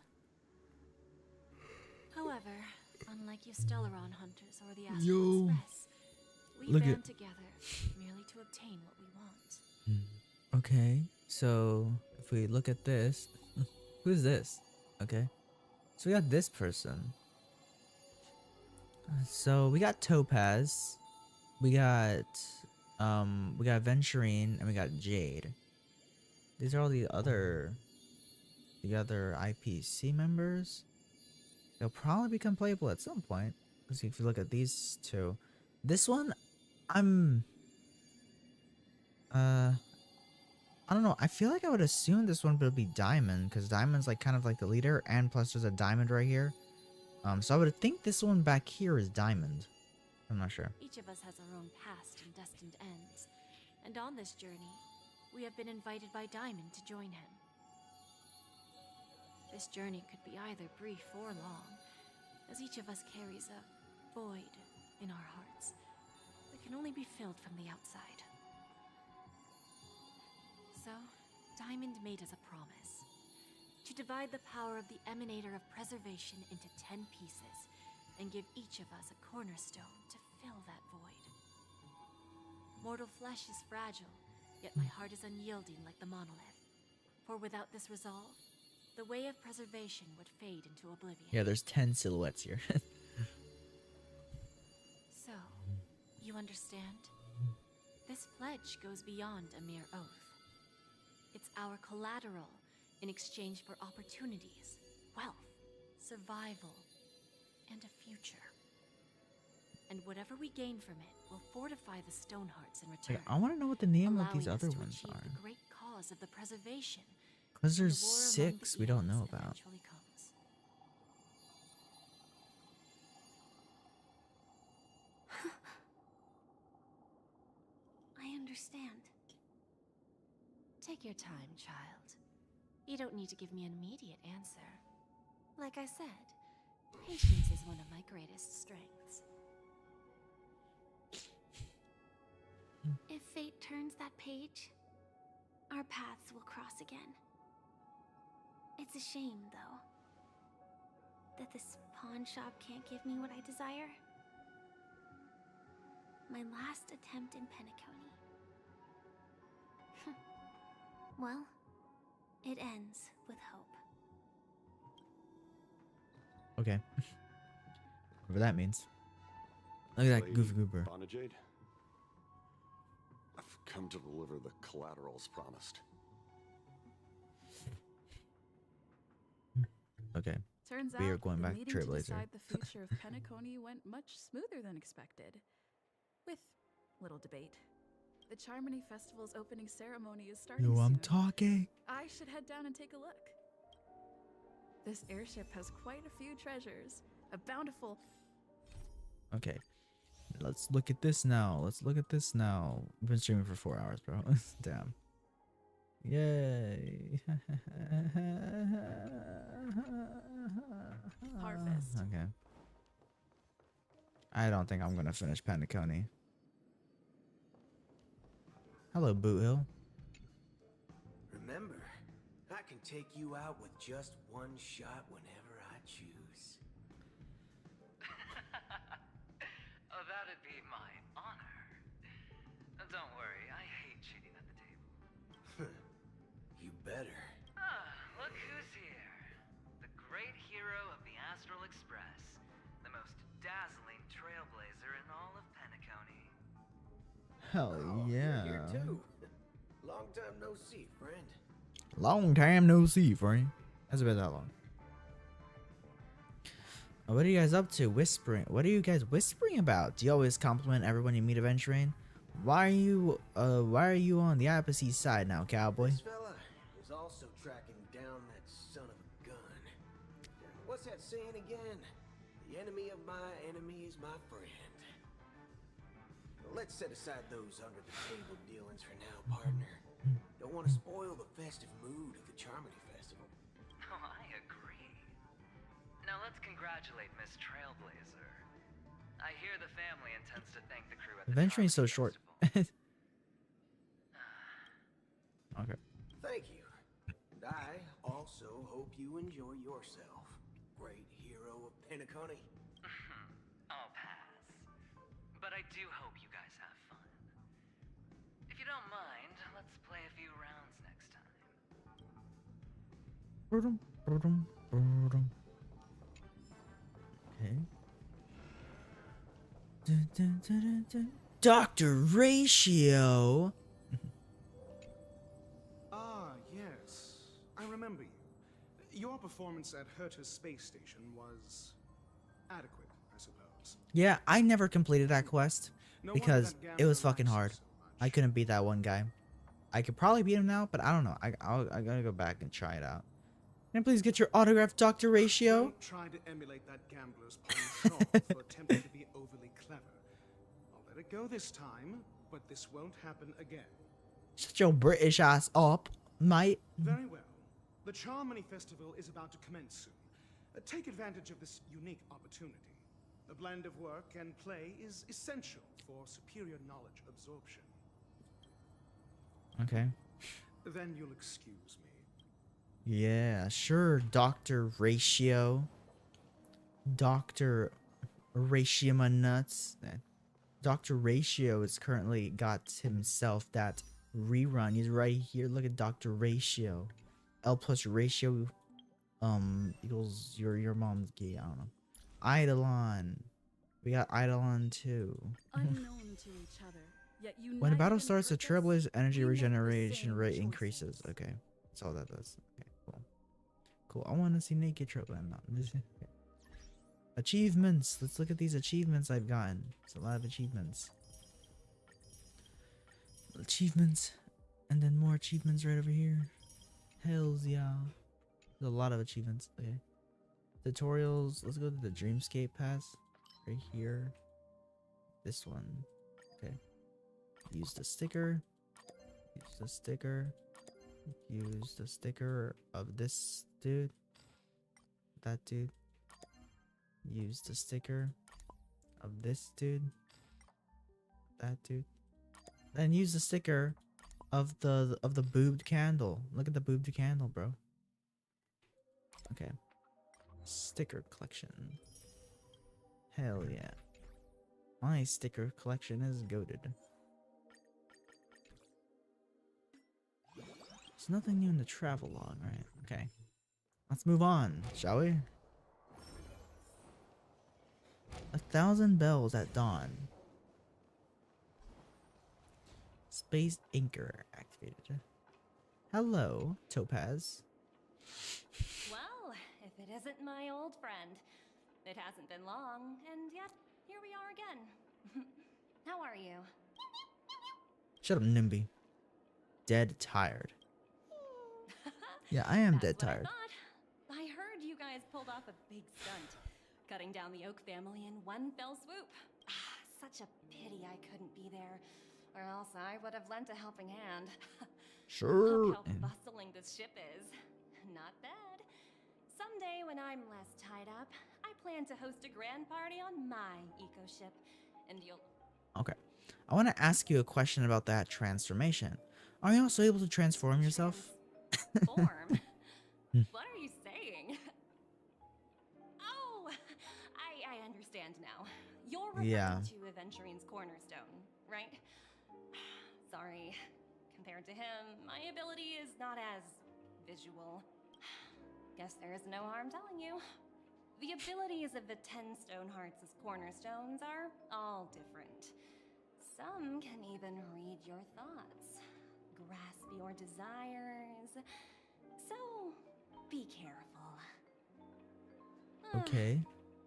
However, unlike you Stellaron Hunters or the Astral Express, we band together merely to obtain what we want. Okay, so if we look at this, who's this? Okay, so we got this person. So we got Topaz, we got Venturine, and we got Jade. These are all the other IPC members. They'll probably become playable at some point. Because if you look at these two, this one, I don't know. I feel like I would assume this one would be Diamond, because Diamond's like kind of like the leader, and plus there's a Diamond right here. So I would think this one back here is Diamond. I'm not sure. Each of us has our own past and destined ends. And on this journey, we have been invited by Diamond to join him. This journey could be either brief or long, as each of us carries a void in our hearts that can only be filled from the outside. So, Diamond made us a promise to divide the power of the Emanator of Preservation into 10 pieces and give each of us a cornerstone to fill that void. Mortal flesh is fragile, yet my heart is unyielding like the monolith. For without this resolve, the way of preservation would fade into oblivion. Yeah, there's 10 silhouettes here. So, you understand? This pledge goes beyond a mere oath. It's our collateral in exchange for opportunities, wealth, survival, and a future. And whatever we gain from it will fortify the Stonehearts in return. I want to know what the name of these allowing us other to ones achieve are. the great cause of the preservation. Because when there's the war among 6 the we don't know eons about. eventually comes. understand. Take your time, child. You don't need to give me an immediate answer. Like I said, patience is one of my greatest strengths. If fate turns that page, our paths will cross again. It's a shame, though, that this pawn shop can't give me what I desire. My last attempt in Penacony. Well, it ends with hope. Okay. Whatever that means. Look at that Lady goofy goober. Bonajade, I've come to deliver the collaterals promised. Okay. Turns We are out going the back to meeting to Trailblazer. decide the future of Penacony went much smoother than expected. With little debate. The Charmony Festival's opening ceremony is starting Yo, I'm soon. talking. I should head down and take a look. This airship has quite a few treasures. A bountiful... Okay. Let's look at this now. Let's look at this now. We've been streaming for 4 hours, bro. Damn. Yay. Harvest. Okay. I don't think I'm gonna finish Penacony. Hello, Boot Hill. Remember, I can take you out with just one shot whenever I choose. Oh, that'd be my honor. Don't worry, I hate cheating at the table. You better. Ah, look who's here. The great hero of the Astral Express. The most dazzling trailblazer in all of Penacony. Hell yeah. You're here too. Long time no see, friend. Long time no see, friend. That's been that long. What are you guys up to? Whispering. What are you guys whispering about? Do you always compliment everyone you meet adventuring? Why are you on the opposite side now, cowboy? This fella is also tracking down that son of a gun. What's that saying again? The enemy of my enemy is my friend. Let's set aside those under-the-table dealings for now, partner. Don't want to spoil the festive mood of the Charmony Festival. Oh, I agree. Now let's congratulate Miss Trailblazer. I hear the family intends to thank the crew at the Adventuring is so short. Okay. Thank you. And I also hope you enjoy yourself, great hero of Penacony. I'll pass. But I do hope you guys have fun. If you don't mind, let's play a few rounds next time. Okay. Dun, dun, dun, dun, dun. Dr. Ratio. Ah, yes. I remember you. Your performance at Herta's space station was adequate, I suppose. Yeah, I never completed that quest No wonder because that it was gambler fucking likes you hard. so I couldn't beat that one guy. I could probably beat him now, but I don't know. I gotta go back and try it out. Can I please get your autograph, Dr. Ratio? Don't try to emulate that gambler's penchant for attempting to be overly clever. I'll let it go this time, but this won't happen again. Shut your British ass up, mate. Very well. The Charmony Festival is about to commence soon. Take advantage of this unique opportunity. A blend of work and play is essential for superior knowledge absorption. Okay. Then you'll excuse me. Yeah, sure, Dr. Ratio. Dr. Ratio my nuts. Dr. Ratio has currently got himself that rerun. He's right here. Look at Dr. Ratio. L plus ratio equals your mom's gay. I don't know. Eidolon. We got Eidolon too. Unknown to each other, yet When a battle united in starts, the purpose, Trailblazer energy we make the regeneration same rate choices. increases. Okay, that's all that does. Okay, cool. Cool. I want to see naked Trailblazer. Okay. Achievements. Let's look at these achievements I've gotten. It's a lot of achievements. Achievements, and then more achievements right over here. Hells yeah. There's a lot of achievements. Okay. Tutorials. Let's go to the Dreamscape pass. Right here. This one. Okay. Use the sticker. Use the sticker. Use the sticker of this dude. That dude. Use the sticker of this dude. That dude. Then use the sticker of the boobed candle. Look at the boobed candle, bro. Okay. Sticker collection. Hell yeah. My sticker collection is goated. There's nothing new in the travel log, right? Okay. Let's move on, shall we? 1,000 bells at dawn. Space anchor activated. Hello, Topaz. Well, if it isn't my old friend. It hasn't been long, and yet here we are again. How are you? Shut up, Nimby. Dead tired. Yeah, I am dead tired. I heard you guys pulled off a big stunt, cutting down the Oak family in one fell swoop. Such a pity I couldn't be there, or else I would have lent a helping hand. Sure. Look how bustling this ship is. Not bad. Someday when I'm less tied up, I plan to host a grand party on my eco ship, and you'll... Okay. I want to ask you a question about that transformation. Are you also able to transform yourself? Form? What are you saying? Oh, I understand now. You're referring to Aventurine's cornerstone, right? Sorry. Compared to him, my ability is not as visual. Guess there is no harm telling you. The abilities of the 10 Stonehearts as cornerstones are all different. Some can even read your thoughts, grasp your desires. So, be careful. Okay.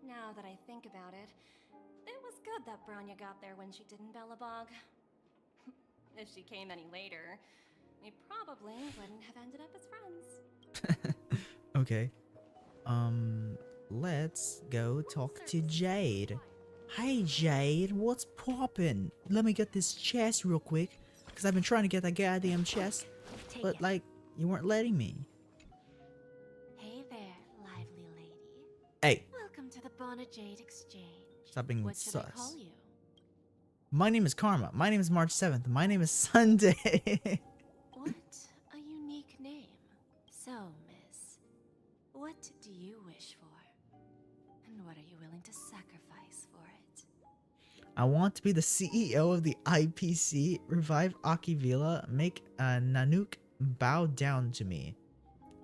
Now that I think about it, it was good that Bronya got there when she did in Belobog. If she came any later, we probably wouldn't have ended up as friends. Okay. Let's go talk to Jade. Hey Jade, what's poppin'? Let me get this chest real quick, because I've been trying to get that goddamn chest, but like, you weren't letting me. Hey there, lively lady. Hey. Welcome to the Bona Jade Exchange. Stop being What should I call sus. you? My name is Karma. My name is March 7th. My name is Sunday. What a unique name. So, miss, what do you wish for? And what are you willing to sacrifice for it? I want to be the CEO of the IPC, revive Akivila, make Nanook bow down to me.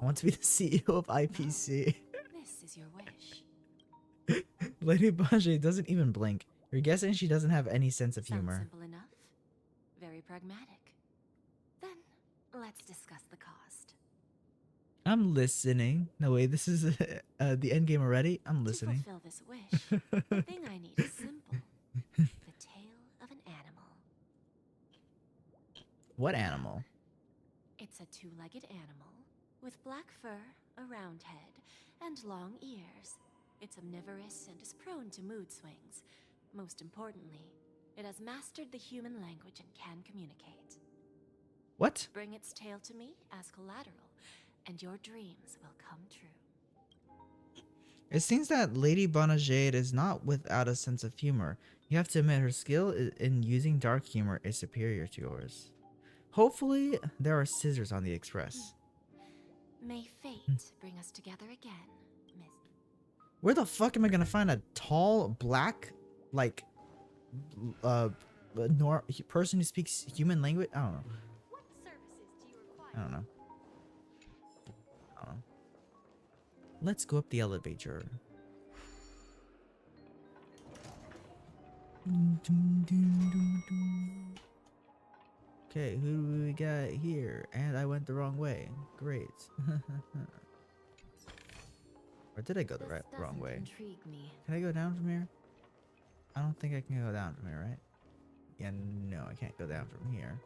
I want to be the CEO of IPC. This is your wish. Lady Bajé doesn't even blink. You're guessing she doesn't have any sense of Sounds humor. simple enough. Very pragmatic. Then, let's discuss the cost. I'm listening. No way, this is the end game already. I'm listening. To fulfill this wish, the thing I need is simple. The tail of an animal. What animal? It's a two-legged animal with black fur, a round head, and long ears. It's omnivorous and is prone to mood swings. Most importantly, it has mastered the human language and can communicate. What? Bring its tail to me as collateral, and your dreams will come true. It seems that Lady Bonajade is not without a sense of humor. You have to admit her skill in using dark humor is superior to yours. Hopefully, there are scissors on the express. May fate bring us together again, Miss. Where the fuck am I gonna find a tall, black, like, person who speaks human language? I don't know. What services do you require? I don't know. Let's go up the elevator. Okay, who do we got here? And I went the wrong way. Great. Or did I go the wrong way? Can I go down from here? I don't think I can go down from here, right? Yeah, no, I can't go down from here.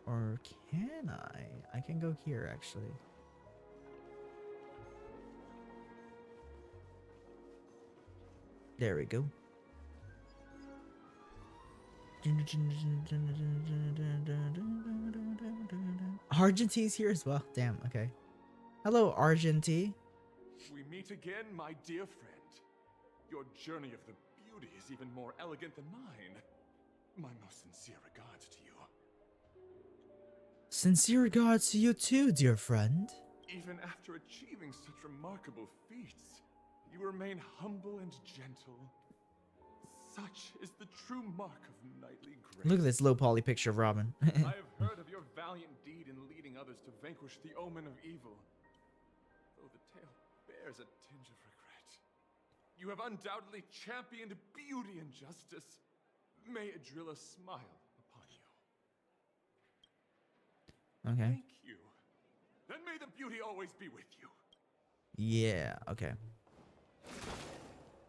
Or can I? I can go here, actually. There we go. Argentie's here as well. Damn, okay. Hello, Argentie. We meet again, my dear friend. Your journey of the beauty is even more elegant than mine. My most sincere regards to you. Sincere regards to you too, dear friend. Even after achieving such remarkable feats, you remain humble and gentle. Such is the true mark of knightly grace. Look at this low poly picture of Robin. I have heard of your valiant deed in leading others to vanquish the omen of evil. Though the tale bears a tinge of regret. You have undoubtedly championed beauty and justice. May Adrilla smile upon you. Okay. Thank you. Then may the beauty always be with you. Yeah, okay.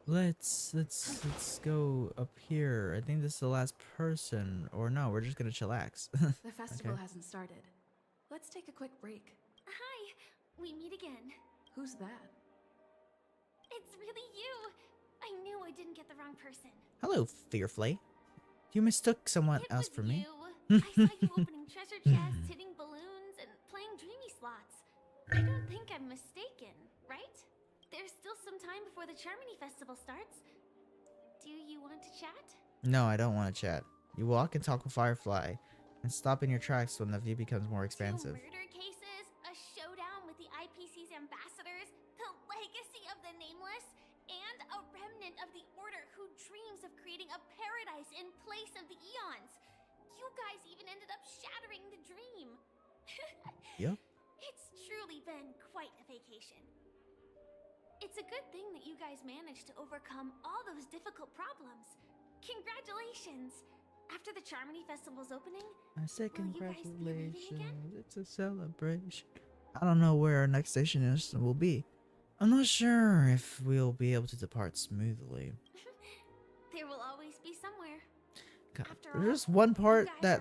Let's go up here. I think this is the last person. Or no, we're just gonna chillax. The festival Okay. hasn't started. Let's take a quick break. Hi, we meet again. Who's that? It's really you. I knew I didn't get the wrong person. Hello, Fearflay. You mistook someone else for me. I saw you opening treasure chests, hitting balloons, and playing dreamy slots. I don't think I'm mistaken, right? There's still some time before the Charmony Festival starts. Do you want to chat? No, I don't want to chat. You walk and talk with Firefly, and stop in your tracks when the view becomes more expansive. Murder cases, a showdown with the IPC's ambassadors, the legacy of the Nameless, and a remnant of the Order who dreams of creating a paradise in place of the Eons. You guys even ended up shattering the dream. Yep. It's truly been quite a vacation. It's a good thing that you guys managed to overcome all those difficult problems. Congratulations! After the Charmony Festival's opening, I say will you guys be leaving again? congratulations. It's a celebration. I don't know where our next station will be. I'm not sure if we'll be able to depart smoothly. There will always be somewhere. God, there's one part that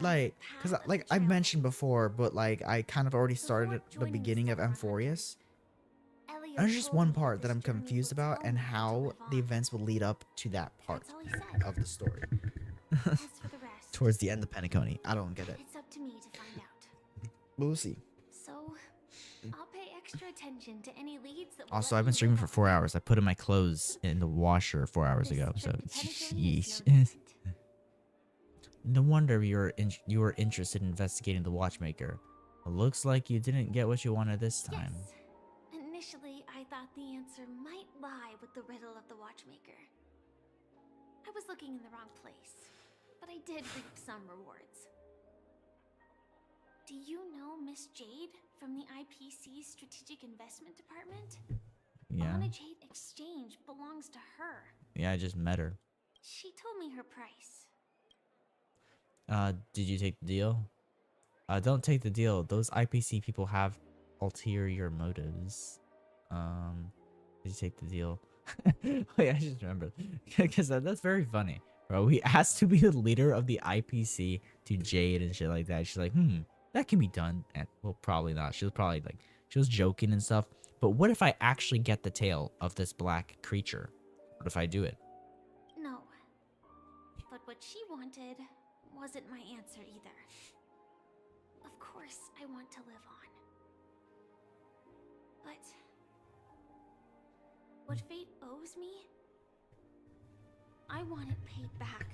cause I've mentioned before, but I kind of already started at the beginning of Amphorius. There's just one part that I'm confused about and how the events will lead up to that part of the story. Towards the end of Penacony. I don't get it. It's up to me to find out. We'll see. So, I'll pay extra attention to any leads that will Also, let I've been me streaming know for 4 hours. I put in my clothes in the washer 4 hours ago, so sheesh. No wonder you were interested in investigating the Watchmaker. It looks like you didn't get what you wanted this time. Yes. Initially, I thought the answer might lie with the riddle of the Watchmaker. I was looking in the wrong place, but I did reap some rewards. Do you know Miss Jade from the IPC's Strategic Investment Department? Yeah. Anna Jade Exchange belongs to her. Yeah, I just met her. She told me her price. Did you take the deal? Don't take the deal. Those IPC people have ulterior motives. Did you take the deal? Wait, I just remembered. Because that's very funny. Bro, we asked to be the leader of the IPC to Jade and shit like that. She's like, that can be done. And, well, probably not. She was probably she was joking and stuff. But what if I actually get the tail of this black creature? What if I do it? No. But what she wanted wasn't my answer either. Of course, I want to live on. But what fate owes me, I want it paid back,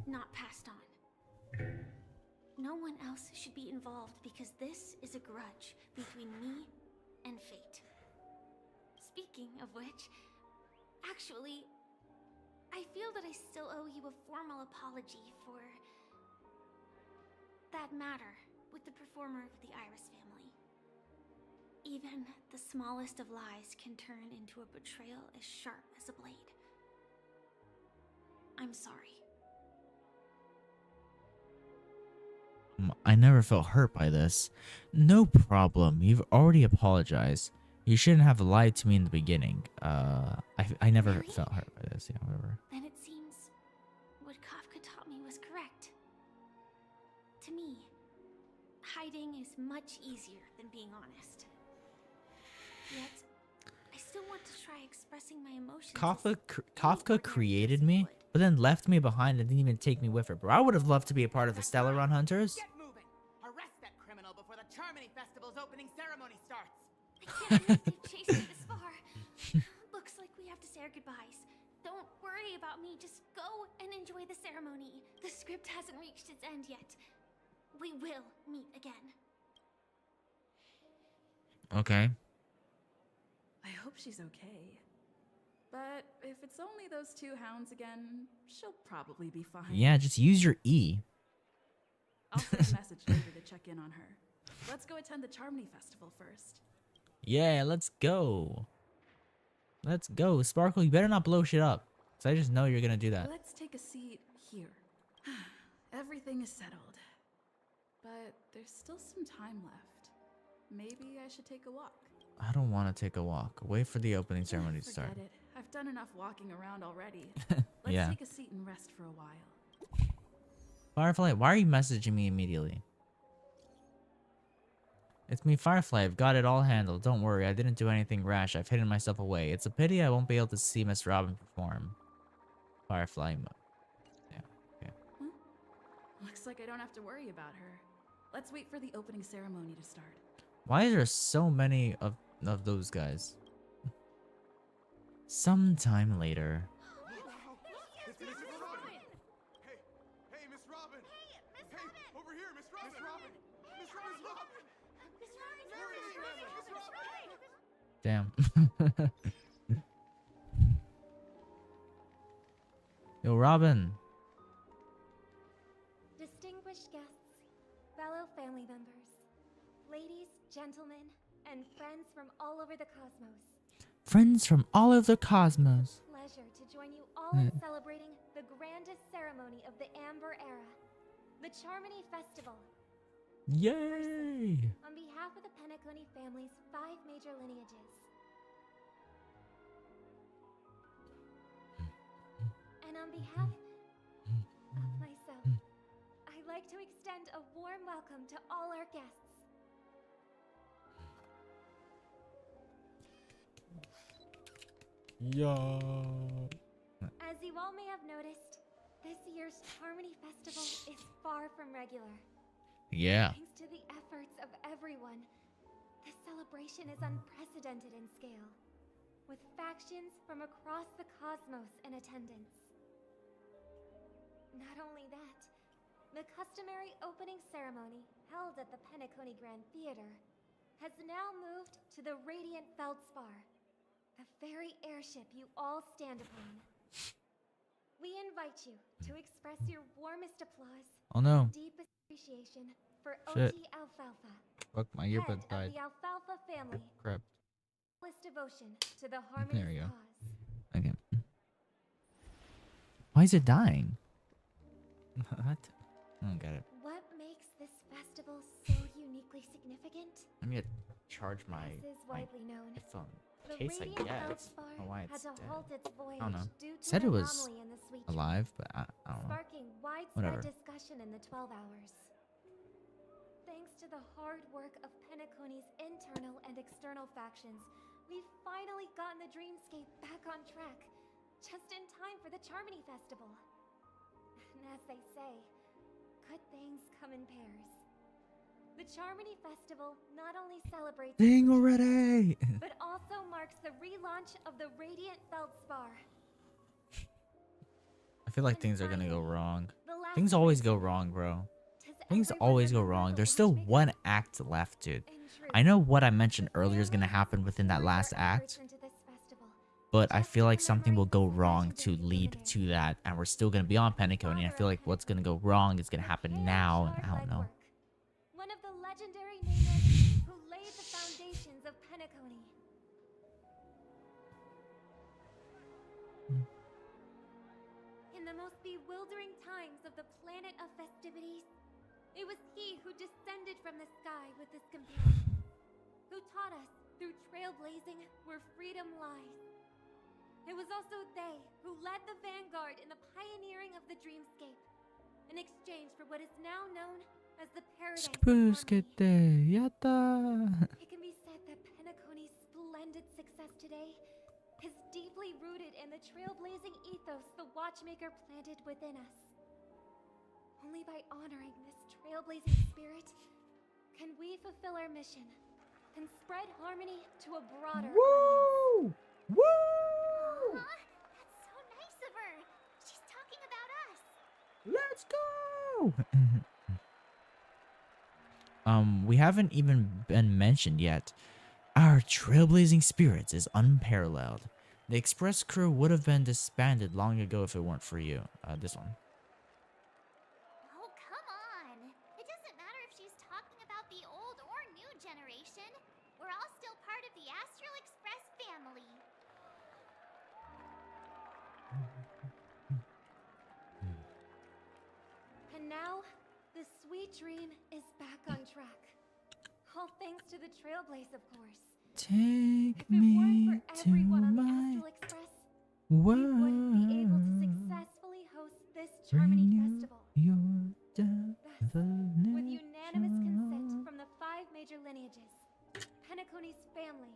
not passed on. No one else should be involved because this is a grudge between me and fate. Speaking of which, actually, I feel that I still owe you a formal apology for that matter with the performer of the Iris family. Even the smallest of lies can turn into a betrayal as sharp as a blade. I'm sorry. I never felt hurt by this. No problem. You've already apologized. You shouldn't have lied to me in the beginning. I never felt hurt by this. Yeah, whatever. Then it seems what Kafka taught me was correct. To me, hiding is much easier than being honest. Yet, I still want to try expressing my emotions. Kafka created me, but then left me behind and didn't even take me with her, bro. I would have loved to be a part of the Stellaron Hunters. Get moving! Arrest that criminal before the Charmony Festival's opening ceremony starts! I can't believe they've chased me this far. Looks like we have to say our goodbyes. Don't worry about me. Just go and enjoy the ceremony. The script hasn't reached its end yet. We will meet again. Okay. I hope she's okay. But if it's only those two hounds again, she'll probably be fine. Yeah, just use your E. I'll send a message later to check in on her. Let's go attend the Charmony Festival first. Yeah, let's go. Let's go. Sparkle, you better not blow shit up. Because I just know you're going to do that. Let's take a seat here. Everything is settled. But there's still some time left. Maybe I should take a walk. I don't want to take a walk. Wait for the opening ceremony to start. Forget it. I've done enough walking around already. Let's Yeah. take a seat and rest for a while. Firefly, why are you messaging me immediately? It's me, Firefly. I've got it all handled. Don't worry, I didn't do anything rash. I've hidden myself away. It's a pity I won't be able to see Miss Robin perform. Firefly. Yeah, okay. Looks like I don't have to worry about her. Let's wait for the opening ceremony to start. Why is there so many of those guys? Sometime later. Hey, Miss Robin! Hey, over here, Miss Robin! Miss Robin! Miss Robin! Damn. Yo, Robin. Distinguished guests, fellow family members, ladies, gentlemen, and friends from all over the cosmos. Friends from all over the cosmos. Pleasure to join you all in celebrating the grandest ceremony of the Amber Era, the Charmony Festival. Yay! On behalf of the Penacony family's 5 major lineages. And on behalf of myself, I'd like to extend a warm welcome to all our guests. Yo. As you all may have noticed, this year's Charmony Festival is far from regular. Yeah. Thanks to the efforts of everyone, the celebration is unprecedented in scale, with factions from across the cosmos in attendance. Not only that, the customary opening ceremony held at the Penacony Grand Theater has now moved to the Radiant Feldspar, the very airship you all stand upon. We invite you to express your warmest applause Oh no. and deepest appreciation for Shit. OT Alfalfa, Fuck, my head earbuds of died. the Alfalfa family. Crap. Fullest devotion to the There Harmony's we go. cause. Okay. Why is it dying? What? I don't get it. What makes this festival so uniquely significant? I'm gonna charge my As is widely known, headphone the case, I Radiant guess. Feldspar I don't know why had it's to dead. halt its voyage I don't know. due to Said an it was anomaly in the sweet alive, but I don't know. sparking widespread Whatever. discussion in the 12 hours. Thanks to the hard work of Penacony's internal and external factions, we've finally gotten the Dreamscape back on track, just in time for the Charmony Festival. And as they say, good things come in pairs. The Charmony Festival not only celebrates Dang already! but also marks the relaunch of the Radiant Feldspar. I feel like things are gonna go wrong. the last Things always go wrong, bro. Things always go wrong. There's still one act left, dude. I know what I mentioned earlier is gonna happen within that last act, but I feel like something will go wrong to lead to that, and we're still gonna be on Penacony. I feel like what's gonna go wrong is gonna happen now, and I don't know. One of the legendary natives who laid the foundations of Penacony. In the most bewildering times of the planet of festivities, it was he who descended from the sky with his companion, who taught us through trailblazing where freedom lies. It was also they who led the vanguard in the pioneering of the Dreamscape, in exchange for what is now known as the Paradise of Harmony. Yatta! It can be said that Penacony's splendid success today is deeply rooted in the trailblazing ethos the Watchmaker planted within us. Only by honoring this trailblazing spirit can we fulfill our mission and spread harmony to a broader audience. Woo! Aw, that's so nice of her. She's talking about us. Let's go! We haven't even been mentioned yet. Our trailblazing spirits is unparalleled. The express crew would have been disbanded long ago if it weren't for you. This one. Oh, come on. It doesn't matter if she's talking about the old or new generation. We're all still part of the Astral Express family. And now, the sweet dream is back on track. All thanks to the Trailblaze, of course. Take If it weren't me for to everyone on the my Astral Express, we wouldn't be able to world. successfully host this Charmony Renew Festival. your With unanimous consent definition. from the 5 major lineages, Penacony's family,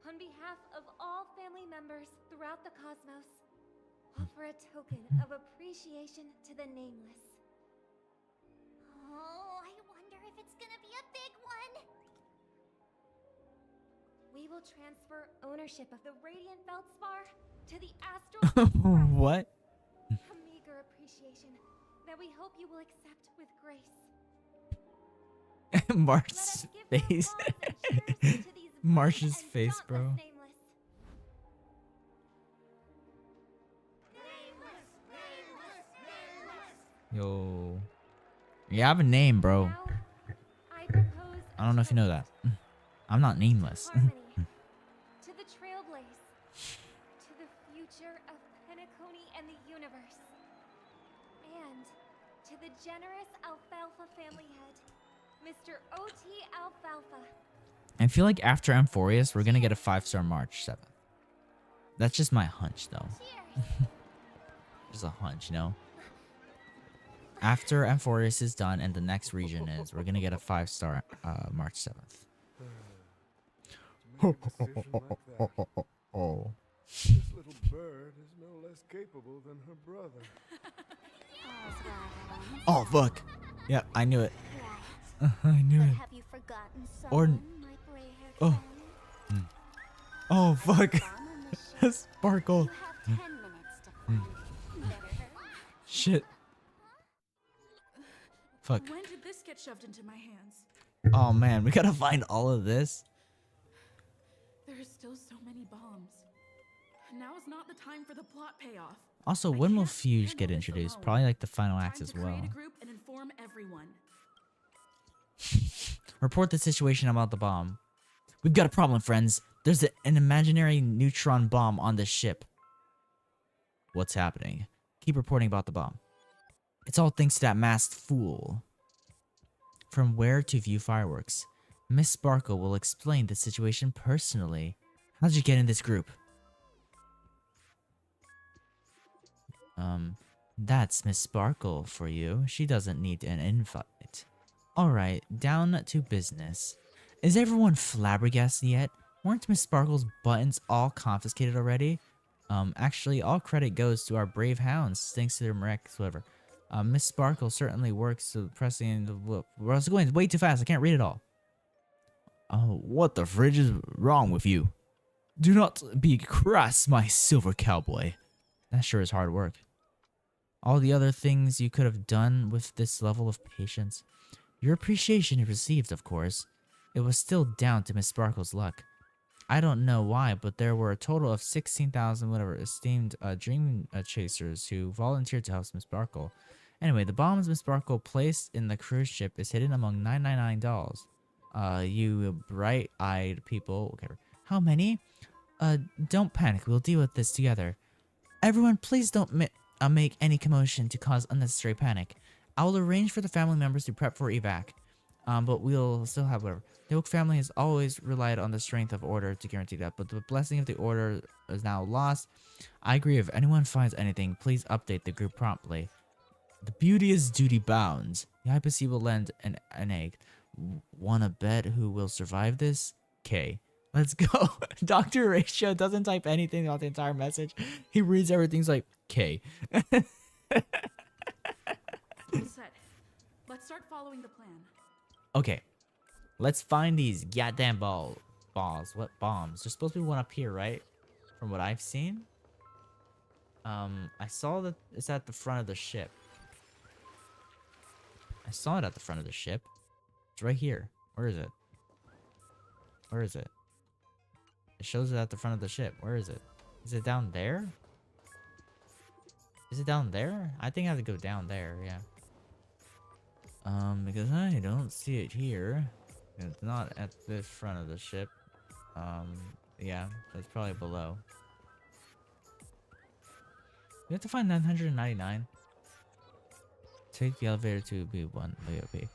on behalf of all family members throughout the cosmos, offer a token of appreciation to the Nameless. Oh, I wonder if it's gonna be a big one. We will transfer ownership of the Radiant Feldspar to the Astral Express. What? A meager appreciation that we hope you will accept with grace. Marsh's face. Marsh's face, bro. Yo. You have a name, bro. I don't know if you know that. I'm not nameless. To the Trailblaze. To the future of Penacony and the universe. And to the generous Alfalfa family head, Mr. O.T. Alfalfa. I feel like after Amphorius, we're gonna get a 5-star March 7th. That's just my hunch, though. Just a hunch, you know? After Amphorius is done and the next region is, we're gonna get a 5-star March 7th. Oh. This little bird is no less capable than her brother. Oh, fuck. Yeah, I knew it. I knew it. Have you forgotten Or... someone, my gray-haired Oh. friend? Oh, fuck. Sparkle. You have 10 minutes to find it. Better hurry. Shit. Fuck. When did this get shoved into my hands? Oh, man. We gotta find all of this. There are still so many bombs. Now is not the time for the plot payoff. Also, when will Fuge get introduced? Probably like the final act as well. Create a group and inform everyone. Report the situation about the bomb. We've got a problem, friends. There's an imaginary neutron bomb on this ship. What's happening? Keep reporting about the bomb. It's all thanks to that masked fool. From where to view fireworks? Miss Sparkle will explain the situation personally. How'd you get in this group? That's Miss Sparkle for you. She doesn't need an invite. Alright, down to business. Is everyone flabbergasted yet? Weren't Miss Sparkle's buttons all confiscated already? Actually, all credit goes to our brave hounds, thanks to their miraculous whatever. Miss Sparkle certainly works to pressing the loop. I was going way too fast, I can't read it all. Oh, what the fridge is wrong with you? Do not be crass, my silver cowboy. That sure is hard work. All the other things you could have done with this level of patience. Your appreciation is received, of course. It was still down to Miss Sparkle's luck. I don't know why, but there were a total of 16,000 whatever esteemed dream chasers who volunteered to help Miss Sparkle. Anyway, the bombs Miss Sparkle placed in the cruise ship is hidden among 999 dolls. You bright-eyed people. Okay, how many? Don't panic. We'll deal with this together. Everyone, please don't make any commotion to cause unnecessary panic. I will arrange for the family members to prep for evac. But we'll still have whatever. The Oak family has always relied on the strength of order to guarantee that, but the blessing of the order is now lost. I agree. If anyone finds anything, please update the group promptly. The beauty is duty bound. The IPC will lend an egg. Wanna bet who will survive this? K. Let's go. Dr. Ratio doesn't type anything about the entire message. He reads everything's like, K. All set. Let's start following the plan. Okay. Let's find these goddamn balls. What bombs? There's supposed to be one up here, right? From what I've seen. I saw that it's at the front of the ship. I saw it at the front of the ship. It's right here. Where is it? Where is it? It shows it at the front of the ship. Where is it? Is it down there? Is it down there? I think I have to go down there, yeah. Because I don't see it here. It's not at the front of the ship. Yeah, so it's probably below. We have to find 999. Take the elevator to B1. BOP.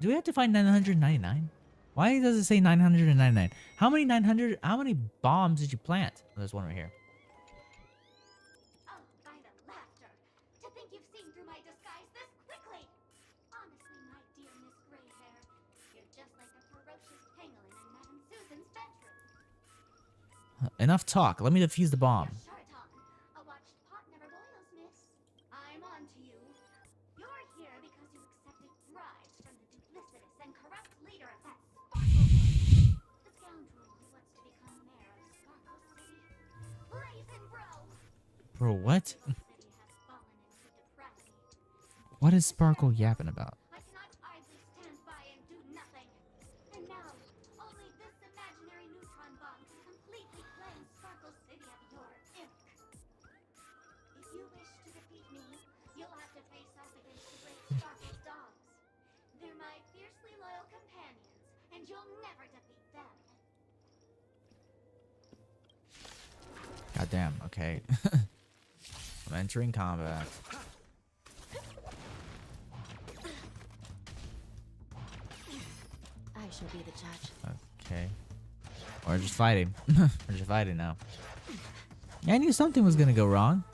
Do we have to find 999? Why does it say 999? How many bombs did you plant? Oh, there's one right here. Oh, by the laughter. To think you've seen through my disguise this quickly. Honestly, my dear Miss Greyhair, you're just like a ferocious pangolin in Madame Susan's bedroom. Enough talk. Let me defuse the bomb. A watched pot never boils, miss. I'm on to you. You're here because you accepted bribes from the duplicitous and corrupt leader of that Sparkle Gang. The scoundrel who wants to become mayor of Sparkle City. Blazing bro! Bro, what? What is Sparkle yapping about? I cannot idly stand by and do nothing. And now, only this imaginary neutron bomb can completely cleanse Sparkle City of your ilk. If you wish to defeat me, you'll have to face off against the great Sparkle's dogs. They're my fiercely loyal companions, and you'll never defeat them. Goddamn, okay. I'm entering combat. I shall be the judge. Okay. We're just fighting. We're just fighting now. Yeah, I knew something was gonna go wrong.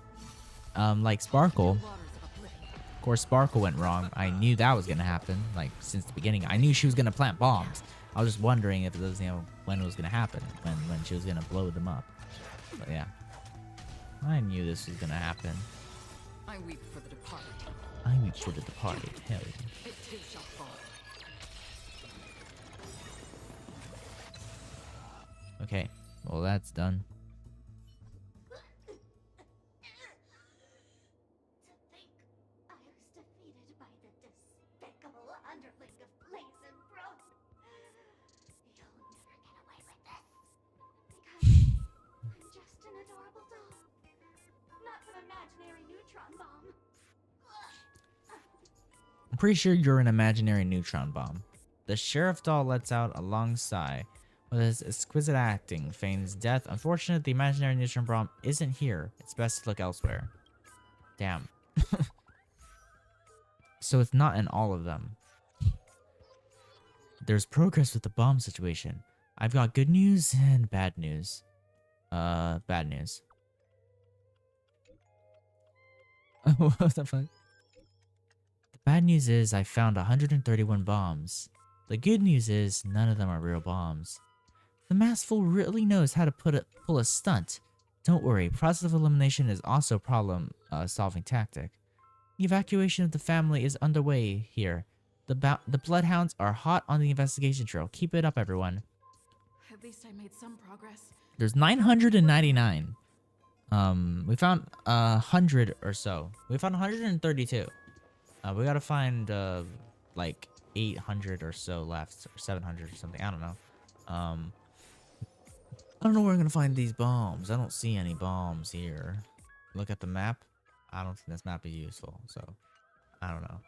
Like Sparkle. Of course, Sparkle went wrong. I knew that was gonna happen. Like, since the beginning. I knew she was gonna plant bombs. I was just wondering if it was, when it was gonna happen. When she was gonna blow them up. But yeah. I knew this was gonna happen. I weep for the departed. I weep for the departed. Hell yeah. It too shall fall. Okay. Well, that's done. I was defeated by the despicable underling of Blazing Bro. You'll never get away with this. Because I'm just an adorable doll. Not some imaginary neutron bomb. I'm pretty sure you're an imaginary neutron bomb. The sheriff doll lets out a long sigh. With his exquisite acting, feigns death. Unfortunately, the imaginary neutron bomb isn't here. It's best to look elsewhere. Damn. So it's not in all of them. There's progress with the bomb situation. I've got good news and bad news. Bad news. What the fuck? The bad news is I found 131 bombs. The good news is none of them are real bombs. The masked fool really knows how to pull a stunt. Don't worry, process of elimination is also a problem-solving tactic. The evacuation of the family is underway here. The bloodhounds are hot on the investigation trail. Keep it up, everyone. At least I made some progress. There's 999. We found 100 or so. We found 132. We gotta find like 800 or so left, or 700 or something. I don't know. I don't know where I'm gonna find these bombs. I don't see any bombs here. Look at the map. I don't think this map is useful, so I don't know.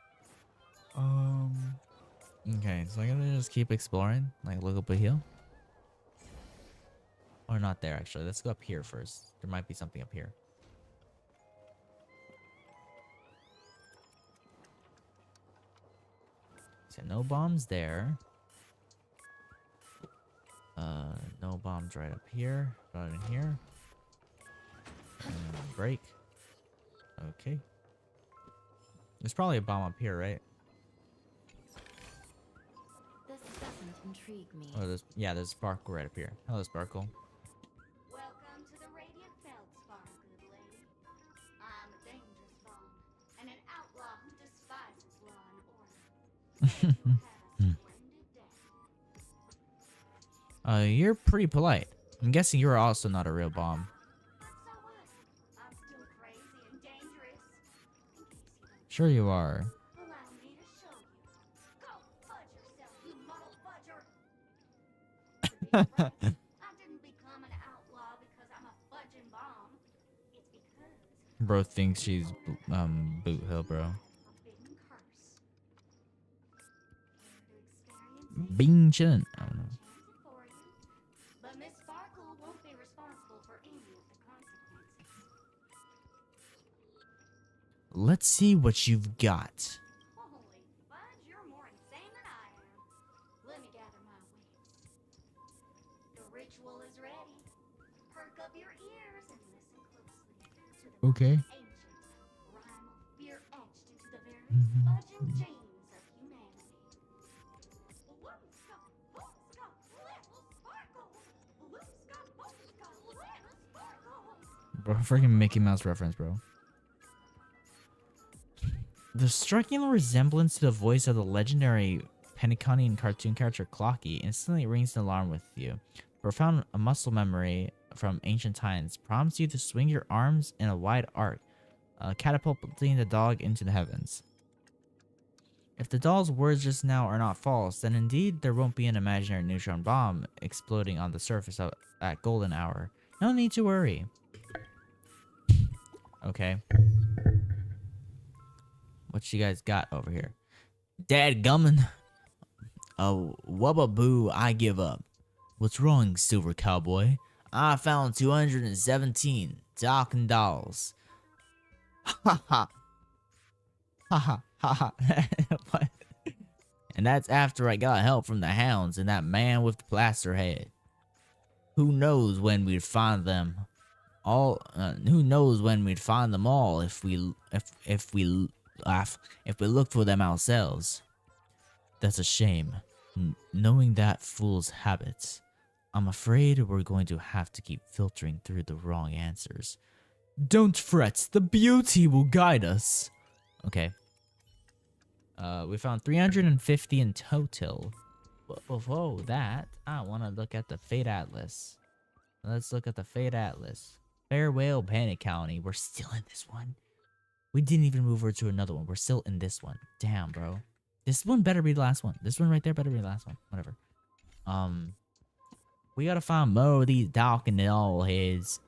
Okay, so I'm gonna just keep exploring. Like, look up a hill. Or not there, actually. Let's go up here first. There might be something up here. So no bombs there. No bombs right up here. Right in here. And break. Okay. There's probably a bomb up here, right? This doesn't intrigue me. Oh, there's Sparkle right up here. Hello, Sparkle. Welcome to the Radiant Feldspar, good lady. I'm a dangerous bomb, and an outlaw who despises law and order. You're pretty polite. I'm guessing you're also not a real bomb. I'm still crazy and dangerous. Sure you are. Allow me to show you. Go fudge yourself, you muddle fudger. I didn't become an outlaw because I'm a fudging bomb. It's because Bro thinks she's Boot Hill, bro. Bing Chin. I don't know. But Miss Sparkle won't be responsible for any of the consequences. Let's see what you've got. Holy fudge, you're more insane than I am. Let me gather my wits. The ritual is ready. Perk up your ears and listen closely to the Okay. ancient primal fear etched into the very fudging genes of humanity. Whoopska, whoopska, little sparkle. Whoopska, whoopska, little sparkle. Bro, freaking Mickey Mouse reference, bro. The striking resemblance to the voice of the legendary Penaconian cartoon character Clocky instantly rings an alarm with you. Profound muscle memory from ancient times prompts you to swing your arms in a wide arc, catapulting the dog into the heavens. If the doll's words just now are not false, then indeed there won't be an imaginary neutron bomb exploding on the surface at golden hour. No need to worry. Okay. What you guys got over here? Dadgummin. Wubba boo, I give up. What's wrong, Silver Cowboy? I found 217 talking dolls. Ha ha. Ha ha ha ha. What? And that's after I got help from the hounds and that man with the plaster head. Who knows when we'd find them all? Who knows when we'd find them all if we look for them ourselves. That's a shame. Knowing that fool's habits, I'm afraid we're going to have to keep filtering through the wrong answers. Don't fret, the beauty will guide us. Okay. We found 350 in total. Whoa, that. I want to look at the Fate Atlas. Let's look at the Fate Atlas. Farewell, Panic County. We're still in this one. We didn't even move over to another one. We're still in this one. Damn, bro. This one better be the last one. This one right there better be the last one. Whatever. We gotta find more of these talking doll heads.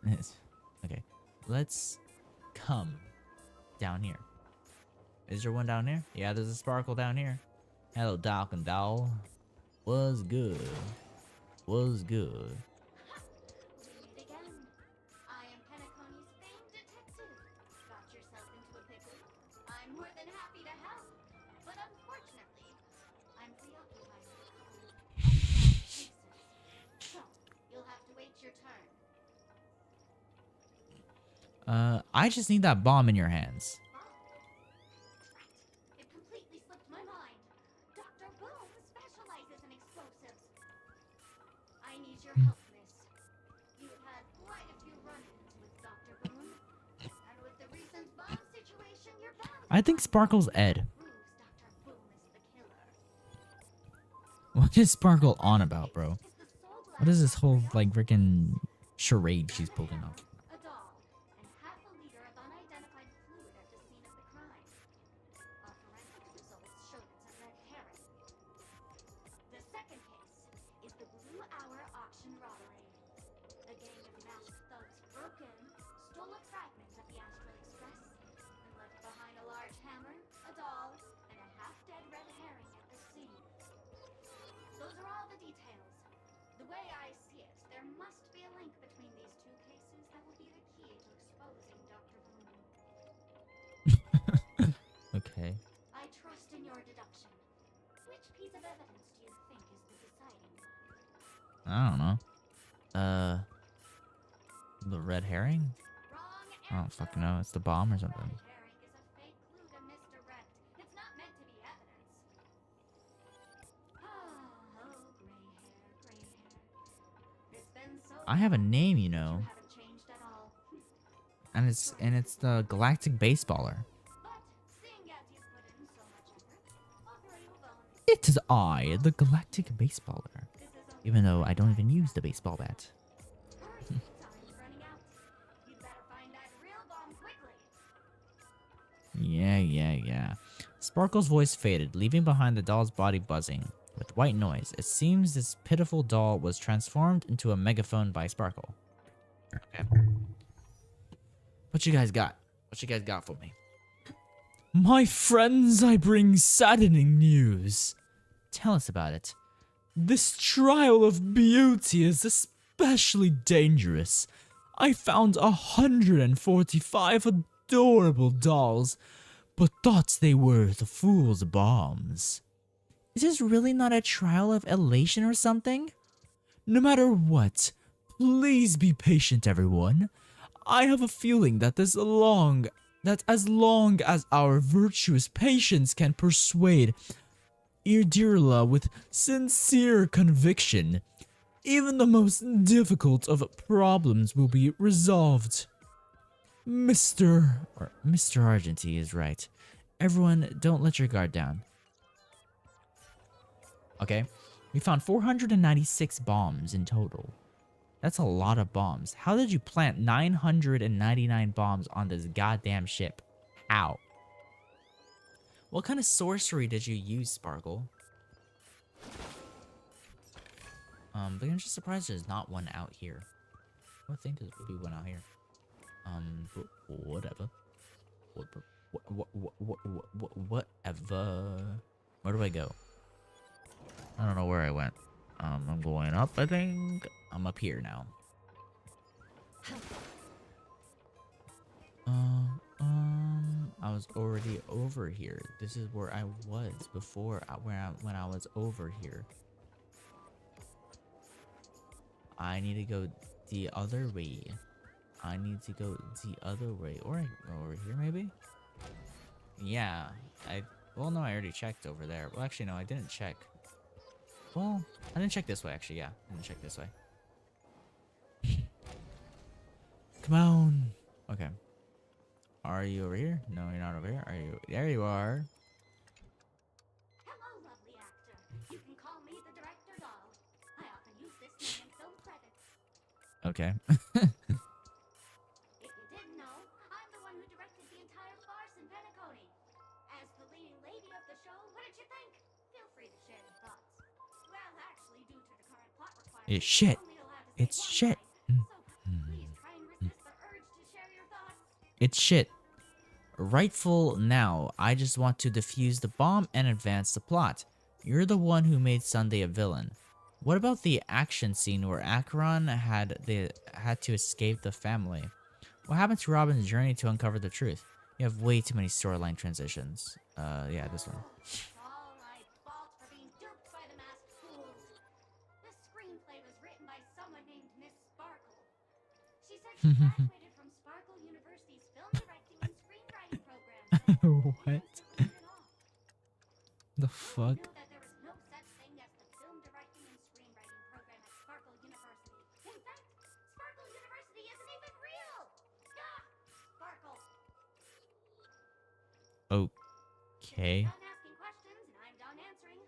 Okay. Let's come down here. Is there one down here? Yeah, there's a Sparkle down here. Hello, talking doll. Was good. Was good. I just need that bomb in your hands. It completely slipped my mind. Dr. Boom specializes in explosives. I need your help, miss. You've had quite a few run-ins with Dr. Boom. And with the recent bomb situation, you're bound. I think Sparkle's Ed. What is Sparkle on about, bro? What is this whole, like, freaking charade she's pulling off? Okay. I trust in your deduction. Which piece of evidence do you think is the deciding one? I don't know. The red herring? I don't fucking know. It's the bomb or something. I have a name, you know. And it's the Galactic Baseballer. It is I, the Galactic Baseballer. Even though I don't even use the baseball bat. Yeah. Sparkle's voice faded, leaving behind the doll's body buzzing with white noise. It seems this pitiful doll was transformed into a megaphone by Sparkle. Okay. What you guys got? What you guys got for me? My friends, I bring saddening news. Tell us about it. This trial of beauty is especially dangerous. I found 145 adorable dolls, but thought they were the fool's bombs. Is this really not a trial of elation or something? No matter what, please be patient, everyone. I have a feeling that as long as our virtuous patience can persuade Irdirla with sincere conviction, even the most difficult of problems will be resolved. Mr. Argenty is right. Everyone, don't let your guard down. Okay, we found 496 bombs in total. That's a lot of bombs. How did you plant 999 bombs on this goddamn ship? How? What kind of sorcery did you use, Sparkle? But I'm just surprised there's not one out here. I would think there would be one out here. Whatever. Whatever. Where do I go? I don't know where I went. I'm going up, I think. I'm up here now. I was already over here. This is where I was before when I was over here. I need to go the other way. I need to go the other way. Or over here, maybe? Yeah. Well, no, I already checked over there. Well, actually, no, I didn't check. Well, I didn't check this way, actually. Yeah, I didn't check this way. Come on. Okay. Are you over here? No, you're not over here. Are you? There you are. Hello, lovely actor. You can call me the director doll. I often use this name in film credits. Okay. If you didn't know, I'm the one who directed the entire farce in Penacony. As the leading lady of the show, what did you think? Feel free to share your thoughts. Well, actually, due to the current plot requirements, It's shit. you're only allowed to say It's one shit. line. So please try and resist the urge to share your thoughts. It's shit. Rightful now, I just want to defuse the bomb and advance the plot. You're the one who made Sunday a villain. What about the action scene where Acheron had to escape the family? What happened to Robin's journey to uncover the truth? You have way too many storyline transitions. Yeah, this one. All my fault for being duped by the masked fools. This screenplay was written by someone named Miss Sparkle. She said she graduated from Sparkle University's film directing and screenwriting program. What? The fuck? That there is no such thing as the film directing and screenwriting program at Sparkle University. In fact, Sparkle University isn't even real. Gah! Sparkle. Okay. Done asking questions, and I'm done answering.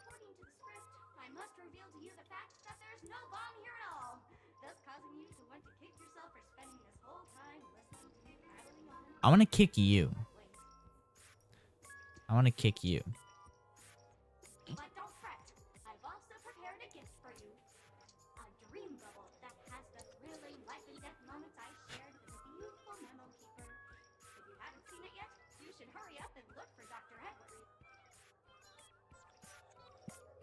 According to the script, I must reveal to you the fact that there's no bomb here at all, thus causing you to want to kick yourself for spending this whole time listening to me prattling on. I want to kick you. I want to kick you. But don't fret. I've also prepared a gift for you. A dream bubble that has the thrilling life and death moments I shared with the beautiful memo keeper. If you haven't seen it yet, you should hurry up and look for Dr. Edward.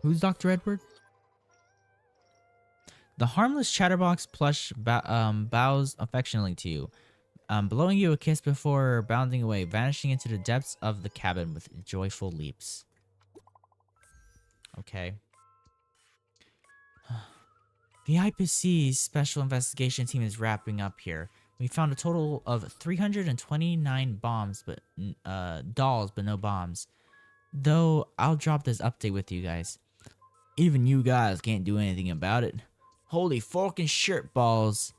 Who's Dr. Edward? The harmless chatterbox plush bows affectionately to you, blowing you a kiss before bounding away, vanishing into the depths of the cabin with joyful leaps. Okay. The IPC's special investigation team is wrapping up here. We found a total of 329 bombs, but dolls, but no bombs. Though I'll drop this update with you guys. Even you guys can't do anything about it. Holy fucking shirt balls.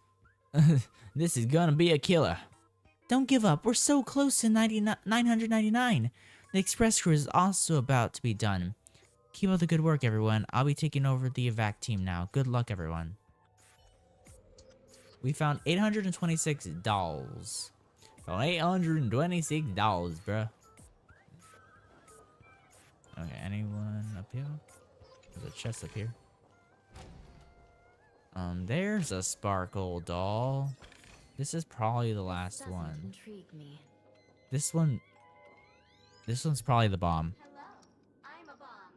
This is gonna be a killer. Don't give up. We're so close to 999. The express cruise is also about to be done. Keep up the good work, everyone. I'll be taking over the evac team now. Good luck, everyone. We found $826. Found $826, bruh. Okay, anyone up here? There's a chest up here. There's a sparkle doll. This is probably the last one. Intrigue me. This one's probably the bomb. Hello, I'm a bomb.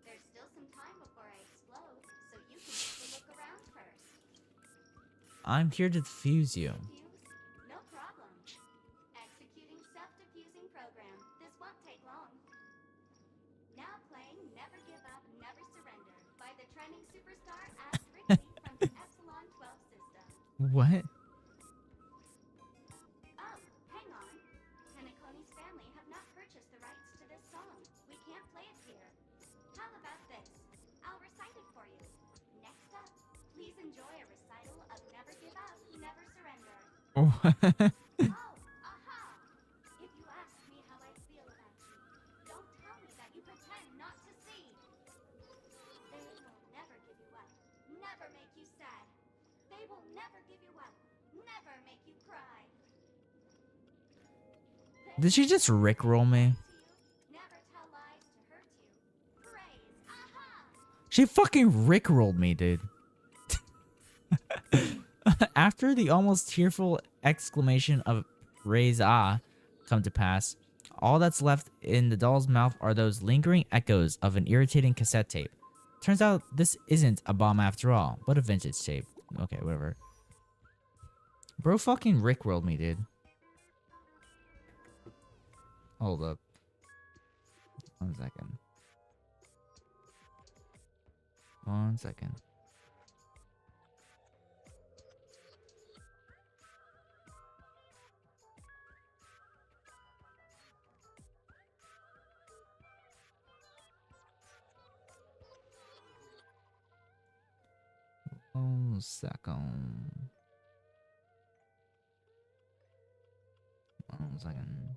There's still some time before I explode, so you can take a look around first. I'm here to defuse you. No problem. Executing self-defusing program. This won't take long. Now playing Never Give Up, Never Surrender by the trending superstar Ash Ricky from the Epsilon 12 system. What? Oh, hang on. Tenaconi's family have not purchased the rights to this song. We can't play it here. How about this? I'll recite it for you. Next up, please enjoy a recital of Never Give Up, Never Surrender. Oh, aha! If you ask me how I feel about you, don't tell me that you pretend not to see. They will never give you up, never make you sad. They will never give you up, never make you cry. Did she just rickroll me? Never tell lies to hurt you. Praise, aha! She fucking rickrolled me, dude. After the almost tearful exclamation of "Raise ah" come to pass, all that's left in the doll's mouth are those lingering echoes of an irritating cassette tape. Turns out this isn't a bomb after all, but a vintage tape. Okay, whatever. Bro fucking rickrolled me, dude. Hold up. 1 second. 1 second. Oh, second. 1 second.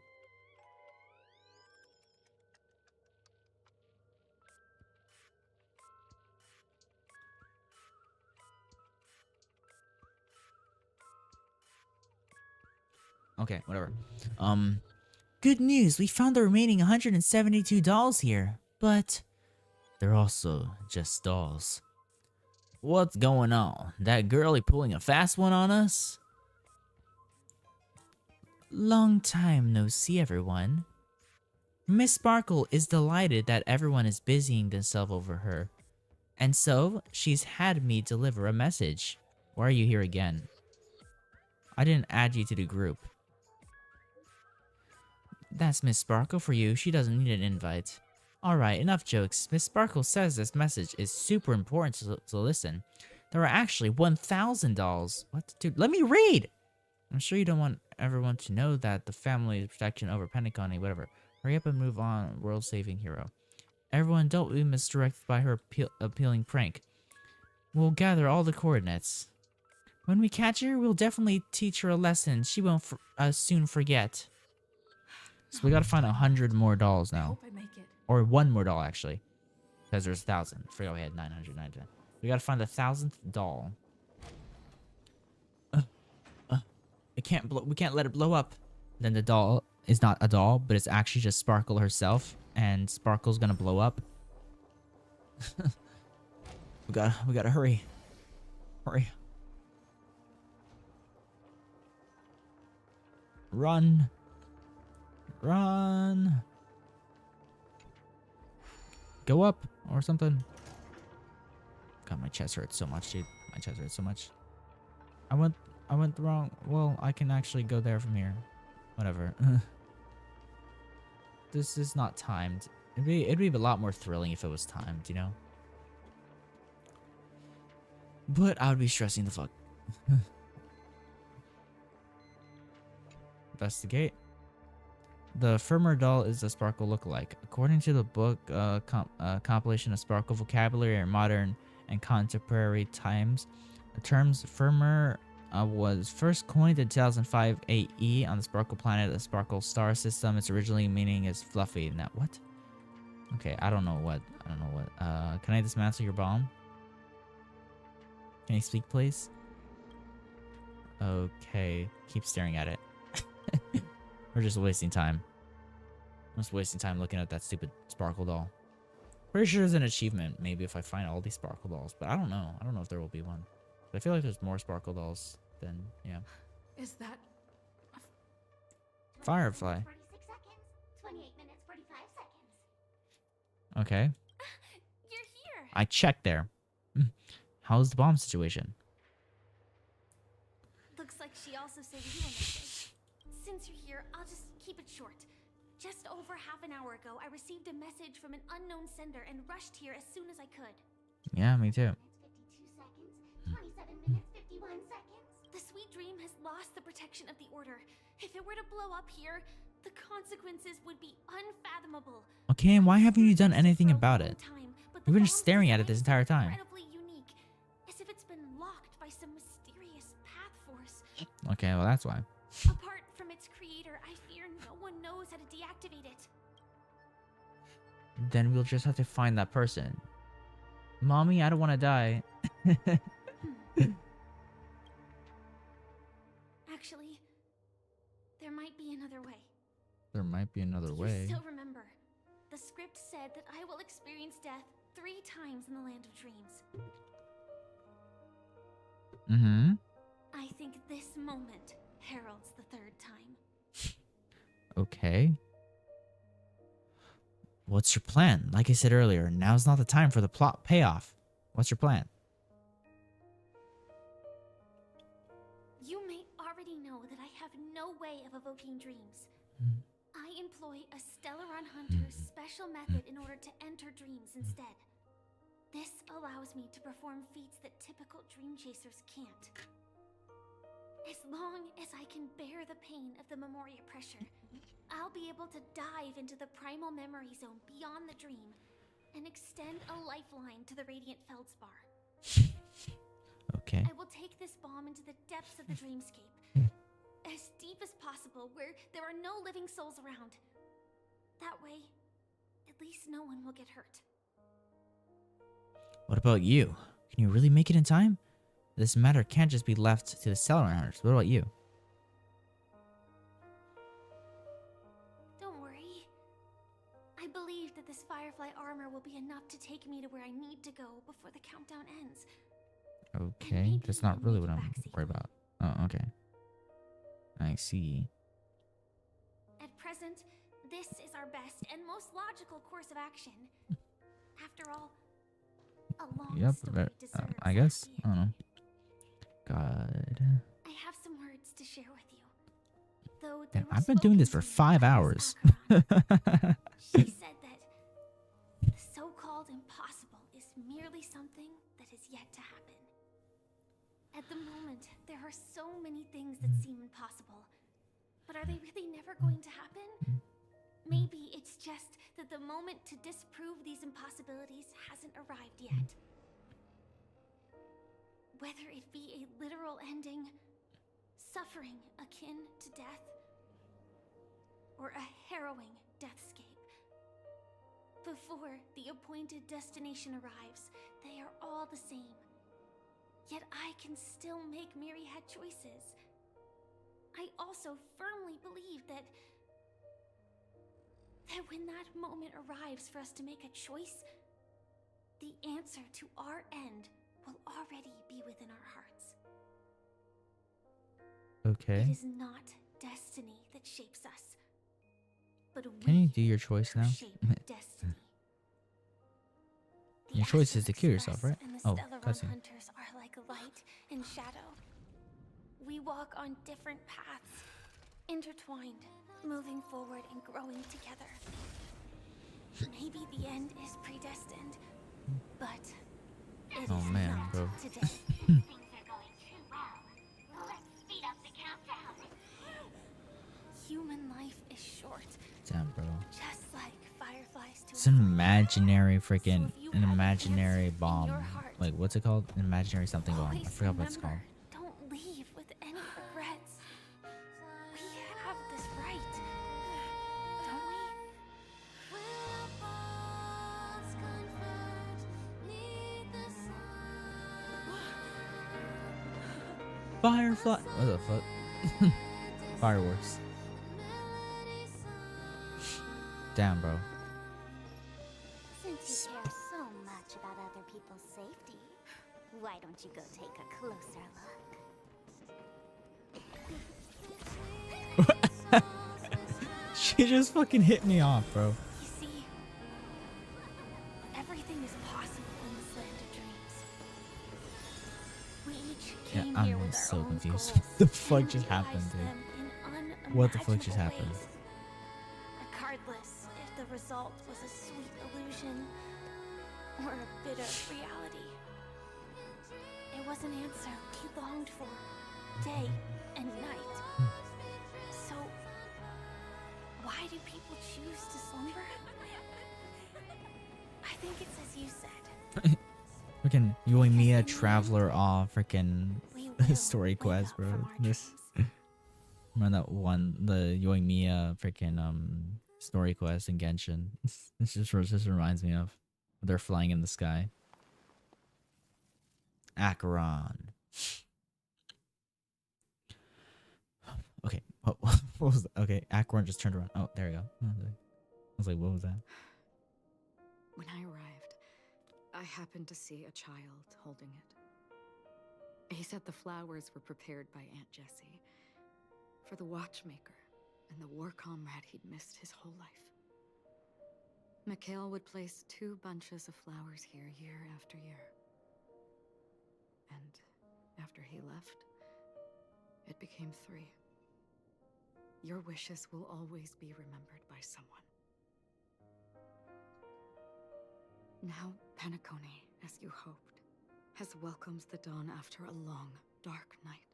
Okay, whatever. Good news. We found the remaining $172 here, but they're also just dolls. What's going on? That girlie pulling a fast one on us? Long time no see, everyone. Miss Sparkle is delighted that everyone is busying themselves over her, and so she's had me deliver a message. Why are you here again? I didn't add you to the group. That's Miss Sparkle for you. She doesn't need an invite. Alright, enough jokes. Miss Sparkle says this message is super important to listen. There are actually 1,000 dolls. What? Dude, let me read! I'm sure you don't want everyone to know that the family is protection over Penacony, whatever. Hurry up and move on, world-saving hero. Everyone, don't be misdirected by her appealing prank. We'll gather all the coordinates. When we catch her, we'll definitely teach her a lesson she won't soon forget. So we gotta find 100 more dolls now. I hope I make it. Or 1 more doll, actually. Because there's 1,000. I forgot we had 999. We gotta find the 1,000th doll. It can't we can't let it blow up. Then the doll is not a doll, but it's actually just Sparkle herself. And Sparkle's gonna blow up. we gotta hurry. Hurry. Run. Run. Go up or something. God, my chest hurts so much, dude. My chest hurts so much. I went the wrong. Well, I can actually go there from here. Whatever. This is not timed. It'd be a lot more thrilling if it was timed, you know? But I would be stressing the fuck. Investigate. The firmer doll is a Sparkle lookalike. According to the book compilation of Sparkle vocabulary and modern and contemporary times. The terms firmer was first coined in 2005 AE on the Sparkle planet, the Sparkle star system. Its originally meaning is fluffy. Now what? Okay, I don't know what. Can I dismantle your bomb? Can you speak, please? Okay, keep staring at it. We're just wasting time. I'm just wasting time looking at that stupid Sparkle doll. Pretty sure there's an achievement, maybe if I find all these Sparkle dolls, but I don't know. I don't know if there will be one. But I feel like there's more Sparkle dolls than, yeah. Is that... Firefly. 46 seconds. 28 minutes, 45 seconds. Okay. You're here. I checked there. How's the bomb situation? Looks like she also sent you a message. Since you're here, I'll just keep it short. Just over half an hour ago, I received a message from an unknown sender and rushed here as soon as I could. Yeah, me too. 52 seconds. 27 minutes, 51 seconds. The Sweet Dream has lost the protection of the Order. If it were to blow up here, the consequences would be unfathomable. Okay, and why haven't you done anything about it? But You've been just staring at it this entire time. incredibly unique, as if it's been locked by some mysterious path force. Okay, well that's why. Apart from its creator, I fear no one knows how to deactivate it. Then we'll just have to find that person. Mommy, I don't want to die. Actually, there might be another way. There might be another way. You still remember, the script said that I will experience death 3 times in the Land of Dreams. Mm-hmm. I think this moment heralds the 3rd time. Okay. What's your plan? Like I said earlier, now's not the time for the plot payoff. What's your plan? You may already know that I have no way of evoking dreams. I employ a Stellaron Hunter's special method in order to enter dreams instead. This allows me to perform feats that typical dream chasers can't. As long as I can bear the pain of the Memoria pressure, I'll be able to dive into the primal memory zone beyond the dream and extend a lifeline to the radiant feldspar. Okay. I will take this bomb into the depths of the dreamscape, as deep as possible, where there are no living souls around. That way, at least no one will get hurt. What about you? Can you really make it in time? This matter can't just be left to the Stellaron Hunters. What about you? Don't worry. I believe that this Firefly armor will be enough to take me to where I need to go before the countdown ends. Okay, that's not really what I'm worried about. Oh, okay. I see. At present, this is our best and most logical course of action. After all, a long Yep, story deserves I guess. I don't know. God. I have some words to share with you. Though Damn, I've been doing this for 5 hours. She said that the so-called impossible is merely something that is yet to happen. At the moment, there are so many things that seem impossible. But are they really never going to happen? Maybe it's just that the moment to disprove these impossibilities hasn't arrived yet. Whether it be a literal ending, suffering akin to death, or a harrowing deathscape. Before the appointed destination arrives, they are all the same. Yet I can still make myriad choices. I also firmly believe that when that moment arrives for us to make a choice, the answer to our end will already be within our hearts. Okay. It is not destiny that shapes us, but Can you do your choice now? shape destiny. Your choice is to kill yourself, right? And the Oh, Stellaron cutscene. Hunters are like light and shadow. We walk on different paths, intertwined, moving forward and growing together. Maybe the end is predestined, but it is not today. Things are going too well. Let's speed up the countdown. Human life is short. Damn, bro. Just like fireflies to It's an imaginary freaking an imaginary bomb. Like what's it called? An imaginary something bomb. I forgot what it's called. Don't leave with any regrets. We have this right, don't we? Firefly. What the fuck? Fireworks. Damn, bro. Since you care so much about other people's safety, why don't you go take a closer look? She just fucking hit me off, bro. You see, everything is possible in this land of dreams. We each Yeah, came here I'm with so our own confused. goals What the and fuck just realized happened, them dude? in What the fuck just unimaginable happened? ways. Regardless if the result was a sweet illusion or a bitter reality, it was an answer we longed for day and night. So, why do people choose to slumber? I think it's as you said. Freaking Yoimiya Traveler off freaking story quest, bro. This remember that one, the Yoimiya freaking story quest in Genshin. This just reminds me of they're flying in the sky. Acheron. Okay, what was that? Okay, Acheron just turned around. Oh, there you go. I was like, what was that? When I arrived, I happened to see a child holding it. He said the flowers were prepared by Aunt Jessie for the watchmaker and the war comrade he'd missed his whole life. Mikhail would place 2 bunches of flowers here year after year. And after he left, it became 3. Your wishes will always be remembered by someone. Now, Penacony, as you hoped, has welcomed the dawn after a long, dark night.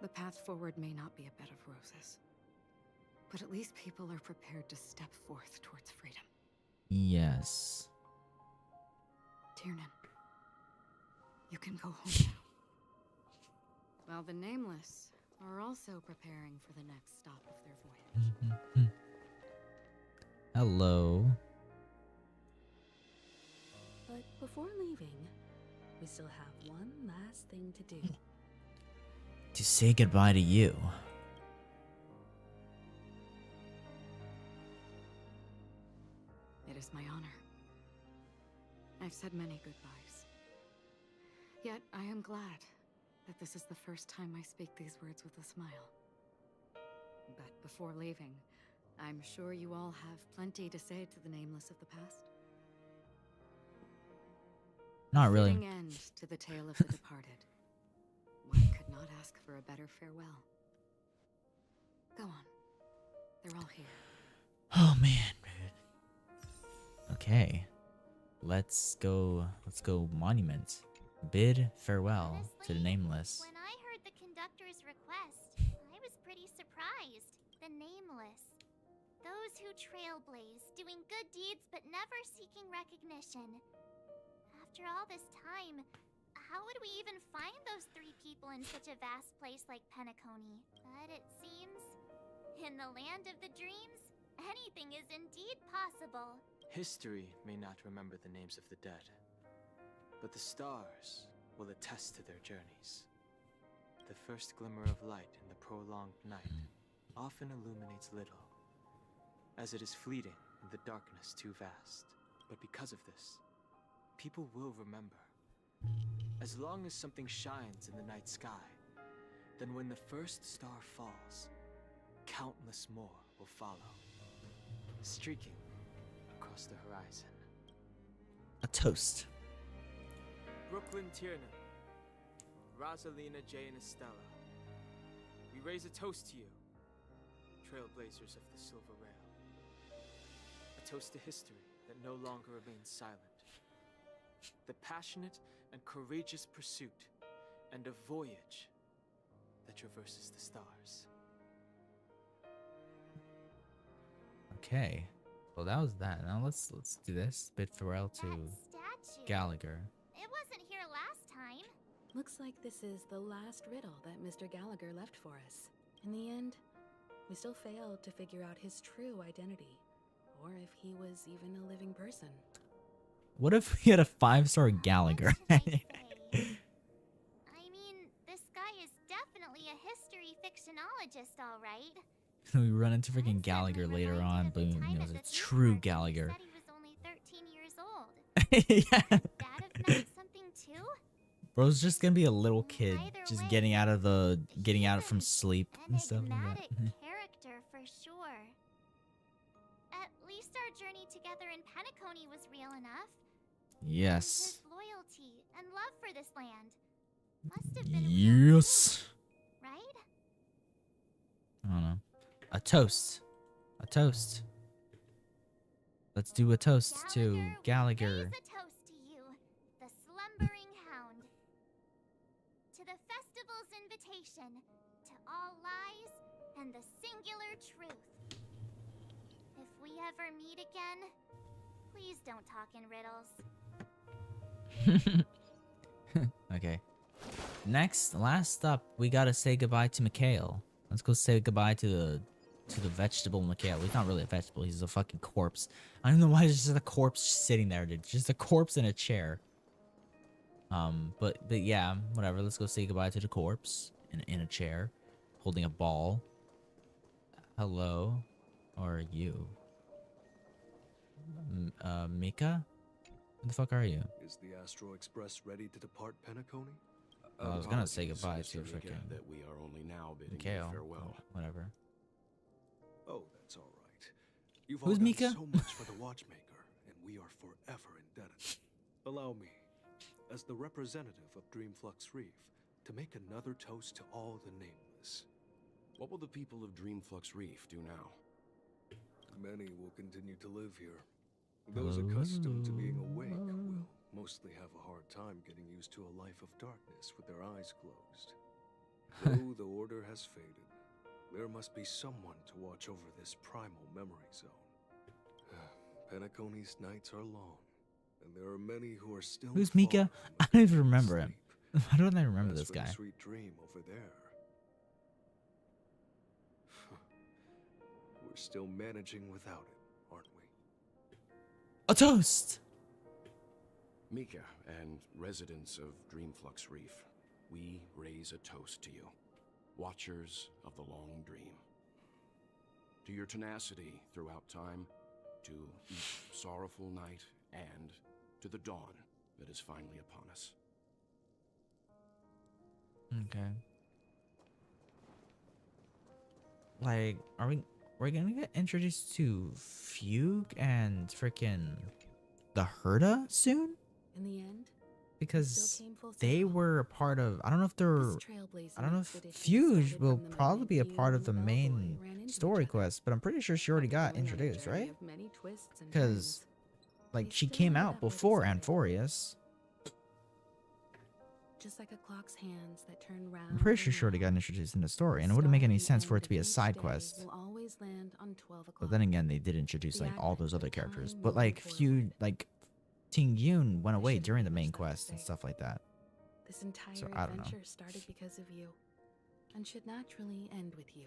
The path forward may not be a bed of roses, but at least people are prepared to step forth towards freedom. Yes. Tiernan, you can go home now. While the Nameless are also preparing for the next stop of their voyage. Hello. But before leaving, we still have one last thing to do. To say goodbye to you. It is my honor. I've said many goodbyes. Yet I am glad that this is the first time I speak these words with a smile. But before leaving, I'm sure you all have plenty to say to the Nameless of the past. Not really. Fitting end to the tale of the departed. One could not ask for a better farewell. Go on. They're all here. Oh man, dude. Okay. Let's go monument. Bid farewell to the Nameless. When I heard the conductor's request, I was pretty surprised. The Nameless. Those who trailblaze, doing good deeds but never seeking recognition. After all this time, how would we even find those 3 people in such a vast place like Penacony? But it seems, in the land of the dreams, anything is indeed possible. History may not remember the names of the dead, but the stars will attest to their journeys. The first glimmer of light in the prolonged night often illuminates little, as it is fleeting in the darkness too vast. But because of this, people will remember. As long as something shines in the night sky, then when the first star falls, countless more will follow, streaking across the horizon. A toast. Brooklyn Tiernan, Rosalina J. and Estella, we raise a toast to you, trailblazers of the Silver Rail. A toast to history that no longer remains silent. The passionate and courageous pursuit, and a voyage that traverses the stars. Okay. Well, that was that. Now let's do this. Bit Pharrell to Statue. Gallagher. It wasn't here last time. Looks like this is the last riddle that Mr. Gallagher left for us. In the end, we still failed to figure out his true identity, or if he was even a living person. What if we had a 5-star Gallagher? I mean, this guy is definitely a history fictionologist, all right. We run into freaking Gallagher later on, but you know, it's true Gallagher. He was only 13 years old. Yeah. Could that have meant something too? Bro's just gonna be a little kid, just getting out from sleep and stuff like Enigmatic that. character for sure. At least our journey together in Penacony was real enough. Yes. His loyalty and love for this land must have been Yes. real, right? I don't know. A toast. A toast. Let's do a toast to Gallagher. Raise a toast to you, the slumbering hound. To the festival's invitation, to all lies and the singular truth. If we ever meet again, please don't talk in riddles. Okay. Next, last up, we gotta say goodbye to Mikhail. Let's go say goodbye to the vegetable Mikhail. He's not really a vegetable, he's a fucking corpse. I don't know why there's just a corpse sitting there, dude. Just a corpse in a chair. But yeah, whatever. Let's go say goodbye to the corpse in a chair, holding a ball. Hello, or you? Mika? Who the fuck are you? Is the Astro Express ready to depart Penacony? I was gonna say goodbye to Mr. freaking Mika, that we are only now bidding you Mikhail. farewell. Whatever. Oh, that's all right. You've Who's all done Mika? so much for the Watchmaker, and we are forever indebted. Allow me, as the representative of Dreamflux Reef, to make another toast to all the nameless. What will the people of Dreamflux Reef do now? Many will continue to live here. Those accustomed to being awake will mostly have a hard time getting used to a life of darkness with their eyes closed. Though the order has faded, there must be someone to watch over this primal memory zone. Penacony's nights are long, and there are many who are still. Who's Mika? I don't even remember him. Why don't I remember this For the guy? sweet dream over there. We're still managing without it, aren't we? A toast! Mika and residents of Dreamflux Reef, we raise a toast to you, watchers of the long dream. To your tenacity throughout time, to each sorrowful night, and to the dawn that is finally upon us. Okay. Like, we're gonna get introduced to Fugue and freaking the Herda soon? In the end, Because they were a part of, I don't know if they're, I don't know if Fugue will probably be a part of the main story quest, but I'm pretty sure she already got introduced, right? Because, like, she came out before Anforius. Just like a clock's hands that turn round. I'm pretty sure she already got introduced in the story, and it wouldn't make any sense for it to be a side quest. Will always land on 12 o'clock. But then again, they did introduce, like, all those other characters. But, like, Fugue, like, Ting Yun went away during the main quest and stuff like that. This entire So, I don't know. adventure started because of you, and should naturally end with you.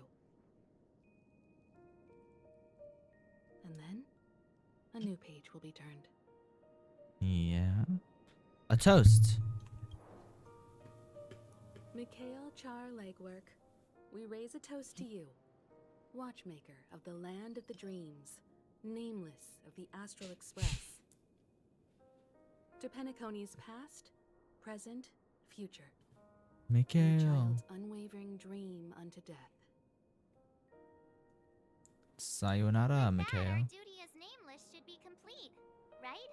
And then, a new page will be turned. Yeah. A toast. Mikhail Char Legwork, we raise a toast to you, watchmaker of the land of the dreams, nameless of the Astral Express. To Penacony's past, present, future. Your Mikhail. child's unwavering dream unto death. Sayonara, Our Mikhail. duty as nameless should be complete, right?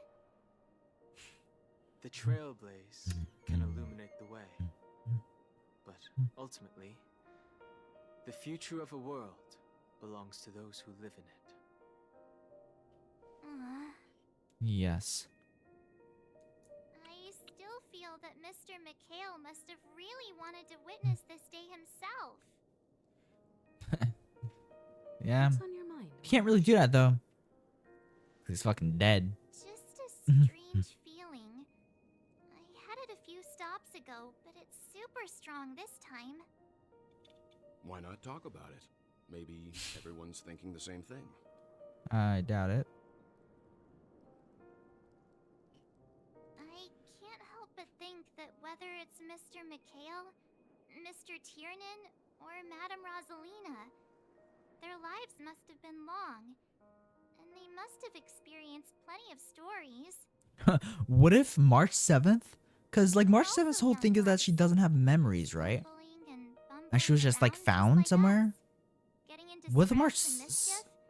The trailblaze can illuminate the way. But ultimately, the future of a world belongs to those who live in it. Yes. I still feel that Mr. Mikhail must have really wanted to witness this day himself. Yeah. What's on your mind? Can't really do that, though. He's fucking dead. Just a strange feeling. I had it a few stops ago, but it's super strong this time. Why not talk about it? Maybe everyone's thinking the same thing. I doubt it. I can't help but think that whether it's Mr. Mikhail, Mr. Tiernan, or Madame Rosalina, their lives must have been long, and they must have experienced plenty of stories. What if March 7th? Because, like, March 7th's whole thing is that she doesn't have memories, right? And she was just, like, found somewhere? What if March...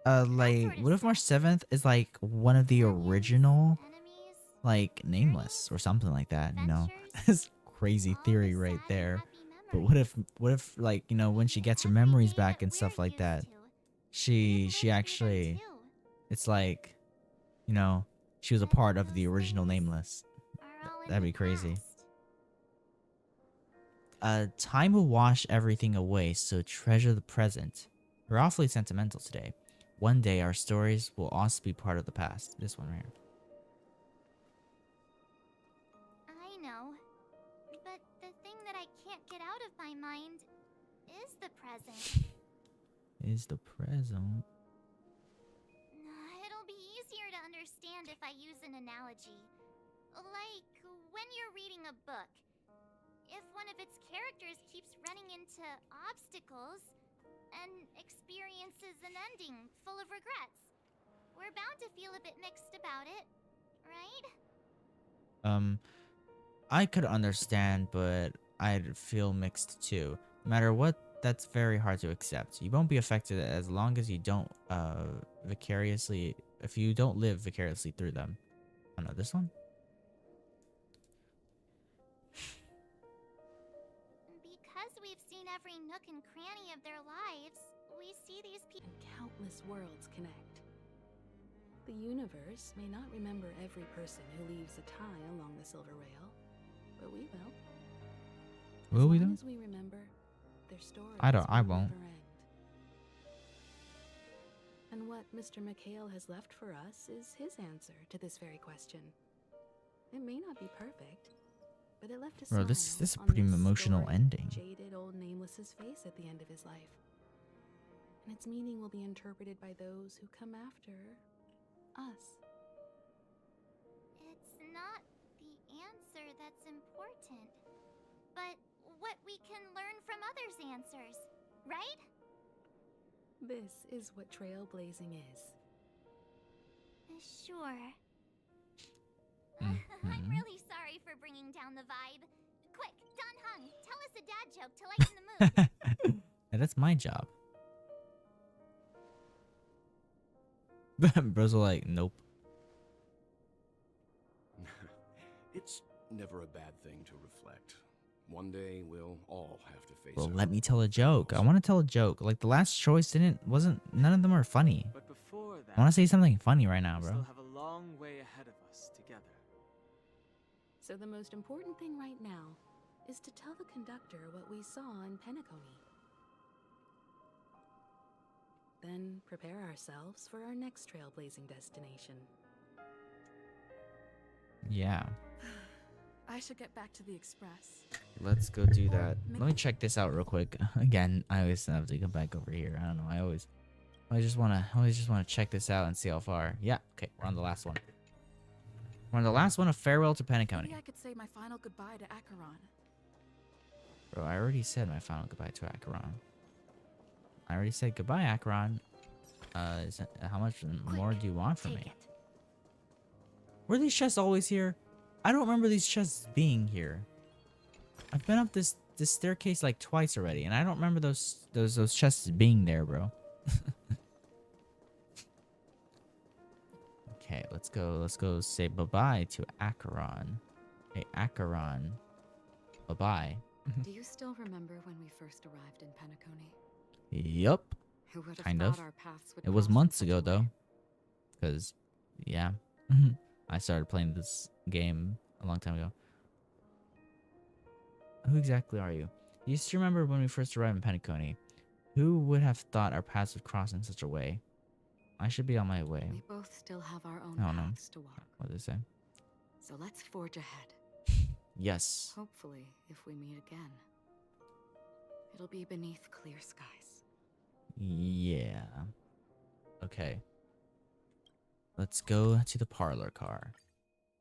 what if March 7th is, like, one of the original, like, Nameless or something like that, you know? That's crazy theory right there. But what if, like, you know, when she gets her memories back and stuff like that, she actually... It's like, you know, she was a part of the original Nameless. That'd be crazy. Time will wash everything away, so treasure the present. We're awfully sentimental today. One day our stories will also be part of the past. This one right here. I know, but the thing that I can't get out of my mind is the present. Is the present. It'll be easier to understand if I use an analogy. Like when you're reading a book. If one of its characters keeps running into obstacles and experiences an ending full of regrets, we're bound to feel a bit mixed about it, right? I could understand, but I'd feel mixed too. No matter what, that's very hard to accept. You won't be affected as long as you don't if you don't live vicariously through them. Oh no, this one? Because we've seen every nook and cranny of their lives, we see these people. Countless worlds connect. The universe may not remember every person who leaves a tie along the Silver Rail, but we will. Will we As though? long as we remember, their stories I will won't. never end. And what Mr. Mikhail has left for us is his answer to this very question. It may not be perfect, but it left a Bro, smile this is a on pretty this emotional storied, ending. jaded old Nameless's face at the end of his life. And its meaning will be interpreted by those who come after us. It's not the answer that's important, but what we can learn from others' answers, right? This is what trailblazing is. Sure. I'm really sorry for bringing down the vibe. Quick, Don Hung, tell us a dad joke to lighten the mood. Yeah, that's my job. Bros are like, nope. It's never a bad thing to reflect. One day we'll all have to face Well, our let me tell a joke. I want to tell a joke. Like the last choice none of them are funny. But before that, I want to say something funny right now, we bro. still have a long way ahead of us together. So the most important thing right now is to tell the conductor what we saw in Penacony. Then prepare ourselves for our next trailblazing destination. Yeah. I should get back to the express. Let's go do that. Let me check this out real quick. Again, I always have to come back over here. I don't know. I always just wanna check this out and see how far. Yeah, okay, we're on the last one. We're on the last one of Farewell to Penacony. Maybe I could say my final goodbye to Acheron. Bro, I already said my final goodbye to Acheron. I already said goodbye, Acheron. How much more do you want from me? Were these chests always here? I don't remember these chests being here. I've been up this staircase like twice already, and I don't remember those chests being there, bro. Okay, let's go say bye-bye to Acheron. Hey, Acheron. Bye-bye. Do you still remember when we first arrived in Penacony? Yup. Who would have Kind thought of. our paths would It was cross in months such ago a way? though. Cause yeah. I started playing this game a long time ago. Who exactly are you? You still remember when we first arrived in Penacony? Who would have thought our paths would cross in such a way? I should be on my way. We both still have our own I don't know. paths to walk. What did they say? So let's forge ahead. Yes. Hopefully, if we meet again, it'll be beneath clear skies. Yeah. Okay. Let's go to the parlor car.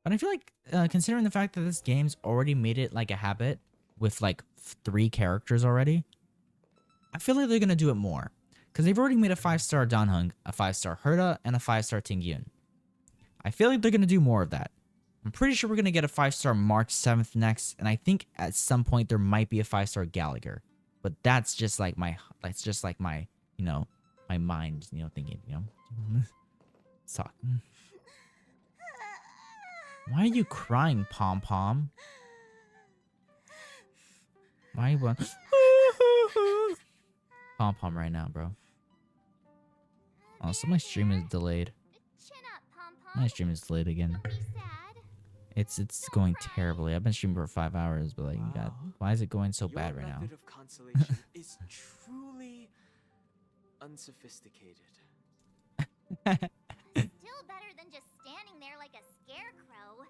But I feel like, considering the fact that this game's already made it like a habit with like 3 characters already, I feel like they're gonna do it more. Because they've already made a 5-star Danheng, a 5-star Herta, and a 5-star Tingyun. I feel like they're gonna do more of that. I'm pretty sure we're gonna get a 5-star March 7th next, and I think at some point there might be a 5-star Gallagher. But that's just like my, you know, my mind, you know, thinking, you know. Let's talk. Why are you crying, Pom Pom? Why are you Pom Pom right now, bro? Oh, so my stream is delayed. My stream is delayed again. It's going terribly. I've been streaming for 5 hours, but like, God, why is it going so bad right now? Your method of consolation is truly unsophisticated. Still better than just standing there like a scarecrow.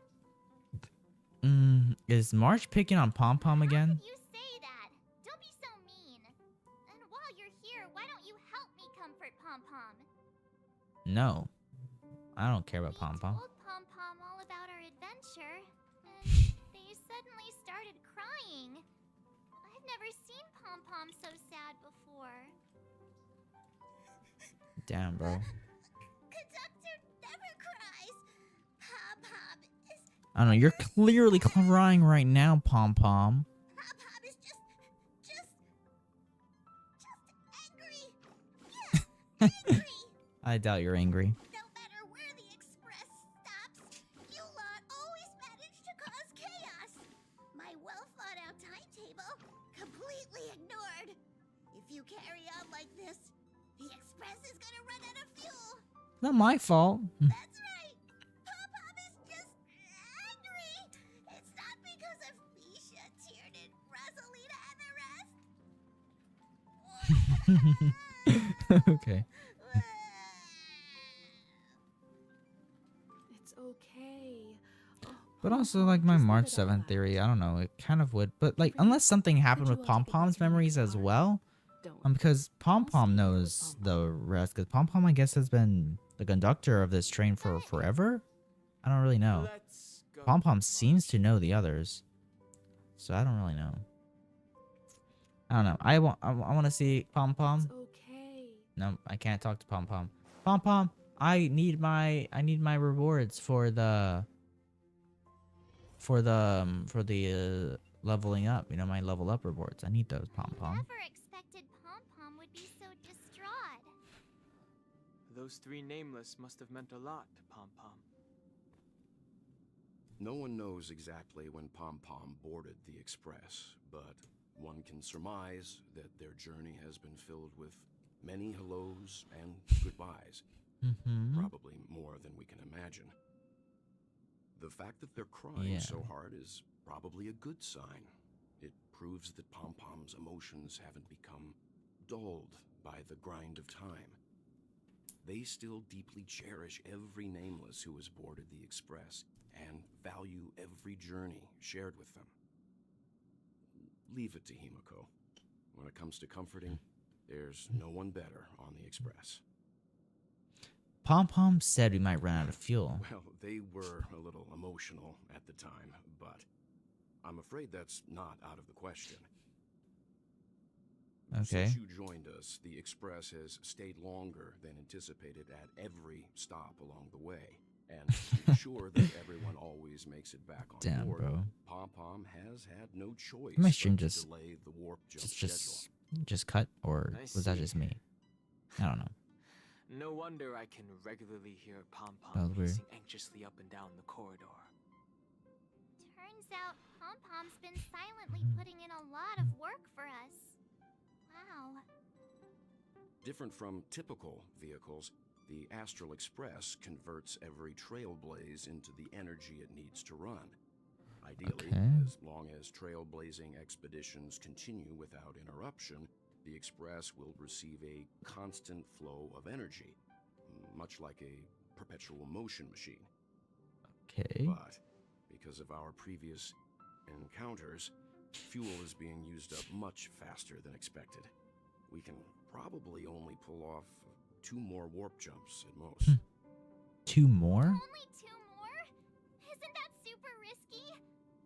Is March picking on Pom Pom again? You say that. Don't be so mean. And while you're here, why don't you help me comfort Pom Pom? No. I don't care about Pom Pom. Told Pom Pom all about our adventure, and they suddenly started crying. I've never seen Pom Pom so sad before. Damn, bro. Conductor never cries. Pom Pom is. I don't know. You're clearly crying right now, Pom Pom. Pom Pom is just angry. Yeah, angry. I doubt you're angry. No matter where the express stops, you lot always manage to cause chaos. My well thought out timetable completely ignored. If you carry on like this, the express is gonna run out of fuel. Not my fault. That's right. Pom Pom is just angry. It's not because of Misha, Tiernan, Rosalina, and the rest. Okay. It's okay. But also, like, my March 7th theory, I don't know, it kind of would. But, like, unless something happened with Pom Pom's memories as well. Because Pom Pom knows the rest. Because Pom Pom, I guess, has been the conductor of this train for forever. I don't really know. Pom Pom seems to know the others. So I don't really know. I don't know. I want to see Pom Pom. No, I can't talk to Pom Pom. Pom Pom, I need my rewards for the leveling up. You know, my level up rewards. I need those, Pom Pom. Never expected Pom Pom would be so distraught. Those 3 nameless must have meant a lot to Pom Pom. No one knows exactly when Pom Pom boarded the express, but one can surmise that their journey has been filled with many hellos and goodbyes. Probably more than we can imagine. The fact that they're crying so hard is probably a good sign. It proves that Pom Pom's emotions haven't become dulled by the grind of time. They still deeply cherish every nameless who has boarded the express and value every journey shared with them. Leave it to Himiko. When it comes to comforting, there's no one better on the express. Pom Pom said we might run out of fuel. Well, they were a little emotional at the time, but I'm afraid that's not out of the question. Okay. Since you joined us, the express has stayed longer than anticipated at every stop along the way. And to ensure that everyone always makes it back on board, bro. Pom Pom has had no choice My stream but to just delay the warp jump schedule. just cut, or was that just me? I don't know. No wonder I can regularly hear Pom That Pom was weird. pacing anxiously up and down the corridor. Turns out Pom Pom's been silently putting in a lot of work for us. Wow. Different from typical vehicles, the Astral Express converts every trailblaze into the energy it needs to run. Ideally, as long as trailblazing expeditions continue without interruption, the Express will receive a constant flow of energy. much like a perpetual motion machine. Okay. But because of our previous encounters, fuel is being used up much faster than expected. We can probably only pull off 2 more warp jumps at most. 2 more? Only 2 more? Isn't that super risky?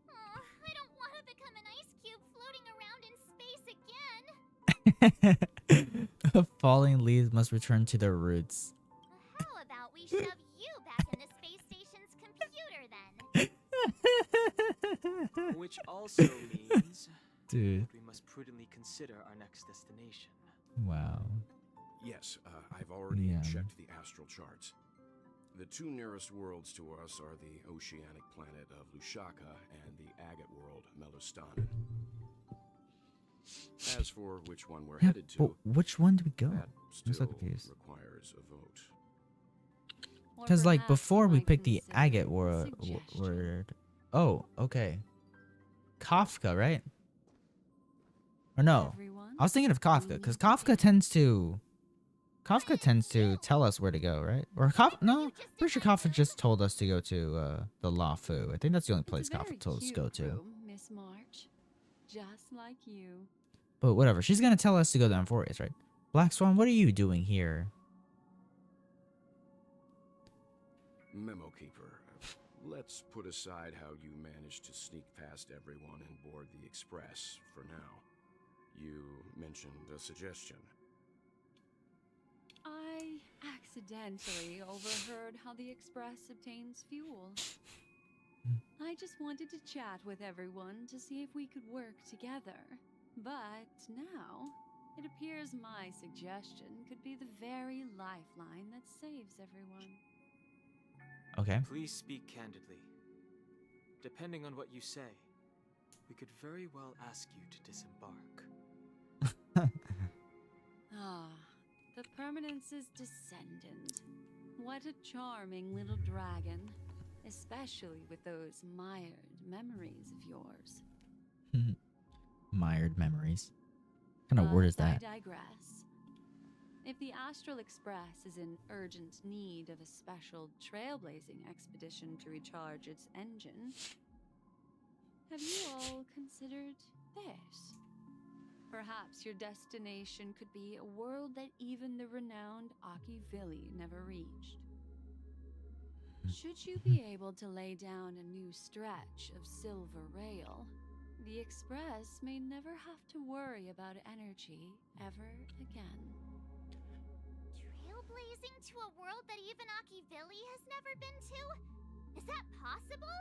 Oh, I don't want to become an ice cube floating around in space again. Falling leaves must return to their roots. How about we shove you back in the space station's computer then? Which also means Dude. that we must prudently consider our next destination. Wow. Yes, I've already checked the astral charts. The 2 nearest worlds to us are the oceanic planet of Lushaka and the agate world, Melustan. As for which one we're headed to, but which one do we go? that Is still that the case? requires a vote. Because like before we picked the agate word. Oh, okay. Kafka, right? Or no? I was thinking of Kafka because Kafka tends to tell us where to go, right? Or no, pretty sure Kafka just told us to go to the Lafu. I think that's the only place Kafka told us to go to. Miss March, just like you. But whatever, she's gonna tell us to go to Amphorius, right? Black Swan, what are you doing here? Memo Keeper, let's put aside how you managed to sneak past everyone and board the Express for now. You mentioned a suggestion. I accidentally overheard how the Express obtains fuel. I just wanted to chat with everyone to see if we could work together. But now, it appears my suggestion could be the very lifeline that saves everyone. Okay. Please speak candidly. Depending on what you say, we could very well ask you to disembark. Ah, the Permanence's descendant. What a charming little dragon. Especially with those mired memories of yours. Mired memories. What kind of word is that? I digress. If the Astral Express is in urgent need of a special trailblazing expedition to recharge its engine, have you all considered this? Perhaps your destination could be a world that even the renowned Akivili never reached. Should you be able to lay down a new stretch of silver rail, the Express may never have to worry about energy ever again. Trailblazing to a world that even Akivili has never been to? Is that possible?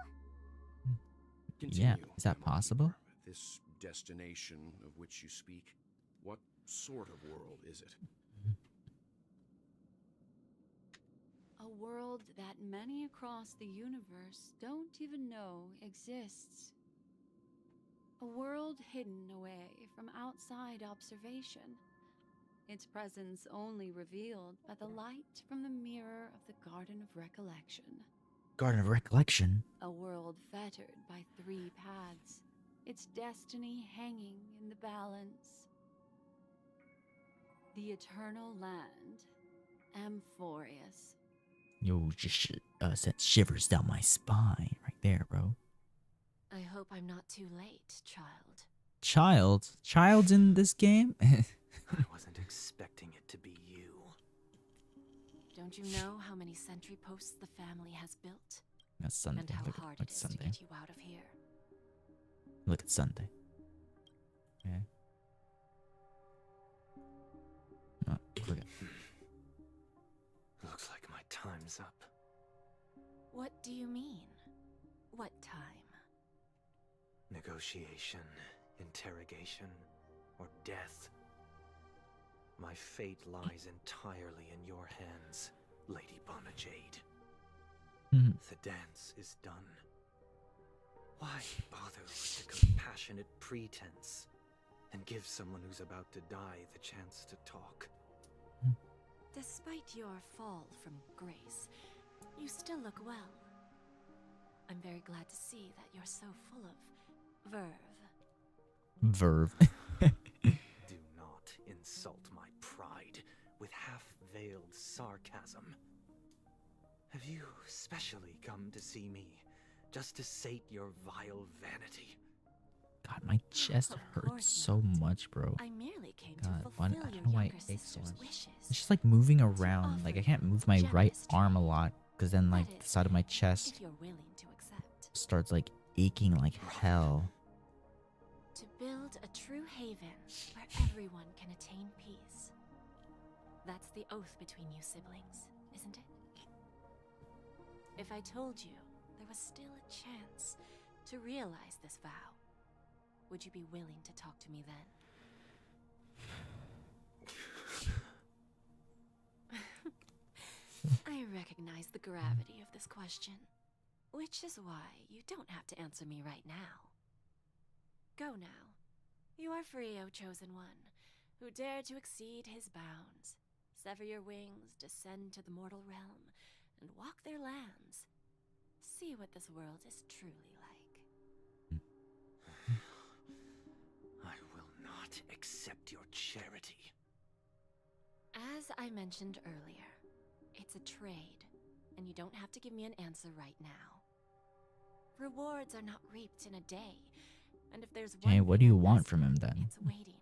Continue, Yeah, is that possible? This destination of which you speak, what sort of world is it? A world that many across the universe don't even know exists. A world hidden away from outside observation. Its presence only revealed by the light from the mirror of the Garden of Recollection. Garden of Recollection? A world fettered by 3 paths, its destiny hanging in the balance. The Eternal Land, Amphorius. Yo, just sent shivers down my spine right there, bro. I hope I'm not too late, child. Child? Child's in this game? I wasn't expecting it to be you. Don't you know how many sentry posts the family has built? That's Sunday. And how Look hard at it is to Sunday. get you out of here? Look at Sunday. Okay. Oh, look at. Looks like my time's up. What do you mean? What time? Negotiation, interrogation, or death. My fate lies entirely in your hands, Lady Bonajade. The dance is done. Why bother with the compassionate pretense and give someone who's about to die the chance to talk? Despite your fall from grace, you still look well. I'm very glad to see that you're so full of verve. Verve. Do not insult my pride with half-veiled sarcasm. Have you specially come to see me, just to sate your vile vanity? God, my chest hurts so much, bro. I merely came God, to why, I fulfill don't your know why it younger aches so sister's much. wishes. It's just like moving around. Like I can't move my right arm a lot because then like the side of my chest If you're willing to accept. starts like aching like hell. To build a true haven where everyone can attain peace. That's the oath between you siblings, isn't it? If I told you there was still a chance to realize this vow, would you be willing to talk to me then? I recognize the gravity of this question, which is why you don't have to answer me right now. Go now. You are free, O Chosen One, who dare to exceed his bounds, sever your wings, descend to the mortal realm, and walk their lands. See what this world is truly like. I will not accept your charity. As I mentioned earlier, it's a trade, and you don't have to give me an answer right now. Rewards are not reaped in a day, and if there's one Okay, what do thing you I'm want best from him at, then? it's waiting.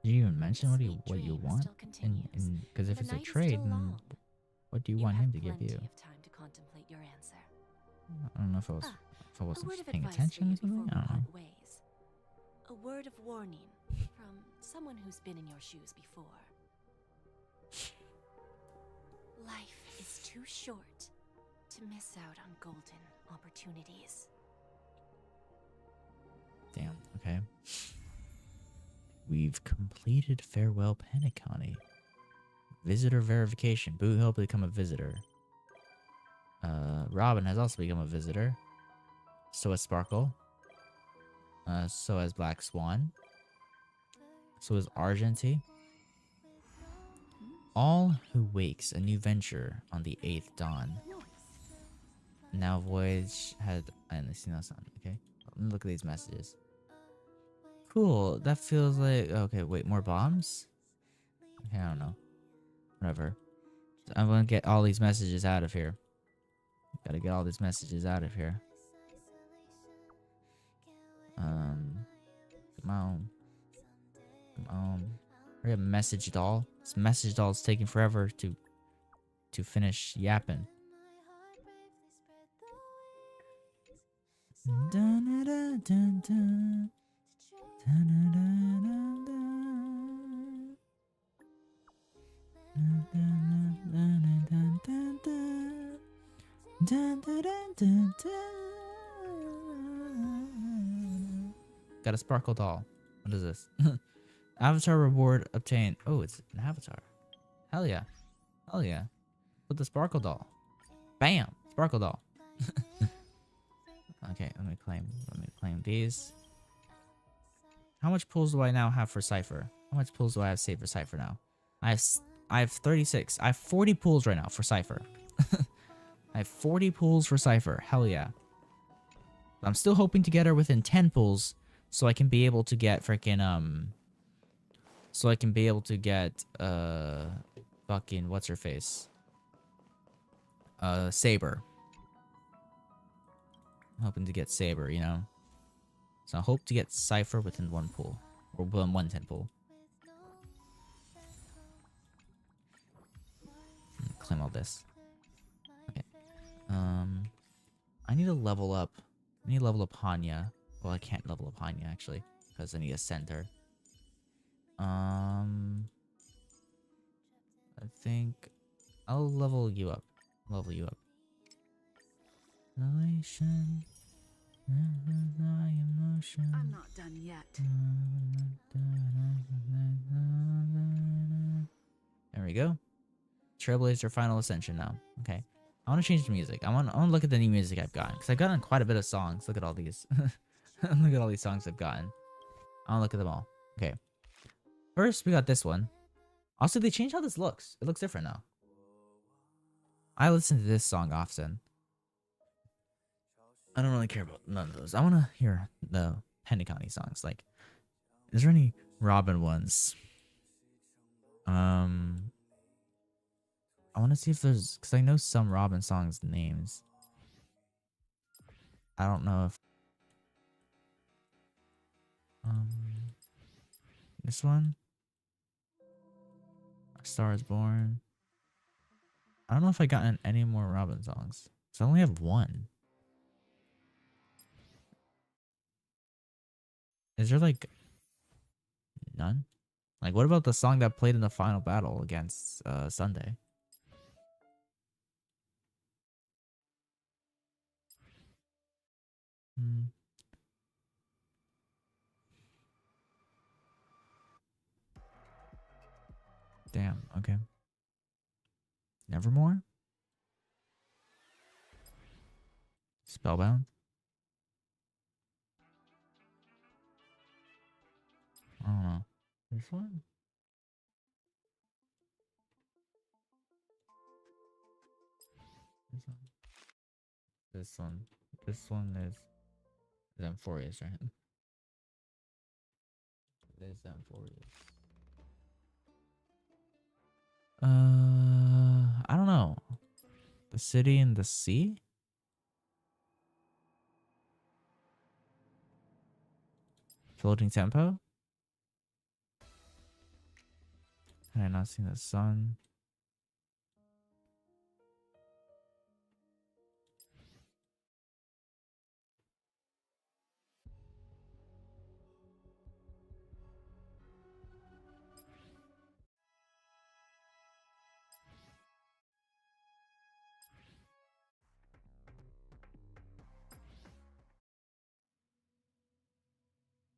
Did you even mention what you dream want? still continues, Because if and it's the a night is trade, still then long. what do you You want have him to give plenty you? of time to contemplate your answer. I don't know if I was if I A wasn't word just of paying advice for attention you or something. before I we don't know. part ways. A word of warning from someone who's been in your shoes before. Life is too short to miss out on golden opportunities. Damn. Okay. We've completed Farewell Penacony. Visitor verification. Boo Hill become a visitor. Robin has also become a visitor. So has Sparkle. So has Black Swan. So is Argenty. All who wakes a new venture on the 8th dawn. Now voyage had okay. Let me look at these messages. Cool. That feels like okay, wait, more bombs? Okay, I don't know. Whatever. I'm gonna get all these messages out of here. Gotta get all these messages out of here. Come on. Come on. We have a message doll. This message doll is taking forever to finish yapping. Got a sparkle doll. What is this? Avatar reward obtained. Oh, it's an avatar. Hell yeah. Hell yeah. Put the sparkle doll. Bam! Sparkle doll. Okay, let me claim these. How much pulls do I now have for Cypher? How much pulls do I have saved for Cypher now? I have 36. I have 40 pulls right now for Cypher. I have 40 pulls for Cypher. Hell yeah. I'm still hoping to get her within 10 pulls so I can be able to get freaking so I can be able to get fucking what's her face? Saber. I'm hoping to get Saber, you know? So I hope to get Cypher within 1 pull. Or within 1 10 pull. Claim all this. Okay. I need to level up. I need to level up Hanya. Well, I can't level up Hanya actually, because I need a center. I think I'll level you up. Level you up. Elation. I'm not done yet. There we go. Trailblazer Final Ascension now. Okay. I want to change the music. I want to look at the new music I've gotten. Because I've gotten quite a bit of songs. Look at all these. Look at all these songs I've gotten. I want to look at them all. Okay. First, we got this one. Also, they changed how this looks. It looks different now. I listen to this song often. I don't really care about none of those. I want to hear the Penacony songs. Like, is there any Robin ones? I want to see if there's, because I know some Robin songs names. I don't know if this one, A Star Is Born. I don't know if I gotten any more Robin songs. So I only have one. Is there like none? Like, what about the song that played in the final battle against Sunday? Hmm. Damn, okay. Nevermore? Spellbound? I don't know. This one? This one? This one. This one is Amphorius, right? It is Amphorius. I don't know. The City in the Sea? Floating Tempo? Had I not seen the sun?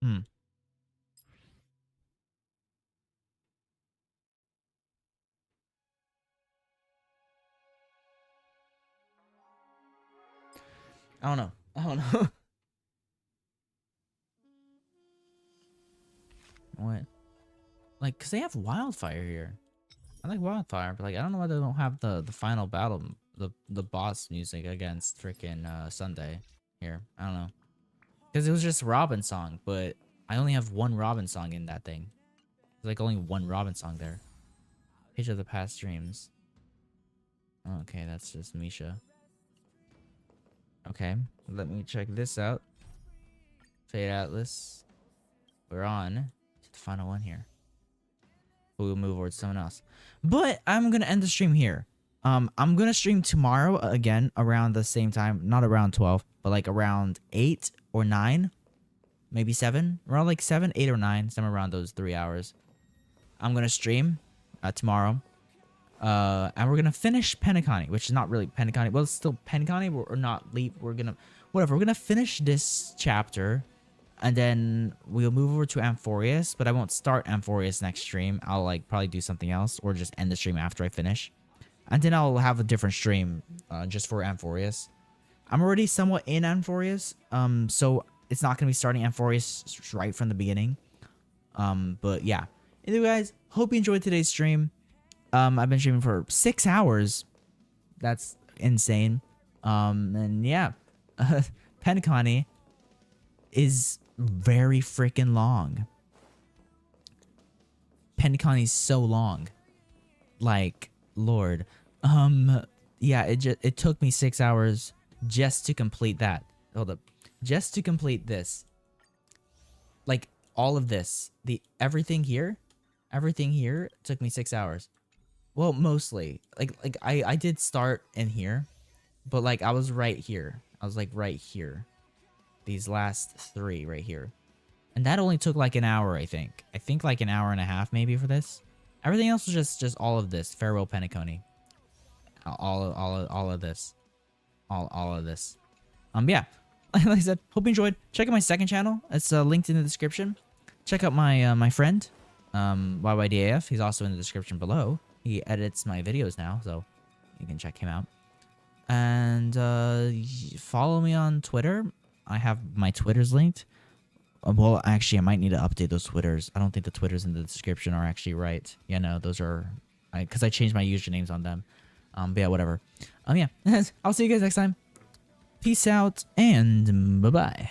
Hmm. I don't know. I don't know. What? Like, cause they have Wildfire here. I like Wildfire, but like I don't know why they don't have the final battle, the boss music against freaking Sunday here. I don't know. Cause it was just Robin song, but I only have one Robin song in that thing. There's like only one Robin song there. Page of the past dreams. Okay, that's just Misha. Okay, let me check this out. Fade Atlas. We're on to the final one here. We'll move over to someone else. But I'm gonna end the stream here. I'm gonna stream tomorrow again around the same time, not around 12, but like around 8 or 9, maybe 7, around like 7, 8, or 9, somewhere around those 3 hours. I'm gonna stream tomorrow. And we're gonna finish Penacony, which is not really Penacony. Well, it's still Penacony. We're not leap. We're gonna whatever. We're gonna finish this chapter, and then we'll move over to Amphorius. But I won't start Amphorius next stream. I'll like probably do something else, or just end the stream after I finish, and then I'll have a different stream just for Amphorius. I'm already somewhat in Amphorius, so it's not gonna be starting Amphorius right from the beginning. But yeah. Anyway, guys, hope you enjoyed today's stream. I've been streaming for 6 hours. That's insane. And yeah, Penacony is very freaking long. Penacony's so long. Like, Lord. Yeah, it took me 6 hours just to complete that. Hold up. Just to complete this. Like, all of this. Everything here took me 6 hours. Well, mostly. Like I did start in here, but like I was right here. I was like right here. These last 3 right here. And that only took like an hour, I think. I think like an hour and a half maybe for this. Everything else was just all of this. Farewell Penacony. All of this. All of this. Yeah. Like I said, hope you enjoyed. Check out my second channel. It's linked in the description. Check out my my friend, YYDAF. He's also in the description below. He edits my videos now, so you can check him out. And follow me on Twitter. I have my Twitters linked. Well, actually, I might need to update those Twitters. I don't think the Twitters in the description are actually right. Yeah, no, those are... Because I changed my usernames on them. But yeah, whatever. Yeah, I'll see you guys next time. Peace out, and bye-bye.